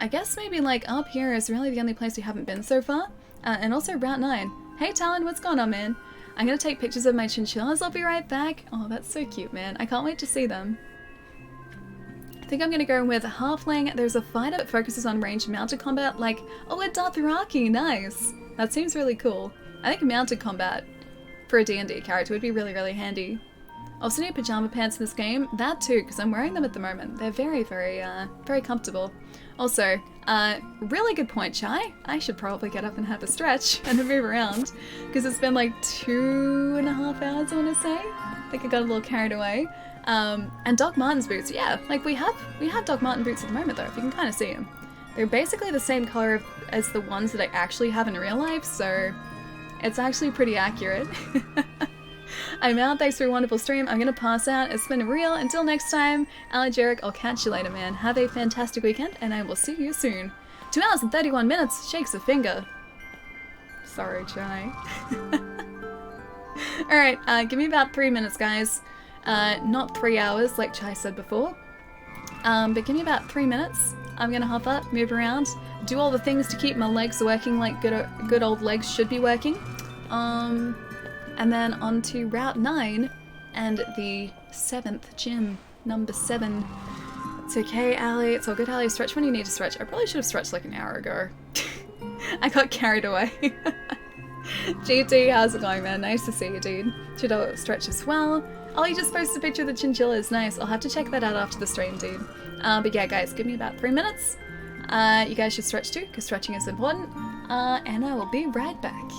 I guess maybe like up here is really the only place we haven't been so far. And also Route 9. Hey Talon, what's going on, man? I'm gonna take pictures of my chinchillas, I'll be right back. Oh, that's so cute, man. I can't wait to see them. I think I'm gonna go with Halfling. There's a fighter that focuses on ranged mounted combat, like, oh, a Dothraki, nice! That seems really cool. I think mounted combat for a D&D character would be really, really handy. Also need pajama pants in this game. That too, because I'm wearing them at the moment. They're very, very, very comfortable. Also, really good point, Chai. I should probably get up and have a stretch and move around, because it's been like 2.5 hours, I want to say. I think I got a little carried away. And Doc Martens boots, yeah, like we have Doc Marten boots at the moment though, if you can kind of see them. They're basically the same color as the ones that I actually have in real life, so it's actually pretty accurate. I'm out, thanks for a wonderful stream. I'm gonna pass out. It's been real. Until next time, Alijeric, I'll catch you later, man. Have a fantastic weekend, and I will see you soon. 2 hours and 31 minutes, shakes a finger. Sorry, Chai. Alright, give me about 3 minutes, guys. Not 3 hours, like Chai said before. But give me about 3 minutes. I'm gonna hop up, move around, do all the things to keep my legs working like good old legs should be working. And then on to Route 9 and the 7th gym, number 7. It's okay, Ali. It's all good, Ali. Stretch when you need to stretch. I probably should have stretched like an hour ago. I got carried away. GT, how's it going, man? Nice to see you, dude. Should I stretch as well? Oh, you just posted a picture of the chinchillas. Nice. I'll have to check that out after the stream, dude. But yeah, guys, give me about 3 minutes. You guys should stretch too, because stretching is important. And I will be right back.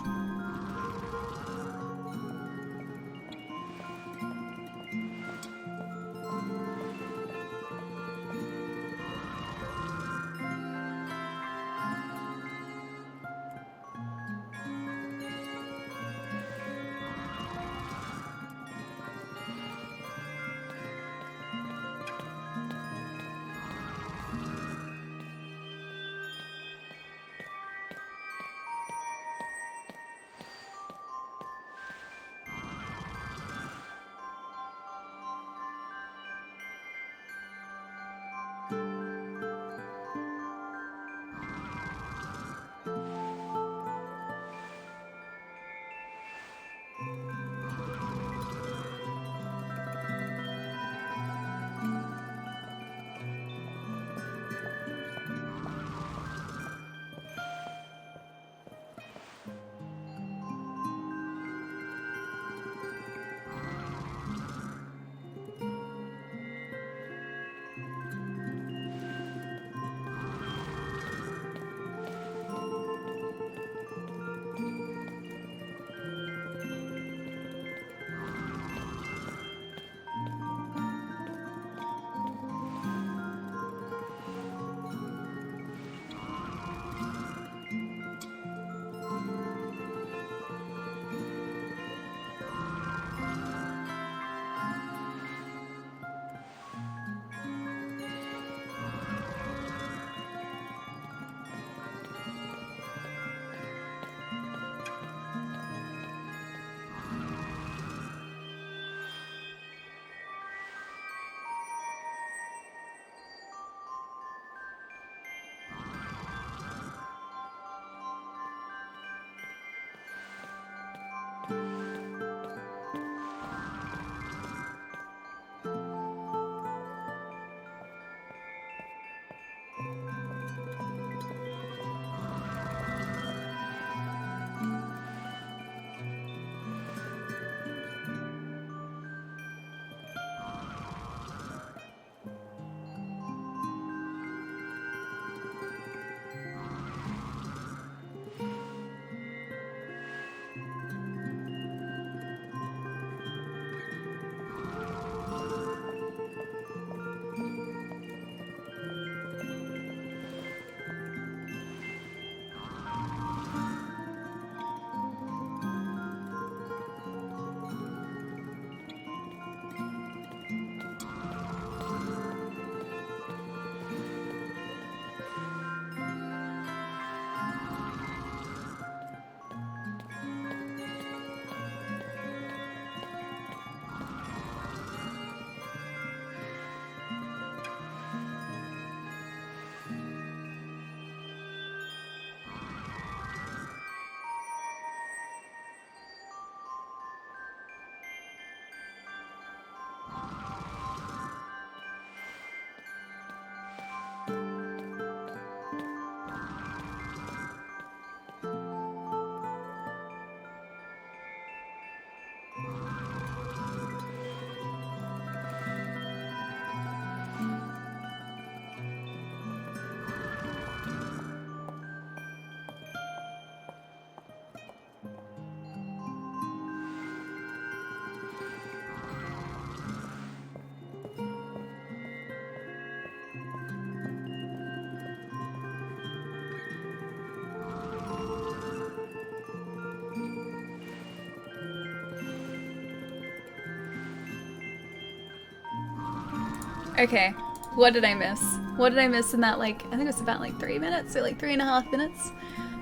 Okay, what did I miss? What did I miss in that, like, I think it was about like 3 minutes, or like 3.5 minutes?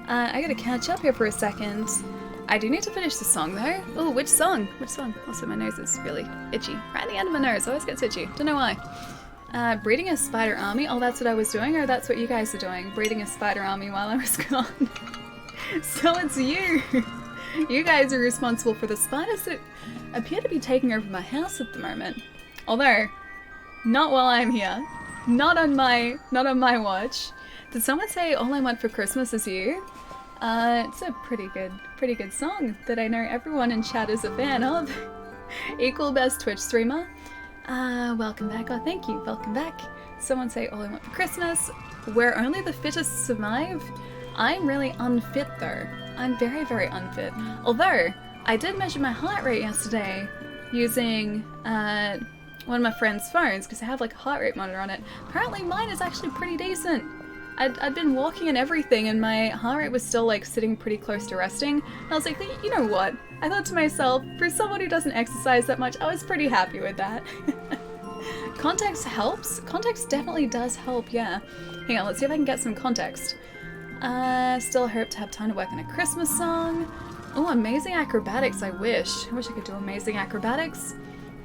I gotta catch up here for a second. I do need to finish the song though. Oh, which song? Which song? Also, my nose is really itchy. Right at the end of my nose, always gets itchy. Don't know why. Breeding a spider army? Oh, that's what I was doing, or that's what you guys are doing? Breeding a spider army while I was gone. So it's you! You guys are responsible for the spiders that appear to be taking over my house at the moment. Although, not while I'm here. Not on my watch. Did someone say All I Want for Christmas Is You? It's a pretty good song that I know everyone in chat is a fan of. Equal best Twitch streamer. Welcome back. Oh, thank you. Welcome back. Someone say All I Want for Christmas. Where only the fittest survive. I'm really unfit though. I'm very, very unfit. Although, I did measure my heart rate yesterday using one of my friend's phones because I have like a heart rate monitor on it. Apparently mine is actually pretty decent. I'd been walking and everything and my heart rate was still like sitting pretty close to resting. And I was like, you know what? I thought to myself, for someone who doesn't exercise that much, I was pretty happy with that. Context helps? Context definitely does help, yeah. Hang on, let's see if I can get some context. Still hope to have time to work on a Christmas song. Oh, amazing acrobatics, I wish. I wish I could do amazing acrobatics.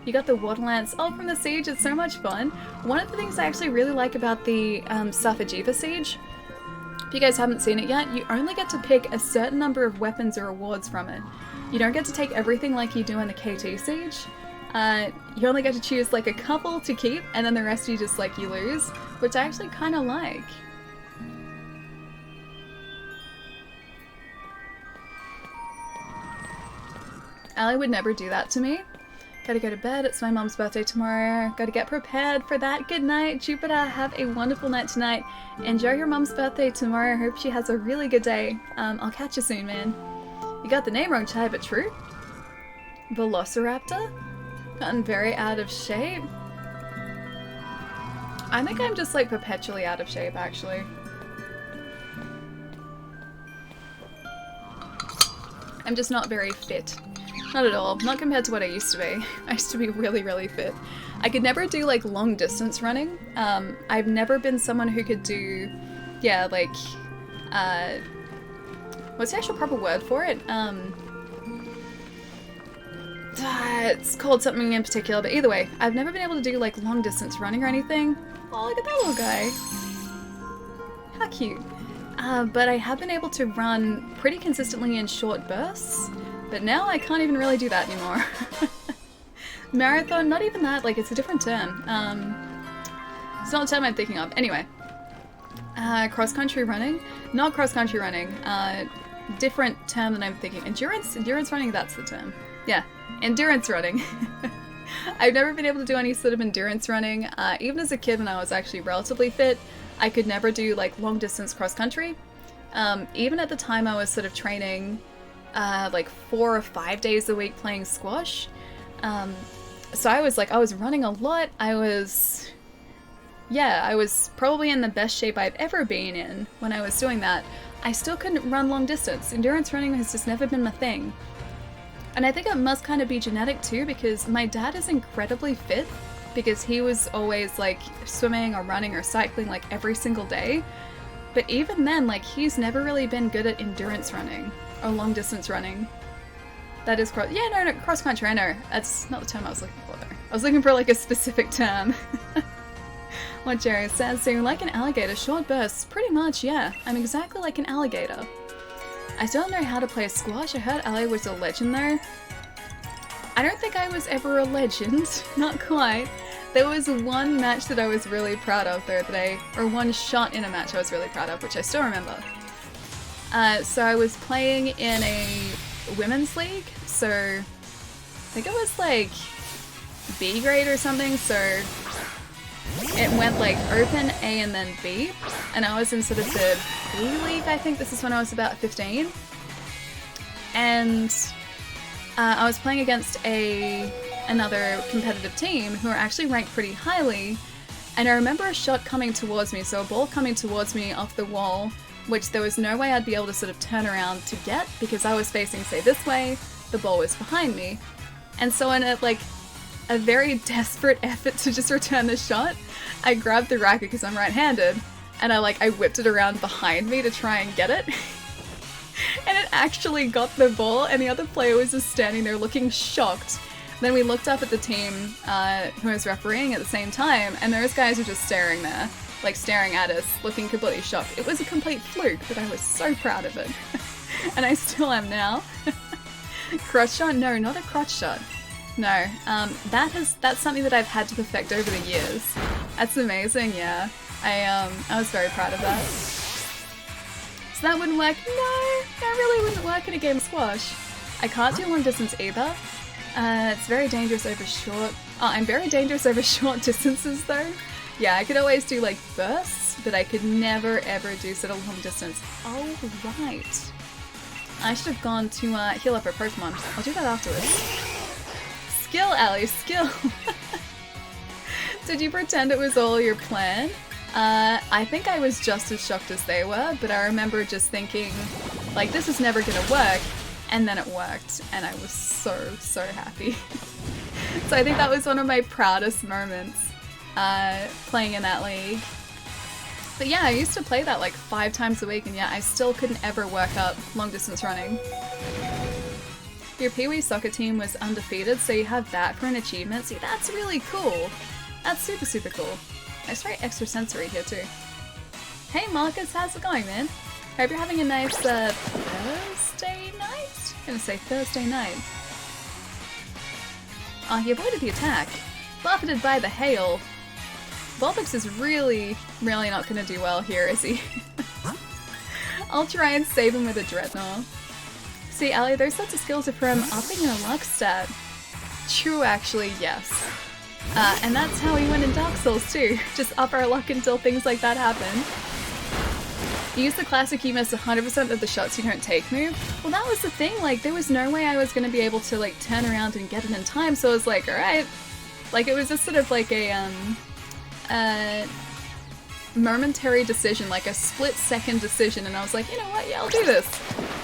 You got the water lance. Oh, from the siege, it's so much fun. One of the things I actually really like about the Safajiva siege, if you guys haven't seen it yet, you only get to pick a certain number of weapons or rewards from it. You don't get to take everything like you do in the KT siege. You only get to choose like a couple to keep, and then the rest you just like you lose, which I actually kind of like. Ali would never do that to me. Gotta go to bed, it's my mom's birthday tomorrow. Gotta get prepared for that. Good night, Jupiter. Have a wonderful night tonight. Enjoy your mom's birthday tomorrow. Hope she has a really good day. I'll catch you soon, man. You got the name wrong, Chai, but true. Velociraptor? Gotten very out of shape. I think I'm just like perpetually out of shape, actually. I'm just not very fit. Not at all. Not compared to what I used to be. I used to be really, really fit. I could never do like long distance running. I've never been someone who could do, yeah, like, what's the actual proper word for it? It's called something in particular, but either way, I've never been able to do like long distance running or anything. Oh, look at that little guy. How cute. But I have been able to run pretty consistently in short bursts. But now I can't even really do that anymore. Marathon, not even that, like it's a different term. It's not the term I'm thinking of. Anyway. Cross-country running? Not cross-country running. Different term than I'm thinking. Endurance? Endurance running, that's the term. Yeah, endurance running. I've never been able to do any sort of endurance running. Even as a kid when I was actually relatively fit, I could never do like long-distance cross-country. Even at the time I was sort of training like 4 or 5 days a week playing squash. So I was running a lot. I was probably in the best shape I've ever been in when I was doing that. I still couldn't run long distance. Endurance running has just never been my thing. And I think it must kind of be genetic too, because my dad is incredibly fit because he was always like swimming or running or cycling like every single day. But even then, like he's never really been good at endurance running. Or long distance running. That is cross country, I know. That's not the term I was looking for though. I was looking for like a specific term. What Jerry says, so like an alligator, short bursts. Pretty much, yeah. I'm exactly like an alligator. I still don't know how to play squash. I heard Ali was a legend though. I don't think I was ever a legend. Not quite. There was one match that I was really proud of though or one shot in a match I was really proud of, which I still remember. So I was playing in a women's league, so I think it was like B grade or something, so it went like open, A, and then B, and I was in sort of the B league, I think this is when I was about 15, and I was playing against another competitive team who are actually ranked pretty highly, and I remember a shot coming towards me, so a ball coming towards me off the wall, which there was no way I'd be able to sort of turn around to get because I was facing, say, this way, the ball was behind me. And so when it like a very desperate effort to just return the shot, I grabbed the racket because I'm right-handed, and I whipped it around behind me to try and get it. And it actually got the ball, and the other player was just standing there looking shocked. Then we looked up at the team who was refereeing at the same time, and those guys were just staring there, like staring at us, looking completely shocked. It was a complete fluke, but I was so proud of it. And I still am now. Crotch shot? No, not a crotch shot. No, that's something that I've had to perfect over the years. That's amazing, yeah. I was very proud of that. So that wouldn't work? No, that really wouldn't work in a game of squash. I can't do long distance either. It's very dangerous over short... Oh, I'm very dangerous over short distances though. Yeah, I could always do like bursts, but I could never ever do sort of long distance. Oh, right. I should have gone to heal up our Pokemon. I'll do that afterwards. Skill, Allie, skill! Did you pretend it was all your plan? I think I was just as shocked as they were, but I remember just thinking, like, this is never gonna work, and then it worked, and I was so happy. So I think that was one of my proudest moments, playing in that league. But yeah, I used to play that like 5 times a week, and yeah, I still couldn't ever work up long distance running. Your Pee-wee soccer team was undefeated, so you have that for an achievement. See, that's really cool. That's super cool. It's very extrasensory here too. Hey Marcus, how's it going, man? Hope you're having a nice Thursday night? I'm gonna say Thursday night. Oh, he avoided the attack. Buffeted by the hail. Vulpix is really not gonna do well here, is he? I'll try and save him with a Dreadnought. See, Allie, those sorts of skills are from upping your luck stat. True, actually, yes. And that's how we went in Dark Souls too. Just up our luck until things like that happen. You use the classic you miss 100% of the shots you don't take move. Well, that was the thing, like, there was no way I was going to be able to, like, turn around and get it in time, so I was like, alright. Like, it was just sort of like a momentary decision, like a split-second decision, and I was like, you know what, yeah, I'll do this.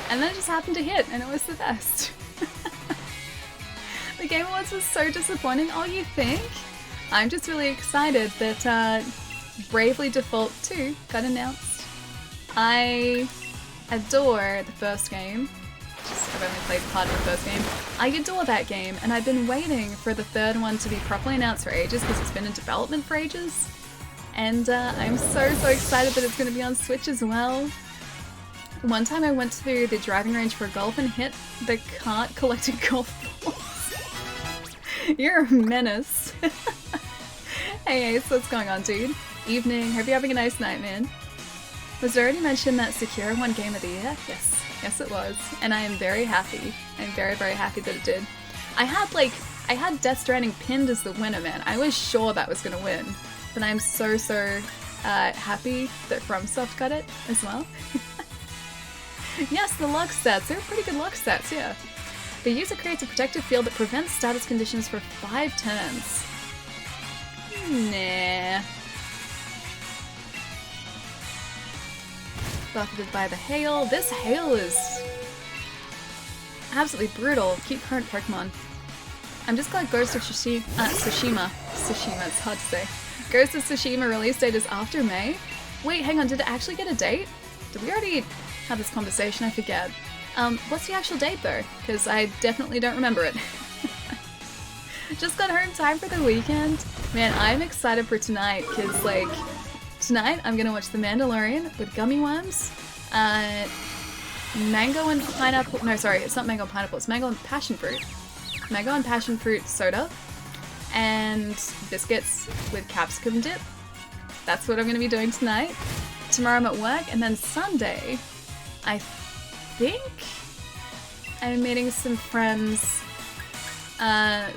And then it just happened to hit, and it was the best. The Game Awards was so disappointing. Oh, you think? I'm just really excited that Bravely Default 2 got announced. I adore the first game. I've only played part of the first game. I adore that game, and I've been waiting for the third one to be properly announced for ages because it's been in development for ages. And I'm so excited that it's going to be on Switch as well. One time I went to the driving range for golf and hit the cart collecting golf balls. You're a menace. Hey Ace, what's going on, dude? Evening. Hope you're having a nice night, man. Was it already mentioned that Sekiro won Game of the Year? Yes it was. And I am very happy. I'm very happy that it did. I had Death Stranding pinned as the winner, man. I was sure that was gonna win. But I'm so happy that FromSoft got it as well. Yes, the luck stats. They're pretty good luck stats, yeah. The user creates a protective field that prevents status conditions for 5 turns. Nah. Buffeted by the hail. This hail is absolutely brutal. Keep current Pokemon. I'm just glad Ghost of Tsushima, it's hard to say. Ghost of Tsushima release date is after May. Wait, hang on, did it actually get a date? Did we already have this conversation? I forget. What's the actual date though? Because I definitely don't remember it. Just got home time for the weekend. Man, I'm excited for tonight because, like, tonight I'm gonna watch The Mandalorian with gummy worms, mango and pineapple. No, sorry, it's not mango and pineapple. It's mango and passion fruit. Mango and passion fruit soda, and biscuits with capsicum dip. That's what I'm gonna be doing tonight. Tomorrow I'm at work, and then Sunday, I think I'm meeting some friends,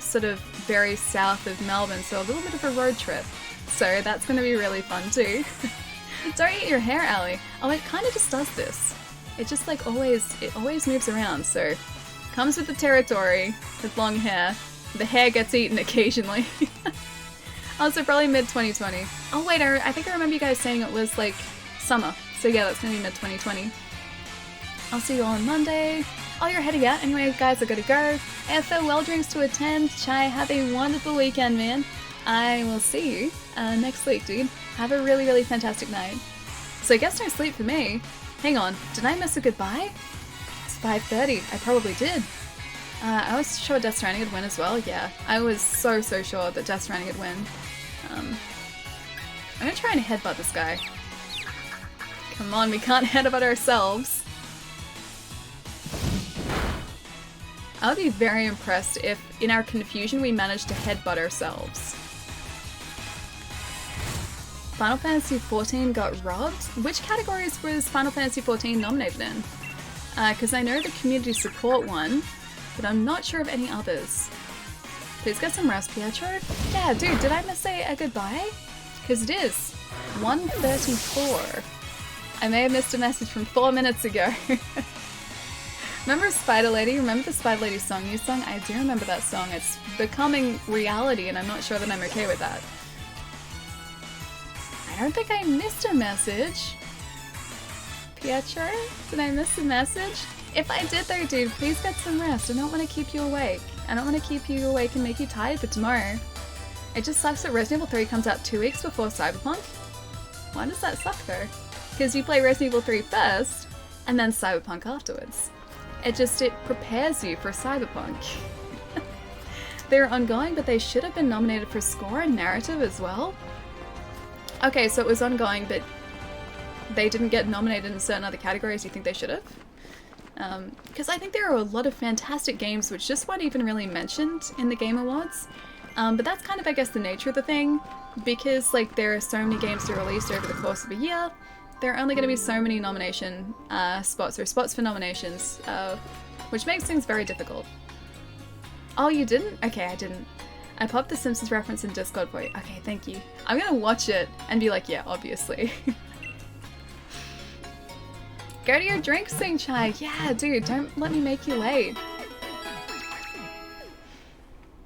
sort of very south of Melbourne, so a little bit of a road trip. So that's going to be really fun too. Don't eat your hair, Allie. Oh, it kind of just does this. It just like it always moves around, so comes with the territory with long hair. The hair gets eaten occasionally. Also, probably mid-2020. Oh wait, I think I remember you guys saying it was like summer. So yeah, that's going to be mid-2020. I'll see you all on Monday. Oh, you're heading out? Anyway, guys, I gotta go. I have farewell drinks to attend. Chai, have a wonderful weekend, man. I will see you next week, dude. Have a really, really fantastic night. So I guess no sleep for me. Hang on, did I miss a goodbye? It's 5:30. I probably did. I was sure Death Stranding would win as well. Yeah, I was so sure that Death Stranding would win. I'm gonna try and headbutt this guy. Come on, we can't headbutt ourselves. I would be very impressed if, in our confusion, we managed to headbutt ourselves. Final Fantasy XIV got robbed? Which categories was Final Fantasy XIV nominated in? Because I know the community support one, but I'm not sure of any others. Please get some rest, Pietro. Yeah, dude, did I miss a goodbye? Because it is 1:34. I may have missed a message from 4 minutes ago. Remember Spider Lady? Remember the Spider Lady song you sung? I do remember that song. It's becoming reality and I'm not sure that I'm okay with that. I don't think I missed a message. Pietro? Did I miss a message? If I did though, dude, please get some rest. I don't want to keep you awake. I don't want to keep you awake and make you tired for tomorrow. It just sucks that Resident Evil 3 comes out 2 weeks before Cyberpunk. Why does that suck though? Because you play Resident Evil 3 first, and then Cyberpunk afterwards. It prepares you for Cyberpunk. They're ongoing, but they should have been nominated for score and narrative as well. Okay, so it was ongoing, but they didn't get nominated in certain other categories. You think they should have? Because I think there are a lot of fantastic games which just weren't even really mentioned in the Game Awards. But that's kind of, I guess, the nature of the thing. Because, like, there are so many games that are released over the course of a year, there are only going to be so many nomination spots, or spots for nominations, which makes things very difficult. Oh, you didn't? Okay, I didn't. I popped the Simpsons reference in Discord for you. Okay, thank you. I'm gonna watch it and be like, yeah, obviously. Go to your drink sing, Chai. Yeah, dude, don't let me make you late.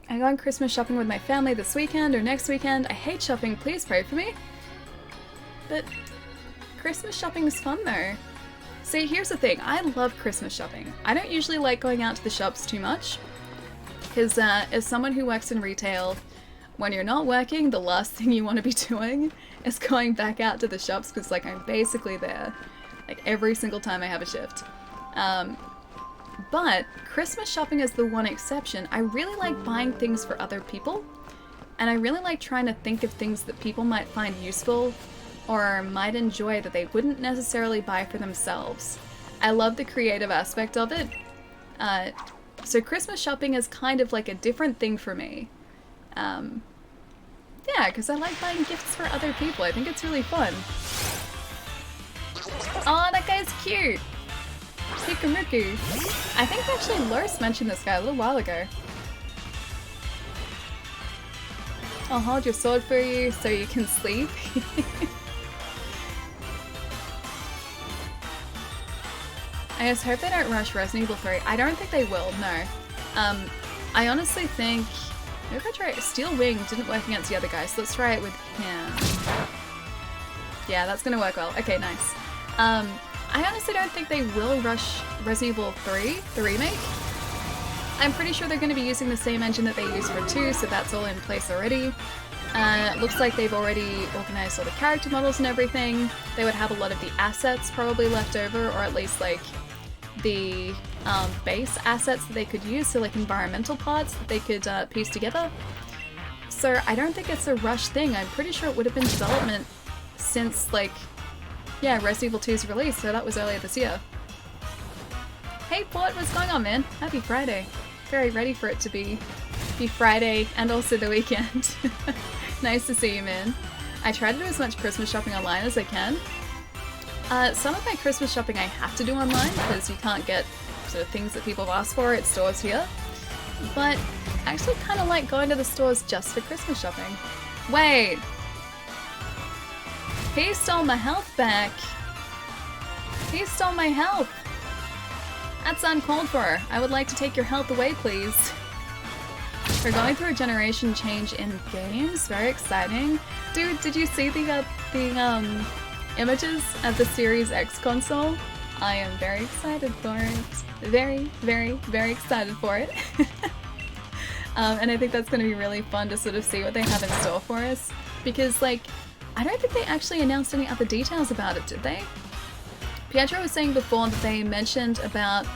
I'm going Christmas shopping with my family this weekend or next weekend. I hate shopping, please pray for me. But Christmas shopping is fun though. See, here's the thing, I love Christmas shopping. I don't usually like going out to the shops too much. Because as someone who works in retail, when you're not working, the last thing you want to be doing is going back out to the shops because like I'm basically there like every single time I have a shift. But Christmas shopping is the one exception. I really like buying things for other people, and I really like trying to think of things that people might find useful or might enjoy that they wouldn't necessarily buy for themselves. I love the creative aspect of it. So Christmas shopping is kind of like a different thing for me. Yeah, because I like buying gifts for other people. I think it's really fun. Oh, that guy's cute! Hikamuku. I think actually Loris mentioned this guy a little while ago. I'll hold your sword for you so you can sleep. I just hope they don't rush Resident Evil 3. I don't think they will, no. I honestly think... Maybe if I try Steel Wing didn't work against the other guy, so let's try it with him. Yeah, that's gonna work well. Okay, nice. I honestly don't think they will rush Resident Evil 3, the remake. I'm pretty sure they're going to be using the same engine that they used for 2, so that's all in place already. It looks like they've already organized all the character models and everything. They would have a lot of the assets probably left over, or at least like the base assets that they could use, so like environmental parts that they could piece together. So I don't think it's a rush thing. I'm pretty sure it would have been development since like, yeah, Resident Evil 2's release, so that was earlier this year. Hey Port, what's going on, man? Happy Friday. Very ready for it to be Friday and also the weekend. Nice to see you, man. I try to do as much Christmas shopping online as I can. Some of my Christmas shopping I have to do online because you can't get sort of things that people have asked for at stores here. But I actually kind of like going to the stores just for Christmas shopping. Wait! He stole my health back! He stole my health! That's uncalled for. I would like to take your health away, please. We're going through a generation change in games. Very exciting. Dude, did you see the images of the Series X console? I am very excited for it. Very, very, very excited for it. And I think that's going to be really fun to sort of see what they have in store for us. Because, like, I don't think they actually announced any other details about it, did they? Pietro was saying before that they mentioned about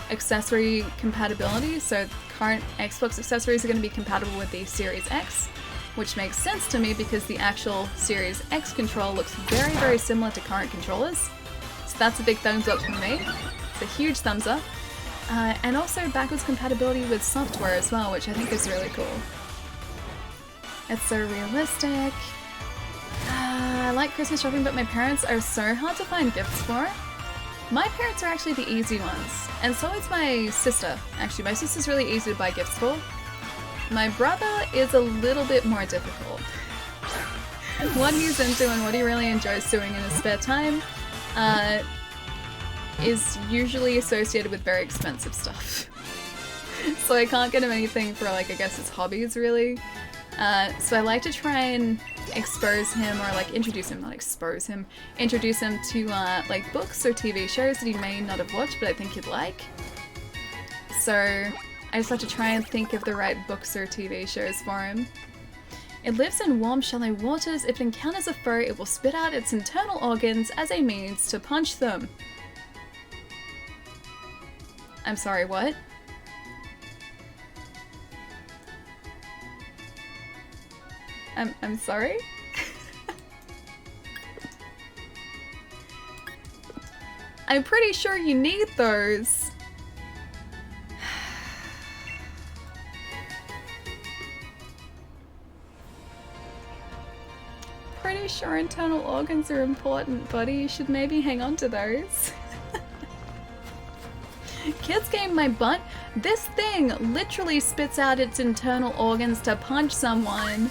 accessory compatibility, so current Xbox accessories are going to be compatible with the Series X, which makes sense to me because the actual Series X controller looks very, very similar to current controllers. So that's a big thumbs up from me. It's a huge thumbs up. And also backwards compatibility with software as well, which I think is really cool. It's so realistic. I like Christmas shopping, but my parents are so hard to find gifts for. My parents are actually the easy ones, and so is my sister. Actually, my sister's really easy to buy gifts for. My brother is a little bit more difficult. What he's into and what he really enjoys doing in his spare time is usually associated with very expensive stuff. So I can't get him anything for, like, I guess his hobbies, really. So I like to try and expose him, or like introduce him to like books or TV shows that he may not have watched but I think he'd like. So I just have to try and think of the right books or TV shows for him. It lives in warm, shallow waters. If it encounters a foe, it will spit out its internal organs as a means to punch them. I'm sorry, what? I'm sorry? I'm pretty sure you need those. Pretty sure internal organs are important, buddy. You should maybe hang on to those. Kids game my butt. This thing literally spits out its internal organs to punch someone.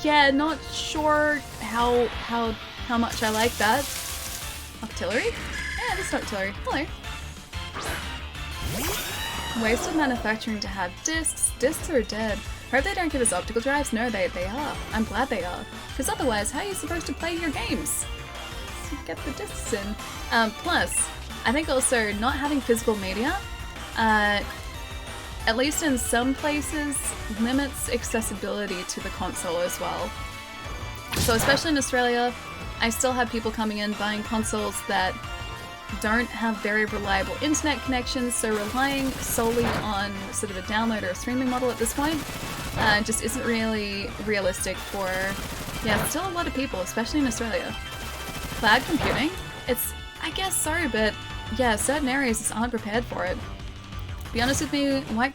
Yeah, not sure how much I like that. Artillery? Yeah, this is artillery. Hello. Wasted manufacturing to have discs. Discs are dead. Hope they don't give us optical drives. No, they are. I'm glad they are. Because otherwise, how are you supposed to play your games? So get the discs in. Plus, I think also not having physical media, at least in some places, limits accessibility to the console as well. So especially in Australia, I still have people coming in buying consoles that don't have very reliable internet connections, so relying solely on sort of a download or a streaming model at this point just isn't really realistic for, yeah, still a lot of people, especially in Australia. Cloud computing, it's, I guess so, but yeah, certain areas just aren't prepared for it. Be honest with me, Wild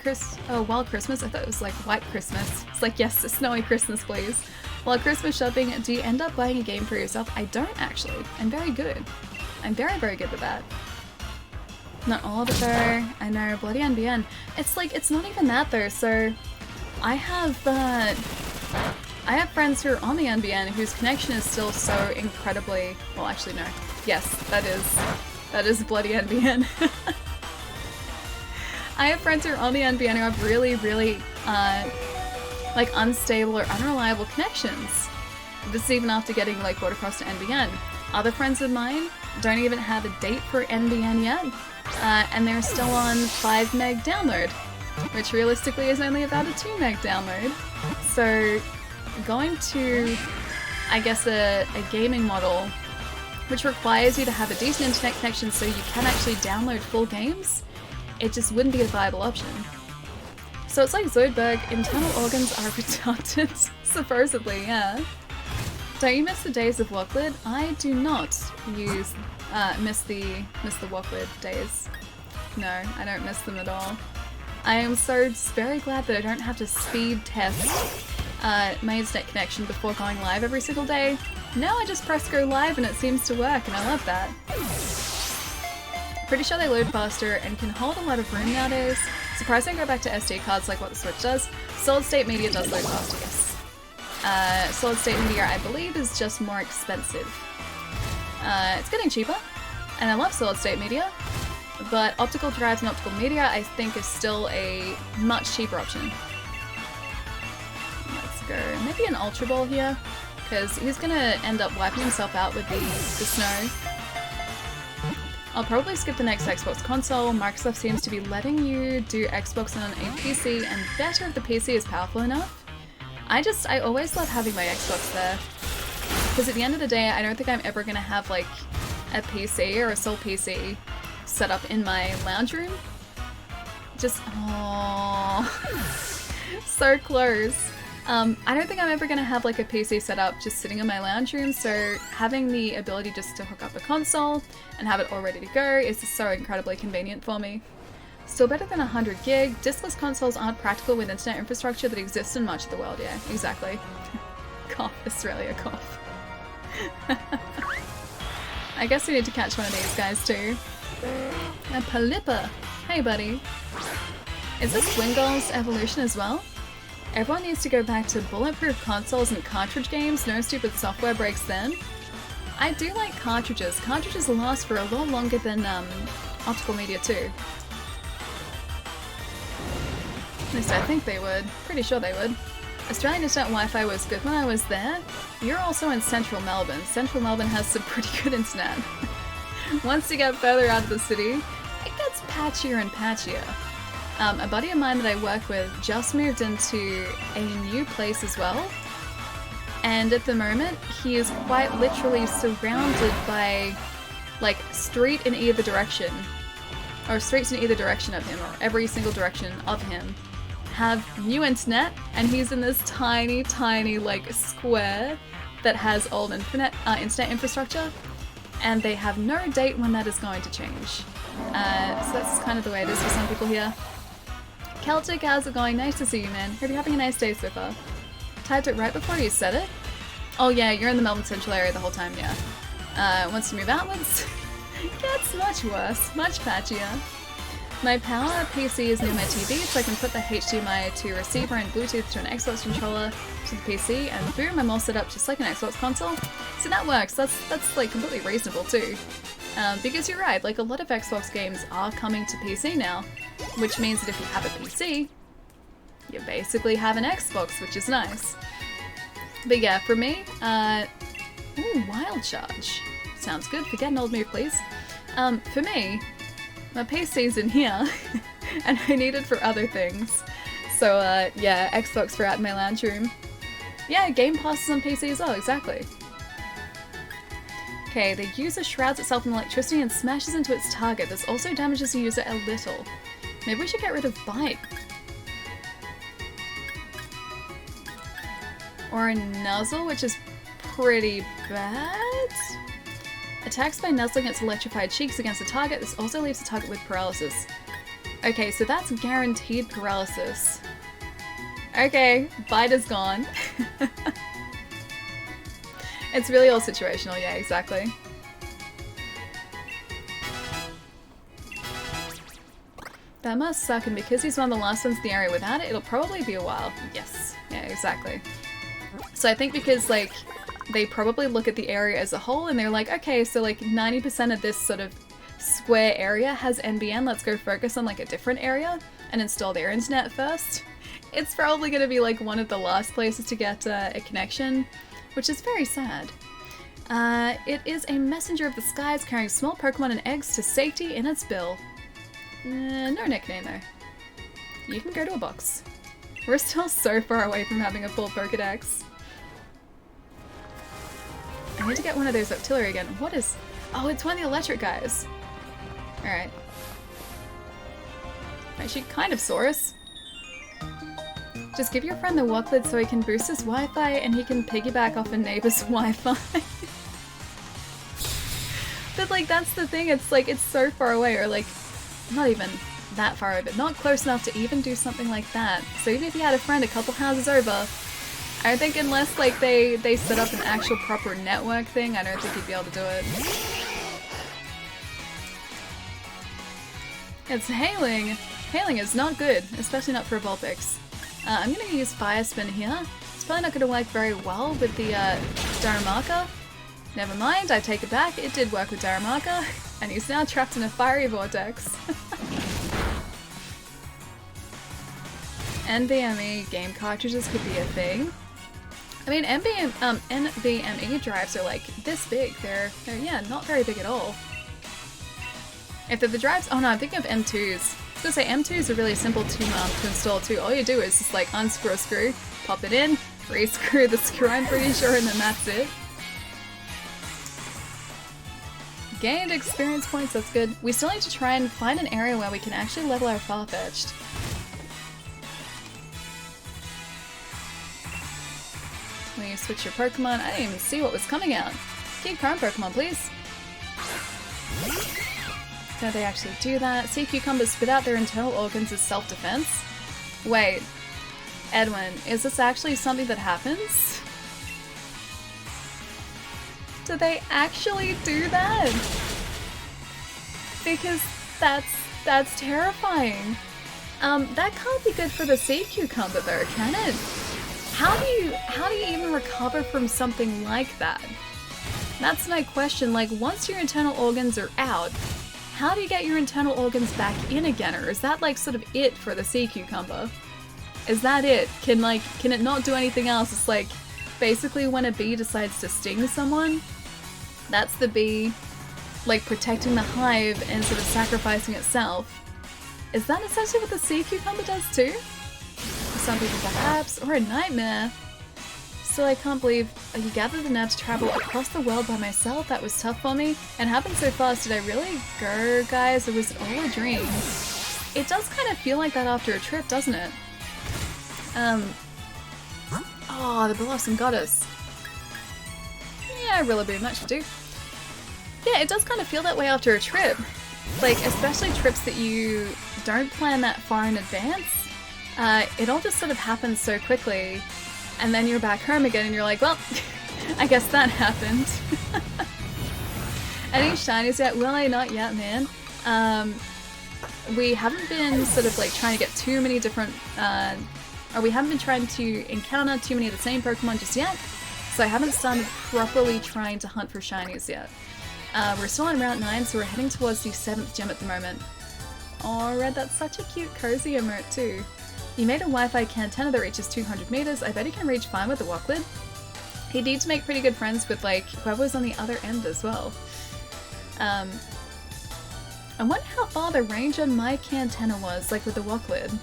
Christmas, I thought it was like White Christmas. It's like, yes, a snowy Christmas, please. While Christmas shopping, do you end up buying a game for yourself? I don't actually. I'm very good. I'm very, very good with that. Not all of it though. I know, bloody NBN. It's like, it's not even that though, so I have friends who are on the NBN whose connection is still so incredibly, well actually no. Yes, that is bloody NBN. I have friends who are on the NBN who have really, really like unstable or unreliable connections. This is even after getting like brought across to NBN. Other friends of mine don't even have a date for NBN yet, and they're still on 5 meg download, which realistically is only about a 2 meg download. So going to, I guess, a gaming model which requires you to have a decent internet connection so you can actually download full games, it just wouldn't be a viable option. So it's like Zoidberg, internal organs are redundant, supposedly, yeah. Don't you miss the days of Wocklid? I do not miss the Wocklid days. No, I don't miss them at all. I am so very glad that I don't have to speed test my internet connection before going live every single day. Now I just press go live and it seems to work, and I love that. Pretty sure they load faster and can hold a lot of room nowadays. Surprised they go back to SD cards like what the Switch does. Solid state media does load faster, yes. Solid state media, I believe, is just more expensive. It's getting cheaper, and I love solid state media, but optical drives and optical media I think is still a much cheaper option. Let's go, maybe an Ultra Ball here, because he's gonna end up wiping himself out with the snow. I'll probably skip the next Xbox console. Microsoft seems to be letting you do Xbox on a PC, and better if the PC is powerful enough. I always love having my Xbox there, because at the end of the day, I don't think I'm ever gonna have like a PC or a sole PC set up in my lounge room. Just, aww, so close. I don't think I'm ever gonna have like a PC set up just sitting in my lounge room, so having the ability just to hook up a console and have it all ready to go is just so incredibly convenient for me. Still better than 100 gig. Diskless consoles aren't practical with internet infrastructure that exists in much of the world. Yeah, exactly. Cough, Australia, cough. I guess we need to catch one of these guys too. A Palippa. Hey buddy. Is this Wingull's evolution as well? Everyone needs to go back to bulletproof consoles and cartridge games. No stupid software breaks then. I do like cartridges. Cartridges last for a lot longer than optical media too. At least I think they would. Pretty sure they would. Australian internet Wi-Fi was good when I was there. You're also in central Melbourne. Central Melbourne has some pretty good internet. Once you get further out of the city, it gets patchier and patchier. A buddy of mine that I work with just moved into a new place as well, and at the moment he is quite literally surrounded by like street in either direction, or streets in either direction of him, or every single direction of him have new internet, and he's in this tiny like square that has old internet infrastructure, and they have no date when that is going to change. So that's kind of the way it is for some people here. Celtic, how's it going? Nice to see you, man. Hope you're having a nice day, Swiffer. Typed it right before you said it? Oh yeah, you're in the Melbourne Central area the whole time, yeah. Once you move outwards, it gets much worse, much patchier. My power PC is near my TV, so I can put the HDMI to receiver and Bluetooth to an Xbox controller to the PC, and boom, I'm all set up just like an Xbox console. So that works. That's like completely reasonable too. Because you're right, like a lot of Xbox games are coming to PC now, which means that if you have a PC, you basically have an Xbox, which is nice. But yeah, for me, ooh, Wild Charge. Sounds good. Forget an old move, please. For me, my PC's in here, and I need it for other things. So yeah, Xbox for out in my lounge room. Yeah, Game Pass is on PC as well, exactly. Okay, the user shrouds itself in electricity and smashes into its target. This also damages the user a little. Maybe we should get rid of Bite. Or a Nuzzle, which is pretty bad. Attacks by nuzzling its electrified cheeks against a target. This also leaves the target with paralysis. Okay, so that's guaranteed paralysis. Okay, Bite is gone. It's really all situational, yeah, exactly. That must suck, and because he's one of the last ones in the area without it, it'll probably be a while. Yes, yeah, exactly. So I think because, like, they probably look at the area as a whole and they're like, okay, so like 90% of this sort of square area has NBN, let's go focus on like a different area and install their internet first. It's probably going to be like one of the last places to get a connection, which is very sad. It is a messenger of the skies carrying small Pokemon and eggs to safety in its bill. No nickname though. You can go to a box. We're still so far away from having a full Pokedex. I need to get one of those Octillery again. What is... Oh, it's one of the electric guys. Alright. Actually, kind of Saurus. Just give your friend the walk lid so he can boost his Wi-Fi and he can piggyback off a neighbor's Wi-Fi. But like, that's the thing, it's like, it's so far away, or like, not even that far away, but not close enough to even do something like that. So even if you had a friend a couple houses over, I think unless like they set up an actual proper network thing, I don't think you'd be able to do it. It's hailing. Hailing is not good, especially not for a Vulpix. I'm gonna use Fire Spin here. It's probably not gonna work very well with the Darumaka. Never mind, I take it back. It did work with Darumaka, and he's now trapped in a fiery vortex. NVMe game cartridges could be a thing. I mean, NVMe drives are like this big. They're yeah, not very big at all. If they're the drives, oh no, I'm thinking of M2s. I was gonna say M2s are really simple to install too. All you do is just like unscrew a screw, pop it in, re-screw the screw, I'm pretty sure, and then that's it. Gained experience points, that's good. We still need to try and find an area where we can actually level our Farfetch'd. When you switch your Pokemon, I didn't even see what was coming out. Keep current Pokemon, please. Don't they actually do that? Sea cucumbers spit out their internal organs as self-defense? Wait, Edwin, is this actually something that happens? Do they actually do that? Because that's terrifying. That can't be good for the sea cucumber though, can it? How do you even recover from something like that? That's my question. Like, once your internal organs are out, how do you get your internal organs back in again? Or is that like sort of it for the sea cucumber? Is that it? Can it not do anything else? It's like basically when a bee decides to sting someone, that's the bee like protecting the hive and sort of sacrificing itself. Is that essentially what the sea cucumber does too? Some people perhaps, or a nightmare. Still, I can't believe you gathered the nerve to travel across the world by myself. That was tough for me and happened so fast. Did I really go, guys? Or was it all a dream? It does kind of feel like that after a trip, doesn't it? Oh, the Blossom Goddess. Yeah, really be much to do. Yeah, it does kind of feel that way after a trip. Like, especially trips that you don't plan that far in advance. It all just sort of happens so quickly, and then you're back home again and you're like, well, I guess that happened. Any shinies yet? Will I? Not yet, man. We haven't been sort of like trying to get too many different, or we haven't been trying to encounter too many of the same Pokemon just yet, so I haven't started properly trying to hunt for shinies yet. We're still on Route 9, so we're heading towards the 7th gym at the moment. Oh, Red, that's such a cute cozy emote too. You made a Wi-Fi antenna that reaches 200 meters. I bet he can reach fine with the Wocklid. He needs to make pretty good friends with like whoever's on the other end as well. I wonder how far the range on my antenna was, like with the Wocklid.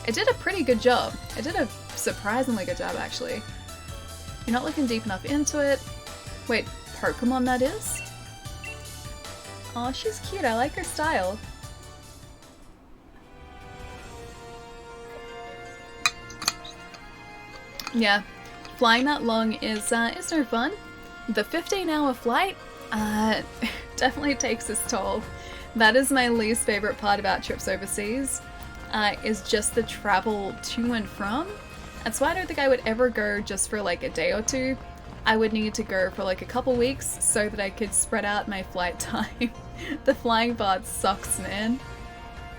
It did a pretty good job. It did a surprisingly good job, actually. You're not looking deep enough into it. Wait, Pokemon that is? Oh, she's cute. I like her style. Yeah, flying that long is no fun. The 15-hour flight definitely takes its toll. That is my least favorite part about trips overseas, is just the travel to and from. That's why I don't think I would ever go just for like a day or two. I would need to go for like a couple weeks so that I could spread out my flight time. The flying part sucks, man.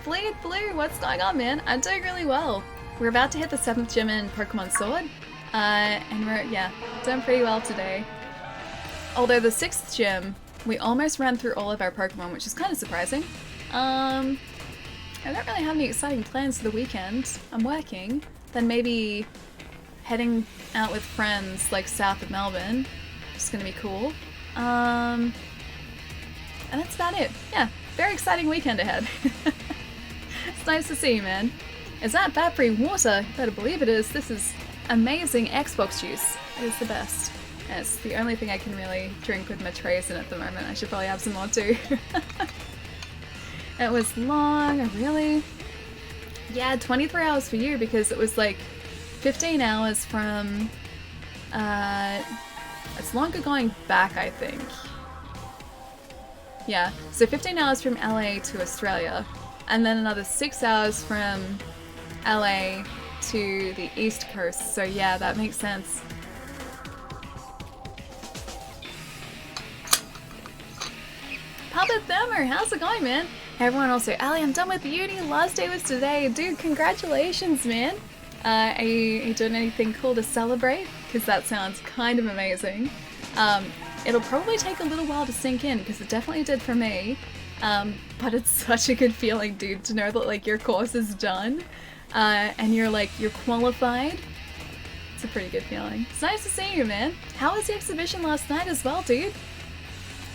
Bleed Blue, what's going on, man? I'm doing really well. We're about to hit the 7th gym in Pokemon Sword, and we're, yeah, doing pretty well today. Although the 6th gym, we almost ran through all of our Pokemon, which is kind of surprising. I don't really have any exciting plans for the weekend. I'm working, then maybe heading out with friends like south of Melbourne, which is going to be cool. And that's about it. Yeah, very exciting weekend ahead. It's nice to see you, man. Is that bat-free water? You better believe it is. This is amazing Xbox juice. It is the best. And it's the only thing I can really drink with my trays in at the moment. I should probably have some more too. It was long, really? Yeah, 23 hours for you because it was like 15 hours from, it's longer going back, I think. Yeah, so 15 hours from LA to Australia, and then another 6 hours from LA to the East Coast, so yeah, that makes sense. Papa Thermo, how's it going, man? Hey everyone, also, Ali, I'm done with uni, last day was today. Dude, congratulations, man. Are you doing anything cool to celebrate? Because that sounds kind of amazing. It'll probably take a little while to sink in, because it definitely did for me. But it's such a good feeling, dude, to know that like your course is done, and you're qualified. It's a pretty good feeling. It's nice to see you, man. How was the exhibition last night as well, dude?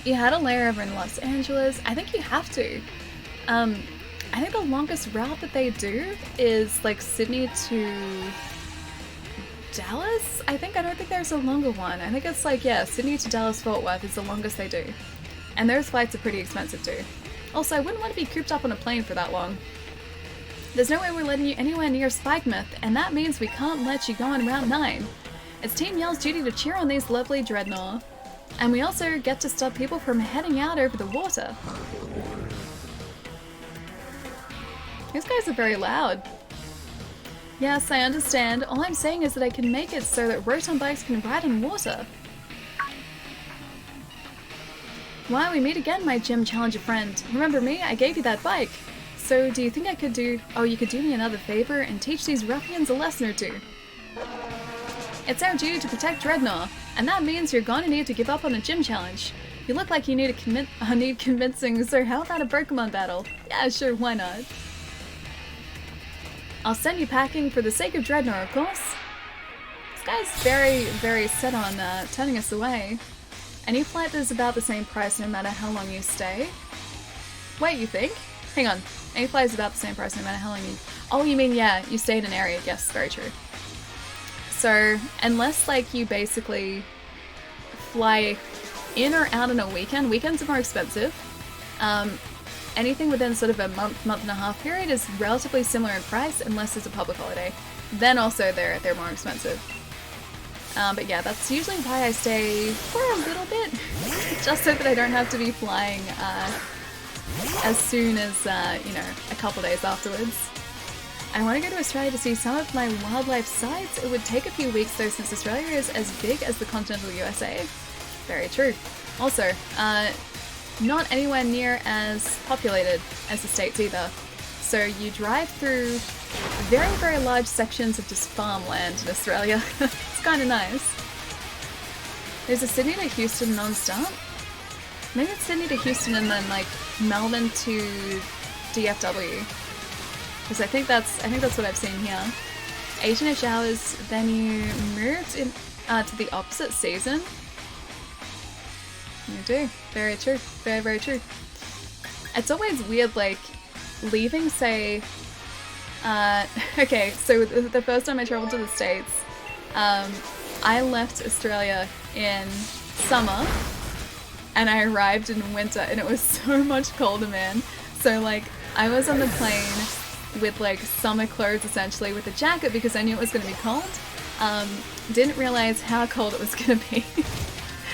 You had a layover in Los Angeles. I think you have to. I think the longest route that they do is like Sydney to Dallas? I don't think there's a longer one. I think it's like, yeah, Sydney to Dallas Fort Worth is the longest they do. And those flights are pretty expensive too. Also, I wouldn't want to be cooped up on a plane for that long. There's no way we're letting you anywhere near Spikemouth, and that means we can't let you go on Route 9. It's Team Yell's duty to cheer on these lovely Dreadnought. And we also get to stop people from heading out over the water. These guys are very loud. Yes, I understand. All I'm saying is that I can make it so that Rotom bikes can ride on water. Why, we meet again, my gym challenger friend. Remember me? I gave you that bike. So, do you think I could do... Oh, you could do me another favor and teach these ruffians a lesson or two. It's our duty to protect Dreadnought, and that means you're going to need to give up on the gym challenge. You look like you need need convincing, so how about a Pokémon battle? Yeah, sure, why not? I'll send you packing for the sake of Dreadnought, of course. This guy's very, very set on turning us away. Any flight is about the same price no matter how long you stay. Wait, you think? Hang on. Any flight is about the same price no matter how long you... Oh, you mean, yeah, you stay in an area. Yes, very true. So, unless, like, you basically fly in or out on a weekend, weekends are more expensive. Anything within sort of a month and a half period is relatively similar in price unless it's a public holiday. Then also they're more expensive. But yeah, that's usually why I stay for a little bit, just so that I don't have to be flying as soon as, you know, a couple days afterwards. I want to go to Australia to see some of my wildlife sites. It would take a few weeks though, since Australia is as big as the continental USA. Very true. Also, not anywhere near as populated as the States either. So you drive through very, very large sections of just farmland in Australia. It's kind of nice. There's a Sydney to Houston non-stop. Maybe it's Sydney to Houston and then like Melbourne to DFW. Because I think that's what I've seen here. 18-ish hours, then you moved in to the opposite season. You do. Very true. Very, very true. It's always weird, like, leaving, say... okay, so the first time I traveled to the States, I left Australia in summer, and I arrived in winter, and it was so much colder, man. So, like, I was on the plane with, like, summer clothes, essentially, with a jacket, because I knew it was going to be cold. Didn't realize how cold it was going to be.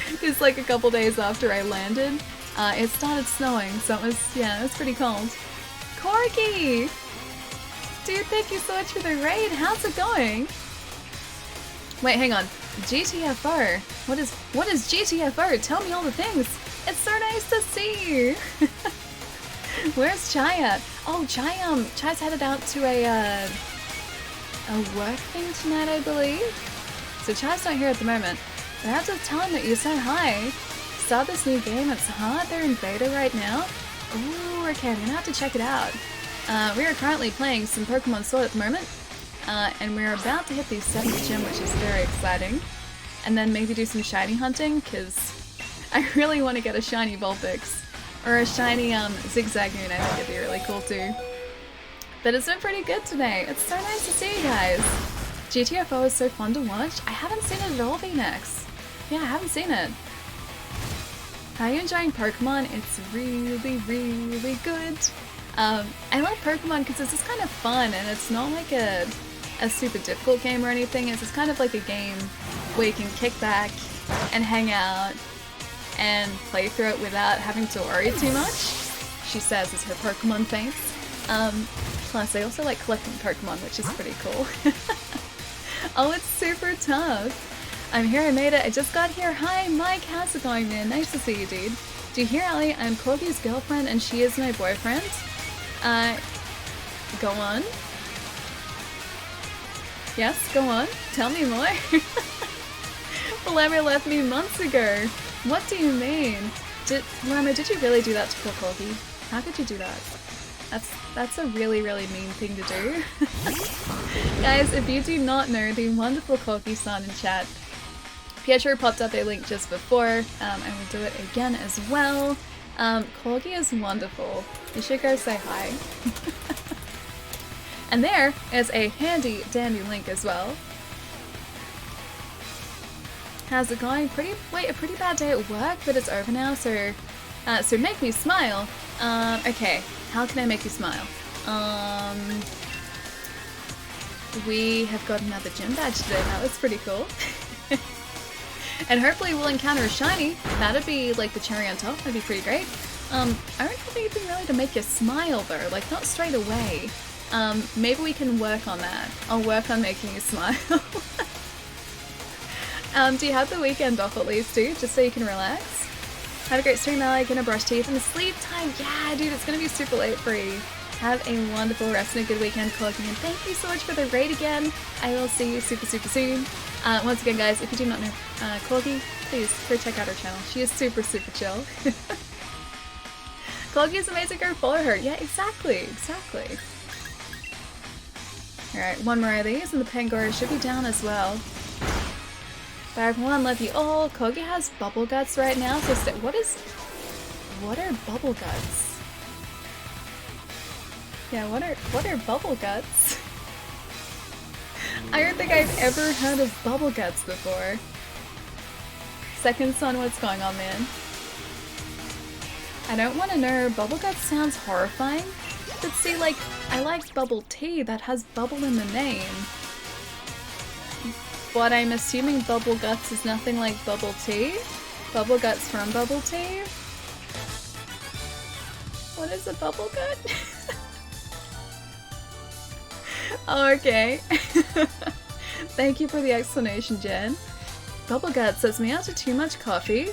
Because like a couple days after I landed, it started snowing, so it was pretty cold. Corky! Dude, thank you so much for the raid. How's it going? Wait, hang on. GTFO. What is GTFO? Tell me all the things. It's so nice to see you. Where's Chai at? Oh, Chai's headed out to a work thing tonight, I believe. So Chai's not here at the moment. But I have to tell him that you said hi. Start this new game, it's hard, they're in beta right now. Ooh, okay, I'm gonna have to check it out. We are currently playing some Pokemon Sword at the moment. And we're about to hit the 7th gym, which is very exciting. And then maybe do some shiny hunting, because I really want to get a shiny Vulpix. Or a shiny Zigzagoon, I think it'd be really cool too. But it's been pretty good today. It's so nice to see you guys. GTFO is so fun to watch. I haven't seen it at all, VNX. Yeah, I haven't seen it. How are you enjoying Pokemon? It's really, really good. I like Pokemon because it's just kind of fun, and it's not like a super difficult game or anything. It's just kind of like a game where you can kick back and hang out and play through it without having to worry too much. She says is her Pokemon face. Plus, I also like collecting Pokemon, which is pretty cool. Oh, it's super tough. I'm here, I made it. I just got here. Hi, Mike. How's it going, man? Nice to see you, dude. Do you hear, Ellie? I'm Corky's girlfriend, and she is my boyfriend. Go on. Yes, go on. Tell me more. Lemmer left me months ago. What do you mean? Lemmer, did you really do that to poor Corky? How could you do that? That's a really, really mean thing to do. Guys, if you do not know the wonderful Corgi-san in chat, Pietro popped up a link just before, and we'll do it again as well. Corgi is wonderful. You should go say hi. And there is a handy dandy link as well. How's it going? A pretty bad day at work, but it's over now, so make me smile. Okay, how can I make you smile? We have got another gym badge today, that was pretty cool. And hopefully we'll encounter a shiny. That'd be like the cherry on top, that'd be pretty great. I don't have anything really to make you smile though, like not straight away. Maybe we can work on that. I'll work on making you smile. Do you have the weekend off at least too, just so you can relax? Have a great stream, Ally. Gonna brush teeth and sleep time. Yeah, dude, it's gonna be super late for you. Have a wonderful rest and a good weekend, Corgi, and thank you so much for the raid again. I will see you super soon. Once again, guys, if you do not know Corgi, please go check out her channel. She is super chill. Corgi is amazing, go follow her. Yeah, exactly. Alright, one more of these, and the Pangoro should be down as well. Bye everyone, love you all. Corgi has bubble guts right now, so what are bubble guts? Yeah, what are bubble guts? I don't think I've ever heard of bubble guts before. Second son, what's going on, man? I don't want to know. Bubble guts sounds horrifying. But see, like, I like bubble tea that has bubble in the name. But I'm assuming bubble guts is nothing like bubble tea? Bubble guts from bubble tea? What is a bubble gut? Oh, okay. Thank you for the explanation, Jen. Bubble gut says me after too much coffee.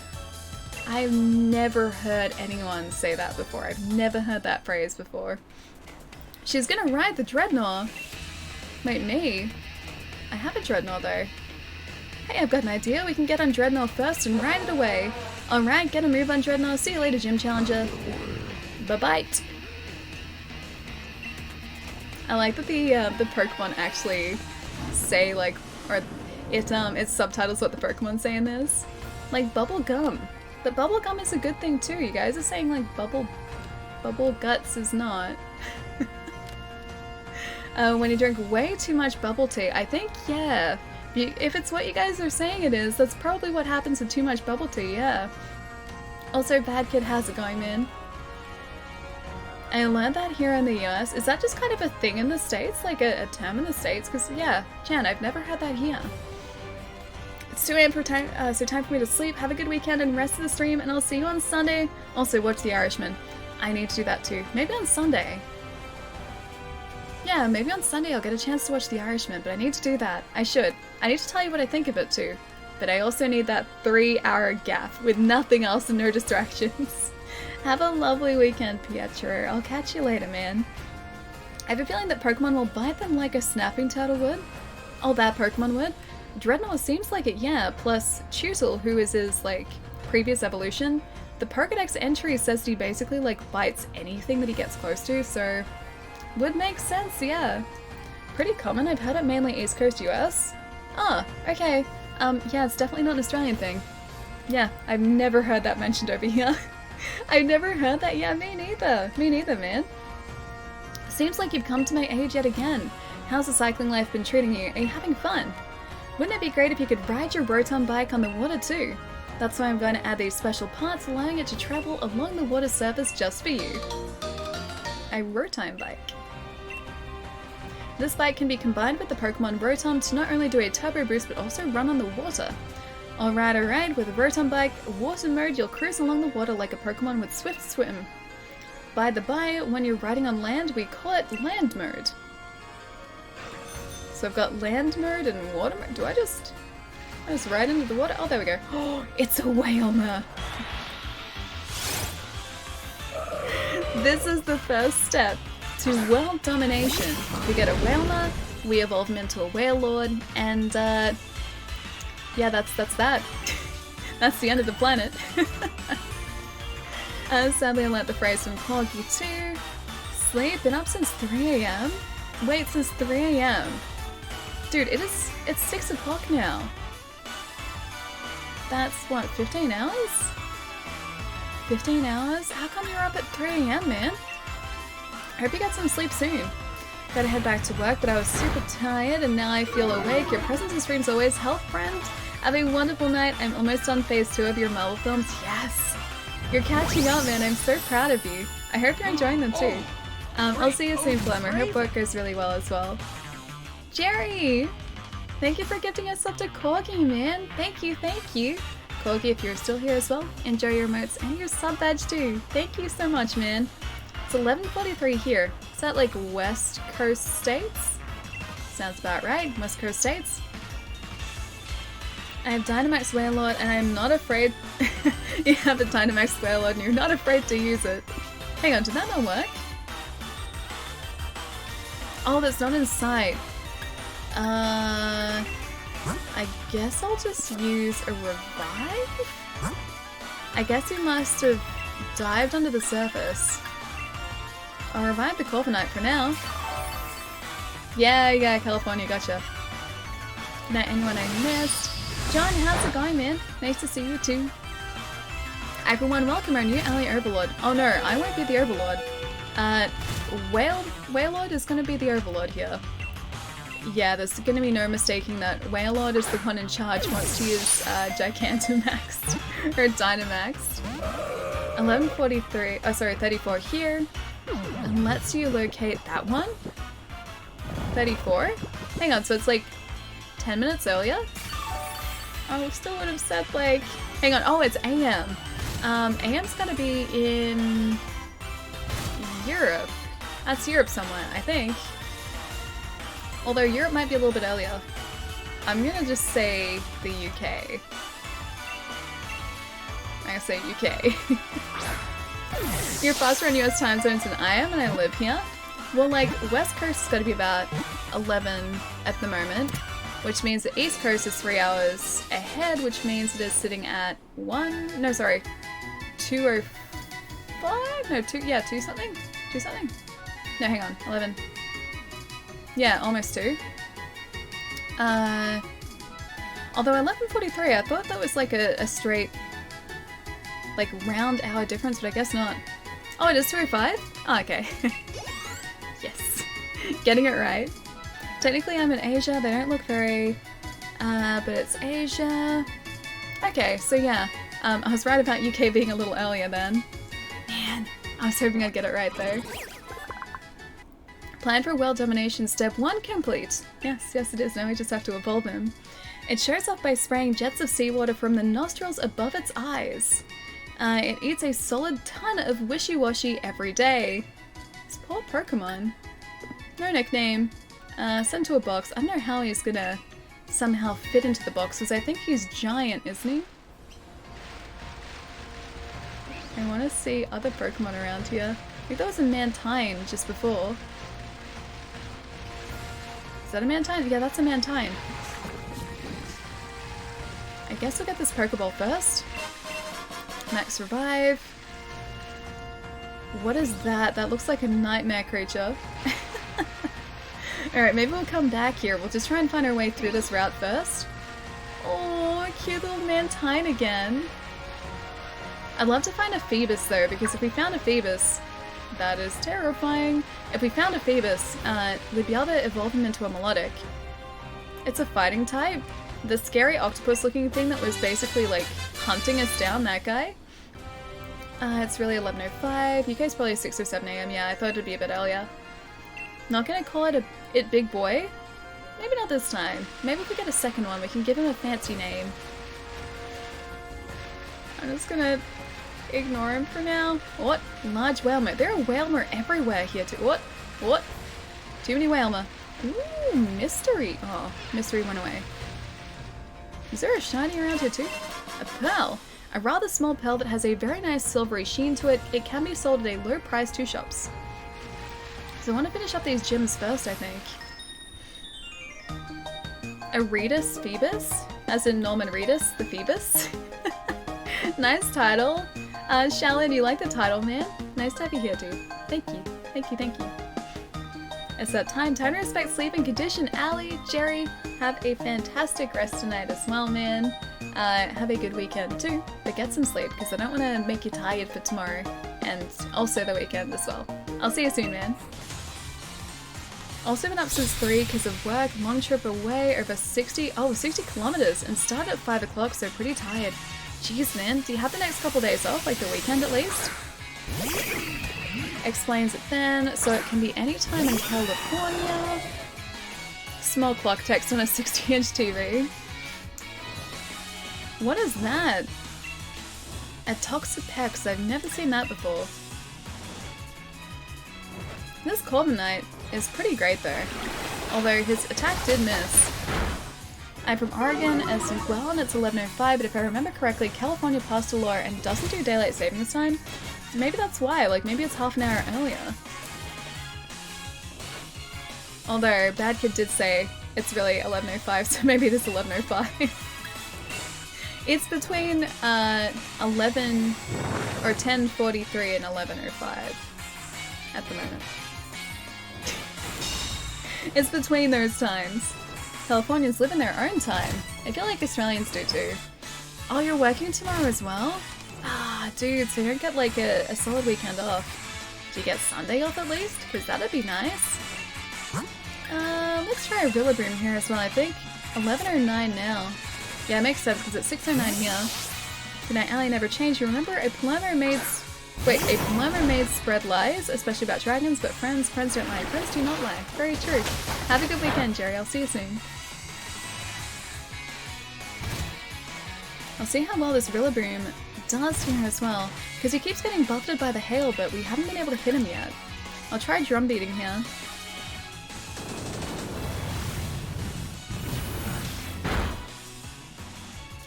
I've never heard anyone say that before. I've never heard that phrase before. She's gonna ride the Dreadnought. Wait, me? I have a Dreadnought though. Hey, I've got an idea. We can get on Dreadnought first and ride it away. Alright, get a move on Dreadnought. See you later, Gym Challenger. Bye-bye. I like that the Pokemon actually say like, or its subtitles what the Pokemon say in this. Like bubble gum. But bubble gum is a good thing too. You guys are saying like bubble guts is not. When you drink way too much bubble tea, I think, yeah. If it's what you guys are saying it is, that's probably what happens with too much bubble tea, yeah. Also, Bad Kid, how's it going, man? I learned that here in the US. Is that just kind of a thing in the States? Like a term in the States? Because, yeah, Chan, I've never heard that here. It's 2 AM for time, so time for me to sleep. Have a good weekend and rest of the stream, and I'll see you on Sunday. Also, watch The Irishman. I need to do that too. Maybe on Sunday. Yeah, maybe on Sunday I'll get a chance to watch The Irishman, but I need to do that. I should. I need to tell you what I think of it too. But I also need that 3-hour gap with nothing else and no distractions. Have a lovely weekend, Pietro. I'll catch you later, man. I have a feeling that Pokemon will bite them like a snapping turtle would. Oh, that Pokemon would? Dreadnought seems like it, yeah. Plus, Tootle, who is his, like, previous evolution, the Pokedex entry says he basically, like, bites anything that he gets close to, so... would make sense, yeah. Pretty common, I've heard it mainly East Coast US. Ah, okay. Yeah, it's definitely not an Australian thing. Yeah, I've never heard that mentioned over here. I've never heard that, yeah, me neither. Me neither, man. Seems like you've come to my age yet again. How's the cycling life been treating you? Are you having fun? Wouldn't it be great if you could ride your Rotom bike on the water too? That's why I'm going to add these special parts allowing it to travel along the water surface just for you. A Rotom bike. This bike can be combined with the Pokemon Rotom to not only do a turbo boost but also run on the water. Alright, with a Rotom bike, water mode, you'll cruise along the water like a Pokemon with Swift Swim. By the by, when you're riding on land, we call it land mode. So I've got land mode and water mode. Do I just ride into the water? Oh, there we go. Oh, it's a Wailmer! This is the first step to world domination. We get a Wailmer, we evolve him into a Wailord, and yeah, that's that. That's the end of the planet. Sadly I learnt the phrase from Corgi too. sleep? Been up since 3 a.m.? Wait, since 3 a.m. Dude, it's 6 o'clock now. That's what, 15 hours? 15 hours? How come you're up at 3 a.m., man? I hope you get some sleep soon. Gotta head back to work, but I was super tired and now I feel awake. Your presence in streams always help, friend. Have a wonderful night. I'm almost on phase 2 of your Marvel films. Yes! You're catching up, man. I'm so proud of you. I hope you're enjoying them too. I'll see you soon, Flemmer. Hope work goes really well as well. Jerry! Thank you for gifting us up to Corgi, man. Thank you, thank you. Corgi, if you're still here as well, enjoy your emotes and your sub badge too. Thank you so much, man. It's 11:43 here. Is that like West Coast states? Sounds about right. West Coast states. I have Dynamax Warlord and I'm not afraid. You have the Dynamax Warlord and you're not afraid to use it. Hang on, did that not work? Oh, that's not in sight. I guess I'll just use a revive? I guess he must have dived under the surface. I'll revive the Corviknight for now. Yeah, California, gotcha. Good night, anyone I missed. John, how's it going, man? Nice to see you too. Everyone, welcome our new ally Overlord. Oh no, I won't be the Overlord. Wailord is gonna be the Overlord here. Yeah, there's gonna be no mistaking that Wailord is the one in charge once to use Gigantamax or Dynamax. 11:43. Oh, sorry, 34 here. And lets you locate that one. 34. Hang on, so it's like 10 minutes earlier. I still would have said like. Hang on. Oh, it's AM. AM's gonna be in Europe. That's Europe somewhere, I think. Although Europe might be a little bit earlier. I'm gonna just say the UK. I'm gonna say UK. You're faster in US time zones than I am and I live here. Well, like, West Coast is gonna be about 11 at the moment, which means the East Coast is 3 hours ahead, which means it is sitting at 2:05? No, 2 something? 2 something? No, hang on, 11. Yeah, almost 2. Although 11:43, I thought that was like a straight, like, round hour difference, but I guess not. Oh, it is 2:05? Oh, okay. Yes. Getting it right. Technically I'm in Asia, they don't look very, but it's Asia. Okay, so yeah, I was right about UK being a little earlier then. Man, I was hoping I'd get it right though. Plan for world domination, step 1 complete. Yes, it is. Now we just have to evolve him. It shows off by spraying jets of seawater from the nostrils above its eyes. It eats a solid ton of wishy-washy every day. This poor Pokémon. No nickname. Sent to a box. I don't know how he's gonna somehow fit into the box, because I think he's giant, isn't he? I want to see other Pokemon around here. I think there was a Mantine just before. Is that a Mantine? Yeah, that's a Mantine. I guess we'll get this Pokeball first. Max Revive. What is that? That looks like a nightmare creature. Alright, maybe we'll come back here. We'll just try and find our way through this route first. Oh, cute little Mantine again. I'd love to find a Phoebus though, because if we found a Phoebus, that is terrifying. If we found a Phoebus, we'd be able to evolve him into a Melodic. It's a fighting type. The scary octopus looking thing that was basically like hunting us down, that guy. It's really 11:05. UK's probably 6 or 7 AM. Yeah, I thought it'd be a bit earlier. Not gonna call it it Big Boy. Maybe not this time. Maybe if we get a second one, we can give him a fancy name. I'm just gonna ignore him for now. What? Large Whalmer. There are Whalmer everywhere here too. What? What? Too many Whalmer. Ooh, Mystery. Oh, Mystery went away. Is there a shiny around here too? A pearl. A rather small pearl that has a very nice silvery sheen to it. It can be sold at a low price to shops. So I want to finish up these gyms first, I think. Aretus Phoebus? As in Norman Reedus, the Phoebus? Nice title. Shalyn, you like the title, man? Nice to have you here too. Thank you. Thank you, thank you. It's that time. Time to respect sleep and condition. Allie, Jerry, have a fantastic rest tonight as well, man. Have a good weekend too, but get some sleep because I don't want to make you tired for tomorrow and also the weekend as well. I'll see you soon, man. Also been up since 3 because of work, long trip away, over 60 kilometers, and started at 5 o'clock, so pretty tired. Jeez, man, do you have the next couple days off, like the weekend at least? Explains it then, so it can be any time in California. Small clock text on a 60-inch TV. What is that? A Toxapex, I've never seen that before. This Corviknight is pretty great though, although his attack did miss. I'm from Oregon as well and it's 11:05, but if I remember correctly, California passed a law and doesn't do daylight savings time. Maybe that's why, like maybe it's half an hour earlier. Although, Bad Kid did say it's really 11:05, so maybe it is 11:05. It's between 11 or 10:43 and 11:05 at the moment. It's between those times. Californians live in their own time. I feel like Australians do too. Oh, you're working tomorrow as well? Ah, dude, so you don't get like a solid weekend off. Do you get Sunday off at least? Because that'd be nice. Let's try a Rillaboom here as well, I think. 11:09 now. Yeah, it makes sense because it's 6:09 here. Good night, Allie, never change. You remember a Palermo maid spread lies, especially about dragons, but friends don't lie. Friends do not lie. Very true. Have a good weekend, Jerry. I'll see you soon. I'll see how well this Rillaboom does here as well, because he keeps getting buffeted by the hail, but we haven't been able to hit him yet. I'll try drum beating here.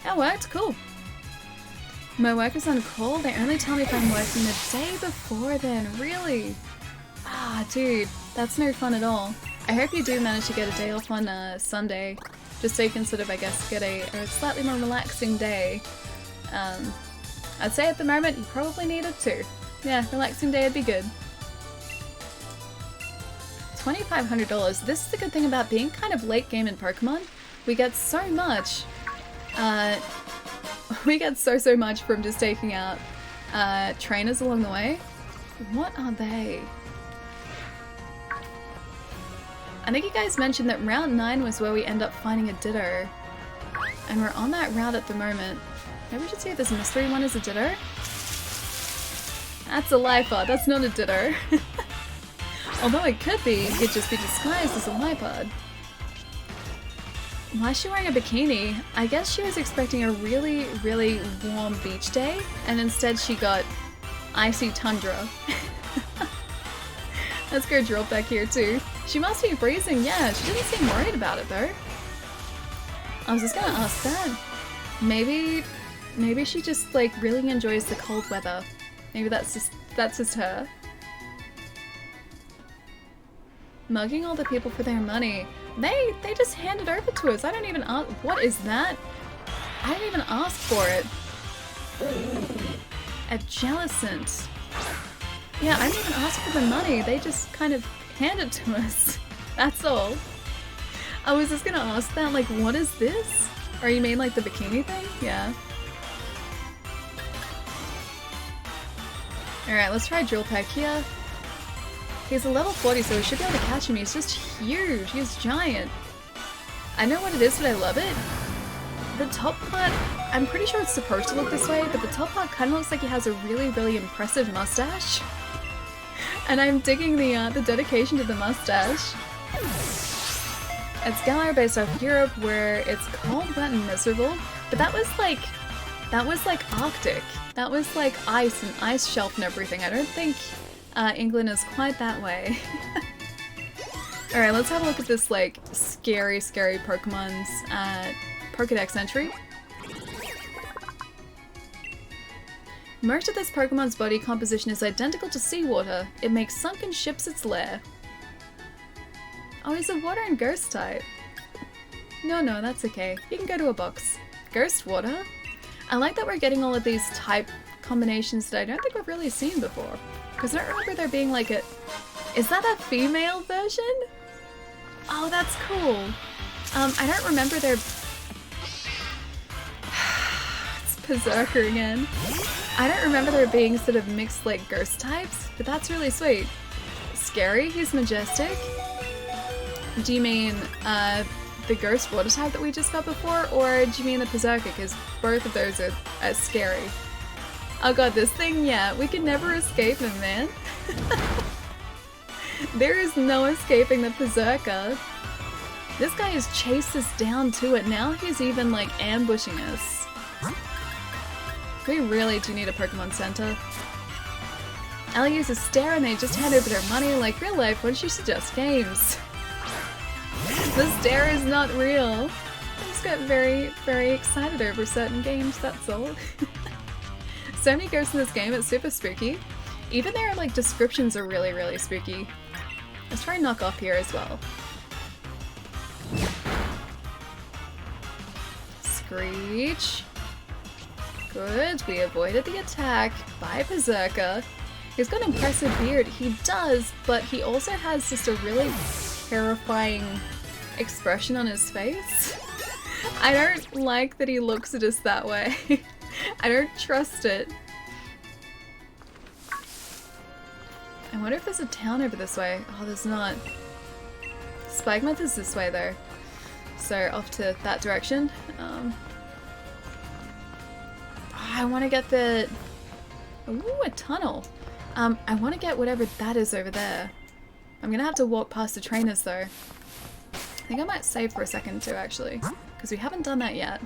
That worked, cool. My work is on call. They only tell me if I'm working the day before then. Really? Ah, dude, that's no fun at all. I hope you do manage to get a day off on Sunday, just so you can sort of, I guess, get a slightly more relaxing day. I'd say at the moment you probably need it too. Yeah, relaxing day would be good. $2,500. This is the good thing about being kind of late game in Pokemon. We get so much. We get so much from just taking out trainers along the way. What are they? I think you guys mentioned that route 9 was where we end up finding a Ditto. And we're on that route at the moment. Maybe we should see if this mystery one is a Ditto. That's a Lipod, that's not a Ditto. Although it could be, it could just be disguised as a Lipod. Why is she wearing a bikini? I guess she was expecting a really, really warm beach day, and instead she got icy tundra. Let's go drill back here too. She must be freezing, yeah, she didn't seem worried about it though. I was just gonna ask that. Maybe she just like really enjoys the cold weather. Maybe that's just her. Mugging all the people for their money. They just hand it over to us. I don't even ask. What is that? I didn't even ask for it. A Jellicent. Yeah, I didn't even ask for the money. They just kind of hand it to us. That's all. I was just gonna ask that, like, what is this? Or you mean like the bikini thing? Yeah. Alright, let's try Drill Peck here. He's a level 40, so we should be able to catch him. He's just huge. He's giant. I know what it is, but I love it. The top part, I'm pretty sure it's supposed to look this way, but the top part kind of looks like he has a really, really impressive mustache. And I'm digging the dedication to the mustache. It's Galar based off Europe, where it's cold, wet, and miserable. But that was like Arctic. That was like ice and ice shelf and everything. I don't think England is quite that way. Alright, let's have a look at this like scary Pokemon's Pokedex entry. Most of this Pokemon's body composition is identical to seawater. It makes sunken ships its lair. Oh, he's a water and ghost type. No, that's okay. You can go to a box. Ghost water? I like that we're getting all of these type combinations that I don't think we've really seen before. Because I don't remember there being like Is that a female version? Oh, that's cool. I don't remember their... It's Berserker again. I don't remember there being sort of mixed like ghost types, but that's really sweet. Scary, he's majestic. Do you mean the ghost water type that we just got before, or do you mean the Berserker? Because both of those are scary. Oh god, this thing, yeah, we can never escape him, man. There is no escaping the Berserker. This guy has chased us down to it. Now he's even like ambushing us. We really do need a Pokemon Center. Ellie uses Stare and they just hand over their money. Like real life, why don't you suggest games? The Stare is not real. I just get very, very excited over certain games, that's all. So many ghosts in this game, it's super spooky. Even their like descriptions are really, really spooky. Let's try and knock off here as well. Screech. Good, we avoided the attack by Berserker. He's got an impressive beard, he does, but he also has just a really terrifying expression on his face. I don't like that he looks at us that way. I don't trust it. I wonder if there's a town over this way. Oh, there's not. Spikemuth is this way though. So off to that direction. I want to get the... Ooh, a tunnel. I want to get whatever that is over there. I'm gonna have to walk past the trainers though. I think I might save for a second too actually, because we haven't done that yet.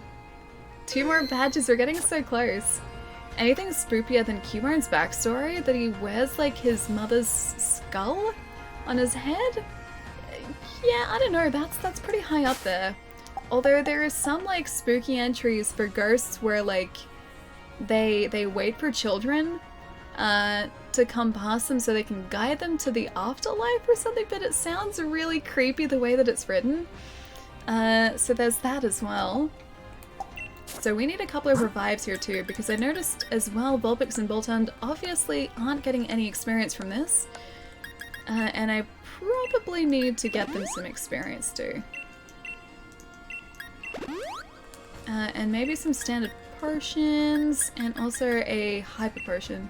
2 more badges, we're getting so close. Anything spookier than Keyworm's backstory? That he wears like his mother's skull on his head? Yeah, I don't know, that's pretty high up there. Although there are some like spooky entries for ghosts where like they wait for children to come past them so they can guide them to the afterlife or something, but it sounds really creepy the way that it's written. So there's that as well. So we need a couple of revives here too, because I noticed as well Vulpix and Boltund obviously aren't getting any experience from this. And I probably need to get them some experience too. And maybe some standard potions, and also a hyper potion.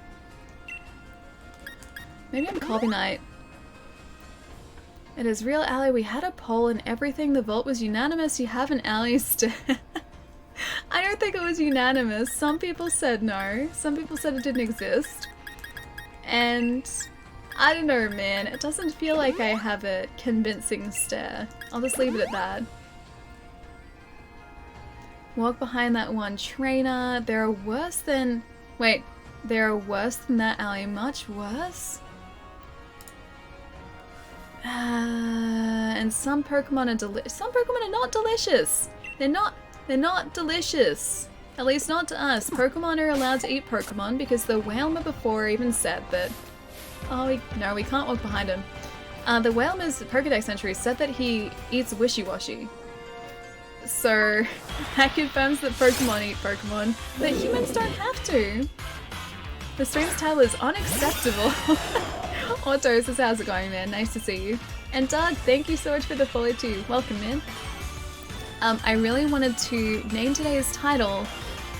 Maybe I'm Corviknight. It is real, Ally. We had a poll and everything. The vote was unanimous. You have an Ally still. I don't think it was unanimous. Some people said no. Some people said it didn't exist. And I don't know, man. It doesn't feel like I have a convincing stare. I'll just leave it at that. Walk behind that one trainer. There are worse than... Wait. There are worse than that, Ally. Much worse? And some Pokemon are delicious. Some Pokemon are not delicious. They're not delicious. At least not to us. Pokemon are allowed to eat Pokemon because the Whalmer before even said that... Oh, no, we can't walk behind him. The Whalmer's Pokedex entry said that he eats Wishy-Washy. So, that confirms that Pokemon eat Pokemon, but humans don't have to. The stream's title is unacceptable. Otto says, how's it going, man? Nice to see you. And Doug, thank you so much for the follow too. Welcome, man. I really wanted to name today's title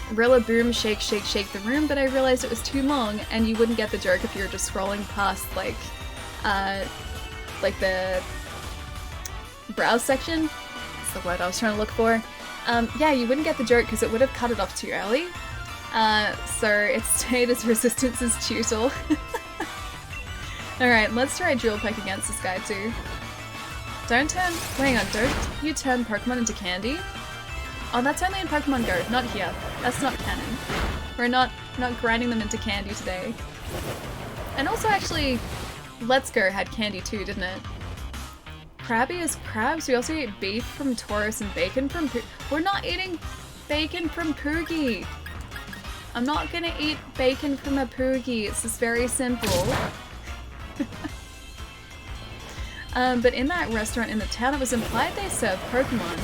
Rillaboom Shake Shake Shake the Room, but I realized it was too long and you wouldn't get the joke if you were just scrolling past like the browse section. That's the word I was trying to look for. Yeah, you wouldn't get the joke because it would have cut it off too early. So it stayed as Resistance's tutor. Alright, let's try Drill Peck against this guy too. Don't you turn Pokemon into candy? Oh, that's only in Pokemon Go, not here. That's not canon. We're not grinding them into candy today. And also actually, Let's Go had candy too, didn't it? Krabby is crabs. We also eat beef from Taurus and bacon from We're not eating bacon from Poogie. I'm not gonna eat bacon from a Poogie. It's just very simple. But in that restaurant in the town, it was implied they served Pokemon.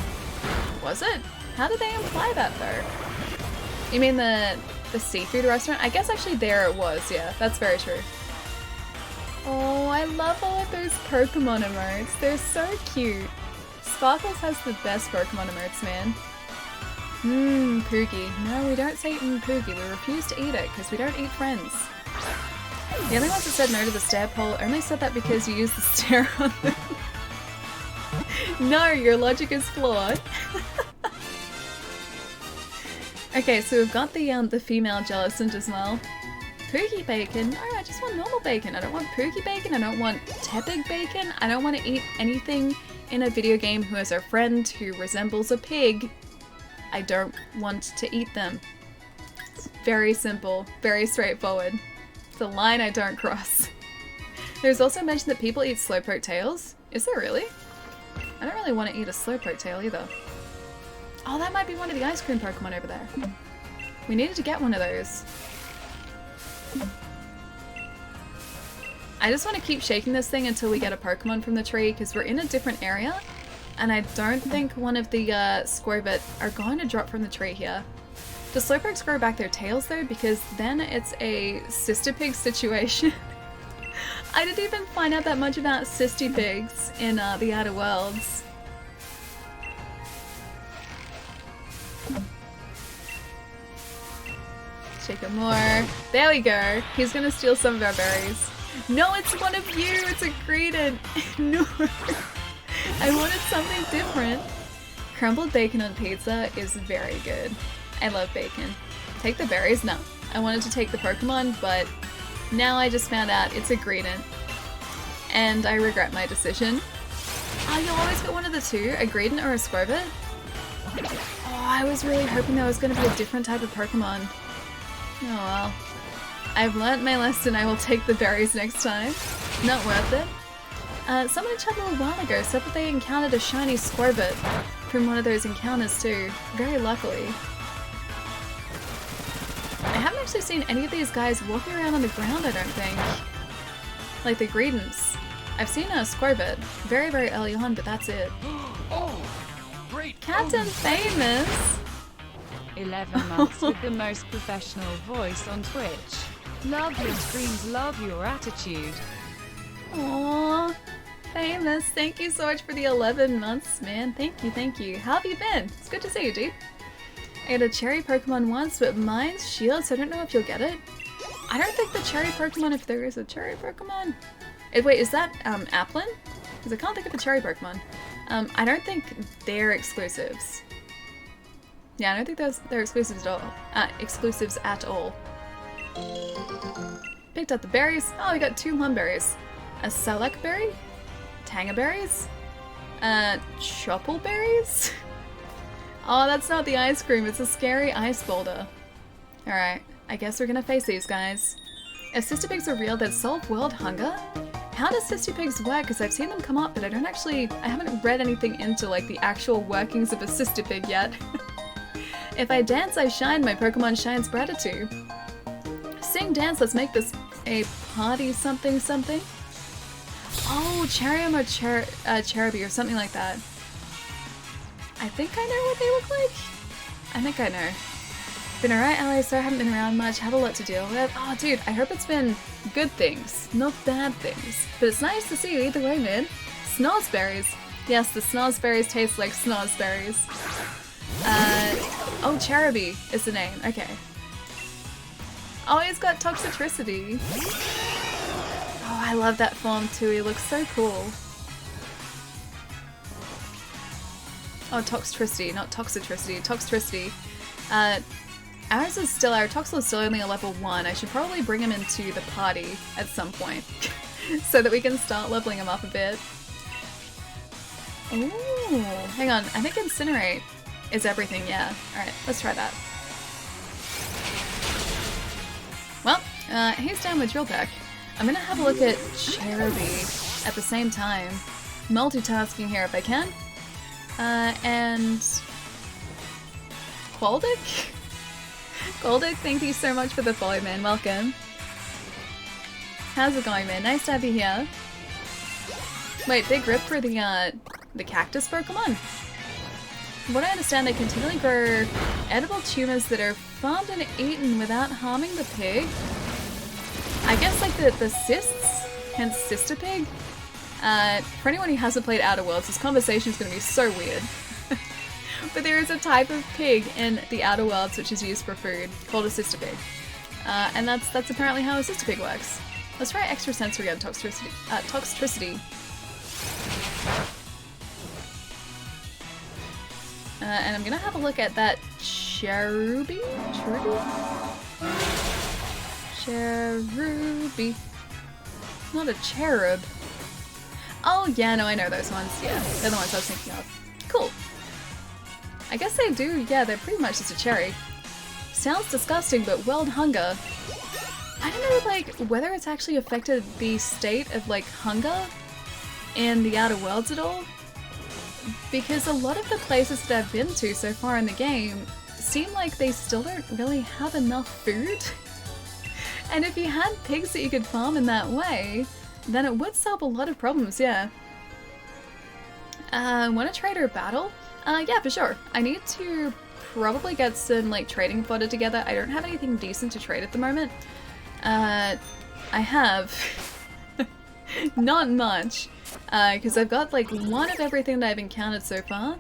Was it? How did they imply that though? You mean the seafood restaurant? I guess actually there it was, yeah. That's very true. Oh, I love all of those Pokemon emotes. They're so cute. Sparkles has the best Pokemon emotes, man. Poogie. No, we don't say Poogie. We refuse to eat it because we don't eat friends. The only ones that said no to the stair pole only said that because you used the stair on them. No, your logic is flawed. Okay, so we've got the female Jellicent as well. Poogie bacon? No, I just want normal bacon. I don't want Poogie bacon. I don't want tepig bacon. I don't want to eat anything in a video game who has a friend who resembles a pig. I don't want to eat them. It's very simple, very straightforward. It's a line I don't cross. There's also mention that people eat slowpoke tails. Is there really? I don't really want to eat a slowpoke tail either. Oh, that might be one of the ice cream Pokemon over there. We needed to get one of those. I just want to keep shaking this thing until we get a Pokemon from the tree because we're in a different area and I don't think one of the Squirvet are going to drop from the tree here. Do Slowpokes grow back their tails though? Because then it's a sister pig situation. I didn't even find out that much about sister pigs in the Outer Worlds. Shake it more. There we go. He's gonna steal some of our berries. No, it's one of you! It's a Greedent! No! I wanted something different. Crumbled bacon on pizza is very good. I love bacon. Take the berries? No. I wanted to take the Pokemon, but now I just found out it's a Greedent. And I regret my decision. Oh, you'll always get one of the two, a Greedent or a Squirvet? Oh, I was really hoping there was going to be a different type of Pokemon. Oh well. I've learnt my lesson, I will take the berries next time. Not worth it. Someone in chat a little while ago said that they encountered a shiny Squirvet from one of those encounters too, very luckily. I haven't actually seen any of these guys walking around on the ground, I don't think. Like the Greedents. I've seen a Squirvet very, very early on, but that's it. Oh, great! Captain Famous! 11 months with the most professional voice on Twitch. Love your streams, love your attitude. Aww, Famous, thank you so much for the 11 months, man. Thank you, thank you. How have you been? It's good to see you, dude. I got a cherry Pokemon once, but mine's Shield, so I don't know if you'll get it. I don't think the cherry Pokemon, if there is a cherry Pokemon. Wait, is that Applin? Because I can't think of a cherry Pokemon. I don't think they're exclusives. Yeah, I don't think they're exclusives at all. Picked up the berries. Oh, we got 2 Lumberries. A Select Berry? Tanga Berries? Chopple Berries? Oh, that's not the ice cream, it's a scary ice boulder. Alright, I guess we're gonna face these guys. If Sister Pigs are real, that solve world hunger? How does Sister Pigs work? Because I've seen them come up, but I haven't read anything into like the actual workings of a Sister Pig yet. If I dance, I shine, my Pokemon shines brighter too. Sing, dance, let's make this a party something something. Oh, Charium or Cherubi or something like that. I think I know what they look like. I think I know. Been alright, Ally, so I haven't been around much, had a lot to deal with. Oh, dude, I hope it's been good things, not bad things. But it's nice to see you either way, man. Snozzberries. Yes, the Snozzberries taste like Snozzberries. Oh, Cherubi is the name. Okay. Oh, he's got Toxicity. Oh, I love that form too. He looks so cool. Oh, Toxtricity, not Toxicity. Toxtricity. Our Toxel is still only a level 1. I should probably bring him into the party at some point so that we can start leveling him up a bit. Ooh, hang on. I think Incinerate is everything, yeah. Alright, let's try that. Well, he's down with Drill Peck. I'm gonna have a look at Cherubi at the same time. Multitasking here if I can. And Qualdic? Qualdic, thank you so much for the follow, man. Welcome. How's it going, man? Nice to have you here. Wait, big rip for the cactus Pokemon? From what I understand, they continually grow edible tumors that are farmed and eaten without harming the pig. I guess like the cysts hence Sister Pig. For anyone who hasn't played Outer Worlds, this conversation is going to be so weird. But there is a type of pig in the Outer Worlds which is used for food, called a Sister Pig. And that's apparently how a Sister Pig works. Let's try extrasensory and toxicity. And I'm gonna have a look at that cherubi? Cherubi. Not a cherub. Oh yeah, no, I know those ones. Yeah, they're the ones I was thinking of. Cool. I guess they do, yeah, they're pretty much just a cherry. Sounds disgusting, but world hunger. I don't know, like, whether it's actually affected the state of, like, hunger in the Outer Worlds at all. Because a lot of the places that I've been to so far in the game seem like they still don't really have enough food. And if you had pigs that you could farm in that way, then it would solve a lot of problems, yeah. Want to trade or battle? Yeah, for sure. I need to probably get some, like, trading fodder together. I don't have anything decent to trade at the moment. I have not much, because I've got, like, one of everything that I've encountered so far.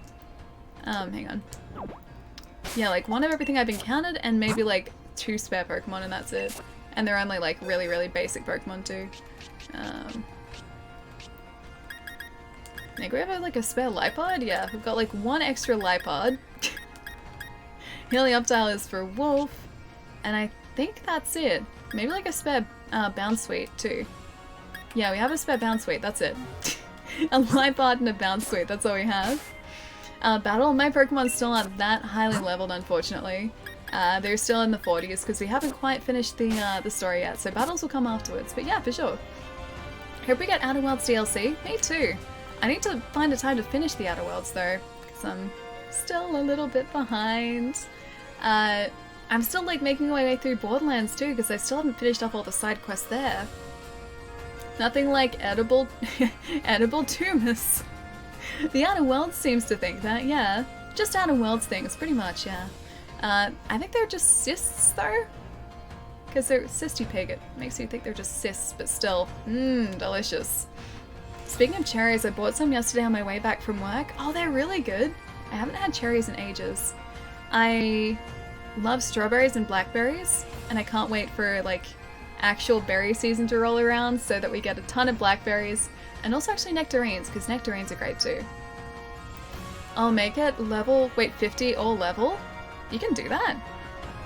Hang on. Yeah, like, one of everything I've encountered and maybe, like, 2 spare Pokemon and that's it. And they're only, like, really, really basic Pokemon too. Think we have, like, a spare Lipod? Yeah, we've got, like, 1 extra Lipod. Helioptile is for Wolf. And I think that's it. Maybe, like, a spare Bounsweet too. Yeah, we have a spare Bounsweet, that's it. A Lipod and a Bounsweet, that's all we have. Battle, my Pokemon still aren't that highly leveled, unfortunately. They're still in the 40s because we haven't quite finished the story yet, so battles will come afterwards. But yeah, for sure. Hope we get Outer Worlds DLC. Me too. I need to find a time to finish the Outer Worlds though, because I'm still a little bit behind. I'm still, like, making my way through Borderlands too, because I still haven't finished off all the side quests there. Nothing like edible Tumus. The Outer Worlds seems to think that, yeah. Just Outer Worlds things, pretty much, yeah. I think they're just cysts though. Because they're cysty pig, it makes you think they're just cysts, but still, delicious. Speaking of cherries, I bought some yesterday on my way back from work. Oh, they're really good. I haven't had cherries in ages. I love strawberries and blackberries, and I can't wait for, like, actual berry season to roll around so that we get a ton of blackberries, and also actually nectarines, because nectarines are great too. I'll make it level, 50 all level? You can do that?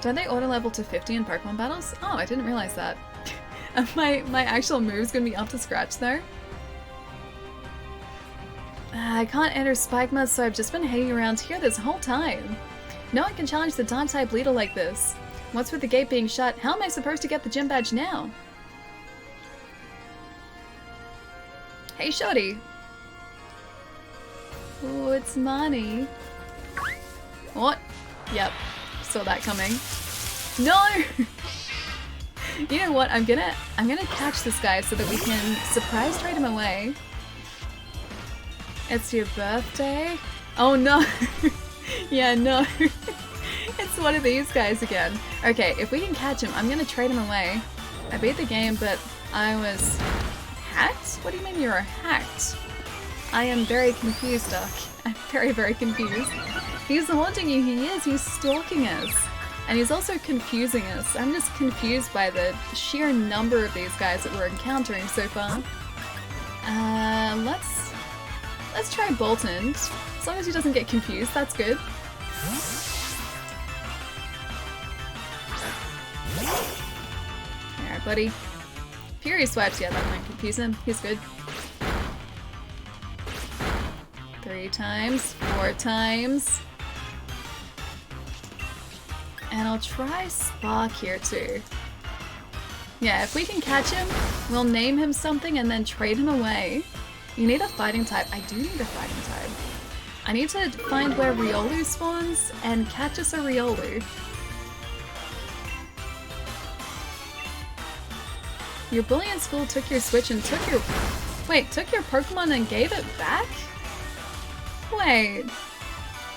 Don't they auto level to 50 in Pokemon battles? Oh, I didn't realize that. my actual move's gonna be up to scratch though. I can't enter Spikemas, so I've just been hanging around here this whole time. No one can challenge the Dark-type leader like this. What's with the gate being shut? How am I supposed to get the gym badge now? Hey, Shorty. Oh, it's money. What? Yep. Saw that coming. No! You know what? I'm gonna catch this guy so that we can surprise trade him away. It's your birthday? Oh no! Yeah, no. It's one of these guys again. Okay, if we can catch him, I'm gonna trade him away. I beat the game, but I was hacked? What do you mean you're hacked? I am very confused, Doc. I'm very, very confused. He's haunting you, he is. He's stalking us. And he's also confusing us. I'm just confused by the sheer number of these guys that we're encountering so far. Let's try Bolton. As long as he doesn't get confused, that's good. Alright, buddy. Fury swipes, yeah, that might confuse him. He's good. 3 times, 4 times. And I'll try Spark here too. Yeah, if we can catch him, we'll name him something and then trade him away. You need a fighting type. I do need a fighting type. I need to find where Riolu spawns and catch us a Riolu. Your bully in school took your Switch and took your Pokemon and gave it back? Wait.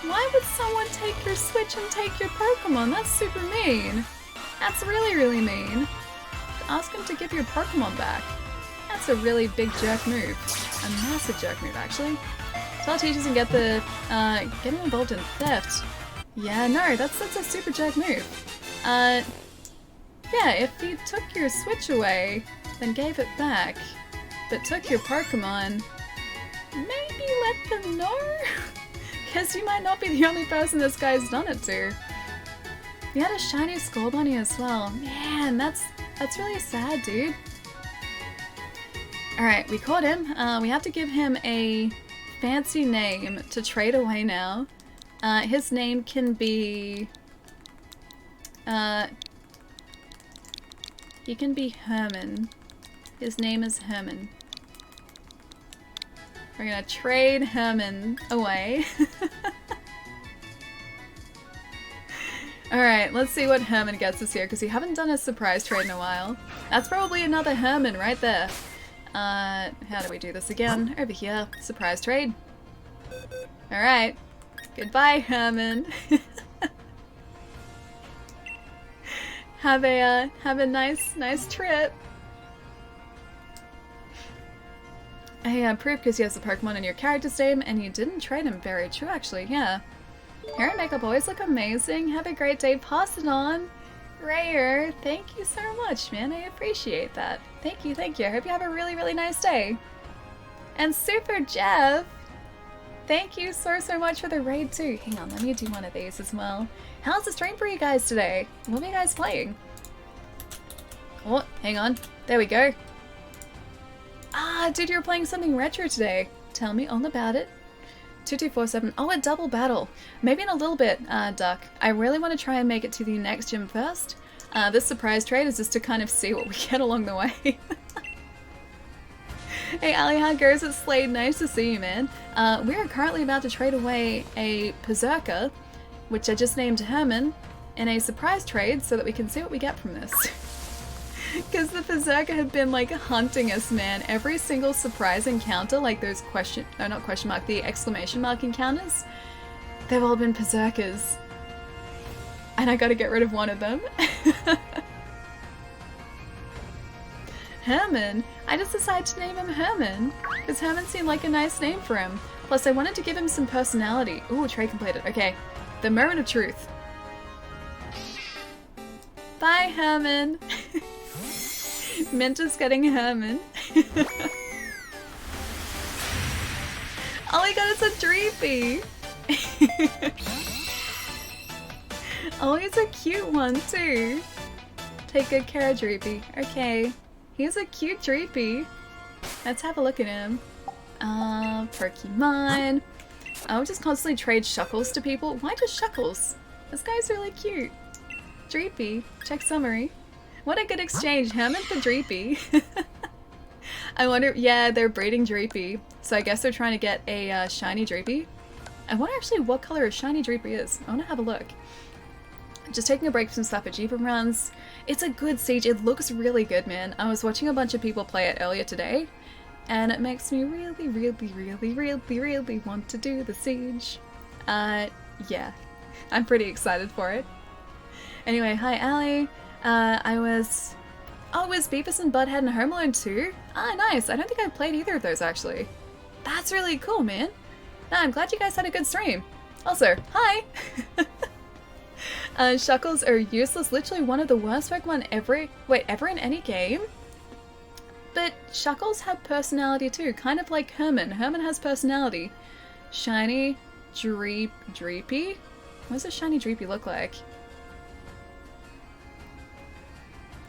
Why would someone take your Switch and take your Pokemon? That's super mean. That's really, really mean. Ask him to give your Pokemon back. That's a really big jerk move. A massive jerk move, actually. Tell teachers and get the, getting involved in theft. Yeah, no, that's a super jerk move. Yeah, if he took your Switch away, then gave it back, but took your Pokemon, maybe let them know? Because you might not be the only person this guy's done it to. You had a shiny Skull Bunny as well. Man, that's really sad, dude. Alright, we caught him. We have to give him a fancy name to trade away now. His name can be... he can be Herman. His name is Herman. We're gonna trade Herman away. Alright, let's see what Herman gets us here, because we haven't done a surprise trade in a while. That's probably another Herman right there. How do we do this again? Over here. Surprise trade. Alright. Goodbye, Herman. Have a nice trip. Hey, proof because he has the Pokemon in your character's name and you didn't trade him. Very true, actually, yeah. Hair and makeup always look amazing. Have a great day. Pass it on. Rayer, thank you so much, man. I appreciate that. Thank you, thank you. I hope you have a really nice day. And Super Jeff, thank you so much for the raid too. Hang on, let me do one of these as well. How's the stream for you guys today? What are you guys playing? Oh, hang on. There we go. Ah, dude, you're playing something retro today. Tell me all about it. 2247. Oh, a double battle. Maybe in a little bit, Duck. I really want to try and make it to the next gym first. This surprise trade is just to kind of see what we get along the way. Hey, Ali, how goes it, Slade? Nice to see you, man. We are currently about to trade away a Berserker, which I just named Herman, in a surprise trade so that we can see what we get from this. Because the Berserker have been, like, hunting us, man. Every single surprise encounter, like those the exclamation mark encounters, they've all been Berserkers. And I gotta get rid of one of them. Herman? I just decided to name him Herman, because Herman seemed like a nice name for him. Plus, I wanted to give him some personality. Ooh, trade completed. Okay. The moment of truth. Bye, Herman. Minta's getting Herman. All he got is a Dreepy. Oh, he's a cute one too. Take good care of Dreepy. Okay. He's a cute Dreepy. Let's have a look at him. Pokemon. I'll just constantly trade Shuckles to people. Why just Shuckles? This guy's really cute. Dreepy. Check summary. What a good exchange, Herman for Dreepy. I wonder, yeah, they're breeding Dreepy. So I guess they're trying to get a shiny Dreepy. I wonder actually what color a shiny Dreepy is. I want to have a look. Just taking a break from some Slapper runs. It's a good siege. It looks really good, man. I was watching a bunch of people play it earlier today, and it makes me really want to do the siege. Yeah. I'm pretty excited for it. Anyway, hi, Ali. was Beavis and Butthead and Home Alone 2? Ah, nice. I don't think I've played either of those, actually. That's really cool, man. Nah, I'm glad you guys had a good stream. Also, hi! Shuckles are useless. Literally one of the worst Pokemon ever in any game? But Shuckles have personality too, kind of like Herman. Herman has personality. Shiny Dreepy? What does a shiny Dreepy look like?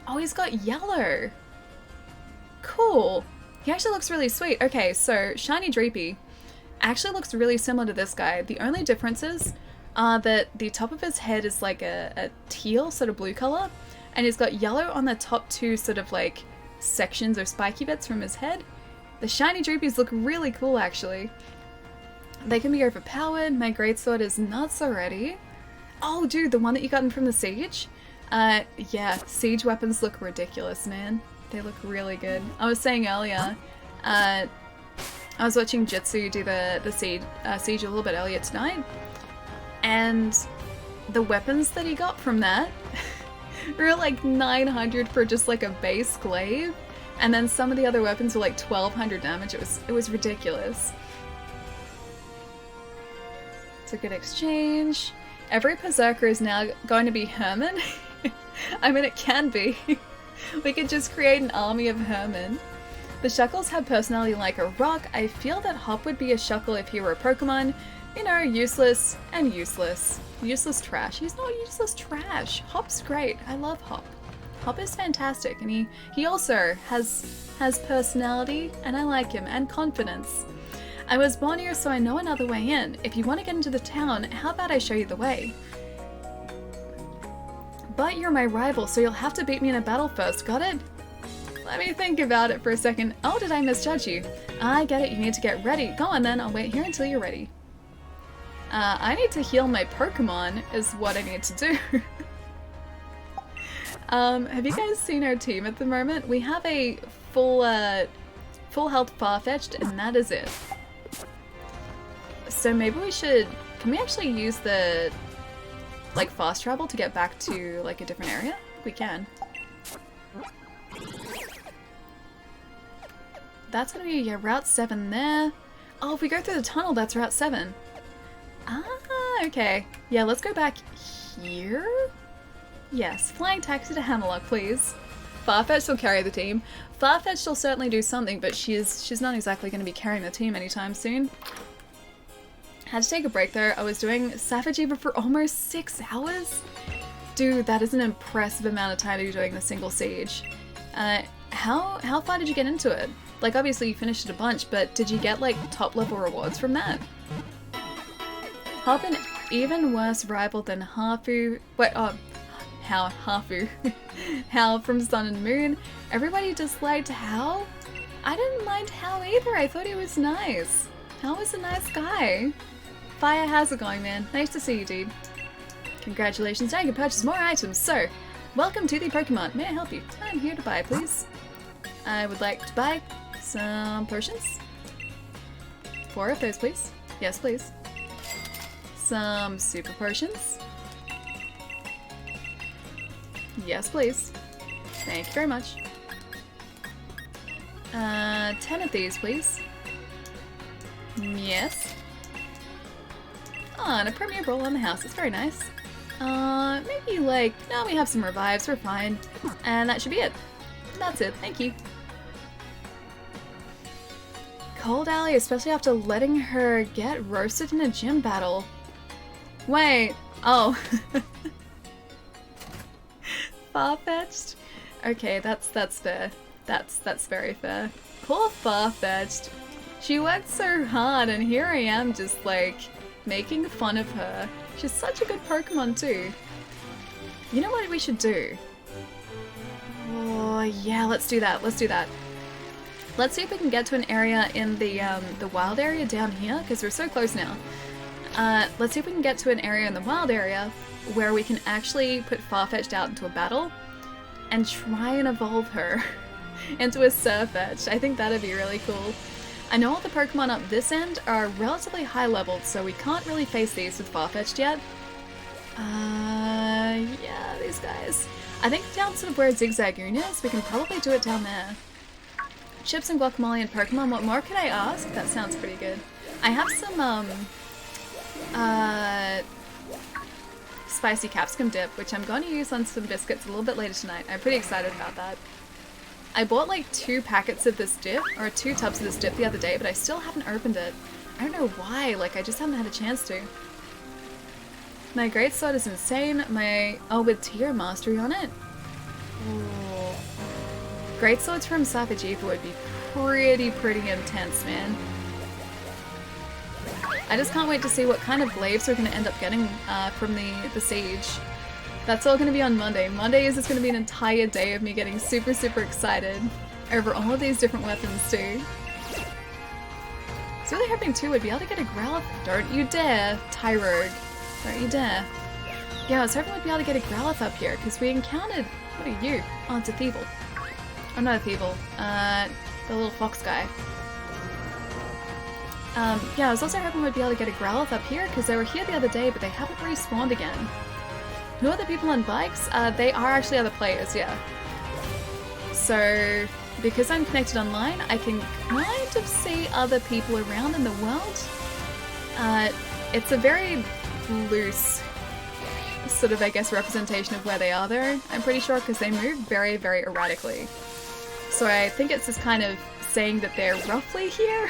Oh, he's got yellow. Cool. He actually looks really sweet. Okay, so shiny Dreepy actually looks really similar to this guy. The only differences are that the top of his head is like a teal sort of blue color, and he's got yellow on the top two sort of like sections or spiky bits from his head. The shiny Dreepies look really cool, actually. They can be overpowered. My greatsword is nuts already. Oh, dude, the one that you gotten from the siege? Yeah, siege weapons look ridiculous, man. They look really good. I was saying earlier, I was watching Jitsu do the siege a little bit earlier tonight, and the weapons that he got from that were like 900 for just like a base glaive. And then some of the other weapons were like 1200 damage. It was ridiculous. It's a good exchange. Every berserker is now going to be Herman. I mean, it can be. We could just create an army of Herman. The Shuckles have personality like a rock. I feel that Hop would be a Shuckle if he were a Pokemon. You know, useless and useless. Useless trash. He's not useless trash. Hop's great. I love Hop. Hop is fantastic, and he also has personality, and I like him, and confidence. I was born here, so I know another way in. If you want to get into the town, how about I show you the way? But you're my rival, so you'll have to beat me in a battle first, got it? Let me think about it for a second. Oh, did I misjudge you? I get it, you need to get ready. Go on then, I'll wait here until you're ready. I need to heal my Pokemon, is what I need to do. Have you guys seen our team at the moment? We have a full health Farfetch'd, and that is it. So maybe we should... Can we actually use the, like, fast travel to get back to, like, a different area? We can. That's gonna be, yeah, Route 7 there. Oh, if we go through the tunnel, that's Route 7. Ah, okay. Yeah, let's go back here? Yes, flying taxi to Hammerlock, please. Farfetch'd will carry the team. Farfetch'd will certainly do something, but she's not exactly going to be carrying the team anytime soon. Had to take a break though. I was doing Savage Eva for almost 6 hours? Dude, that is an impressive amount of time to be doing the single siege. How far did you get into it? Like, obviously you finished it a bunch, but did you get, like, top level rewards from that? Hop an even worse rival than Hafu. Wait, oh, How Hafu. Hal from Sun and Moon. Everybody disliked Hal? I didn't mind Hal either. I thought he was nice. Hal was a nice guy. Fire, how's it going, man? Nice to see you, dude. Congratulations, now you can purchase more items. So, welcome to the Pokemon. May I help you? I'm here to buy, please. I would like to buy some potions. 4 of those, please. Yes, please. Some super potions. Yes, please. Thank you very much. 10 of these, please. Yes. Oh, and a premier roll on the house. That's very nice. Maybe like... No, we have some revives. We're fine. And that should be it. That's it. Thank you. Cold Alley, especially after letting her get roasted in a gym battle. Wait. Oh. Farfetch'd? Okay, that's fair. That's very fair. Poor Farfetch'd. She worked so hard and here I am just like making fun of her. She's such a good Pokemon too. You know what we should do? Oh yeah, let's do that. Let's do that. Let's see if we can get to an area in the wild area down here, because we're so close now. Let's see if we can get to an area in the wild area where we can actually put Farfetch'd out into a battle and try and evolve her into a Sirfetch'd. I think that'd be really cool. I know all the Pokemon up this end are relatively high leveled, so we can't really face these with Farfetch'd yet. Yeah, these guys. I think down sort of where Zigzagoon is, we can probably do it down there. Chips and guacamole and Pokemon, what more could I ask? That sounds pretty good. I have some, spicy capsicum dip, which I'm going to use on some biscuits a little bit later tonight. I'm pretty excited about that. I bought like 2 packets of this dip, or 2 tubs of this dip the other day, but I still haven't opened it. I don't know why, like I just haven't had a chance to. My great sword is insane. Oh, with tier mastery on it? Oh. Great swords from Savage Eva would be pretty intense, man. I just can't wait to see what kind of glaives we're going to end up getting from the siege. That's all going to be on Monday. Monday is just going to be an entire day of me getting super excited over all of these different weapons too. I was really hoping too we'd be able to get a Growlithe. Don't you dare, Tyrogue. Don't you dare. Yeah, I was hoping we'd be able to get a Growlithe up here because we encountered... What are you? Oh, it's a Thievul. Oh, not a Thievul. The little fox guy. Yeah, I was also hoping we'd be able to get a Growlithe up here because they were here the other day, but they haven't respawned again. Who are the people on bikes? They are actually other players, yeah. So, because I'm connected online, I can kind of see other people around in the world. It's a very loose sort of, I guess, representation of where they are there, I'm pretty sure, because they move very, very erratically. So I think it's just kind of saying that they're roughly here,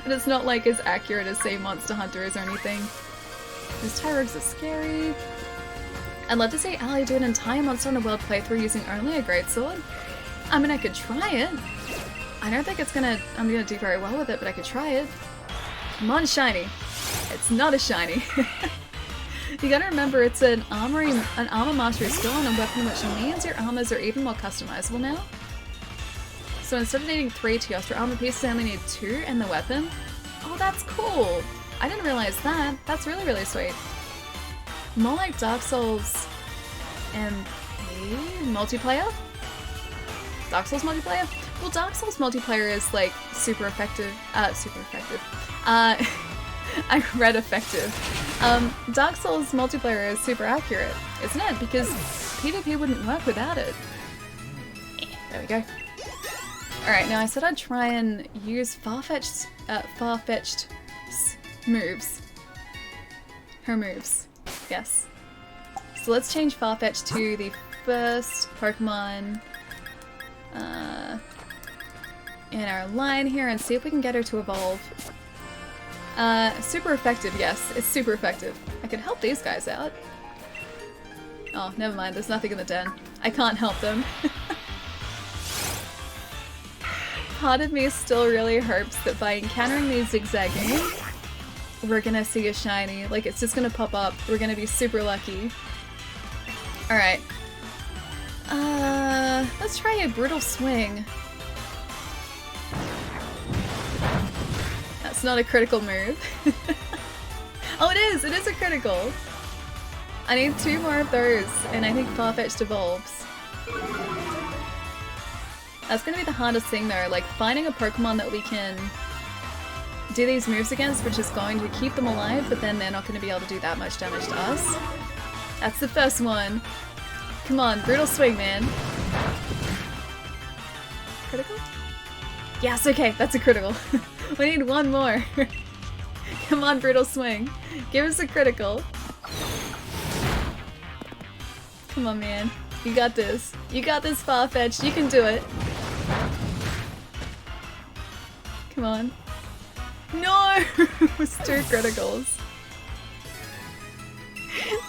but it's not like as accurate as, say, Monster Hunter is or anything. Those Tyrogues are scary. I'd love to see Ali do an entire Monster Hunter World playthrough using only a greatsword. I mean, I could try it. I don't think I'm gonna do very well with it, but I could try it. Come on, shiny. It's not a shiny. You gotta remember, it's an armor mastery skill on a weapon, which means your armors are even more customizable now. So instead of needing 3 Teostra armor pieces, I only need 2 and the weapon. Oh, that's cool! I didn't realize that. That's really, really sweet. More like Dark Souls MP multiplayer? Dark Souls multiplayer? Well, Dark Souls multiplayer is like super effective. I read effective. Dark Souls multiplayer is super accurate, isn't it? Because PvP wouldn't work without it. There we go. Alright, now I said I'd try and use far-fetched moves. Her moves. Yes. So let's change Farfetch to the first Pokemon in our line here and see if we can get her to evolve. Super effective, yes. It's super effective. I can help these guys out. Oh, never mind. There's nothing in the den. I can't help them. Part of me still really hopes that by encountering these zigzagging, we're gonna see a shiny. Like, it's just gonna pop up. We're gonna be super lucky. Alright. Let's try a Brutal Swing. That's not a critical move. Oh, it is! It is a critical! I need 2 more of those, and I think Farfetch'd evolves. That's gonna be the hardest thing though, like finding a Pokemon that we can do these moves against, which is going to keep them alive, but then they're not going to be able to do that much damage to us. That's the first one. Come on, Brutal Swing, man. Critical? Yes, okay, that's a critical. We need 1 more. Come on, Brutal Swing. Give us a critical. Come on, man. You got this. You got this, Farfetch'd. You can do it. Come on. No! It was 2 criticals.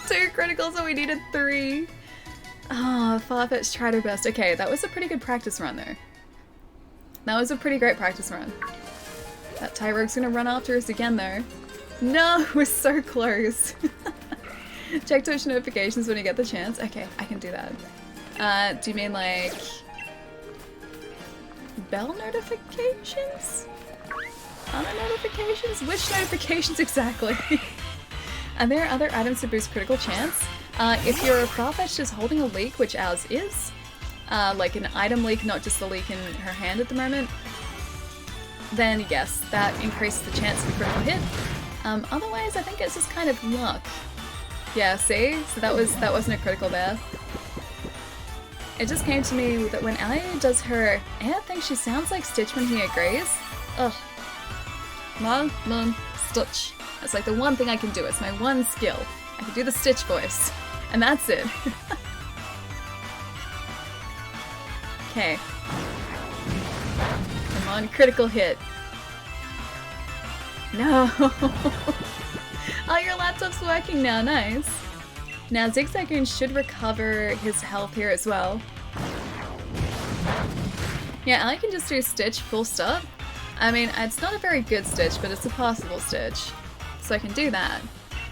2 criticals and we needed 3. Oh, Farfetch'd tried her best. Okay, that was a pretty good practice run there. That was a pretty great practice run. That Tyrogue's gonna run after us again though. No, we're so close. Check Twitch notifications when you get the chance. Okay, I can do that. Do you mean like bell notifications? Other notifications? Which notifications exactly? Are there other items to boost critical chance? If your Farfetch'd is holding a leak, which ours is, like an item leak, not just the leak in her hand at the moment, then yes, that increases the chance of a critical hit. Otherwise, I think it's just kind of luck. Yeah, see? So that wasn't a critical there. It just came to me that when Ali does her air thing, she sounds like Stitch when he agrees. Ugh. Mom, Stitch. That's like the one thing I can do. It's my one skill. I can do the Stitch voice. And that's it. Okay. Come on, critical hit. No! Oh, your laptop's working now, nice. Now Zigzagoon should recover his health here as well. Yeah, Ali can just do Stitch full stop. I mean, it's not a very good Stitch, but it's a possible Stitch. So I can do that.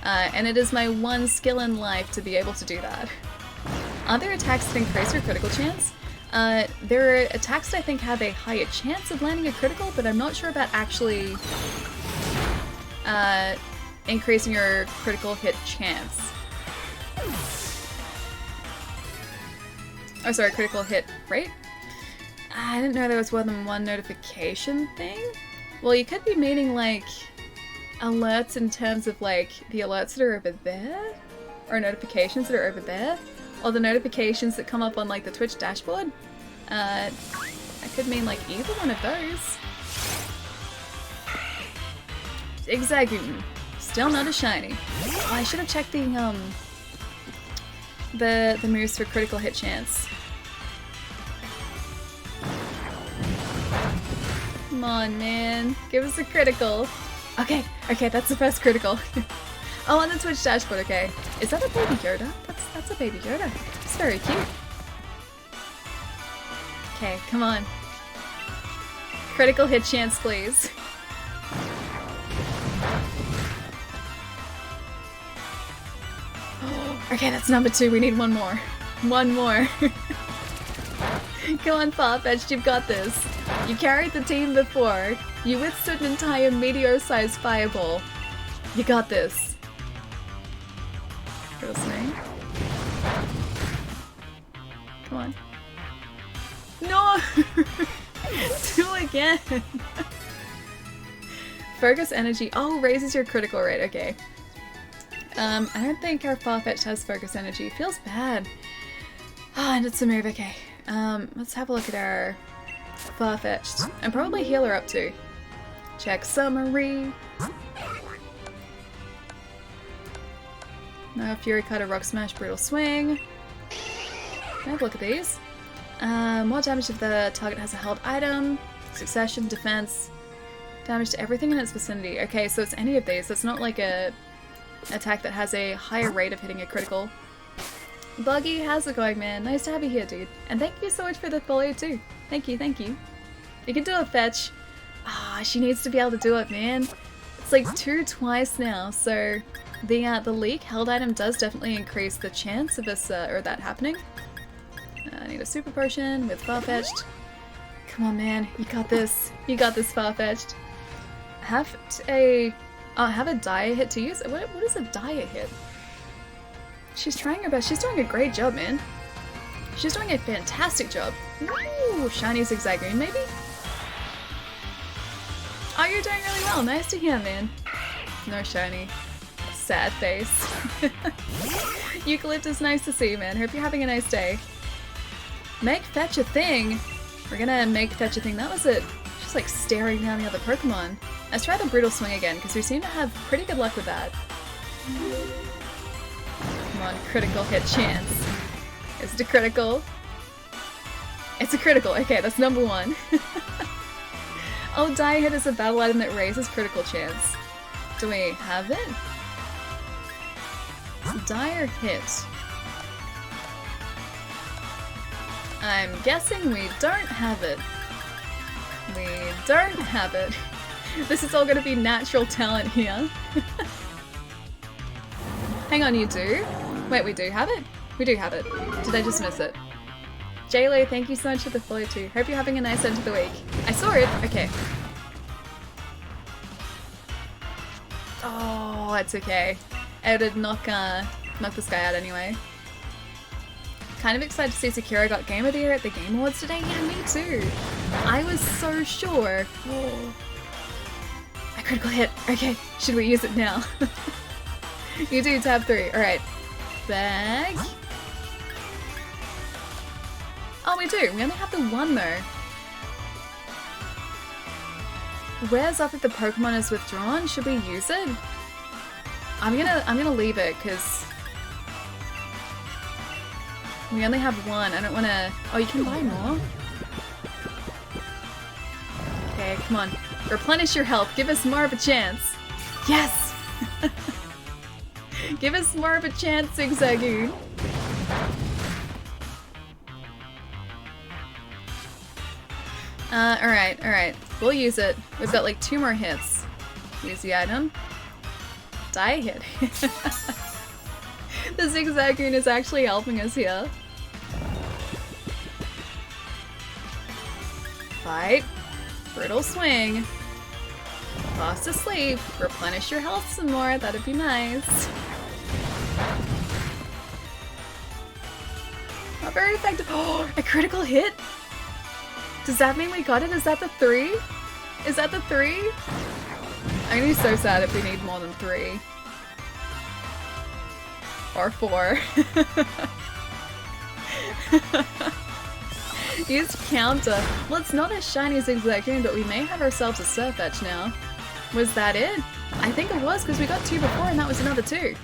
And it is my one skill in life to be able to do that. Are there attacks that increase your critical chance? There are attacks that I think have a higher chance of landing a critical, but I'm not sure about actually increasing your critical hit chance. Oh, sorry, critical hit rate? I didn't know there was more than one notification thing. Well, you could be meaning, like, alerts in terms of, like, the alerts that are over there? Or notifications that are over there? Or the notifications that come up on, like, the Twitch dashboard? That could mean like either one of those. Zigzagoon. Still not a shiny. Oh, I should have checked the moves for critical hit chance. Come on, man. Give us a critical. Okay, okay, that's the first critical. Oh, on the Twitch dashboard, okay. Is that a baby Yoda? That's a baby Yoda. It's very cute. Okay, come on. Critical hit chance, please. Okay, that's number 2. We need one more. One more. Come on, Farfetch'd, you've got this. You carried the team before. You withstood an entire meteor-sized fireball. You got this. Go swing. Come on. No! 2 again! Focus energy. Oh, raises your critical rate. Okay. I don't think our Farfetch'd has focus energy. Feels bad. Ah, and it's a move. Okay. Let's have a look at our Farfetch'd. And probably heal her up too. Check summary. No, Fury Cutter, Rock Smash, Brutal Swing. Can I have a look at these? More damage if the target has a held item. Succession, defense. Damage to everything in its vicinity. Okay, so it's any of these. It's not like a attack that has a higher rate of hitting a critical. Buggy, how's it going, man? Nice to have you here, dude. And thank you so much for the follow, too. Thank you, thank you. You can do a fetch. Ah, she needs to be able to do it, man. It's like 2 twice now, so the leak held item does definitely increase the chance of this, or that happening. I need a super potion with Farfetch'd. Come on, man. You got this. You got this, Farfetch'd. Have a Dia hit to use. What is a Dia hit? She's trying her best. She's doing a great job, man. She's doing a fantastic job. Ooh, shiny Zigzagoon, maybe? Oh, you're doing really well. Nice to hear, man. No shiny. Sad face. Eucalyptus, nice to see you, man. Hope you're having a nice day. Make fetch a thing. We're gonna make fetch a thing. That was it. Just like staring down the other Pokemon. Let's try the Brutal Swing again, because we seem to have pretty good luck with that. Come on, critical hit chance. Is it a critical? It's a critical. Okay, that's number 1. Oh, Die Hit is a battle item that raises critical chance. Do we have it? Dire Hit. I'm guessing we don't have it. We don't have it. This is all gonna be natural talent here. Hang on, you do? Wait, we do have it? We do have it. Did I just miss it? JLo, thank you so much for the follow too. Hope you're having a nice end to the week. I saw it. Okay. Oh, it's okay. I did knock this guy out anyway. Kind of excited to see Sakura got Game of the Year at the Game Awards today. Yeah, me too. I was so sure. Oh. A critical hit. Okay, should we use it now? You do, tab 3. Alright. Bag. Oh, we do. We only have the 1 though. Wears off if the Pokemon is withdrawn. Should we use it? I'm gonna leave it because we only have 1. I don't want to. Oh, you can buy more. Okay, come on. Replenish your health. Give us more of a chance. Yes. Give us more of a chance, Zigzagoon. Alright. We'll use it. We've got like 2 more hits. Use the item. Die hit. The Zigzagoon is actually helping us here. Fight. Brutal Swing. Fast asleep. Replenish your health some more. That'd be nice. Not very effective. Oh, a critical hit? Does that mean we got it? Is that the 3? Is that the 3? I'm gonna be so sad if we need more than 3. Or 4. Use counter. Well, it's not a shiny Zigzagoon, but we may have ourselves a Surfetch now. Was that it? I think it was, because we got 2 before and that was another 2.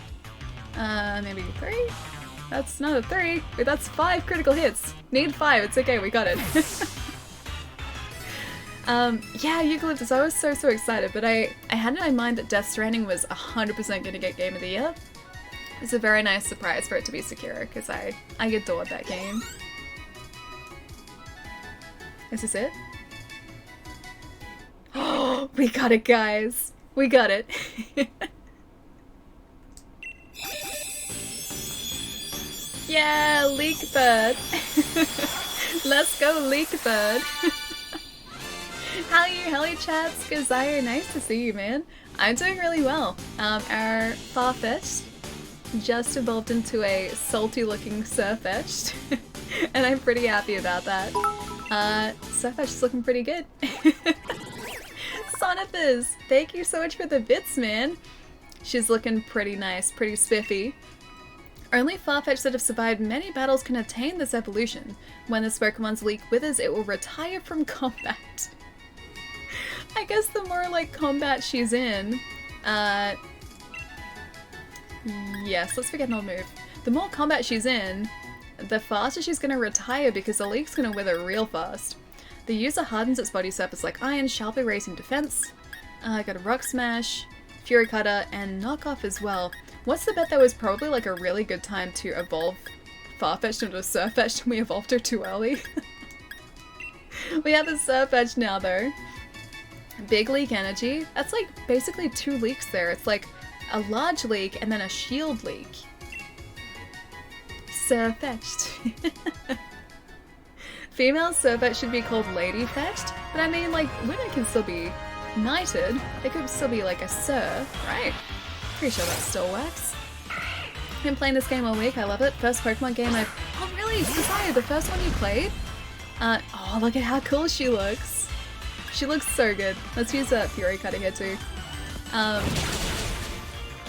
Maybe 3? That's another 3. Wait, that's 5 critical hits. Need 5, it's okay, we got it. Yeah, Eucalyptus, I was so excited, but I had in my mind that Death Stranding was 100% gonna get Game of the Year. It's a very nice surprise for it to be Sekiro, because I adored that game. Is this it? Oh, we got it, guys! We got it! Yeah, Leak Bird! Let's go, Leak Bird! Hello chats, Gazayo, nice to see you, man. I'm doing really well. Our Farfetch'd just evolved into a salty looking Surfetch'd, and I'm pretty happy about that. Surfetch'd's looking pretty good. Sonifers, thank you so much for the bits, man. She's looking pretty nice, pretty spiffy. Only Farfetch'd that have survived many battles can attain this evolution. When this Pokemon's leak withers, it will retire from combat. I guess the more like combat she's in, yes, let's forget an old move. The more combat she's in, the faster she's gonna retire because the leak's gonna wither real fast. The user hardens its body surface like iron, sharply raising defense. Got a Rock Smash, Fury Cutter, and Knockoff as well. What's the bet that was probably like a really good time to evolve Farfetch'd into a Surfetch'd and we evolved her too early? We have a Surfetch'd now though. Big leak energy. That's like basically 2 leaks there. It's like a large leak and then a shield leak. Surfetch'd. Female Surfetch'd should be called Lady Fetch'd, but I mean like women can still be knighted. They could still be like a Sir, right? Pretty sure that still works. Been playing this game all week, I love it. First Pokemon game I've... Oh really? Desire, the first one you played? Oh look at how cool she looks. She looks so good. Let's use that Fury Cutter here too.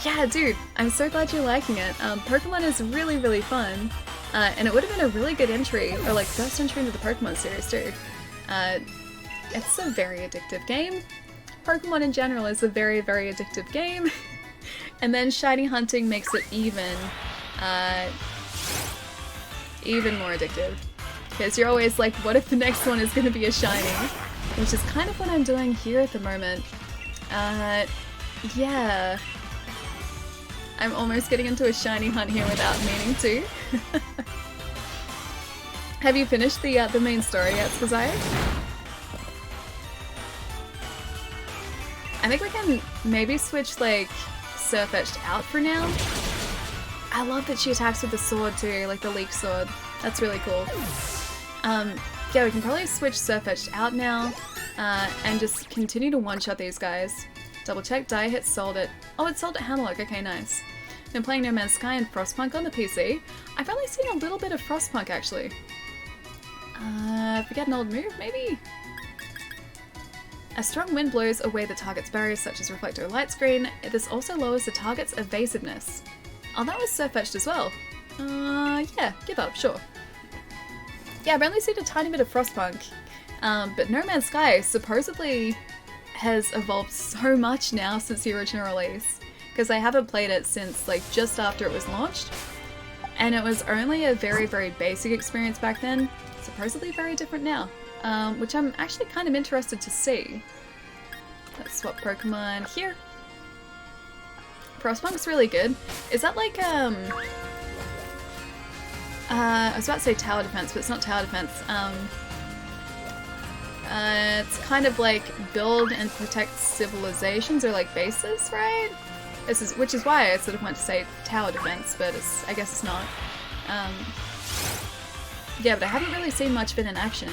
Yeah, dude, I'm so glad you're liking it. Pokemon is really fun, and it would have been a really good entry, or like first entry into the Pokemon series too. It's a very addictive game. Pokemon in general is a very addictive game, and then shiny hunting makes it even more addictive. Because you're always like, what if the next one is going to be a shiny? Which is kind of what I'm doing here at the moment. Yeah. I'm almost getting into a shiny hunt here without meaning to. Have you finished the main story yet, Skazai? I think we can maybe switch, like, Surfetch'd out for now. I love that she attacks with the sword too, like the leak sword. That's really cool. Yeah, we can probably switch Surfetch'd out now, and just continue to one-shot these guys. Double check, die hit, sold it. Oh, it sold at Hammerlock, okay, nice. Been playing No Man's Sky and Frostpunk on the PC. I've only seen a little bit of Frostpunk, actually. Forget an old move, maybe? A strong wind blows away the target's barriers, such as Reflector or Light Screen. This also lowers the target's evasiveness. Oh, that was Surfetch'd as well. Yeah, give up, sure. Yeah, I've only seen a tiny bit of Frostpunk, but No Man's Sky supposedly has evolved so much now since the original release, because I haven't played it since like just after it was launched, and it was only a very basic experience back then, supposedly very different now, which I'm actually kind of interested to see. Let's swap Pokemon here. Frostpunk's really good. Is that like, I was about to say tower defense, but it's not tower defense. It's kind of like build and protect civilizations, or like bases, right? Which is why I sort of went to say tower defense, but I guess it's not. Yeah, but I haven't really seen much of it in action.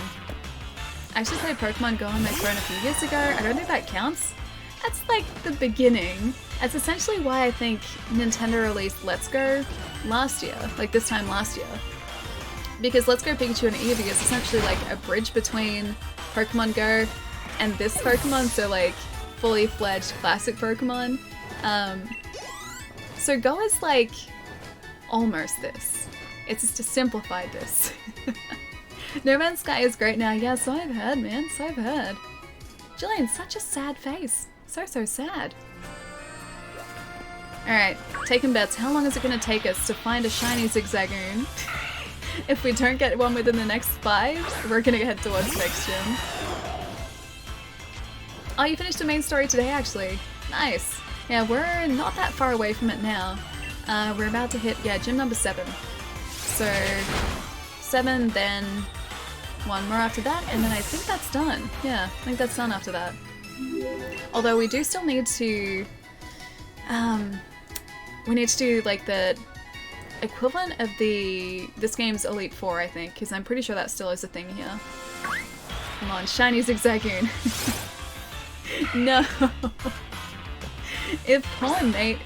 I actually played Pokemon Go on my phone a few years ago. I don't think that counts. That's like the beginning. That's essentially why I think Nintendo released Let's Go last year, like this time last year. Because Let's Go Pikachu and Eevee is essentially like a bridge between Pokemon Go and this Pokemon, so like fully fledged classic Pokemon. So Go is like almost this. It's just a simplified this. No Man's Sky is great now. Yeah, so I've heard, man. So I've heard. Jillian, such a sad face. So sad. Alright, taking bets. How long is it going to take us to find a shiny Zigzagoon? If we don't get one within the next 5, we're going to head towards next gym. Oh, you finished the main story today, actually. Nice. Yeah, we're not that far away from it now. We're about to hit, yeah, gym number 7. So, 7, then 1 more after that, and then I think that's done. Yeah, I think that's done after that. Although we do still need to, we need to do like the equivalent of this game's Elite Four, I think, because I'm pretty sure that still is a thing here. Come on, shiny Zigzagoon. No. If Paul and Nate,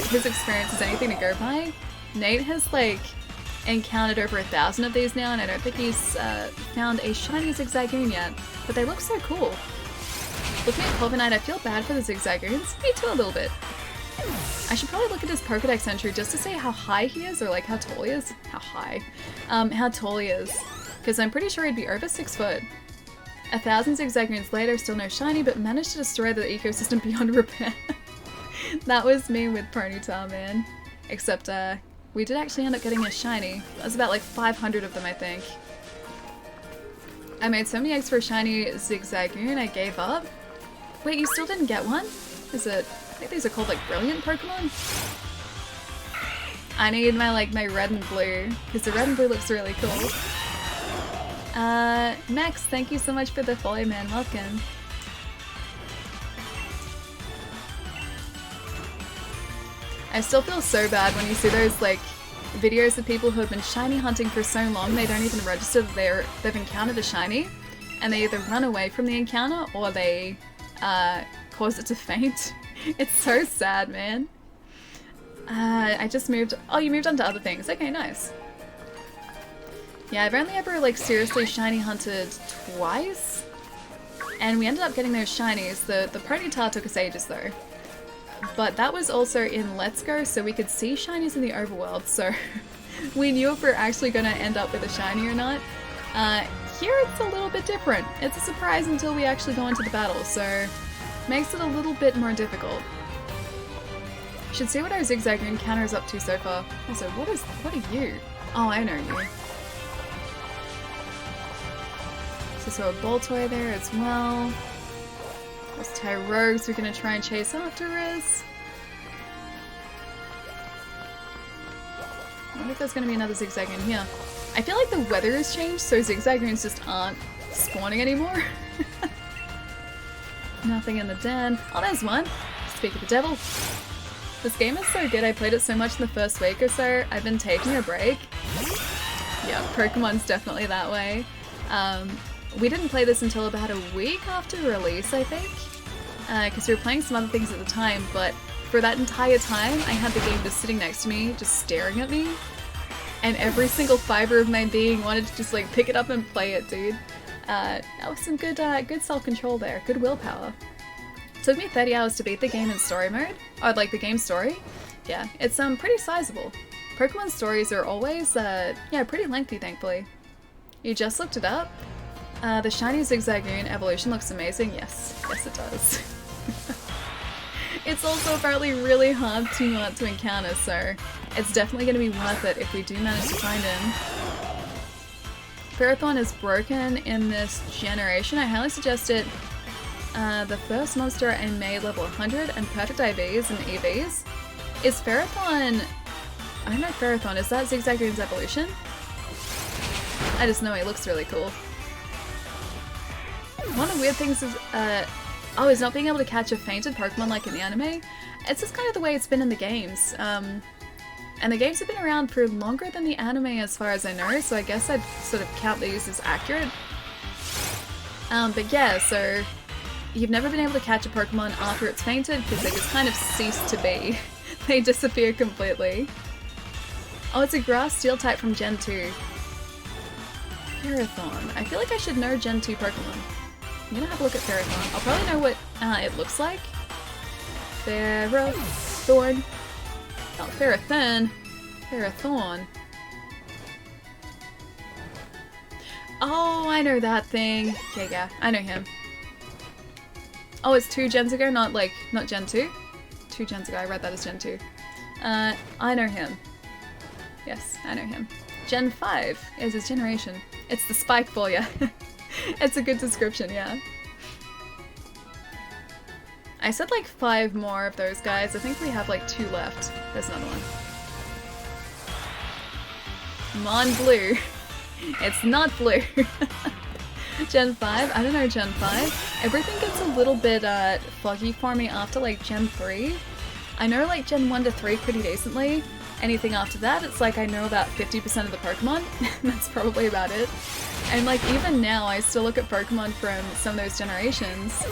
his experience is anything to go by, Nate has like encountered over 1,000 of these now, and I don't think he's found a shiny Zigzagoon yet, but they look so cool. Looking at Corviknight, I feel bad for the Zigzagoons. Me too, a little bit. I should probably look at his Pokedex entry just to see how high he is, or like how tall he is. How high? How tall he is. Because I'm pretty sure he'd be over 6 foot. 1,000 Zigzagoons later, still no shiny, but managed to destroy the ecosystem beyond repair. That was me with Ponyta, man. Except, we did actually end up getting a shiny. That was about like 500 of them, I think. I made so many eggs for a shiny Zigzagoon, I gave up. Wait, you still didn't get one? Is it... I think these are called like brilliant Pokemon? I need my red and blue, because the red and blue looks really cool. Max, thank you so much for the follow, man. Welcome. I still feel so bad when you see those like videos of people who have been shiny hunting for so long they don't even register that they've encountered a shiny, and they either run away from the encounter or they cause it to faint. It's so sad, man. I just moved. Oh, you moved on to other things. Okay, nice. Yeah, I've only ever like seriously shiny hunted twice, and we ended up getting those shinies. The Ponyta took us ages though, but that was also in Let's Go, so we could see shinies in the overworld. So we knew if we we're actually gonna end up with a shiny or not. Here it's a little bit different. It's a surprise until we actually go into the battle, so makes it a little bit more difficult. Should see what our Zigzagoon counter is up to so far. Also, what are you? Oh, I know you. So a Boltoy there as well. Those Tyrogues we're gonna try and chase after us. I wonder if there's gonna be another Zigzagoon here. I feel like the weather has changed, so Zigzagoons just aren't spawning anymore. Nothing in the den. Oh, there's one. Speak of the devil. This game is so good. I played it so much in the first week or so. I've been taking a break. Yeah, Pokemon's definitely that way. We didn't play this until about a week after release, I think. Because we were playing some other things at the time, but for that entire time, I had the game just sitting next to me, just staring at me. And every single fiber of my being wanted to just like pick it up and play it, dude. That was some good self-control there, good willpower. Took me 30 hours to beat the game in story mode. Oh, like the game story. Yeah, it's pretty sizable. Pokemon stories are always, yeah, pretty lengthy, thankfully. You just looked it up. The shiny Zigzagoon evolution looks amazing. Yes, yes it does. It's also apparently really hard to encounter, so it's definitely going to be worth it if we do manage to find him. Ferrothorn is broken in this generation. I highly suggest it. The first monster I made level 100 and perfect IVs and EVs. Is Ferrothorn... I don't know Ferrothorn, is that Zigzagoon's evolution? I just know he looks really cool. One of the weird things is, is not being able to catch a fainted Pokemon like in the anime. It's just kind of the way it's been in the games. And the games have been around for longer than the anime as far as I know, so I guess I'd sort of count these as accurate. But yeah, so you've never been able to catch a Pokemon after it's fainted because they just kind of cease to be. They disappear completely. Oh, it's a grass steel type from Gen 2. Ferrothorn. I feel like I should know Gen 2 Pokemon. I'm gonna have a look at Ferrothorn. I'll probably know what it looks like. Ferrothorn. Oh, Ferrothorn. Ferrothorn. Oh, I know that thing. Okay, yeah, I know him. Oh, it's 2 gens ago, not Gen 2? 2 gens ago, I read that as Gen 2. I know him. Yes, I know him. Gen 5 is his generation. It's the spike ball, yeah. It's a good description, yeah. I said like 5 more of those guys. I think we have like 2 left. There's another one. Mon Blue. It's not blue. Gen 5? I don't know Gen 5. Everything gets a little bit foggy for me after like Gen 3. I know like Gen 1 to 3 pretty decently. Anything after that, it's like I know about 50% of the Pokemon. That's probably about it. And like even now, I still look at Pokemon from some of those generations.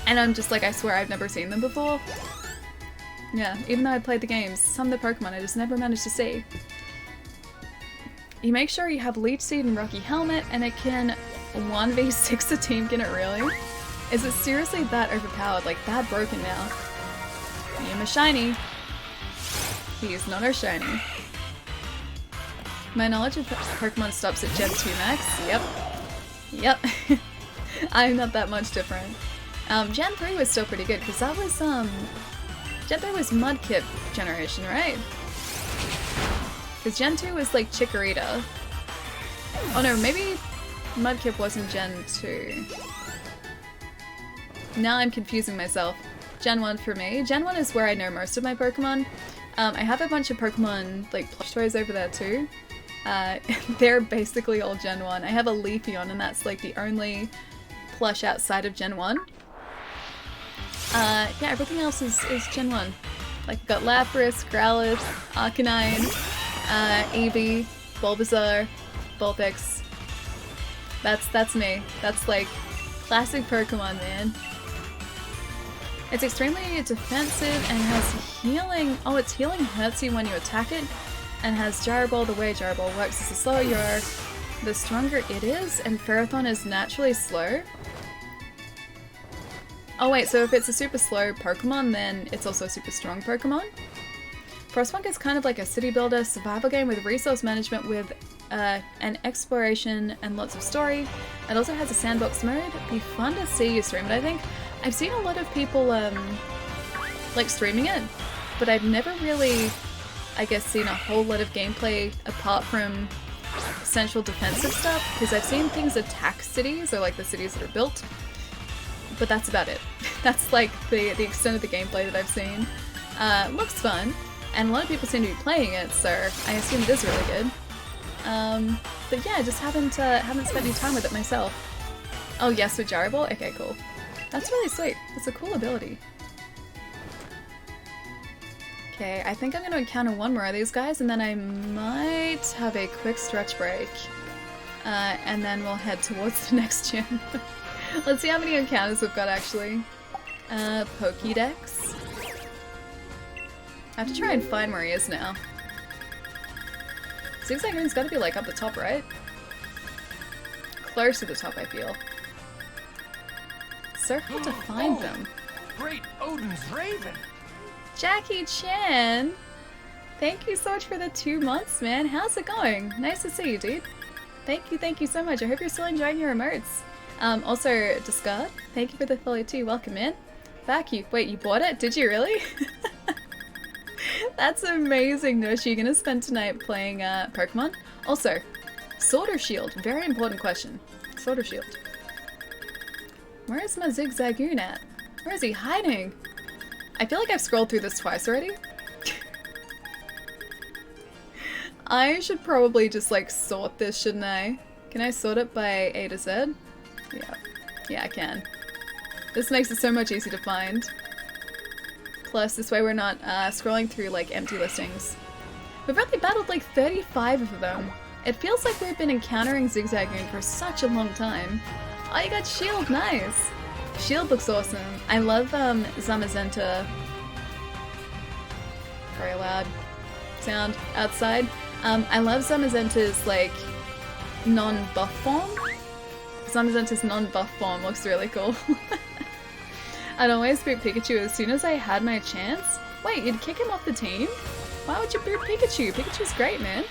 And I'm just like, I swear I've never seen them before. Yeah, even though I played the games, some of the Pokemon I just never managed to see. You make sure you have Leech Seed and Rocky Helmet, and it can 1v6 a team, can it really? Is it seriously that overpowered, like that broken now? Yuma Shiny. He's not our Shiny. My knowledge of Pokemon stops at Gen 2 max. Yep. Yep. I'm not that much different. Gen 3 was still pretty good, because that was, Gen 3 was Mudkip generation, right? Because Gen 2 was like Chikorita. Oh no, maybe Mudkip wasn't Gen 2. Now I'm confusing myself. Gen 1 for me. Gen 1 is where I know most of my Pokemon. I have a bunch of Pokemon like plush toys over there too. They're basically all Gen 1. I have a Leafeon and that's like the only plush outside of Gen 1. Yeah, everything else is Gen 1. Like I've got Lapras, Growlithe, Arcanine, Eevee, Bulbasaur, Vulpix. That's me. That's like classic Pokemon, man. It's extremely defensive and has healing. Oh, its healing hurts you when you attack it, and has Gyro Ball. The way Gyro Ball works is the slower you are, the stronger it is, and Ferrothorn is naturally slow. Oh wait, so if it's a super slow Pokemon, then it's also a super strong Pokemon? Frostpunk is kind of like a city builder survival game with resource management with an exploration and lots of story. It also has a sandbox mode. It'd be fun to see you stream it, I think. I've seen a lot of people like streaming it, but I've never really, I guess, seen a whole lot of gameplay apart from central defensive stuff, because I've seen things attack cities, or like the cities that are built, but that's about it. That's like the extent of the gameplay that I've seen. Looks fun, and a lot of people seem to be playing it, so I assume it is really good. But yeah, I just haven't spent any time with it myself. Oh yes, with Gyro Ball? Okay, cool. That's really sweet. It's a cool ability. Okay, I think I'm going to encounter one more of these guys, and then I might have a quick stretch break. And then we'll head towards the next gym. Let's see how many encounters we've got, actually. Pokédex. I have to try and find where he is now. Seems like he's got to be, like, up the top, right? Close to the top, I feel. So hard to find them. Great Odin's Raven! Jackie Chan! Thank you so much for the 2 months, man. How's it going? Nice to see you, dude. Thank you so much. I hope you're still enjoying your emotes. Also, Discard, thank you for the follow too. Welcome in. Back you. Wait, you bought it? Did you really? That's amazing, Nush. You're gonna spend tonight playing Pokemon? Also, Sword or Shield? Very important question. Sword or Shield? Where is my Zigzagoon at? Where is he hiding? I feel like I've scrolled through this twice already. I should probably just like sort this, shouldn't I? Can I sort it by A to Z? Yeah. Yeah, I can. This makes it so much easier to find. Plus, this way we're not scrolling through like empty listings. We've only battled like 35 of them. It feels like we've been encountering Zigzagoon for such a long time. Oh, you got Shield, nice! Shield looks awesome. I love Zamazenta. Very loud sound outside. I love Zamazenta's like non-buff form. Zamazenta's non-buff form looks really cool. I'd always boot Pikachu as soon as I had my chance. Wait, you'd kick him off the team? Why would you boot Pikachu? Pikachu's great, man.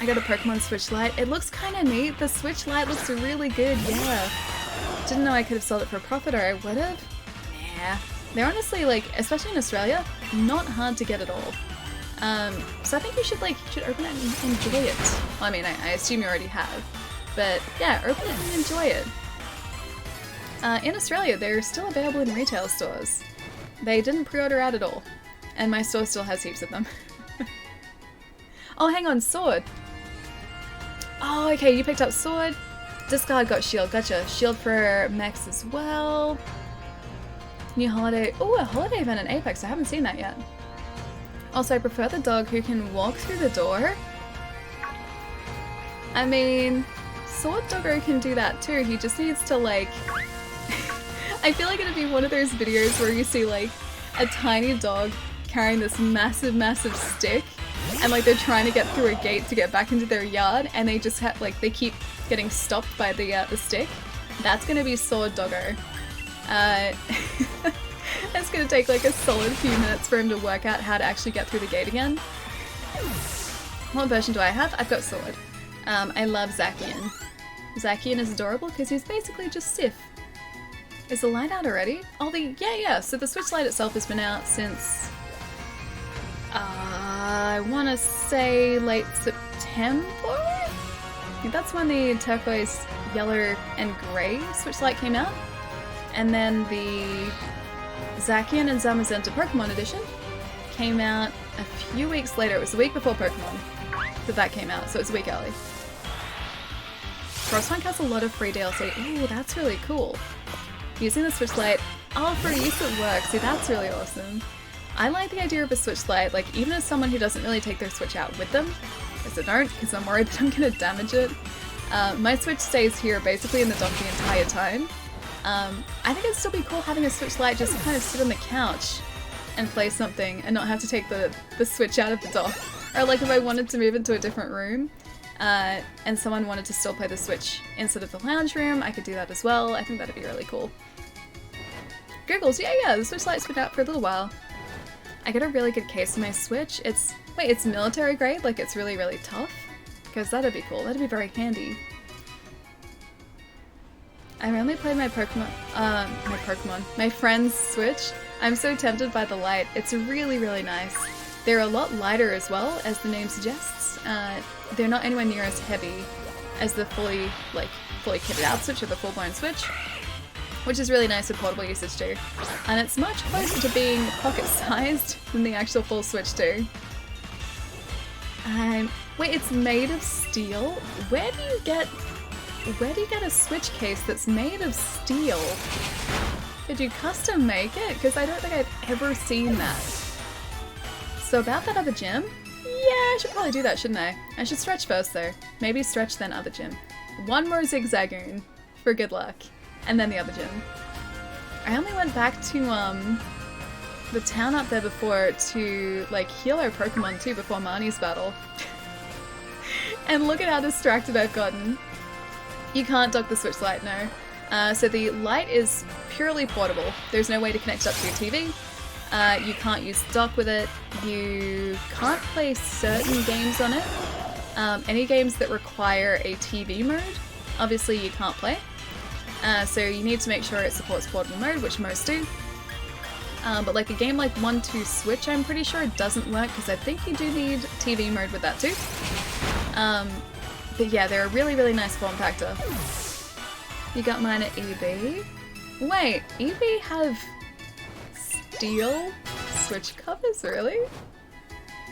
I got a Pokemon Switch Lite. It looks kind of neat. The Switch Lite looks really good, yeah. Didn't know I could have sold it for a profit, or I would have. Nah. They're honestly, like, especially in Australia, not hard to get at all. So I think you should open it and enjoy it. Well, I mean, I assume you already have. But yeah, open it and enjoy it. In Australia, they're still available in retail stores. They didn't pre-order out at all. And my store still has heaps of them. Oh, hang on, sword. Oh, okay, you picked up sword. Discard got shield, gotcha. Shield for Max as well. New holiday. Oh, a holiday event in Apex. I haven't seen that yet. Also, I prefer the dog who can walk through the door. I mean, Sword Doggo can do that too. He just needs to, like... I feel like it'd be one of those videos where you see, like, a tiny dog carrying this massive, massive stick, and, like, they're trying to get through a gate to get back into their yard, and they just have, like, they keep getting stopped by the stick. That's gonna be Sword Doggo. It's gonna take like a solid few minutes for him to work out how to actually get through the gate again. What version do I have? I've got Sword. I love Zacian. Zacian is adorable because he's basically just Sif. Is the light out already? Oh, yeah. So the Switch Lite itself has been out since I want to say late September. I think that's when the turquoise, yellow, and grey Switch Lite came out. And then the Zacian and Zamazenta Pokemon Edition came out a few weeks later. It was the week before Pokemon that came out, so it's a week early. Frostpunk has a lot of free DLC. Ooh, that's really cool. Using the Switch Lite, oh, for use at work. See, that's really awesome. I like the idea of a Switch Lite, like, even as someone who doesn't really take their Switch out with them, because I don't, because I'm worried that I'm going to damage it. My Switch stays here basically in the dock the entire time. I think it'd still be cool having a Switch Lite just to kind of sit on the couch and play something and not have to take the Switch out of the dock. Or like if I wanted to move into a different room and someone wanted to still play the Switch instead of the lounge room, I could do that as well. I think that'd be really cool. Googles, yeah, the Switch Lite's been out for a little while. I got a really good case of my Switch. It's military grade, like it's really, really tough. Because that'd be cool, that'd be very handy. I randomly played my friend's Switch. I'm so tempted by the Lite. It's really, really nice. They're a lot lighter as well, as the name suggests. They're not anywhere near as heavy as the fully kitted out Switch or the full-blown Switch, which is really nice for portable usage too. And it's much closer to being pocket-sized than the actual full Switch too. Wait, it's made of steel? Where do you get a Switch case that's made of steel? Did you custom make it? Because I don't think I've ever seen that. So about that other gym? Yeah, I should probably do that, shouldn't I? I should stretch first though. Maybe stretch then other gym. One more zigzagoon for good luck. And then the other gym. I only went back to the town up there before to like heal our Pokemon too before Marnie's battle. And look at how distracted I've gotten. You can't dock the Switch Lite, no. So the Lite is purely portable. There's no way to connect it up to your TV. You can't use dock with it. You can't play certain games on it. Any games that require a TV mode, obviously you can't play. So you need to make sure it supports portable mode, which most do. But like a game like 1-2 Switch, I'm pretty sure it doesn't work because I think you do need TV mode with that too. But yeah, they're a really, really nice form factor. You got mine at EB. Wait, EB have steel Switch covers, really?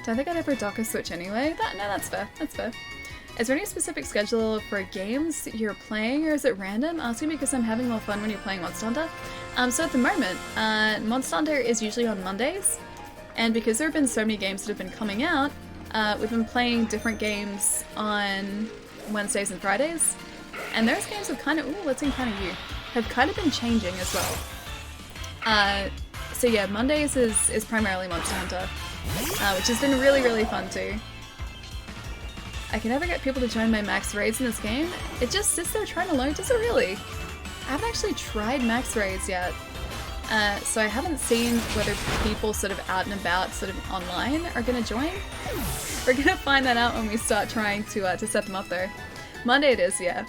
Don't think I'd ever dock a Switch anyway. No, that's fair, that's fair. Is there any specific schedule for games you're playing, or is it random? Asking because I'm having more fun when you're playing Monster Hunter. So at the moment, Monster Hunter is usually on Mondays, and because there have been so many games that have been coming out, we've been playing different games on Wednesdays and Fridays, and those games have kind of, ooh, let's encounter you, have kind of been changing as well. So yeah, Mondays is primarily Monster Hunter, which has been really, really fun too. I can never get people to join my max raids in this game. It just sits there trying to load, does it really? I haven't actually tried max raids yet. So I haven't seen whether people sort of out and about, sort of online, are going to join. We're going to find that out when we start trying to set them up though. Monday it is, yeah.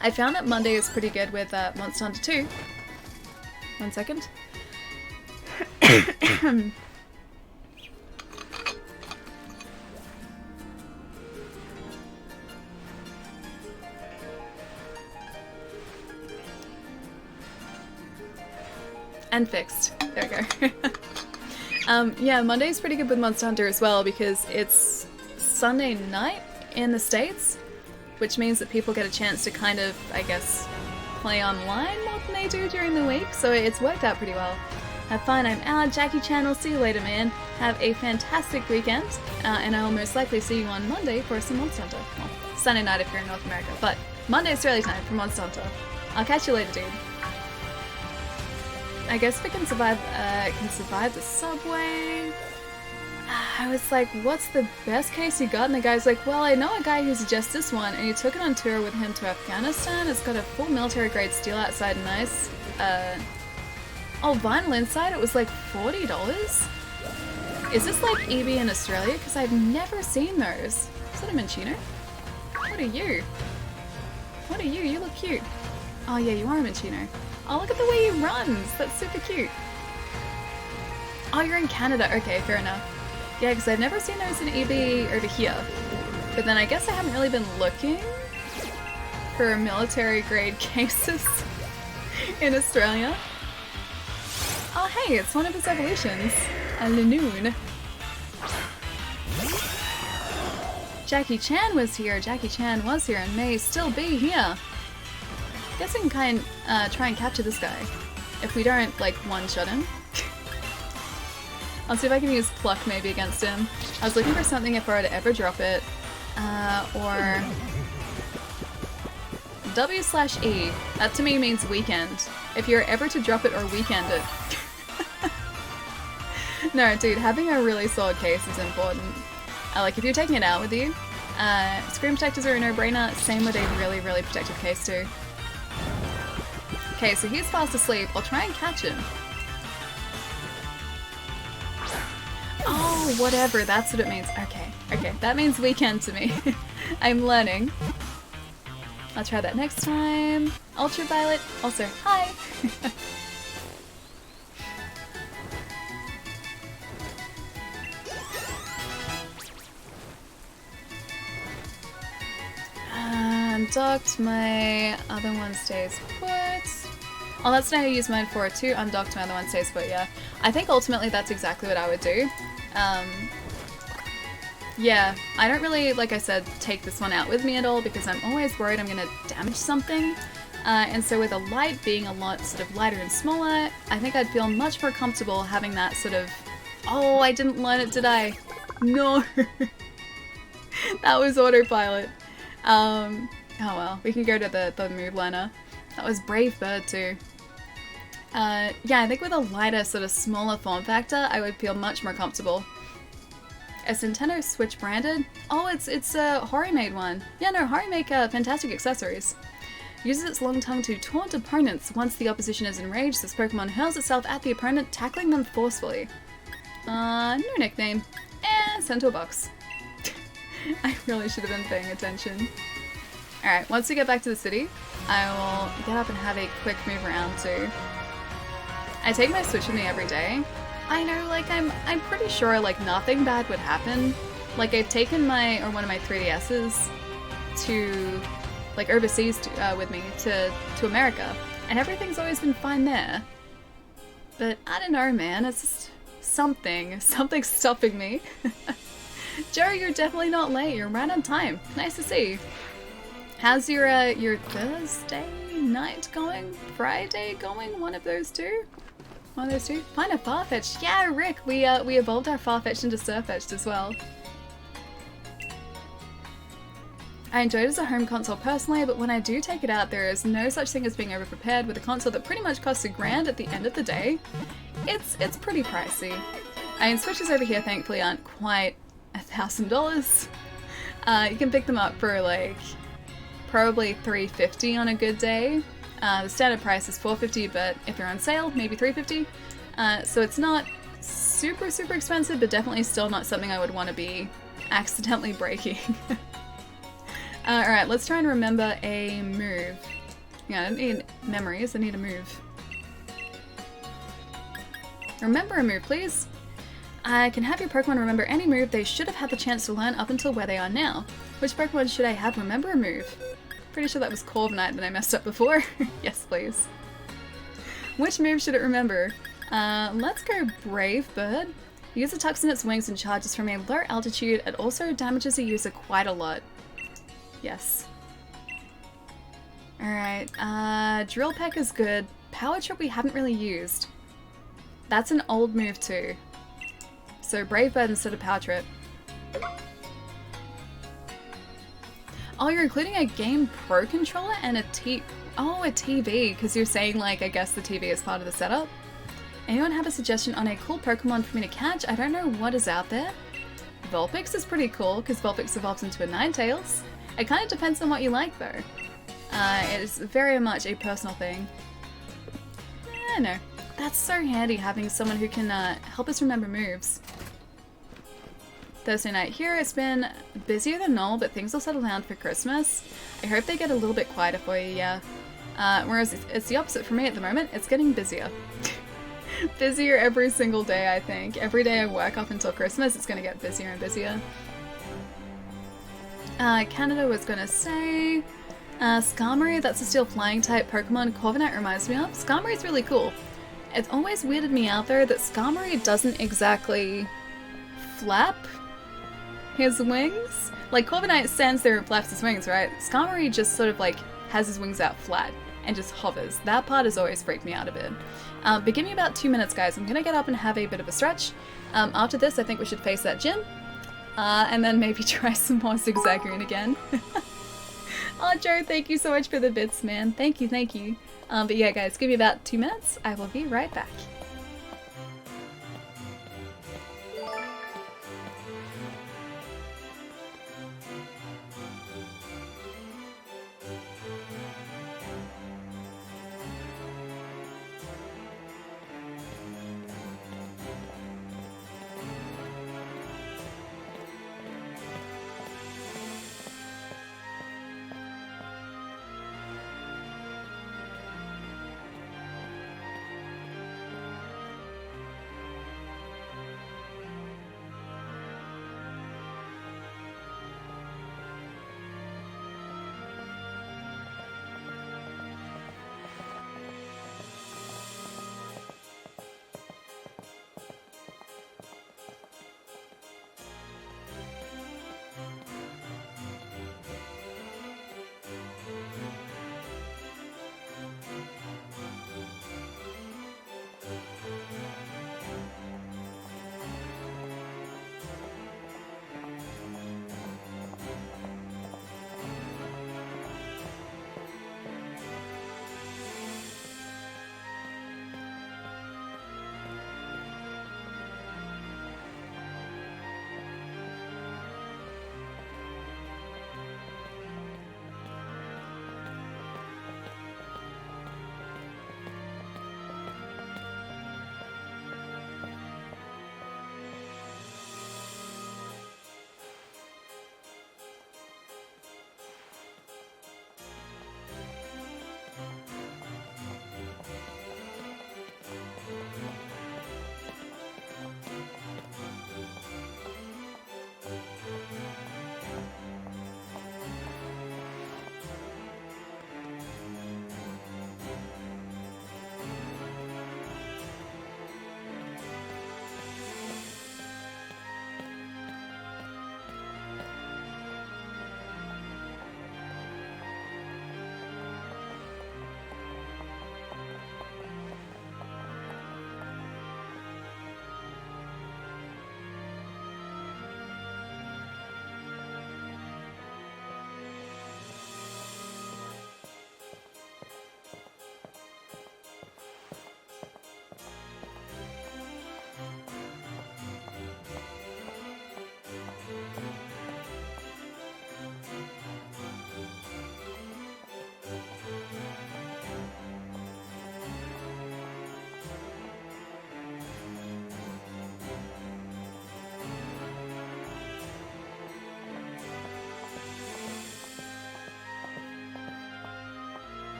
I found that Monday is pretty good with Monster Hunter 2. 1 second. And fixed. There we go. Yeah, Monday's pretty good with Monster Hunter as well because it's Sunday night in the States, which means that people get a chance to kind of, I guess, play online more than they do during the week, so it's worked out pretty well. Have fun, I'm out. Jackie Chan, will see you later, man. Have a fantastic weekend, and I will most likely see you on Monday for some Monster Hunter. Well, Sunday night if you're in North America, but Monday Australia time for Monster Hunter. I'll catch you later, dude. I guess if it can survive the subway. I was like, what's the best case you got? And the guy's like, well, I know a guy who suggests this one, and he took it on tour with him to Afghanistan. It's got a full military grade steel outside and nice. Oh, vinyl inside, it was like $40? Is this like EB in Australia? Because I've never seen those. Is that a Minchino? What are you? What are you? You look cute. Oh yeah, you are a Minchino. Oh, look at the way he runs! That's super cute. Oh, you're in Canada. Okay, fair enough. Yeah, because I've never seen those in EB over here. But then I guess I haven't really been looking for military grade cases in Australia. Oh hey, it's one of his evolutions. A Lanoon. Jackie Chan was here. Jackie Chan was here and may still be here. Guess I can try and capture this guy. If we don't, like, one-shot him. I'll see if I can use Pluck maybe against him. I was looking for something if I were to ever drop it. Or... W/E. That to me means weekend. If you're ever to drop it or weekend it. No, dude, having a really solid case is important. Like, if you're taking it out with you, screen protectors are a no-brainer. Same with a really, really protective case too. Okay, so he's fast asleep. I'll try and catch him. Oh, whatever. That's what it means. Okay, okay. That means weekend to me. I'm learning. I'll try that next time. Ultraviolet. Also, hi. Undocked, my other one stays put. Oh, that's not how I use mine for too. Undocked, my other one stays put, yeah. I think ultimately that's exactly what I would do. Yeah, I don't really, like I said, take this one out with me at all because I'm always worried I'm gonna damage something. And so with a light being a lot sort of lighter and smaller, I think I'd feel much more comfortable having that sort of... Oh, I didn't learn it, did I? No! That was autopilot. Oh well, we can go to the move learner. That was Brave Bird too. Yeah, I think with a lighter, sort of smaller form factor, I would feel much more comfortable. Is Nintendo Switch branded? Oh, it's a Hori-made one. Yeah, no, Hori make fantastic accessories. Uses its long tongue to taunt opponents. Once the opposition is enraged, this Pokemon hurls itself at the opponent, tackling them forcefully. No nickname. Sent to a box. I really should have been paying attention. Alright, once we get back to the city, I will get up and have a quick move around too. I take my Switch with me every day. I know, like, I'm pretty sure, like, nothing bad would happen. Like, I've taken one of my 3DS's to, like, overseas with me to America, and everything's always been fine there. But I don't know, man, it's just something's stopping me. Joe, you're definitely not late, you're right on time. Nice to see you. How's your Thursday night going? Friday going? One of those two? One of those two? Find a Farfetch'd. Yeah, Rick, we evolved our Farfetch'd into Surfetch'd as well. I enjoyed it as a home console personally, but when I do take it out, there is no such thing as being overprepared with a console that pretty much costs $1,000 at the end of the day. It's pretty pricey. I mean, Switches over here thankfully aren't quite $1,000. You can pick them up for like probably $350 on a good day. The standard price is $4.50, but if they're on sale, maybe $3.50. So it's not super expensive, but definitely still not something I would want to be accidentally breaking. Alright, let's try and remember a move. Yeah, I don't need memories, I need a move. Remember a move, please. I can have your Pokemon remember any move they should have had the chance to learn up until where they are now. Which Pokemon should I have remember a move? Pretty sure that was Corviknight that I messed up before. Yes, please. Which move should it remember? Let's go Brave Bird. The user tucks in its wings and charges from a low altitude. It also damages the user quite a lot. Yes. Alright, Drill Peck is good. Power Trip we haven't really used. That's an old move too. So Brave Bird instead of Power Trip. Oh, you're including a Game Pro controller and a TV, because you're saying, like, I guess the TV is part of the setup. Anyone have a suggestion on a cool Pokemon for me to catch? I don't know what is out there. Vulpix is pretty cool, because Vulpix evolves into a Ninetales. It kind of depends on what you like, though. It is very much a personal thing. I know. That's so handy, having someone who can help us remember moves. Thursday night here, it's been busier than normal, but things will settle down for Christmas. I hope they get a little bit quieter for you, yeah. Whereas it's the opposite for me at the moment, it's getting busier. Busier every single day, I think. Every day I work up until Christmas, it's gonna get busier and busier. Canada was gonna say... Skarmory, that's a steel flying type Pokemon Corviknight reminds me of. Skarmory's really cool. It's always weirded me out though that Skarmory doesn't exactly flap his wings. Like Corviknight stands there and flaps his wings, right? Skarmory just sort of like has his wings out flat and just hovers. That part has always freaked me out a bit. But give me about 2 minutes, guys. I'm gonna get up and have a bit of a stretch. After this, I think we should face that gym. And then maybe try some more Zigzagoon again. Oh, Joe, thank you so much for the bits, man. Thank you, thank you. But yeah, guys, give me about 2 minutes. I will be right back.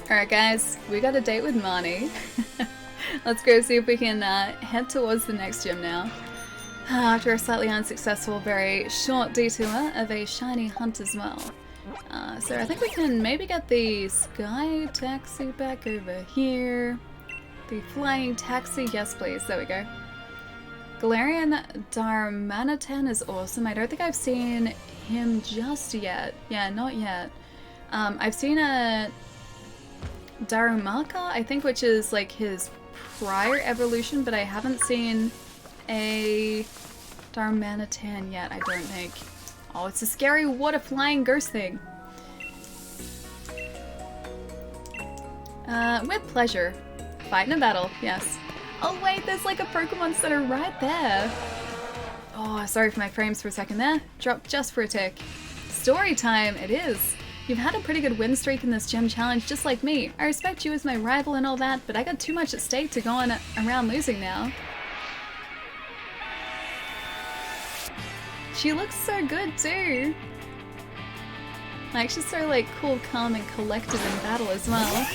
Alright guys, we got a date with Marnie. Let's go see if we can head towards the next gym now. After a slightly unsuccessful, very short detour of a shiny hunt as well. So I think we can maybe get the sky taxi back over here. The flying taxi, yes please, there we go. Galarian Darmanitan is awesome. I don't think I've seen him just yet. Yeah, not yet. I've seen a Darumaka, I think, which is like his prior evolution, but I haven't seen a Darmanitan yet, I don't think. Oh, it's a scary water flying ghost thing. With pleasure. Fight in a battle, yes. Oh wait, there's like a Pokemon Center right there. Oh, sorry for my frames for a second there. Dropped just for a tick. Story time, it is. You've had a pretty good win streak in this gym challenge, just like me. I respect you as my rival and all that, but I got too much at stake to go on around losing now. She looks so good too. Like, she's so like cool, calm, and collected in battle as well.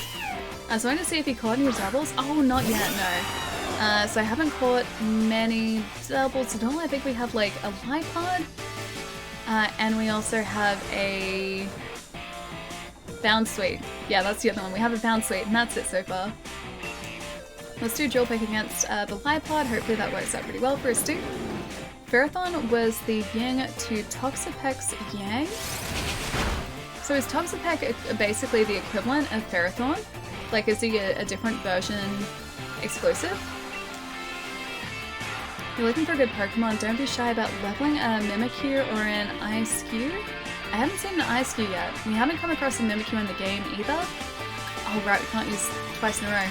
I was wanting to see if he caught any doubles. Oh, not yet, no. So I haven't caught many doubles at all. I think we have like a Lipod, and we also have a Bound Sweet. Yeah, that's the other one. We have a Bound Sweet, and that's it so far. Let's do Drill Pick against the Lipod. Hopefully that works out pretty well for us too. Ferrothorn was the Yang to Toxapex's Yang. So is Toxapex basically the equivalent of Ferrothorn? Like, is he a different version exclusive? You're looking for a good Pokemon, don't be shy about leveling a Mimikyu or an Eiscue. I haven't seen an Eiscue yet. We haven't come across a Mimikyu in the game either. Oh right, we can't use twice in a row.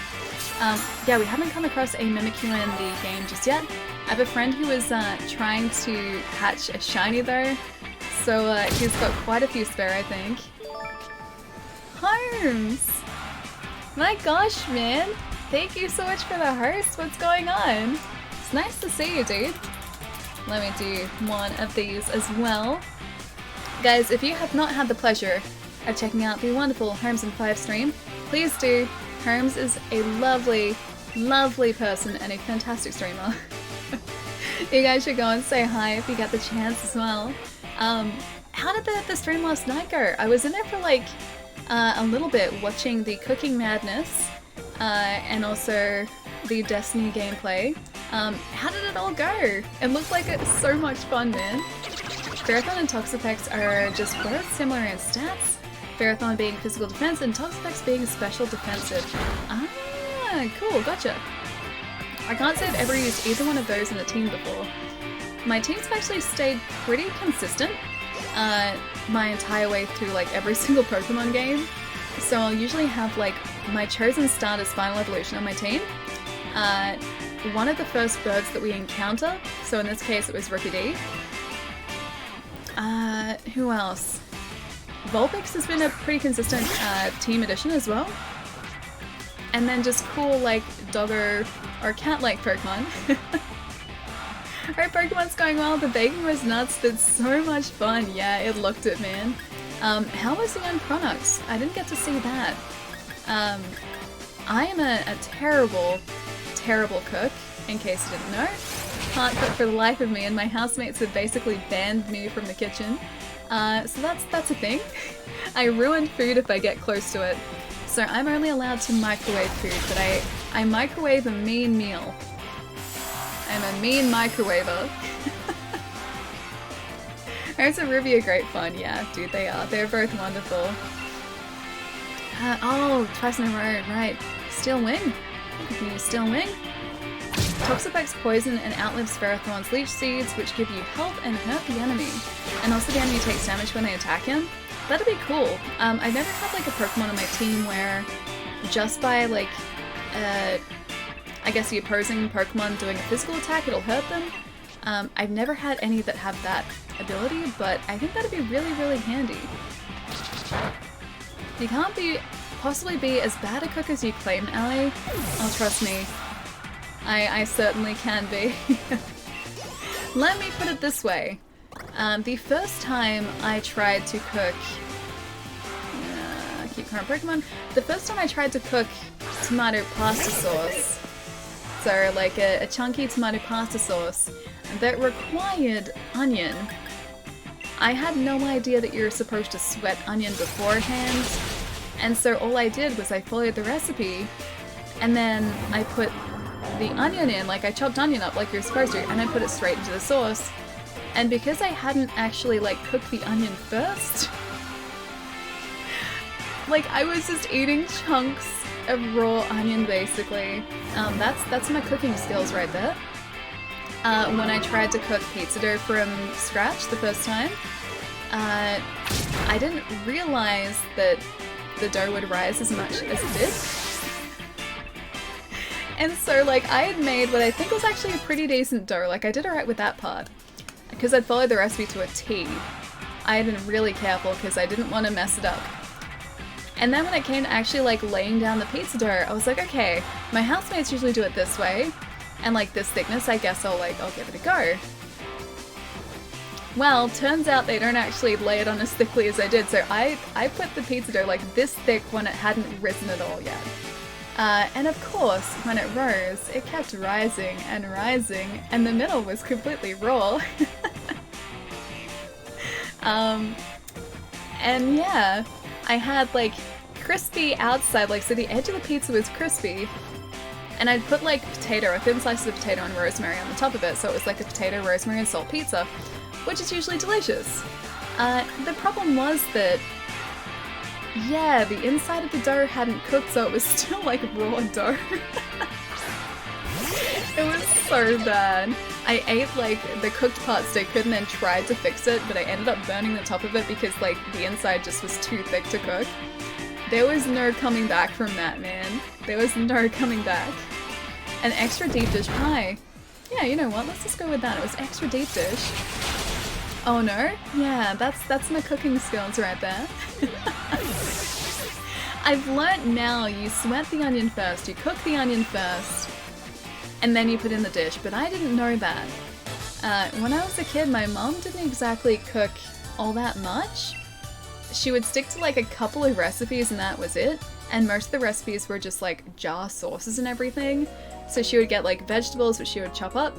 Yeah, we haven't come across a Mimikyu in the game just yet. I have a friend who was trying to hatch a shiny though, so he's got quite a few spare, I think. Holmes! My gosh, man! Thank you so much for the host. What's going on? It's nice to see you, dude. Let me do one of these as well. Guys, if you have not had the pleasure of checking out the wonderful Holmes and 5 stream, please do. Holmes is a lovely, lovely person and a fantastic streamer. You guys should go and say hi if you get the chance as well. How did the stream last night go? I was in there for like a little bit watching the Cooking Madness and also the Destiny gameplay. How did it all go? It looked like it's so much fun, man. Ferrothorn and Toxapex are just both similar in stats. Ferrothorn being physical defense and Toxapex being special defensive. Ah, cool, gotcha. I can't say I've ever used either one of those in a team before. My teams have actually stayed pretty consistent my entire way through like every single Pokemon game. So I'll usually have like my chosen starter's final evolution on my team. One of the first birds that we encounter, so in this case it was Rookie D. Who else? Vulpix has been a pretty consistent team addition as well. And then just cool like doggo or cat-like Pokemon. Alright, Pokemon's going well. The baking was nuts, but so much fun. Yeah, it looked it, man. How was the end product? I didn't get to see that. I am a terrible, terrible cook, in case you didn't know. Can't cook for the life of me, and my housemates have basically banned me from the kitchen. So that's a thing. I ruin food if I get close to it. So I'm only allowed to microwave food, but I microwave a mean meal. I'm a mean microwaver. Rose and Ruby are great fun, yeah, dude, they are. They're both wonderful. Oh, twice in a row, right. Steel Wing. You can use Steel Wing. Toxapex poison and outlives Ferrothorn's leech seeds, which give you health and hurt the enemy. And also the enemy takes damage when they attack him. That'd be cool. I've never had like a Pokemon on my team where just by like, I guess the opposing Pokemon doing a physical attack, it'll hurt them. I've never had any that have that ability, but I think that'd be really, really handy. You can't possibly be as bad a cook as you claim, Ellie. Oh, trust me. I certainly can be. Let me put it this way. The first time I tried to cook... I keep current Pokemon. The first time I tried to cook tomato pasta sauce, so like a chunky tomato pasta sauce that required onion, I had no idea that you were supposed to sweat onion beforehand, and so all I did was I followed the recipe, and then I put the onion in, like I chopped onion up like you're supposed to, and I put it straight into the sauce. And because I hadn't actually like cooked the onion first, like I was just eating chunks of raw onion basically. That's my cooking skills right there. When I tried to cook pizza dough from scratch the first time, I didn't realize that the dough would rise as much as it did. And so like I had made what I think was actually a pretty decent dough, like I did alright with that part. Because I'd followed the recipe to a T. I had been really careful because I didn't want to mess it up. And then when it came to actually like laying down the pizza dough, I was like, okay, my housemates usually do it this way, and like this thickness, I guess I'll give it a go. Well, turns out they don't actually lay it on as thickly as I did, so I put the pizza dough like this thick when it hadn't risen at all yet. And of course, when it rose, it kept rising, and the middle was completely raw. And yeah, I had like crispy outside, like so the edge of the pizza was crispy, and I'd put like potato, a thin slice of potato and rosemary on the top of it, so it was like a potato, rosemary and salt pizza, which is usually delicious. The problem was that, yeah, the inside of the dough hadn't cooked, so it was still like raw dough. It was so bad. I ate like the cooked part so I could and then tried to fix it, but I ended up burning the top of it because like the inside just was too thick to cook. There was no coming back from that, man. There was no coming back. An extra deep dish pie. Yeah, you know what? Let's just go with that. It was extra deep dish. Oh no? Yeah, that's my cooking skills right there. I've learnt now you sweat the onion first, you cook the onion first, and then you put in the dish, but I didn't know that. When I was a kid, my mom didn't exactly cook all that much. She would stick to like a couple of recipes and that was it, and most of the recipes were just like jar sauces and everything. So she would get like vegetables which she would chop up,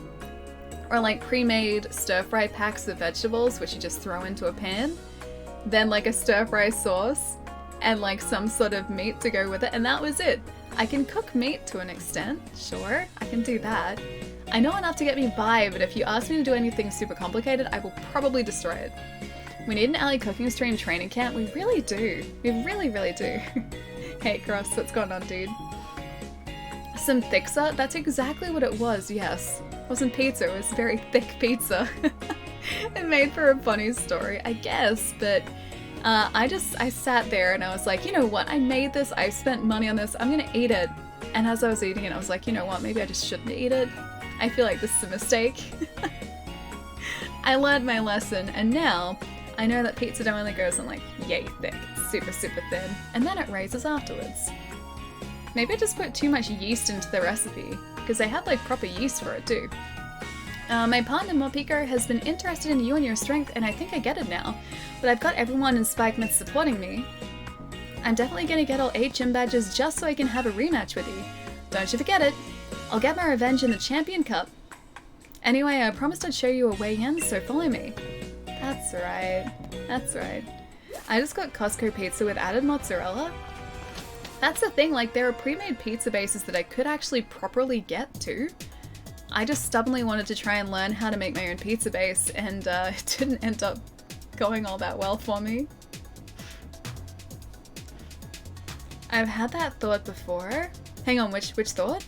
or like pre-made stir-fry packs of vegetables which you just throw into a pan, then like a stir-fry sauce, and like some sort of meat to go with it, and that was it. I can cook meat to an extent, sure, I can do that. I know enough to get me by, but if you ask me to do anything super complicated, I will probably destroy it. We need an alley cooking stream training camp, we really do. We really, really do. Hey Cross, what's going on, dude? Some thicksa? That's exactly what it was, yes. It wasn't pizza, it was very thick pizza. It made for a funny story, I guess, but I sat there and I was like, you know what, I made this, I spent money on this, I'm gonna eat it. And as I was eating it, I was like, you know what, maybe I just shouldn't eat it. I feel like this is a mistake. I learned my lesson, and now I know that pizza dough only goes on like yay thick, super, super thin, and then it raises afterwards. Maybe I just put too much yeast into the recipe, because they had like proper yeast for it too. My partner Morpico has been interested in you and your strength, and I think I get it now, but I've got everyone in Spike Myth supporting me. I'm definitely gonna get all 8 gym badges just so I can have a rematch with you. Don't you forget it! I'll get my revenge in the Champion Cup. Anyway, I promised I'd show you a way in, so follow me. That's right. That's right. I just got Costco pizza with added mozzarella. That's the thing, like there are pre-made pizza bases that I could actually properly get to. I just stubbornly wanted to try and learn how to make my own pizza base, and it didn't end up going all that well for me. I've had that thought before. Hang on, which thought?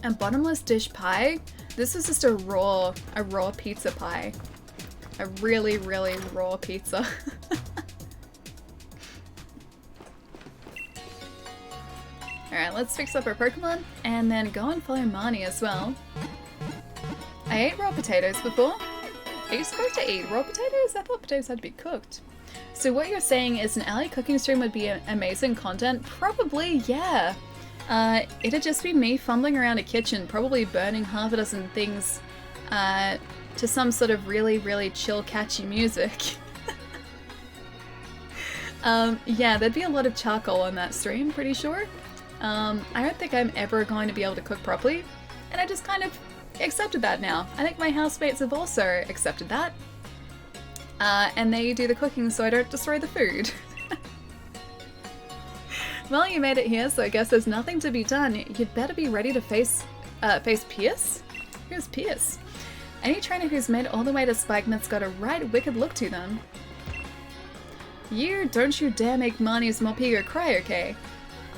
A bottomless dish pie? This was just a raw pizza pie. A really, really raw pizza. Alright, let's fix up our Pokemon, and then go and follow Marnie as well. I ate raw potatoes before. Are you supposed to eat raw potatoes? I thought potatoes had to be cooked. So what you're saying is an alley cooking stream would be amazing content? Probably, yeah. It'd just be me fumbling around a kitchen, probably burning half a dozen things to some sort of really, really chill, catchy music. Yeah, there'd be a lot of charcoal on that stream, pretty sure. I don't think I'm ever going to be able to cook properly, and I just kind of accepted that now. I think my housemates have also accepted that. And they do the cooking so I don't destroy the food. Well, you made it here, so I guess there's nothing to be done. You'd better be ready to face Pierce? Who's Pierce? Any trainer who's made it all the way to Spikemouth's got a right wicked look to them. Don't you dare make Marnie's Morpeko cry, okay?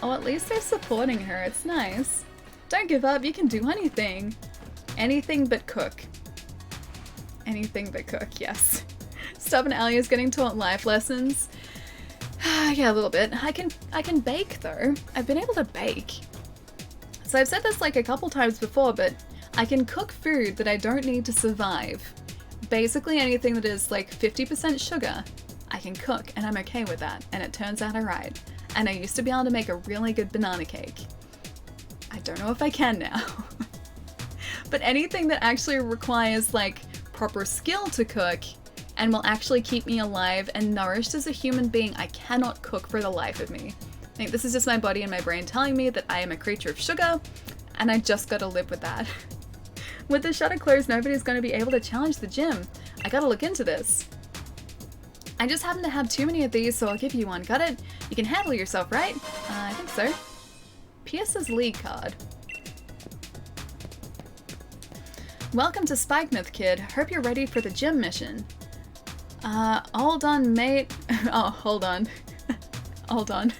Oh, at least they're supporting her, it's nice. Don't give up, you can do anything. Anything but cook. Anything but cook, yes. Stubborn Ellie is getting taught life lessons. Yeah, a little bit. I can bake though. I've been able to bake. So I've said this like a couple times before, but I can cook food that I don't need to survive. Basically anything that is like 50% sugar, I can cook and I'm okay with that. And it turns out alright. And I used to be able to make a really good banana cake. I don't know if I can now. But anything that actually requires like proper skill to cook and will actually keep me alive and nourished as a human being, I cannot cook for the life of me. I think this is just my body and my brain telling me that I am a creature of sugar, and I just gotta live with that. With the shutter closed, nobody's gonna be able to challenge the gym. I gotta look into this. I just happen to have too many of these, so I'll give you one. Got it? You can handle yourself, right? I think so. Pierce's league card. Welcome to Spikemouth, kid. Hope you're ready for the gym mission. Hold on, mate. Oh, hold on. Hold on.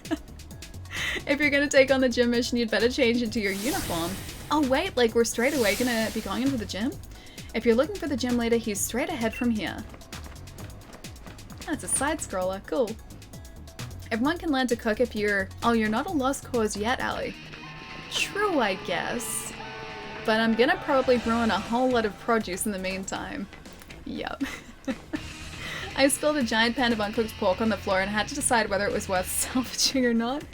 If you're gonna take on the gym mission, you'd better change into your uniform. Oh wait, like we're straight away gonna be going into the gym? If you're looking for the gym leader, he's straight ahead from here. That's a side scroller, cool. Everyone can learn to cook if you're... Oh, you're not a lost cause yet, Allie. True, I guess. But I'm gonna probably ruin a whole lot of produce in the meantime. Yup. I spilled a giant pan of uncooked pork on the floor and had to decide whether it was worth salvaging or not.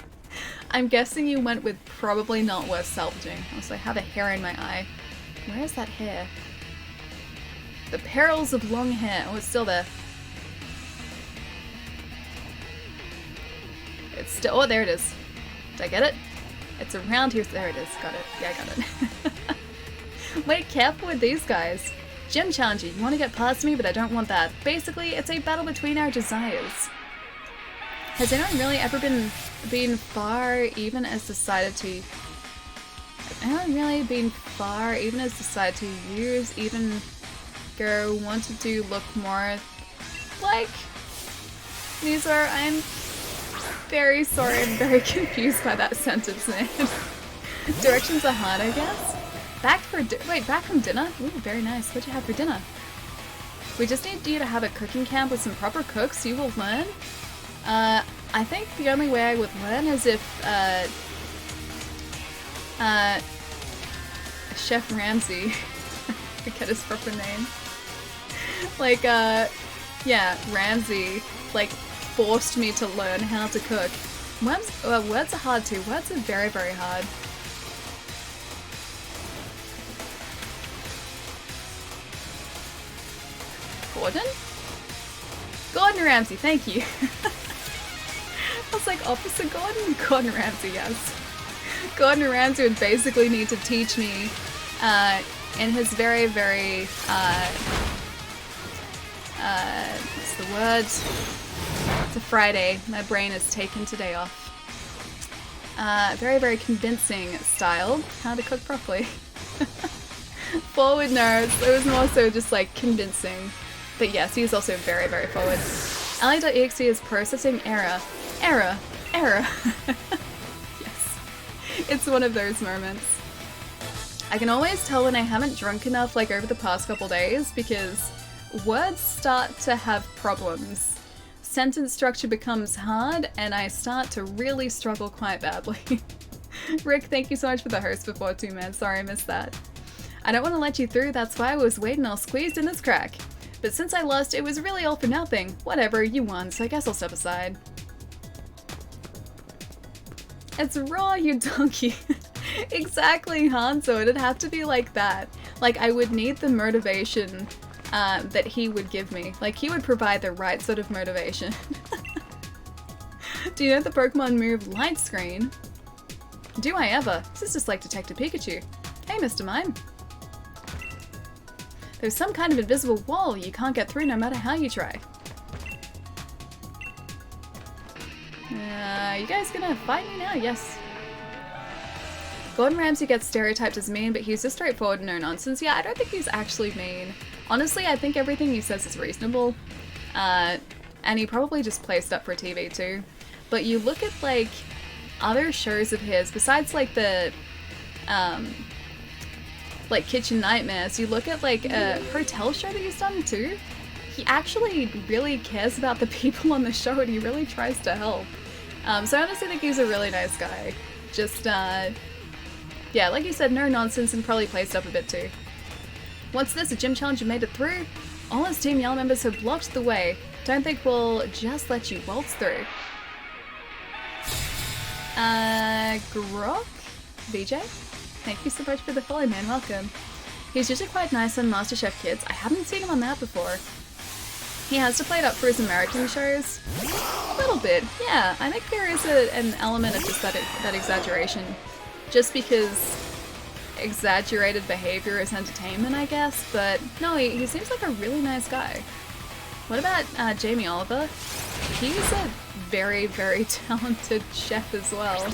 I'm guessing you went with probably not worth salvaging. Also, I have a hair in my eye. Where is that hair? The perils of long hair. Oh, it's still there. It's still... Oh, there it is. Did I get it? It's around here. There it is. Got it. Yeah, I got it. Wait, careful with these guys. Gym challenger, you want to get past me, but I don't want that. Basically, it's a battle between our desires. Has anyone really ever been far even as decided to... Has anyone really been far even as decided to use even go want to do look more like... These are... I'm very sorry, I'm very confused by that sentence, man. Directions are hard, I guess? Back from dinner? Ooh, very nice. What'd you have for dinner? We just need you to have a cooking camp with some proper cooks. You will learn. I think the only way I would learn is if, Chef Ramsay, I forget his proper name. Like, yeah, Ramsay, like, forced me to learn how to cook. Words are hard too. Words are very, very hard. Gordon Ramsay, thank you. I was like, Officer Gordon? Gordon Ramsay, yes. Gordon Ramsay would basically need to teach me in his very, very, what's the word? It's a Friday. My brain has taken today off. Very, very convincing style. How to cook properly. Forward, no, it was more so just like convincing. But yes, he's also very, very forward. Ally.exe is processing error. Error. Error. Yes. It's one of those moments. I can always tell when I haven't drunk enough like over the past couple days because words start to have problems. Sentence structure becomes hard and I start to really struggle quite badly. Rick, thank you so much for the host before too, man. Sorry I missed that. I don't want to let you through, that's why I was waiting all squeezed in this crack. But since I lost, it was really all for nothing. Whatever, you won, so I guess I'll step aside. It's raw, you donkey. Exactly, Hanzo, it'd have to be like that. Like, I would need the motivation that he would give me. Like, he would provide the right sort of motivation. Do you know the Pokemon move Light Screen? Do I ever? This is just like Detective Pikachu. Hey, Mr. Mime. There's some kind of invisible wall you can't get through no matter how you try. You guys gonna fight me now? Yes. Gordon Ramsay gets stereotyped as mean, but he's just straightforward and no nonsense. Yeah, I don't think he's actually mean. Honestly, I think everything he says is reasonable. And he probably just plays stuff for TV too. But you look at like other shows of his, besides like the like Kitchen Nightmares, you look at like a hotel show that he's done too. He actually really cares about the people on the show and he really tries to help. So I honestly think he's a really nice guy. Just, yeah, like you said, no nonsense and probably plays stuff a bit too. What's this? A gym challenge you made it through? All his Team Yell members have blocked the way. Don't think we'll just let you waltz through. Grok? VJ? Thank you so much for the follow, man. Welcome. He's usually quite nice on MasterChef Kids. I haven't seen him on that before. He has to play it up for his American shows. A little bit, yeah. I think there is an element of just that exaggeration. Just because exaggerated behavior is entertainment, I guess. But no, he seems like a really nice guy. What about Jamie Oliver? He's a very, very talented chef as well.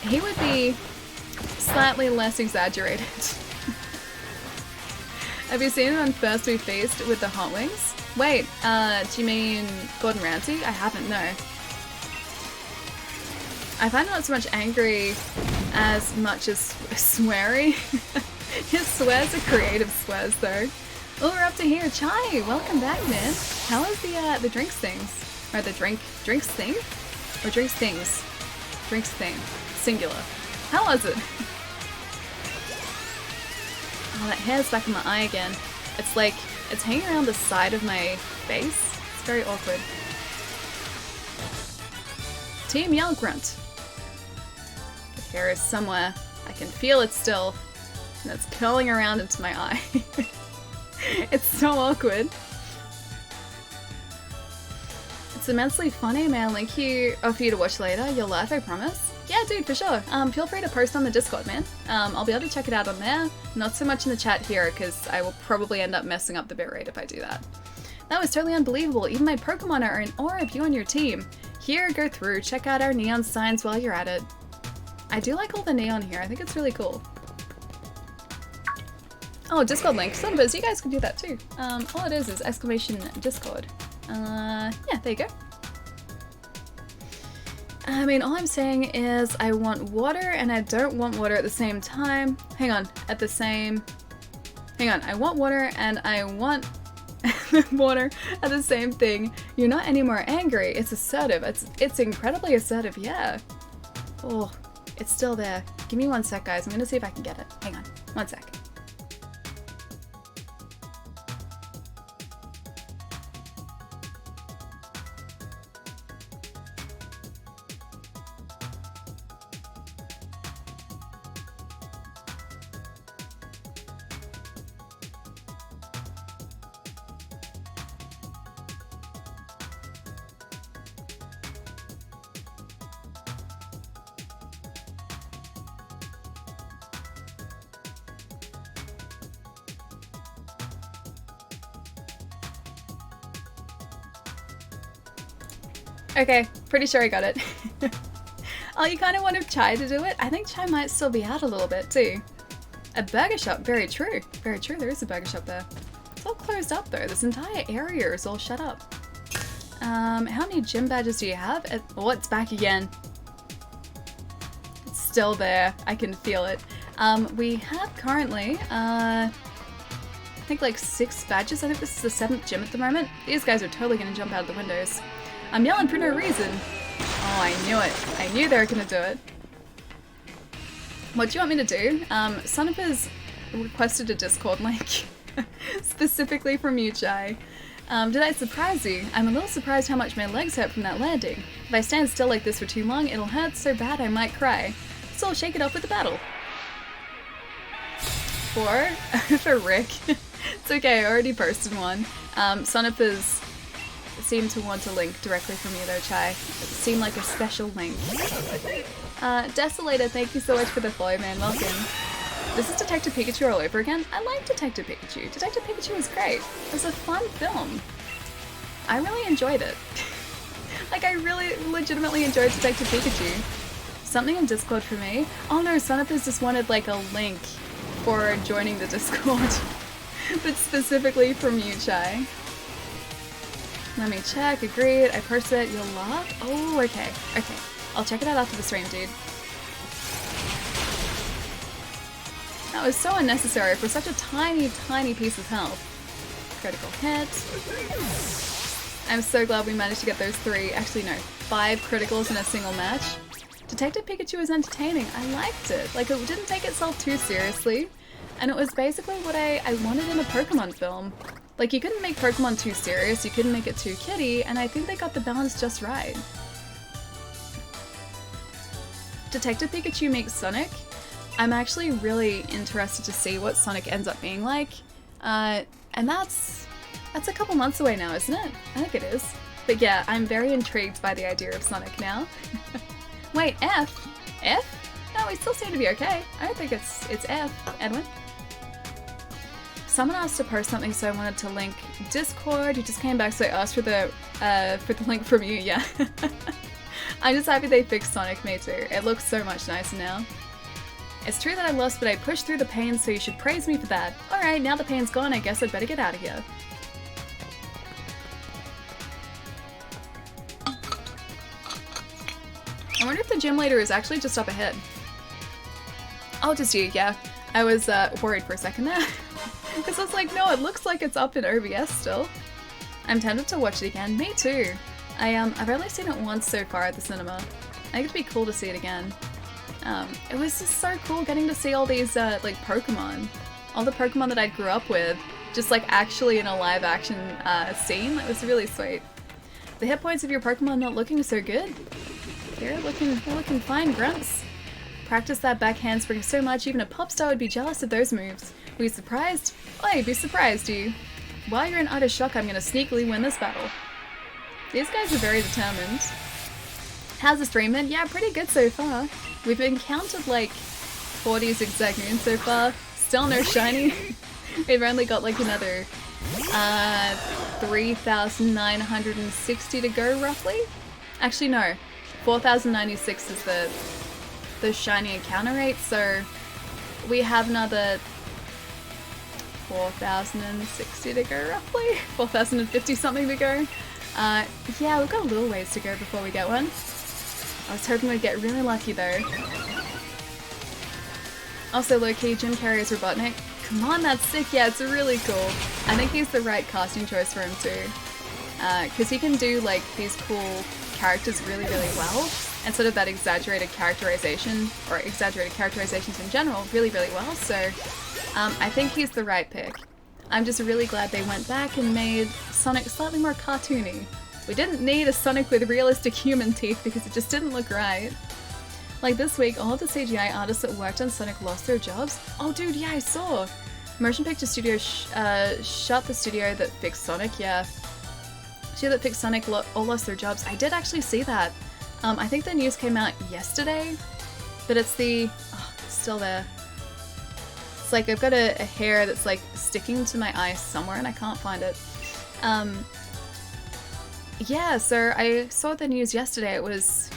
He would be slightly less exaggerated. Have you seen him on First We Feast with the hot wings? Wait, do you mean Gordon Ramsay? I haven't, no. I find him not so much angry as much as sweary. His swears are creative swears though. Oh, we're up to here. Chai, welcome back, man. How was the drinks things? Or the drinks thing? Or drinks things? Drinks thing. Singular. How was it? Oh, that hair's back in my eye again. It's like, it's hanging around the side of my face. It's very awkward. Team Yell Grunt. The hair is somewhere. I can feel it still. And it's curling around into my eye. It's so awkward. It's immensely funny, man. Link here for you to watch later. You'll laugh, I promise. Yeah, dude, for sure. Feel free to post on the Discord, man. I'll be able to check it out on there. Not so much in the chat here, because I will probably end up messing up the bitrate if I do that. That was totally unbelievable. Even my Pokemon are in awe of you and your team. Here, go through. Check out our neon signs while you're at it. I do like all the neon here. I think it's really cool. Oh, Discord link. Sunbuzz, you guys can do that too. All it is exclamation Discord. Yeah, there you go. I mean, all I'm saying is I want water and I don't want water at the same time. Hang on, I want water and I want water at the same thing. You're not any more angry. It's assertive. It's incredibly assertive, yeah. Oh, it's still there. Give me 1 sec, guys. I'm gonna see if I can get it. Hang on, 1 sec. Okay, pretty sure I got it. Oh, you kind of wanted Chai to do it? I think Chai might still be out a little bit too. A burger shop, very true. Very true, there is a burger shop there. It's all closed up though, this entire area is all shut up. How many gym badges do you have? Oh, it's back again. It's still there, I can feel it. We have currently, I think like 6 badges. I think this is the 7th gym at the moment. These guys are totally gonna jump out of the windows. I'm yelling for no reason. Oh, I knew it. I knew they were gonna do it. What do you want me to do? Sonip has requested a Discord link. Specifically from you, Chai. Did I surprise you? I'm a little surprised how much my legs hurt from that landing. If I stand still like this for too long, it'll hurt so bad I might cry. So I'll shake it off with a battle. For Rick. It's okay, I already posted one. Sonip has seem to want to link directly from you though, Chai. It seemed like a special link. Desolator, thank you so much for the follow, man. Welcome. This is Detective Pikachu all over again. I like Detective Pikachu. Detective Pikachu was great. It was a fun film. I really enjoyed it. Like, I really legitimately enjoyed Detective Pikachu. Something in Discord for me? Oh no, Sonopus just wanted like a link for joining the Discord. But specifically from you, Chai. Let me check, agreed, I posted it, you'll laugh? Oh, okay, okay. I'll check it out after the stream, dude. That was so unnecessary for such a tiny, tiny piece of health. Critical hit. I'm so glad we managed to get those 5 criticals in a single match. Detective Pikachu was entertaining. I liked it. Like, it didn't take itself too seriously, and it was basically what I wanted in a Pokemon film. Like, you couldn't make Pokemon too serious, you couldn't make it too kiddie, and I think they got the balance just right. Detective Pikachu meets Sonic. I'm actually really interested to see what Sonic ends up being like. And that's a couple months away now, isn't it? I think it is. But yeah, I'm very intrigued by the idea of Sonic now. Wait, F? F? No, we still seem to be okay. I don't think it's F. Edwin? Someone asked to post something, so I wanted to link Discord. You just came back, so I asked for the link from you, yeah. I'm just happy they fixed Sonic, me too. It looks so much nicer now. It's true that I lost, but I pushed through the pain, so you should praise me for that. Alright, now the pain's gone, I guess I'd better get out of here. I wonder if the gym leader is actually just up ahead. Oh, just you, yeah. I was worried for a second there. Because I was like, no, it looks like it's up in OBS still. I'm tempted to watch it again. Me too. I've only seen it once so far at the cinema. I think it'd be cool to see it again. It was just so cool getting to see all these, like, Pokemon. All the Pokemon that I grew up with, just, like, actually in a live-action scene. That was really sweet. The hit points of your Pokemon not looking so good. They're looking fine, Grunts. Practice that back handspring so much, even a pop star would be jealous of those moves. Were you surprised? Oh, be surprised, you. While you're in utter shock, I'm gonna sneakily win this battle. These guys are very determined. How's the stream been? Yeah, pretty good so far. We've encountered like 40 zigzag moons so far. Still no shiny. We've only got like another 3,960 to go roughly. Actually no, 4,096 is the shiny encounter rate, so we have another 4,060 to go roughly. 4,050 something to go. Yeah, we've got a little ways to go before we get one. I was hoping we'd get really lucky though. Also low-key, Jim Carrey's Robotnik. Come on, that's sick. Yeah, it's really cool. I think he's the right casting choice for him too. Because he can do like these cool characters really, really well. And sort of that exaggerated characterization, or exaggerated characterizations in general, really, really well. So I think he's the right pick. I'm just really glad they went back and made Sonic slightly more cartoony. We didn't need a Sonic with realistic human teeth because it just didn't look right. Like this week, all of the CGI artists that worked on Sonic lost their jobs. Oh dude, yeah, I saw! Motion Picture Studio shut the studio that fixed Sonic, yeah. Studio that fixed Sonic all lost their jobs. I did actually see that. I think the news came out yesterday, but it's it's still there. It's like I've got a hair that's like sticking to my eye somewhere and I can't find it. Yeah, so I saw the news yesterday. It was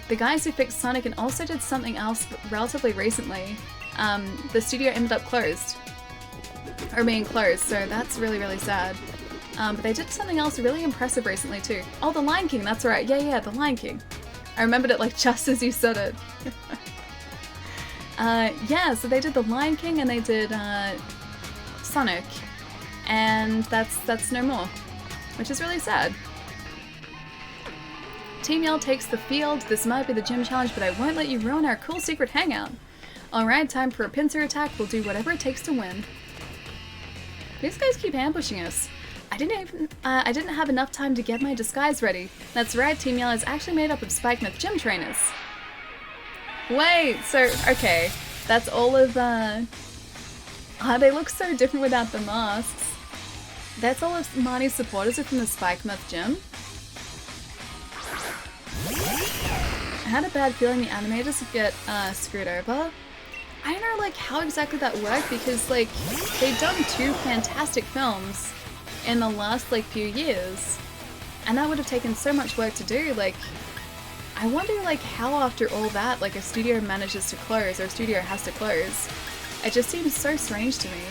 the guys who fixed Sonic and also did something else relatively recently. The studio ended up closed. Or being closed, so that's really, really sad. But they did something else really impressive recently too. Oh, The Lion King, that's right. Yeah, The Lion King. I remembered it like just as you said it. Yeah, so they did The Lion King and they did Sonic. And that's no more. Which is really sad. Team Yell takes the field. This might be the gym challenge, but I won't let you ruin our cool secret hangout. Alright, time for a pincer attack. We'll do whatever it takes to win. These guys keep ambushing us. I didn't have enough time to get my disguise ready. That's right, Team Yell is actually made up of Spike Myth gym trainers. Wait, so, okay. That's all of they look so different without the masks. That's all of Marnie's supporters are from the Spikemuth gym. I had a bad feeling the animators would get screwed over. I don't know like how exactly that worked because like they've done 2 fantastic films in the last like few years, and that would have taken so much work to do. Like, I wonder like how after all that like a studio manages to close or a studio has to close. It just seems so strange to me.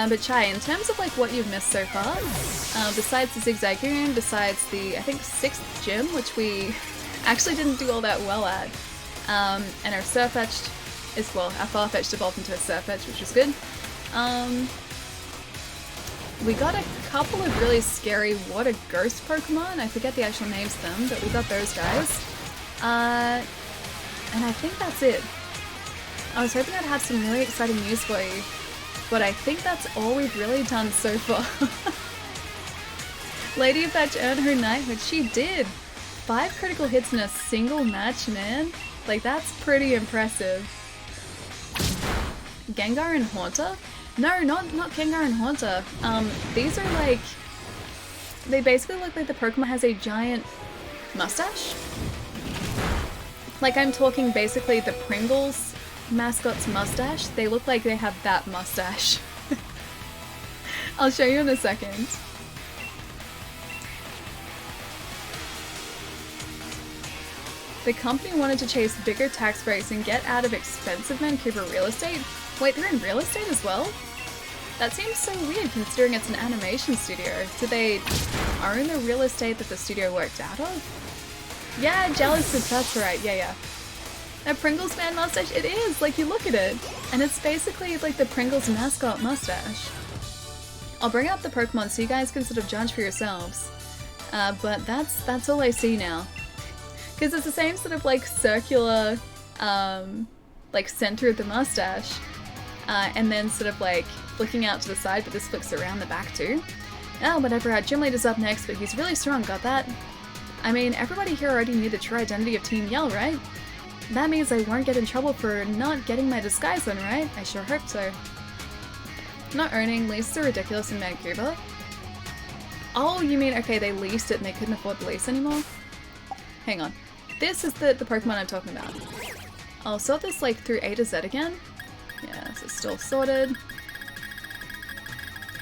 But Chai, in terms of like what you've missed so far, besides the Zigzagoon, besides the I think 6th gym, which we actually didn't do all that well at, and our Surfetch'd as well, our Farfetch'd evolved into a Surfetch'd, which was good. We got a couple of really scary water ghost Pokemon. I forget the actual names of them, but we got those guys. And I think that's it. I was hoping I'd have some really exciting news for you, but I think that's all we've really done so far. Lady Fetch earned her knighthood. She did! 5 critical hits in a single match, man. Like, that's pretty impressive. Gengar and Haunter? No, not Gengar and Haunter. These are like... They basically look like the Pokemon has a giant mustache. Like, I'm talking basically the Pringles mascot's mustache. They look like they have that mustache. I'll show you in a second. The company wanted to chase bigger tax breaks and get out of expensive Vancouver real estate. Wait, they're in real estate as well? That seems so weird considering it's an animation studio. Do they own the real estate that the studio worked out of? Yeah, Jellicent, that's right, yeah. A Pringles man mustache? It is! Like, you look at it, and it's basically like the Pringles mascot mustache. I'll bring up the Pokemon so you guys can sort of judge for yourselves. But that's all I see now. Because it's the same sort of like circular, like center of the mustache, and then sort of like looking out to the side, but this flicks around the back too. Oh, whatever, our gym leader's up next, but he's really strong, got that? I mean, everybody here already knew the true identity of Team Yell, right? That means I won't get in trouble for not getting my disguise on, right? I sure hope so. Not owning leases are ridiculous in Vancouver. Oh, you mean, okay, they leased it and they couldn't afford the lease anymore? Hang on. This is the Pokemon I'm talking about. I'll sort this like through A to Z again. Yeah, so it's still sorted.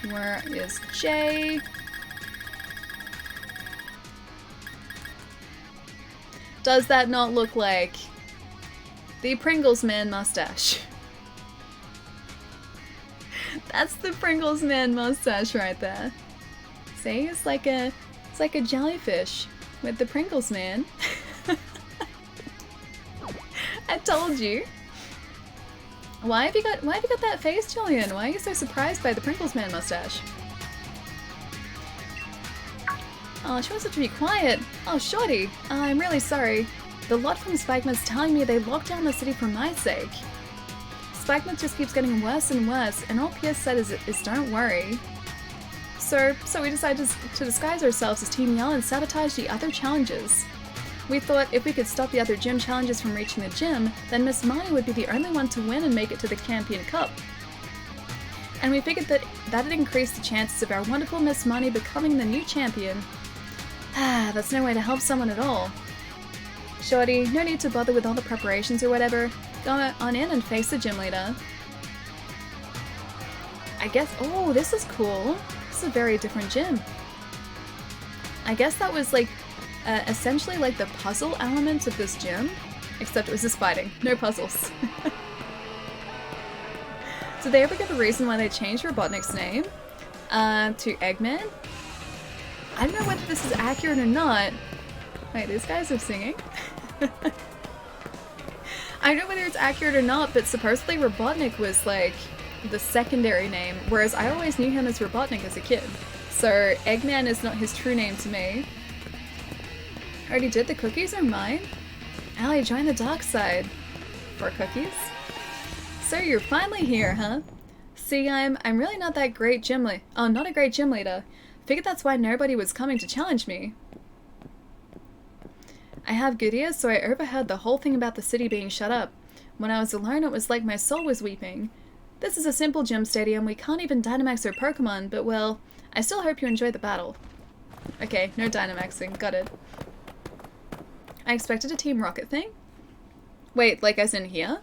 Where is J? Does that not look like the Pringles man mustache? That's the Pringles man mustache right there. See, it's like a jellyfish with the Pringles man. I told you. Why have you got that face, Julian? Why are you so surprised by the Pringles man mustache? Oh, she wants it to be quiet. Oh, Shorty, I'm really sorry. The lot from Spikemuth's telling me they locked down the city for my sake. Spikemuth just keeps getting worse and worse, and all Pierce said is don't worry. So we decided to disguise ourselves as Team Yell and sabotage the other challenges. We thought if we could stop the other gym challenges from reaching the gym, then Miss Marnie would be the only one to win and make it to the Champion Cup. And we figured that that'd increase the chances of our wonderful Miss Marnie becoming the new champion. Ah, that's no way to help someone at all. Shorty, no need to bother with all the preparations or whatever. Go on in and face the gym leader. I guess- oh, this is cool. This is a very different gym. I guess that was like, essentially like the puzzle element of this gym, except it was just fighting, no puzzles. Did they ever give a reason why they changed Robotnik's name to Eggman? I don't know whether this is accurate or not. Wait, these guys are singing? I don't know whether it's accurate or not, but supposedly Robotnik was like the secondary name, whereas I always knew him as Robotnik as a kid. So Eggman is not his true name to me. Already did, the cookies are mine? Allie, join the dark side. For cookies? So you're finally here, huh? See, I'm really not that great gym leader. Oh, not a great gym leader. Figured that's why nobody was coming to challenge me. I have good ears, so I overheard the whole thing about the city being shut up. When I was alone, it was like my soul was weeping. This is a simple gym stadium. We can't even Dynamax our Pokemon, but well, I still hope you enjoy the battle. Okay, no Dynamaxing. Got it. I expected a Team Rocket thing? Wait, like as in here?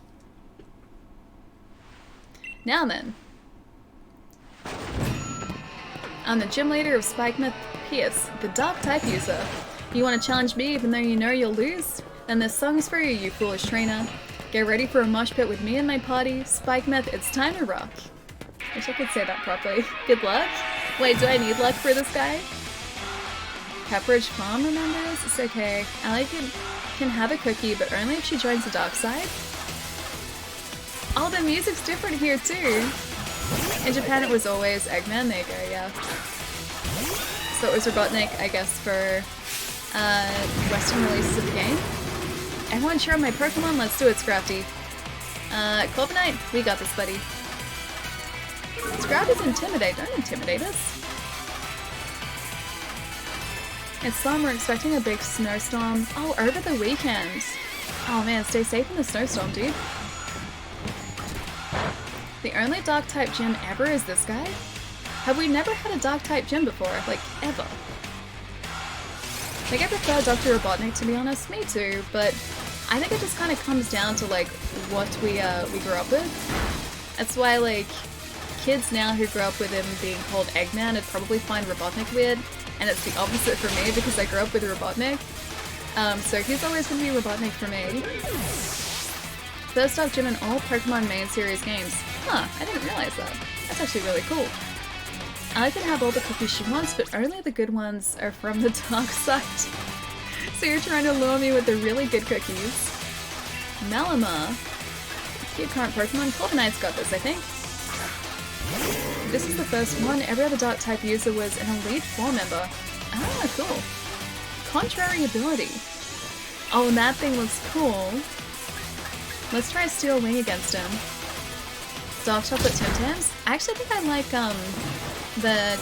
Now then. I'm the gym leader of Spikemouth Pierce, the Dark type user. You want to challenge me even though you know you'll lose? Then this song's for you, you foolish trainer. Get ready for a mosh pit with me and my party. Spikemouth, it's time to rock. Wish I could say that properly. Good luck? Wait, do I need luck for this guy? Pepperidge Farm remembers? It's okay. Allie can have a cookie, but only if she joins the dark side. Oh, the music's different here too. In Japan it was always Eggman, there you go, yeah. So it was Robotnik, I guess, for Western releases of the game. Everyone cheer on my Pokemon, let's do it, Scrafty. Corviknight, we got this, buddy. Scrafty's intimidate, don't intimidate us. It's fun, we're expecting a big snowstorm. Oh, over the weekend. Oh man, stay safe in the snowstorm, dude. The only dark type gym ever is this guy? Have we never had a dark type gym before? Like, ever? I think I prefer Dr. Robotnik, to be honest. Me too, but I think it just kind of comes down to like what we grew up with. That's why like kids now who grew up with him being called Eggman would probably find Robotnik weird, and it's the opposite for me because I grew up with Robotnik. So he's always going to be Robotnik for me. First off gym in all Pokemon main series games. Huh, I didn't realize that. That's actually really cool. I can have all the cookies she wants, but only the good ones are from the dark side. So you're trying to lure me with the really good cookies. Malamar. Your current Pokemon, Corviknight's got this, I think. This is the first one. Every other dark type user was an Elite 4 member. Ah, cool. Contrary ability. Oh, and that thing looks cool. Let's try Steel Wing against him. Dark Chocolate Tim Tams? I actually think I like the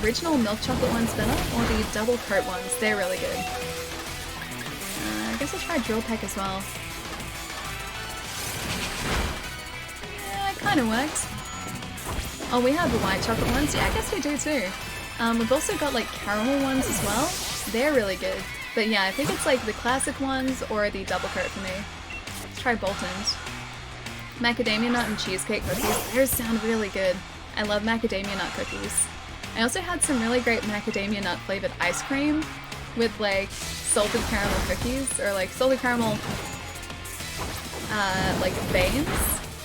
original milk chocolate ones better, or the double coat ones. They're really good. I guess I'll try Drill Peck as well. Yeah, it kind of works. Oh, we have the white chocolate ones? Yeah, I guess we do too. We've also got like caramel ones as well. They're really good. But yeah, I think it's like the classic ones or the double coat for me. Let's try Boltons. Macadamia nut and cheesecake cookies. Those sound really good. I love macadamia nut cookies. I also had some really great macadamia nut flavored ice cream with like salted caramel cookies, or like salted caramel like veins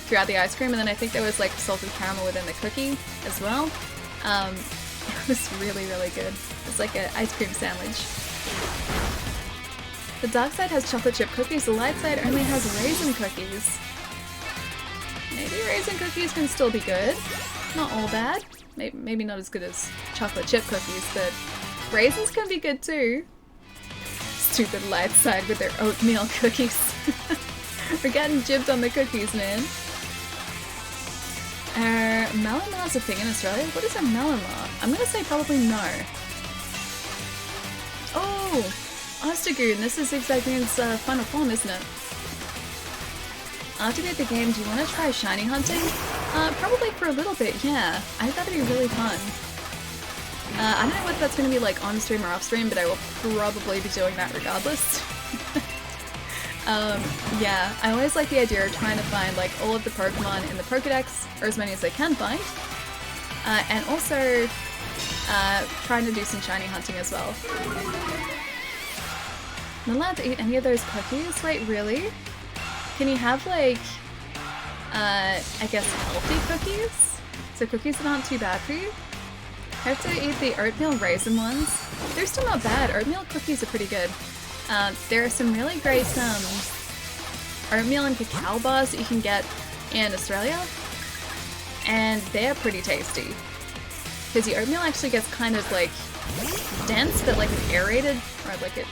throughout the ice cream, and then I think there was like salted caramel within the cookie as well. It was really, really good. It's like an ice cream sandwich. The dark side has chocolate chip cookies, the light side only has raisin cookies. Maybe raisin cookies can still be good. Not all bad. Maybe not as good as chocolate chip cookies, but raisins can be good too. Stupid light side with their oatmeal cookies. We're getting gypped on the cookies, man. Malamar's a thing in Australia? What is a Malamar? I'm gonna say probably no. Oh! Ostagoon, this is Zigzagoon's final form, isn't it? After you beat the game, do you want to try shiny hunting? Probably for a little bit, yeah. I think that'd be really fun. I don't know whether that's going to be like on stream or off stream, but I will probably be doing that regardless. Yeah, I always like the idea of trying to find like all of the Pokemon in the Pokedex, or as many as I can find. And also trying to do some shiny hunting as well. Not allowed to eat any of those cookies? Wait, really? Can you have like, I guess healthy cookies? So cookies that aren't too bad for you? I have to eat the oatmeal raisin ones. They're still not bad. Oatmeal cookies are pretty good. There are some really great oatmeal and cacao bars that you can get in Australia, and they're pretty tasty. Because the oatmeal actually gets kind of like dense, but like aerated, or like it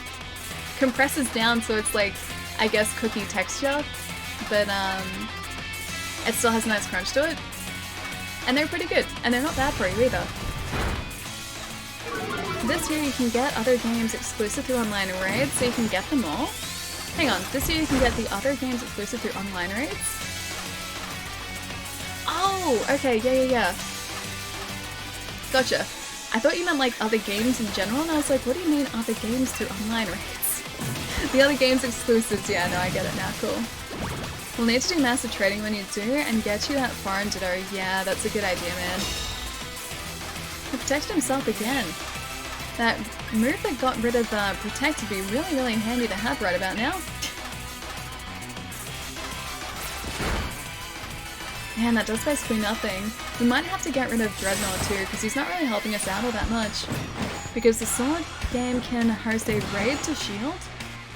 compresses down, so it's like, I guess, cookie texture, but it still has a nice crunch to it. And they're pretty good, and they're not bad for you either. This year you can get other games exclusive through online raids, so you can get them all. Hang on, this year you can get the other games exclusive through online raids? Oh, Oh, okay, yeah. Gotcha. I thought you meant like other games in general, and I was like, what do you mean other games through online raids? The other games exclusives, yeah, no, I get it now, cool. We'll need to do massive trading when you do, and get you that foreign ditto. Yeah, that's a good idea, man. He protected himself again. That move that got rid of Protect would be really, really handy to have right about now. Man, that does basically nothing. We might have to get rid of Dreadnought too, because he's not really helping us out all that much. Because the sword game can host a raid to shield?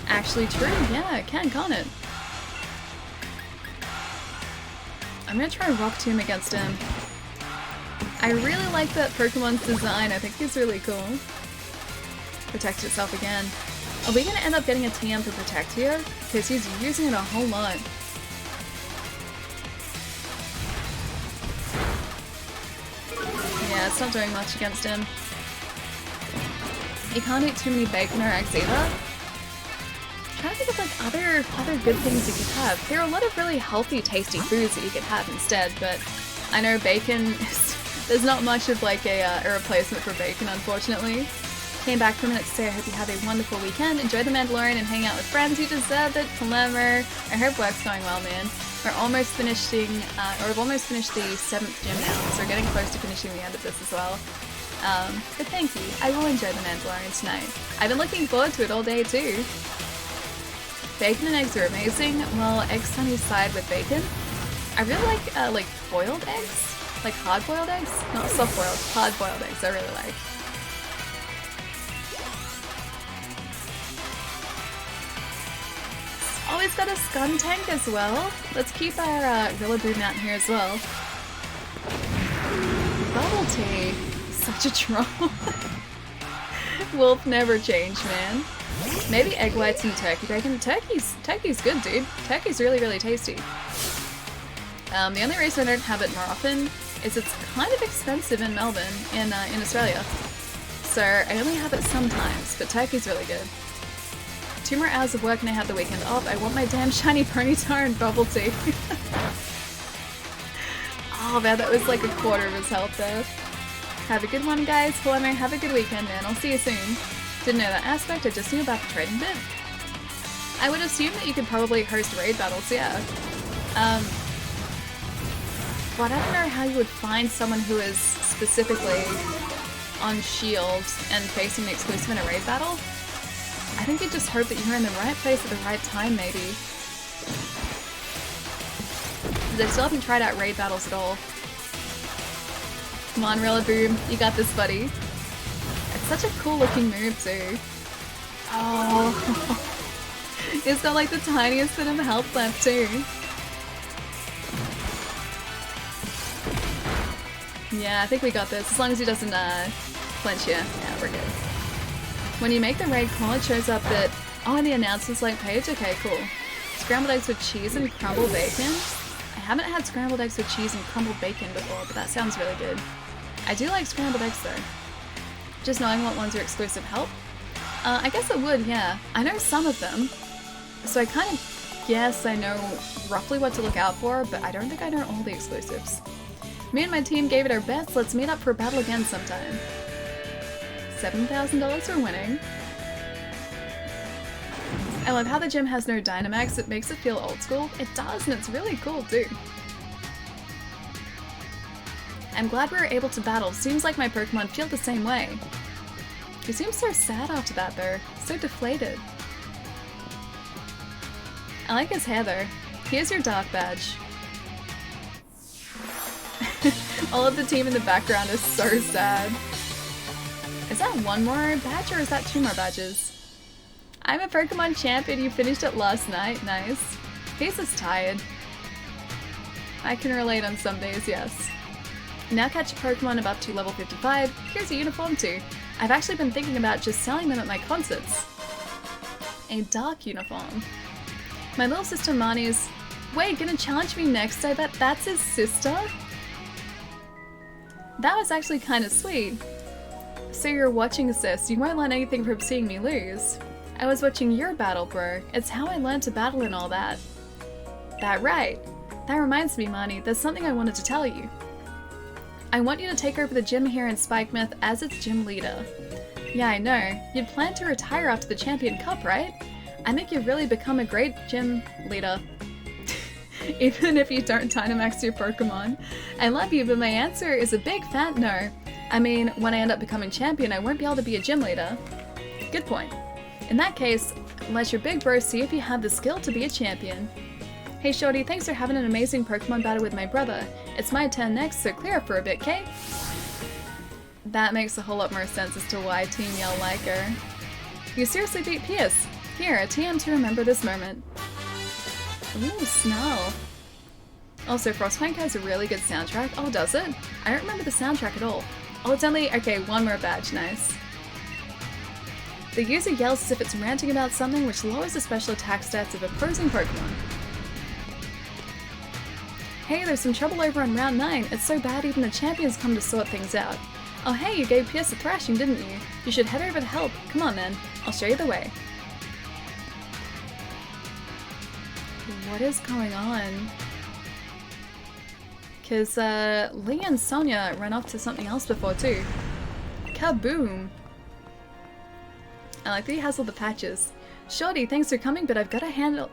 Actually true, yeah, it can, can't it? I'm gonna try Rock Tomb against him. I really like that Pokemon's design, I think he's really cool. Protect itself again. Are we gonna end up getting a TM for Protect here? Because he's using it a whole lot. Yeah, it's not doing much against him. You can't eat too many bacon or eggs either. I'm trying to think of like other good things you could have. There are a lot of really healthy, tasty foods that you could have instead, but I know bacon is, there's not much of like a replacement for bacon, unfortunately. Came back for a minute to say I hope you have a wonderful weekend. Enjoy the Mandalorian and hang out with friends. You deserve it. Clever. I hope work's going well, man. We're almost finishing, or we've almost finished the 7th gym now, so we're getting close to finishing the end of this as well. But thank you. I will enjoy the Mandalorian tonight. I've been looking forward to it all day too. Bacon and eggs are amazing. Well, eggs sunny side with bacon. I really like boiled eggs, like hard-boiled eggs, not soft-boiled, hard-boiled eggs. I really like. Oh, he's got a Scun tank as well. Let's keep our Rillaboom out here as well. Bubble tea. Such a troll. Wolf never change, man. Maybe egg whites and turkey bacon. Turkey's good, dude. Turkey's really, really tasty. The only reason I don't have it more often is it's kind of expensive in Melbourne, in Australia. So I only have it sometimes, but turkey's really good. 2 more hours of work and I have the weekend off. I want my damn shiny Ponyta and bubble tea. Oh man, that was like a quarter of his health there. Have a good one, guys. Palmer, have a good weekend, man. I'll see you soon. Didn't know that aspect, I just knew about the trading bit. I would assume that you could probably host raid battles, yeah. But I don't know how you would find someone who is specifically on shield and facing the exclusive in a raid battle. I think you just hope that you're in the right place at the right time, maybe. Because I still haven't tried out raid battles at all. Come on, Rillaboom, you got this, buddy. It's such a cool looking move, too. Oh, it's got like the tiniest bit of health left, too. Yeah, I think we got this. As long as he doesn't flinch you. Yeah, we're good. When you make the raid call, it shows up that, oh, in the announcements like page? Okay, cool. Scrambled eggs with cheese and crumbled bacon? I haven't had scrambled eggs with cheese and crumbled bacon before, but that sounds really good. I do like scrambled eggs though. Just knowing what ones are exclusive help? I guess it would, yeah. I know some of them, so I kind of guess I know roughly what to look out for, but I don't think I know all the exclusives. Me and my team gave it our best. Let's meet up for a battle again sometime. $7,000 for winning. I love how the gym has no Dynamax. It makes it feel old school. It does, and it's really cool too. I'm glad we were able to battle. Seems like my Pokemon feel the same way. He seems so sad after that though. So deflated. I like his hair though. Here's your dark badge. All of the team in the background is so sad. Is that 1 more badge or is that 2 more badges? I'm a Pokemon champion, you finished it last night, nice. He's just tired. I can relate on some days, yes. Now catch a Pokemon up to level 55, here's a uniform too. I've actually been thinking about just selling them at my concerts. A dark uniform. My little sister Marnie's... Wait, gonna challenge me next? I bet that's his sister? That was actually kinda sweet. So you're watching sis, you won't learn anything from seeing me lose. I was watching your battle, bro. It's how I learned to battle and all that. That right. That reminds me, Marnie, there's something I wanted to tell you. I want you to take over the gym here in Spikemouth as its gym leader. Yeah, I know. You'd plan to retire after the Champion Cup, right? I think you've really become a great gym leader. Even if you don't Dynamax your Pokemon. I love you, but my answer is a big fat no. I mean, when I end up becoming champion, I won't be able to be a gym leader. Good point. In that case, let your big bro see if you have the skill to be a champion. Hey Shorty, thanks for having an amazing Pokemon battle with my brother. It's my turn next, so clear up for a bit, Kay? That makes a whole lot more sense as to why Team Yell like her. You seriously beat Pierce. Here, a TM to remember this moment. Ooh, Snarl. Also, Frostpunk has a really good soundtrack. Oh, does it? I don't remember the soundtrack at all. Oh, it's only... okay, one more badge. Nice. The user yells as if it's ranting about something, which lowers the special attack stats of opposing Pokemon. Hey, there's some trouble over on round 9. It's so bad even the champions come to sort things out. Oh hey, you gave Pierce a thrashing, didn't you? You should head over to help. Come on then. I'll show you the way. What is going on? Because Lee and Sonia ran off to something else before too. Kaboom! I like that he has all the patches. Shorty, thanks for coming, but I've got a handle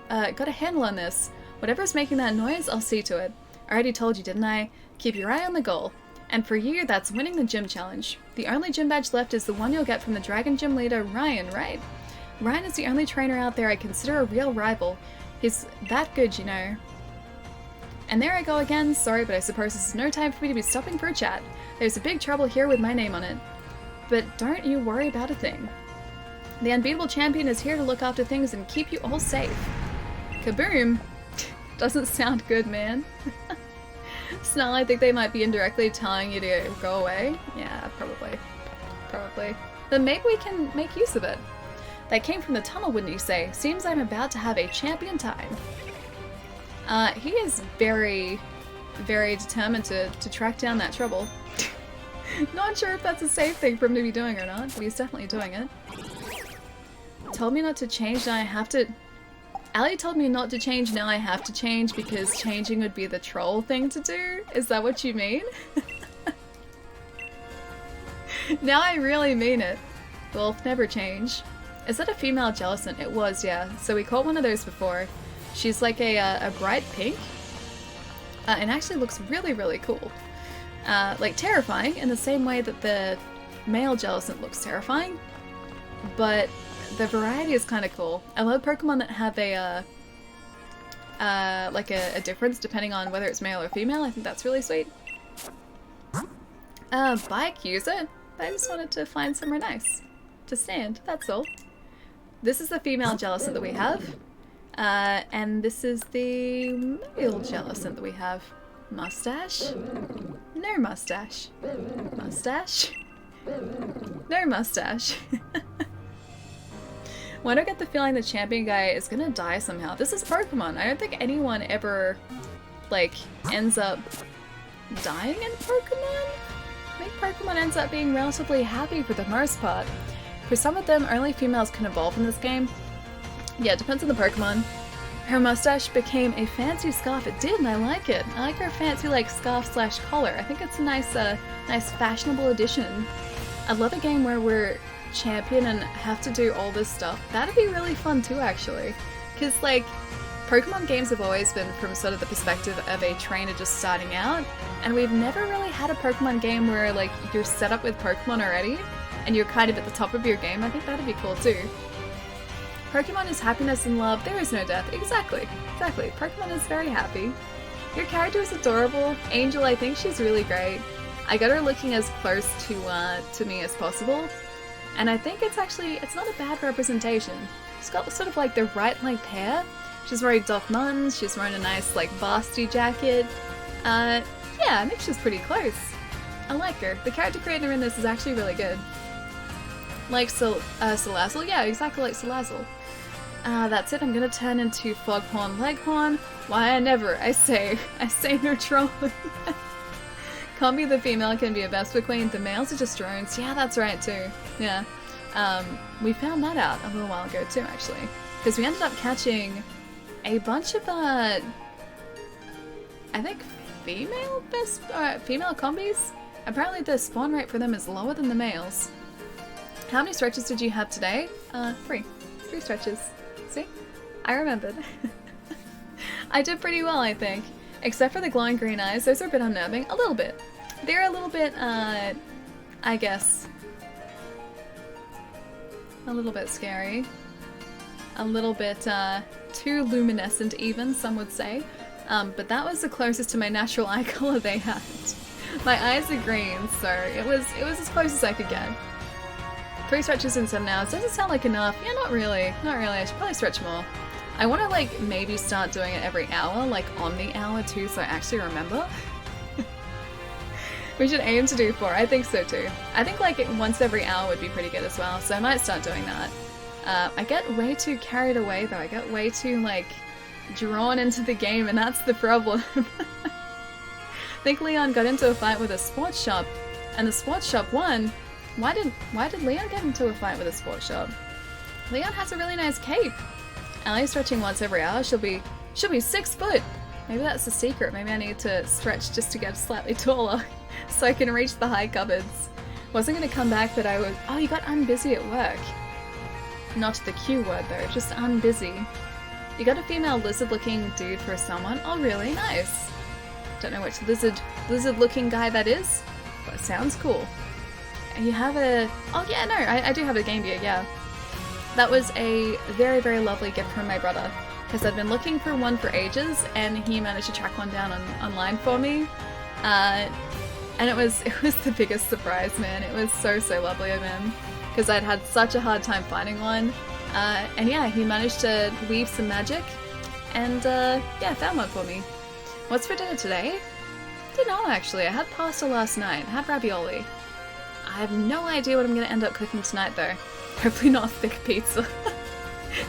on this. Whatever's making that noise, I'll see to it. I already told you, didn't I? Keep your eye on the goal. And for you, that's winning the gym challenge. The only gym badge left is the one you'll get from the Dragon Gym leader, Ryan, right? Ryan is the only trainer out there I consider a real rival. He's that good, you know. And there I go again. Sorry, but I suppose this is no time for me to be stopping for a chat. There's a big trouble here with my name on it. But don't you worry about a thing. The unbeatable champion is here to look after things and keep you all safe. Kaboom! Doesn't sound good, man. Snarl, I think they might be indirectly telling you to go away. Yeah, probably. Probably. But maybe we can make use of it. That came from the tunnel, wouldn't you say? Seems I'm about to have a champion time. He is very, very determined to track down that trouble. Not sure if that's a safe thing for him to be doing or not, but he's definitely doing it. Told me not to change, now I have to... Allie told me not to change, now I have to change because changing would be the troll thing to do? Is that what you mean? Now I really mean it. Wolf, never change. Is that a female Jellicent? It was, yeah. So we caught one of those before. She's like a bright pink. And actually looks really, really cool. Like terrifying in the same way that the male Jellicent looks terrifying. But the variety is kind of cool. I love Pokemon that have a difference depending on whether it's male or female. I think that's really sweet. Bike user? I just wanted to find somewhere nice to stand, that's all. This is the female Jellicent that we have. And this is the male Jellicent that we have. Mustache? No mustache. Mustache? No mustache. Why do I get the feeling the champion guy is gonna die somehow? This is Pokemon. I don't think anyone ever, like, ends up dying in Pokemon? I think Pokemon ends up being relatively happy for the most part. For some of them, only females can evolve in this game. Yeah, it depends on the Pokemon. Her mustache became a fancy scarf. It did, and I like it. I like her fancy, like, scarf/collar. I think it's a nice, nice fashionable addition. I love a game where we're champion and have to do all this stuff. That'd be really fun too, actually. Because, like, Pokemon games have always been from sort of the perspective of a trainer just starting out, and we've never really had a Pokemon game where, like, you're set up with Pokemon already, and you're kind of at the top of your game. I think that'd be cool too. Pokemon is happiness and love. There is no death. Exactly. Exactly. Pokemon is very happy. Your character is adorable. Angel, I think she's really great. I got her looking as close to me as possible. And I think it's not a bad representation. She's got sort of like the right length hair. She's wearing Doc Martens. She's wearing a nice like varsity jacket. Yeah, I think she's pretty close. I like her. The character creator in this is actually really good. Like Salazzle? Yeah, exactly like Salazzle. That's it. I'm gonna turn into Foghorn Leghorn. Why I say no trolling. Can't be the female, can be a Vespa Queen. The males are just drones. Yeah, that's right too. Yeah. We found that out a little while ago too, actually. Because we ended up catching a bunch of, I think female female combis. Apparently the spawn rate for them is lower than the males. How many stretches did you have today? 3 stretches. See, I remembered. I did pretty well, I think, except for the glowing green eyes. Those are a bit unnerving, a little bit. They're a little bit, I guess, a little bit scary. A little bit, too luminescent even, some would say. But that was the closest to my natural eye color they had. My eyes are green, so it was as close as I could get. 3 stretches in 7 hours. Doesn't sound like enough. Yeah, not really. Not really. I should probably stretch more. I want to, like, maybe start doing it every hour, like on the hour too, so I actually remember. We should aim to do 4. I think so too. I think like once every hour would be pretty good as well, so I might start doing that. I get way too carried away though. I get way too like drawn into the game, and that's the problem. I think Leon got into a fight with a sports shop, and the sports shop won. Why did Leon get into a fight with a sports shop? Leon has a really nice cape. Allie's stretching once every hour. She'll be 6 foot. Maybe that's the secret. Maybe I need to stretch just to get slightly taller so I can reach the high cupboards. Wasn't gonna come back, but I was. Oh, you got unbusy at work. Not the Q word though, just unbusy. You got a female lizard-looking dude for someone. Oh, really? Nice. Don't know which lizard-looking guy that is, but it sounds cool. And you have a... Oh yeah, no, I do have a Game Gear, yeah. That was a very, very lovely gift from my brother, because I'd been looking for one for ages, and he managed to track one down online for me. And it was the biggest surprise, man. It was so, so lovely of him, because I'd had such a hard time finding one. And yeah, he managed to weave some magic, and yeah, found one for me. What's for dinner today? Didn't know actually. I had pasta last night. I had ravioli. I have no idea what I'm going to end up cooking tonight though. Hopefully not thick pizza.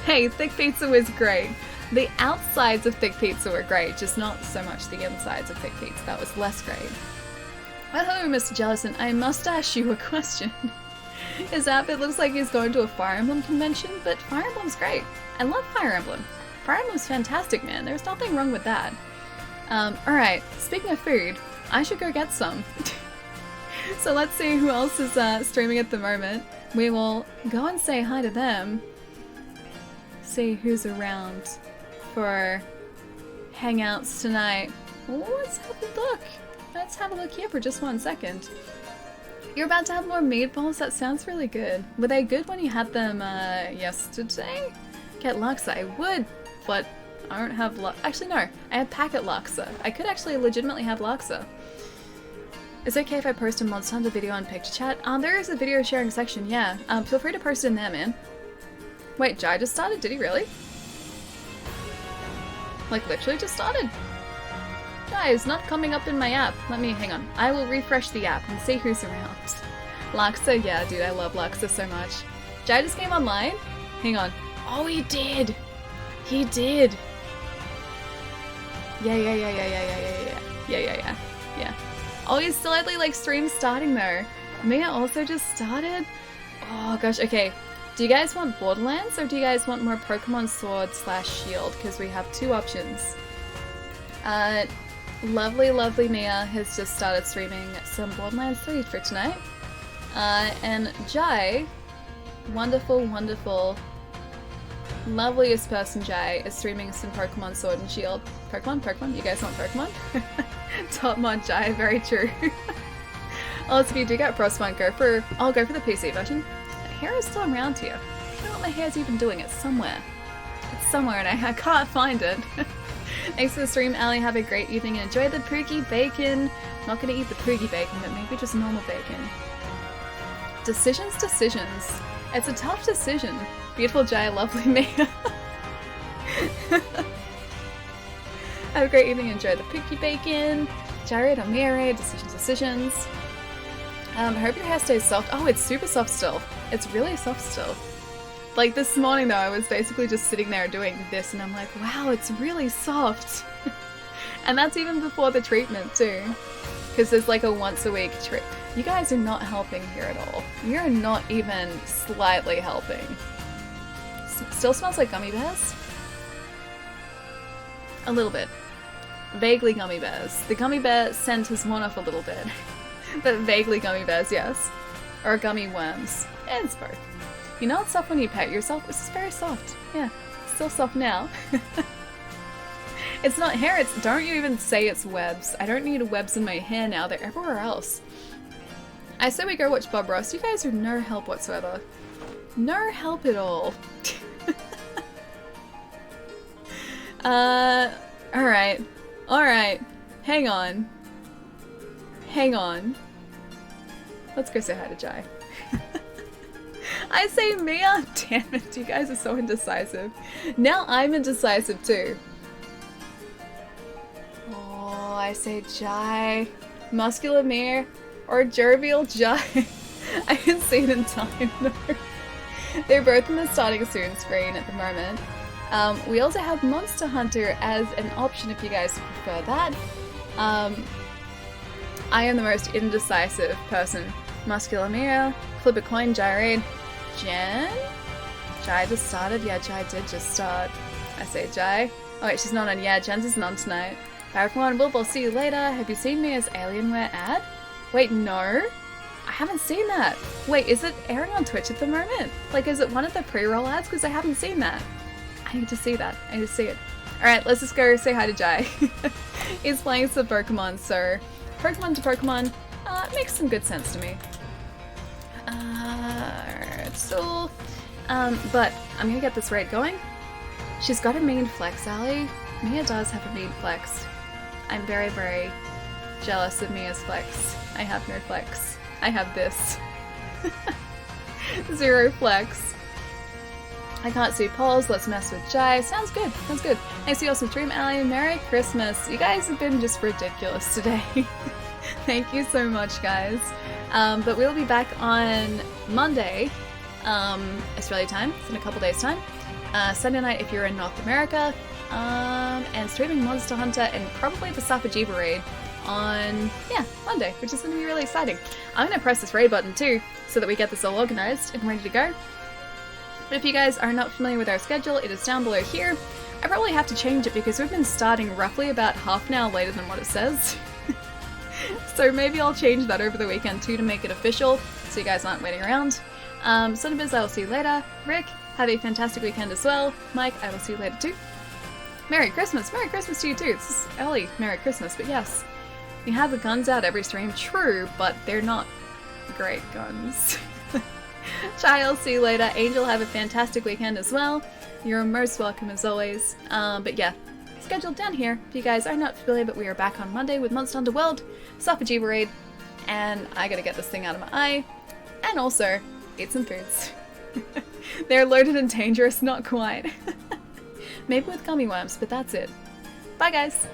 Hey, thick pizza was great. The outsides of thick pizza were great, just not so much the insides of thick pizza. That was less great. Well, hello, Mr. Jellison. I must ask you a question. His outfit looks like he's going to a Fire Emblem convention, but Fire Emblem's great. I love Fire Emblem. Fire Emblem's fantastic, man. There's nothing wrong with that. Alright, speaking of food, I should go get some. So let's see who else is streaming at the moment. We will go and say hi to them. See who's around for hangouts tonight. Let's have a look. Let's have a look here for just 1 second. You're about to have more meatballs? That sounds really good. Were they good when you had them yesterday? Get laksa. I would, but I don't have actually no, I have packet laksa. I could actually legitimately have laksa. Is it okay if I post a Monster Hunter video on Picture Chat? There is a video sharing section, yeah. Feel free to post it in there, man. Wait, Jai just started? Did he really? Like literally just started? Jai is not coming up in my app. Let me, hang on. I will refresh the app and see who's around. Laksa, yeah dude, I love Laksa so much. Jai just came online? Hang on. Oh, he did! He did! Yeah. Oh, he's slightly like stream starting though. Mia also just started? Oh gosh, okay. Do you guys want Borderlands or do you guys want more Pokemon Sword / Shield? Because we have 2 options. Lovely Mia has just started streaming some Borderlands 3 for tonight. And Jai, wonderful, loveliest person Jai, is streaming some Pokemon Sword and Shield. Pokemon? You guys want Pokemon? Top mod Jai, very true. Also, if you do get Frostpunk, I'll go for the PC version. My hair is still around here. I don't know what my hair's even doing. It's somewhere. It's somewhere and I can't find it. Thanks for the stream, Ali. Have a great evening and enjoy the Poogie Bacon. Not gonna eat the Poogie Bacon, but maybe just normal bacon. Decisions. It's a tough decision. Beautiful Jai, lovely Mia. Have a great evening, enjoy the Pookie Bacon. Jared, Amire, decisions. Hope your hair stays soft. Oh, it's super soft still. It's really soft still. Like this morning though, I was basically just sitting there doing this and I'm like, wow, it's really soft. And that's even before the treatment too. Because there's like a once a week treat. You guys are not helping here at all. You're not even slightly helping. Still smells like gummy bears? A little bit. vaguely gummy bears. The gummy bear scent has worn off a little bit. But vaguely gummy bears, yes. Or gummy worms. It's both. You know it's soft when you pet yourself? This is very soft. Yeah, still soft now. It's not hair, it's... Don't you even say it's webs. I don't need webs in my hair now, they're everywhere else. I say we go watch Bob Ross. You guys are no help whatsoever. No help at all. Alright. Alright. Hang on. Hang on. Let's go say hi to Jai. I say Mia! Damn it, you guys are so indecisive. Now I'm indecisive too. Oh, I say Jai. Muscular Mir. Or Jovial Jai. I haven't seen in time though. They're both in the starting soon screen at the moment. We also have Monster Hunter as an option if you guys prefer that. I am the most indecisive person. Muscular Mira, flip a coin, Gyrade, Jen? Jai just started? Yeah, Jai did just start. I say Jai. Oh wait, she's not on. Yeah, Jen's isn't on tonight. Bye everyone, I'll see you later. Have you seen me as Alienware ad? Wait, no? I haven't seen that. Wait, is it airing on Twitch at the moment? Like, is it one of the pre-roll ads? Because I haven't seen that. I need to see that. I need to see it. Alright, let's just go say hi to Jai. He's playing some Pokemon, so... Pokemon to Pokemon makes some good sense to me. So... but I'm gonna get this raid going. She's got a mean flex, Allie. Mia does have a mean flex. I'm very, very jealous of Mia's flex. I have no flex. I have this. 0 flex. I can't see polls. Let's mess with Jai. Sounds good. Sounds good. Nice to see you awesome stream, Allie. Merry Christmas. You guys have been just ridiculous today. Thank you so much, guys. But we'll be back on Monday, Australia time. It's in a couple days' time. Sunday night if you're in North America. And streaming Monster Hunter and probably the Safajiba raid on, yeah, Monday, which is going to be really exciting. I'm going to press this raid button too, so that we get this all organized and ready to go. But if you guys are not familiar with our schedule, it is down below here. I probably have to change it because we've been starting roughly about half an hour later than what it says. So maybe I'll change that over the weekend too to make it official, so you guys aren't waiting around. Sonnabiz, I will see you later. Rick, have a fantastic weekend as well. Mike, I will see you later too. Merry Christmas! Merry Christmas to you too! This is early Merry Christmas, but yes. We have the guns out every stream, true, but they're not great guns. Chai, I'll see you later. Angel, have a fantastic weekend as well. You're most welcome as always. But yeah, scheduled down here. If you guys are not familiar, but we are back on Monday with Monster Hunter World, Safajiba raid, and I gotta get this thing out of my eye, and also eat some foods. They're loaded and dangerous, not quite. Maybe with gummy worms, but that's it. Bye guys!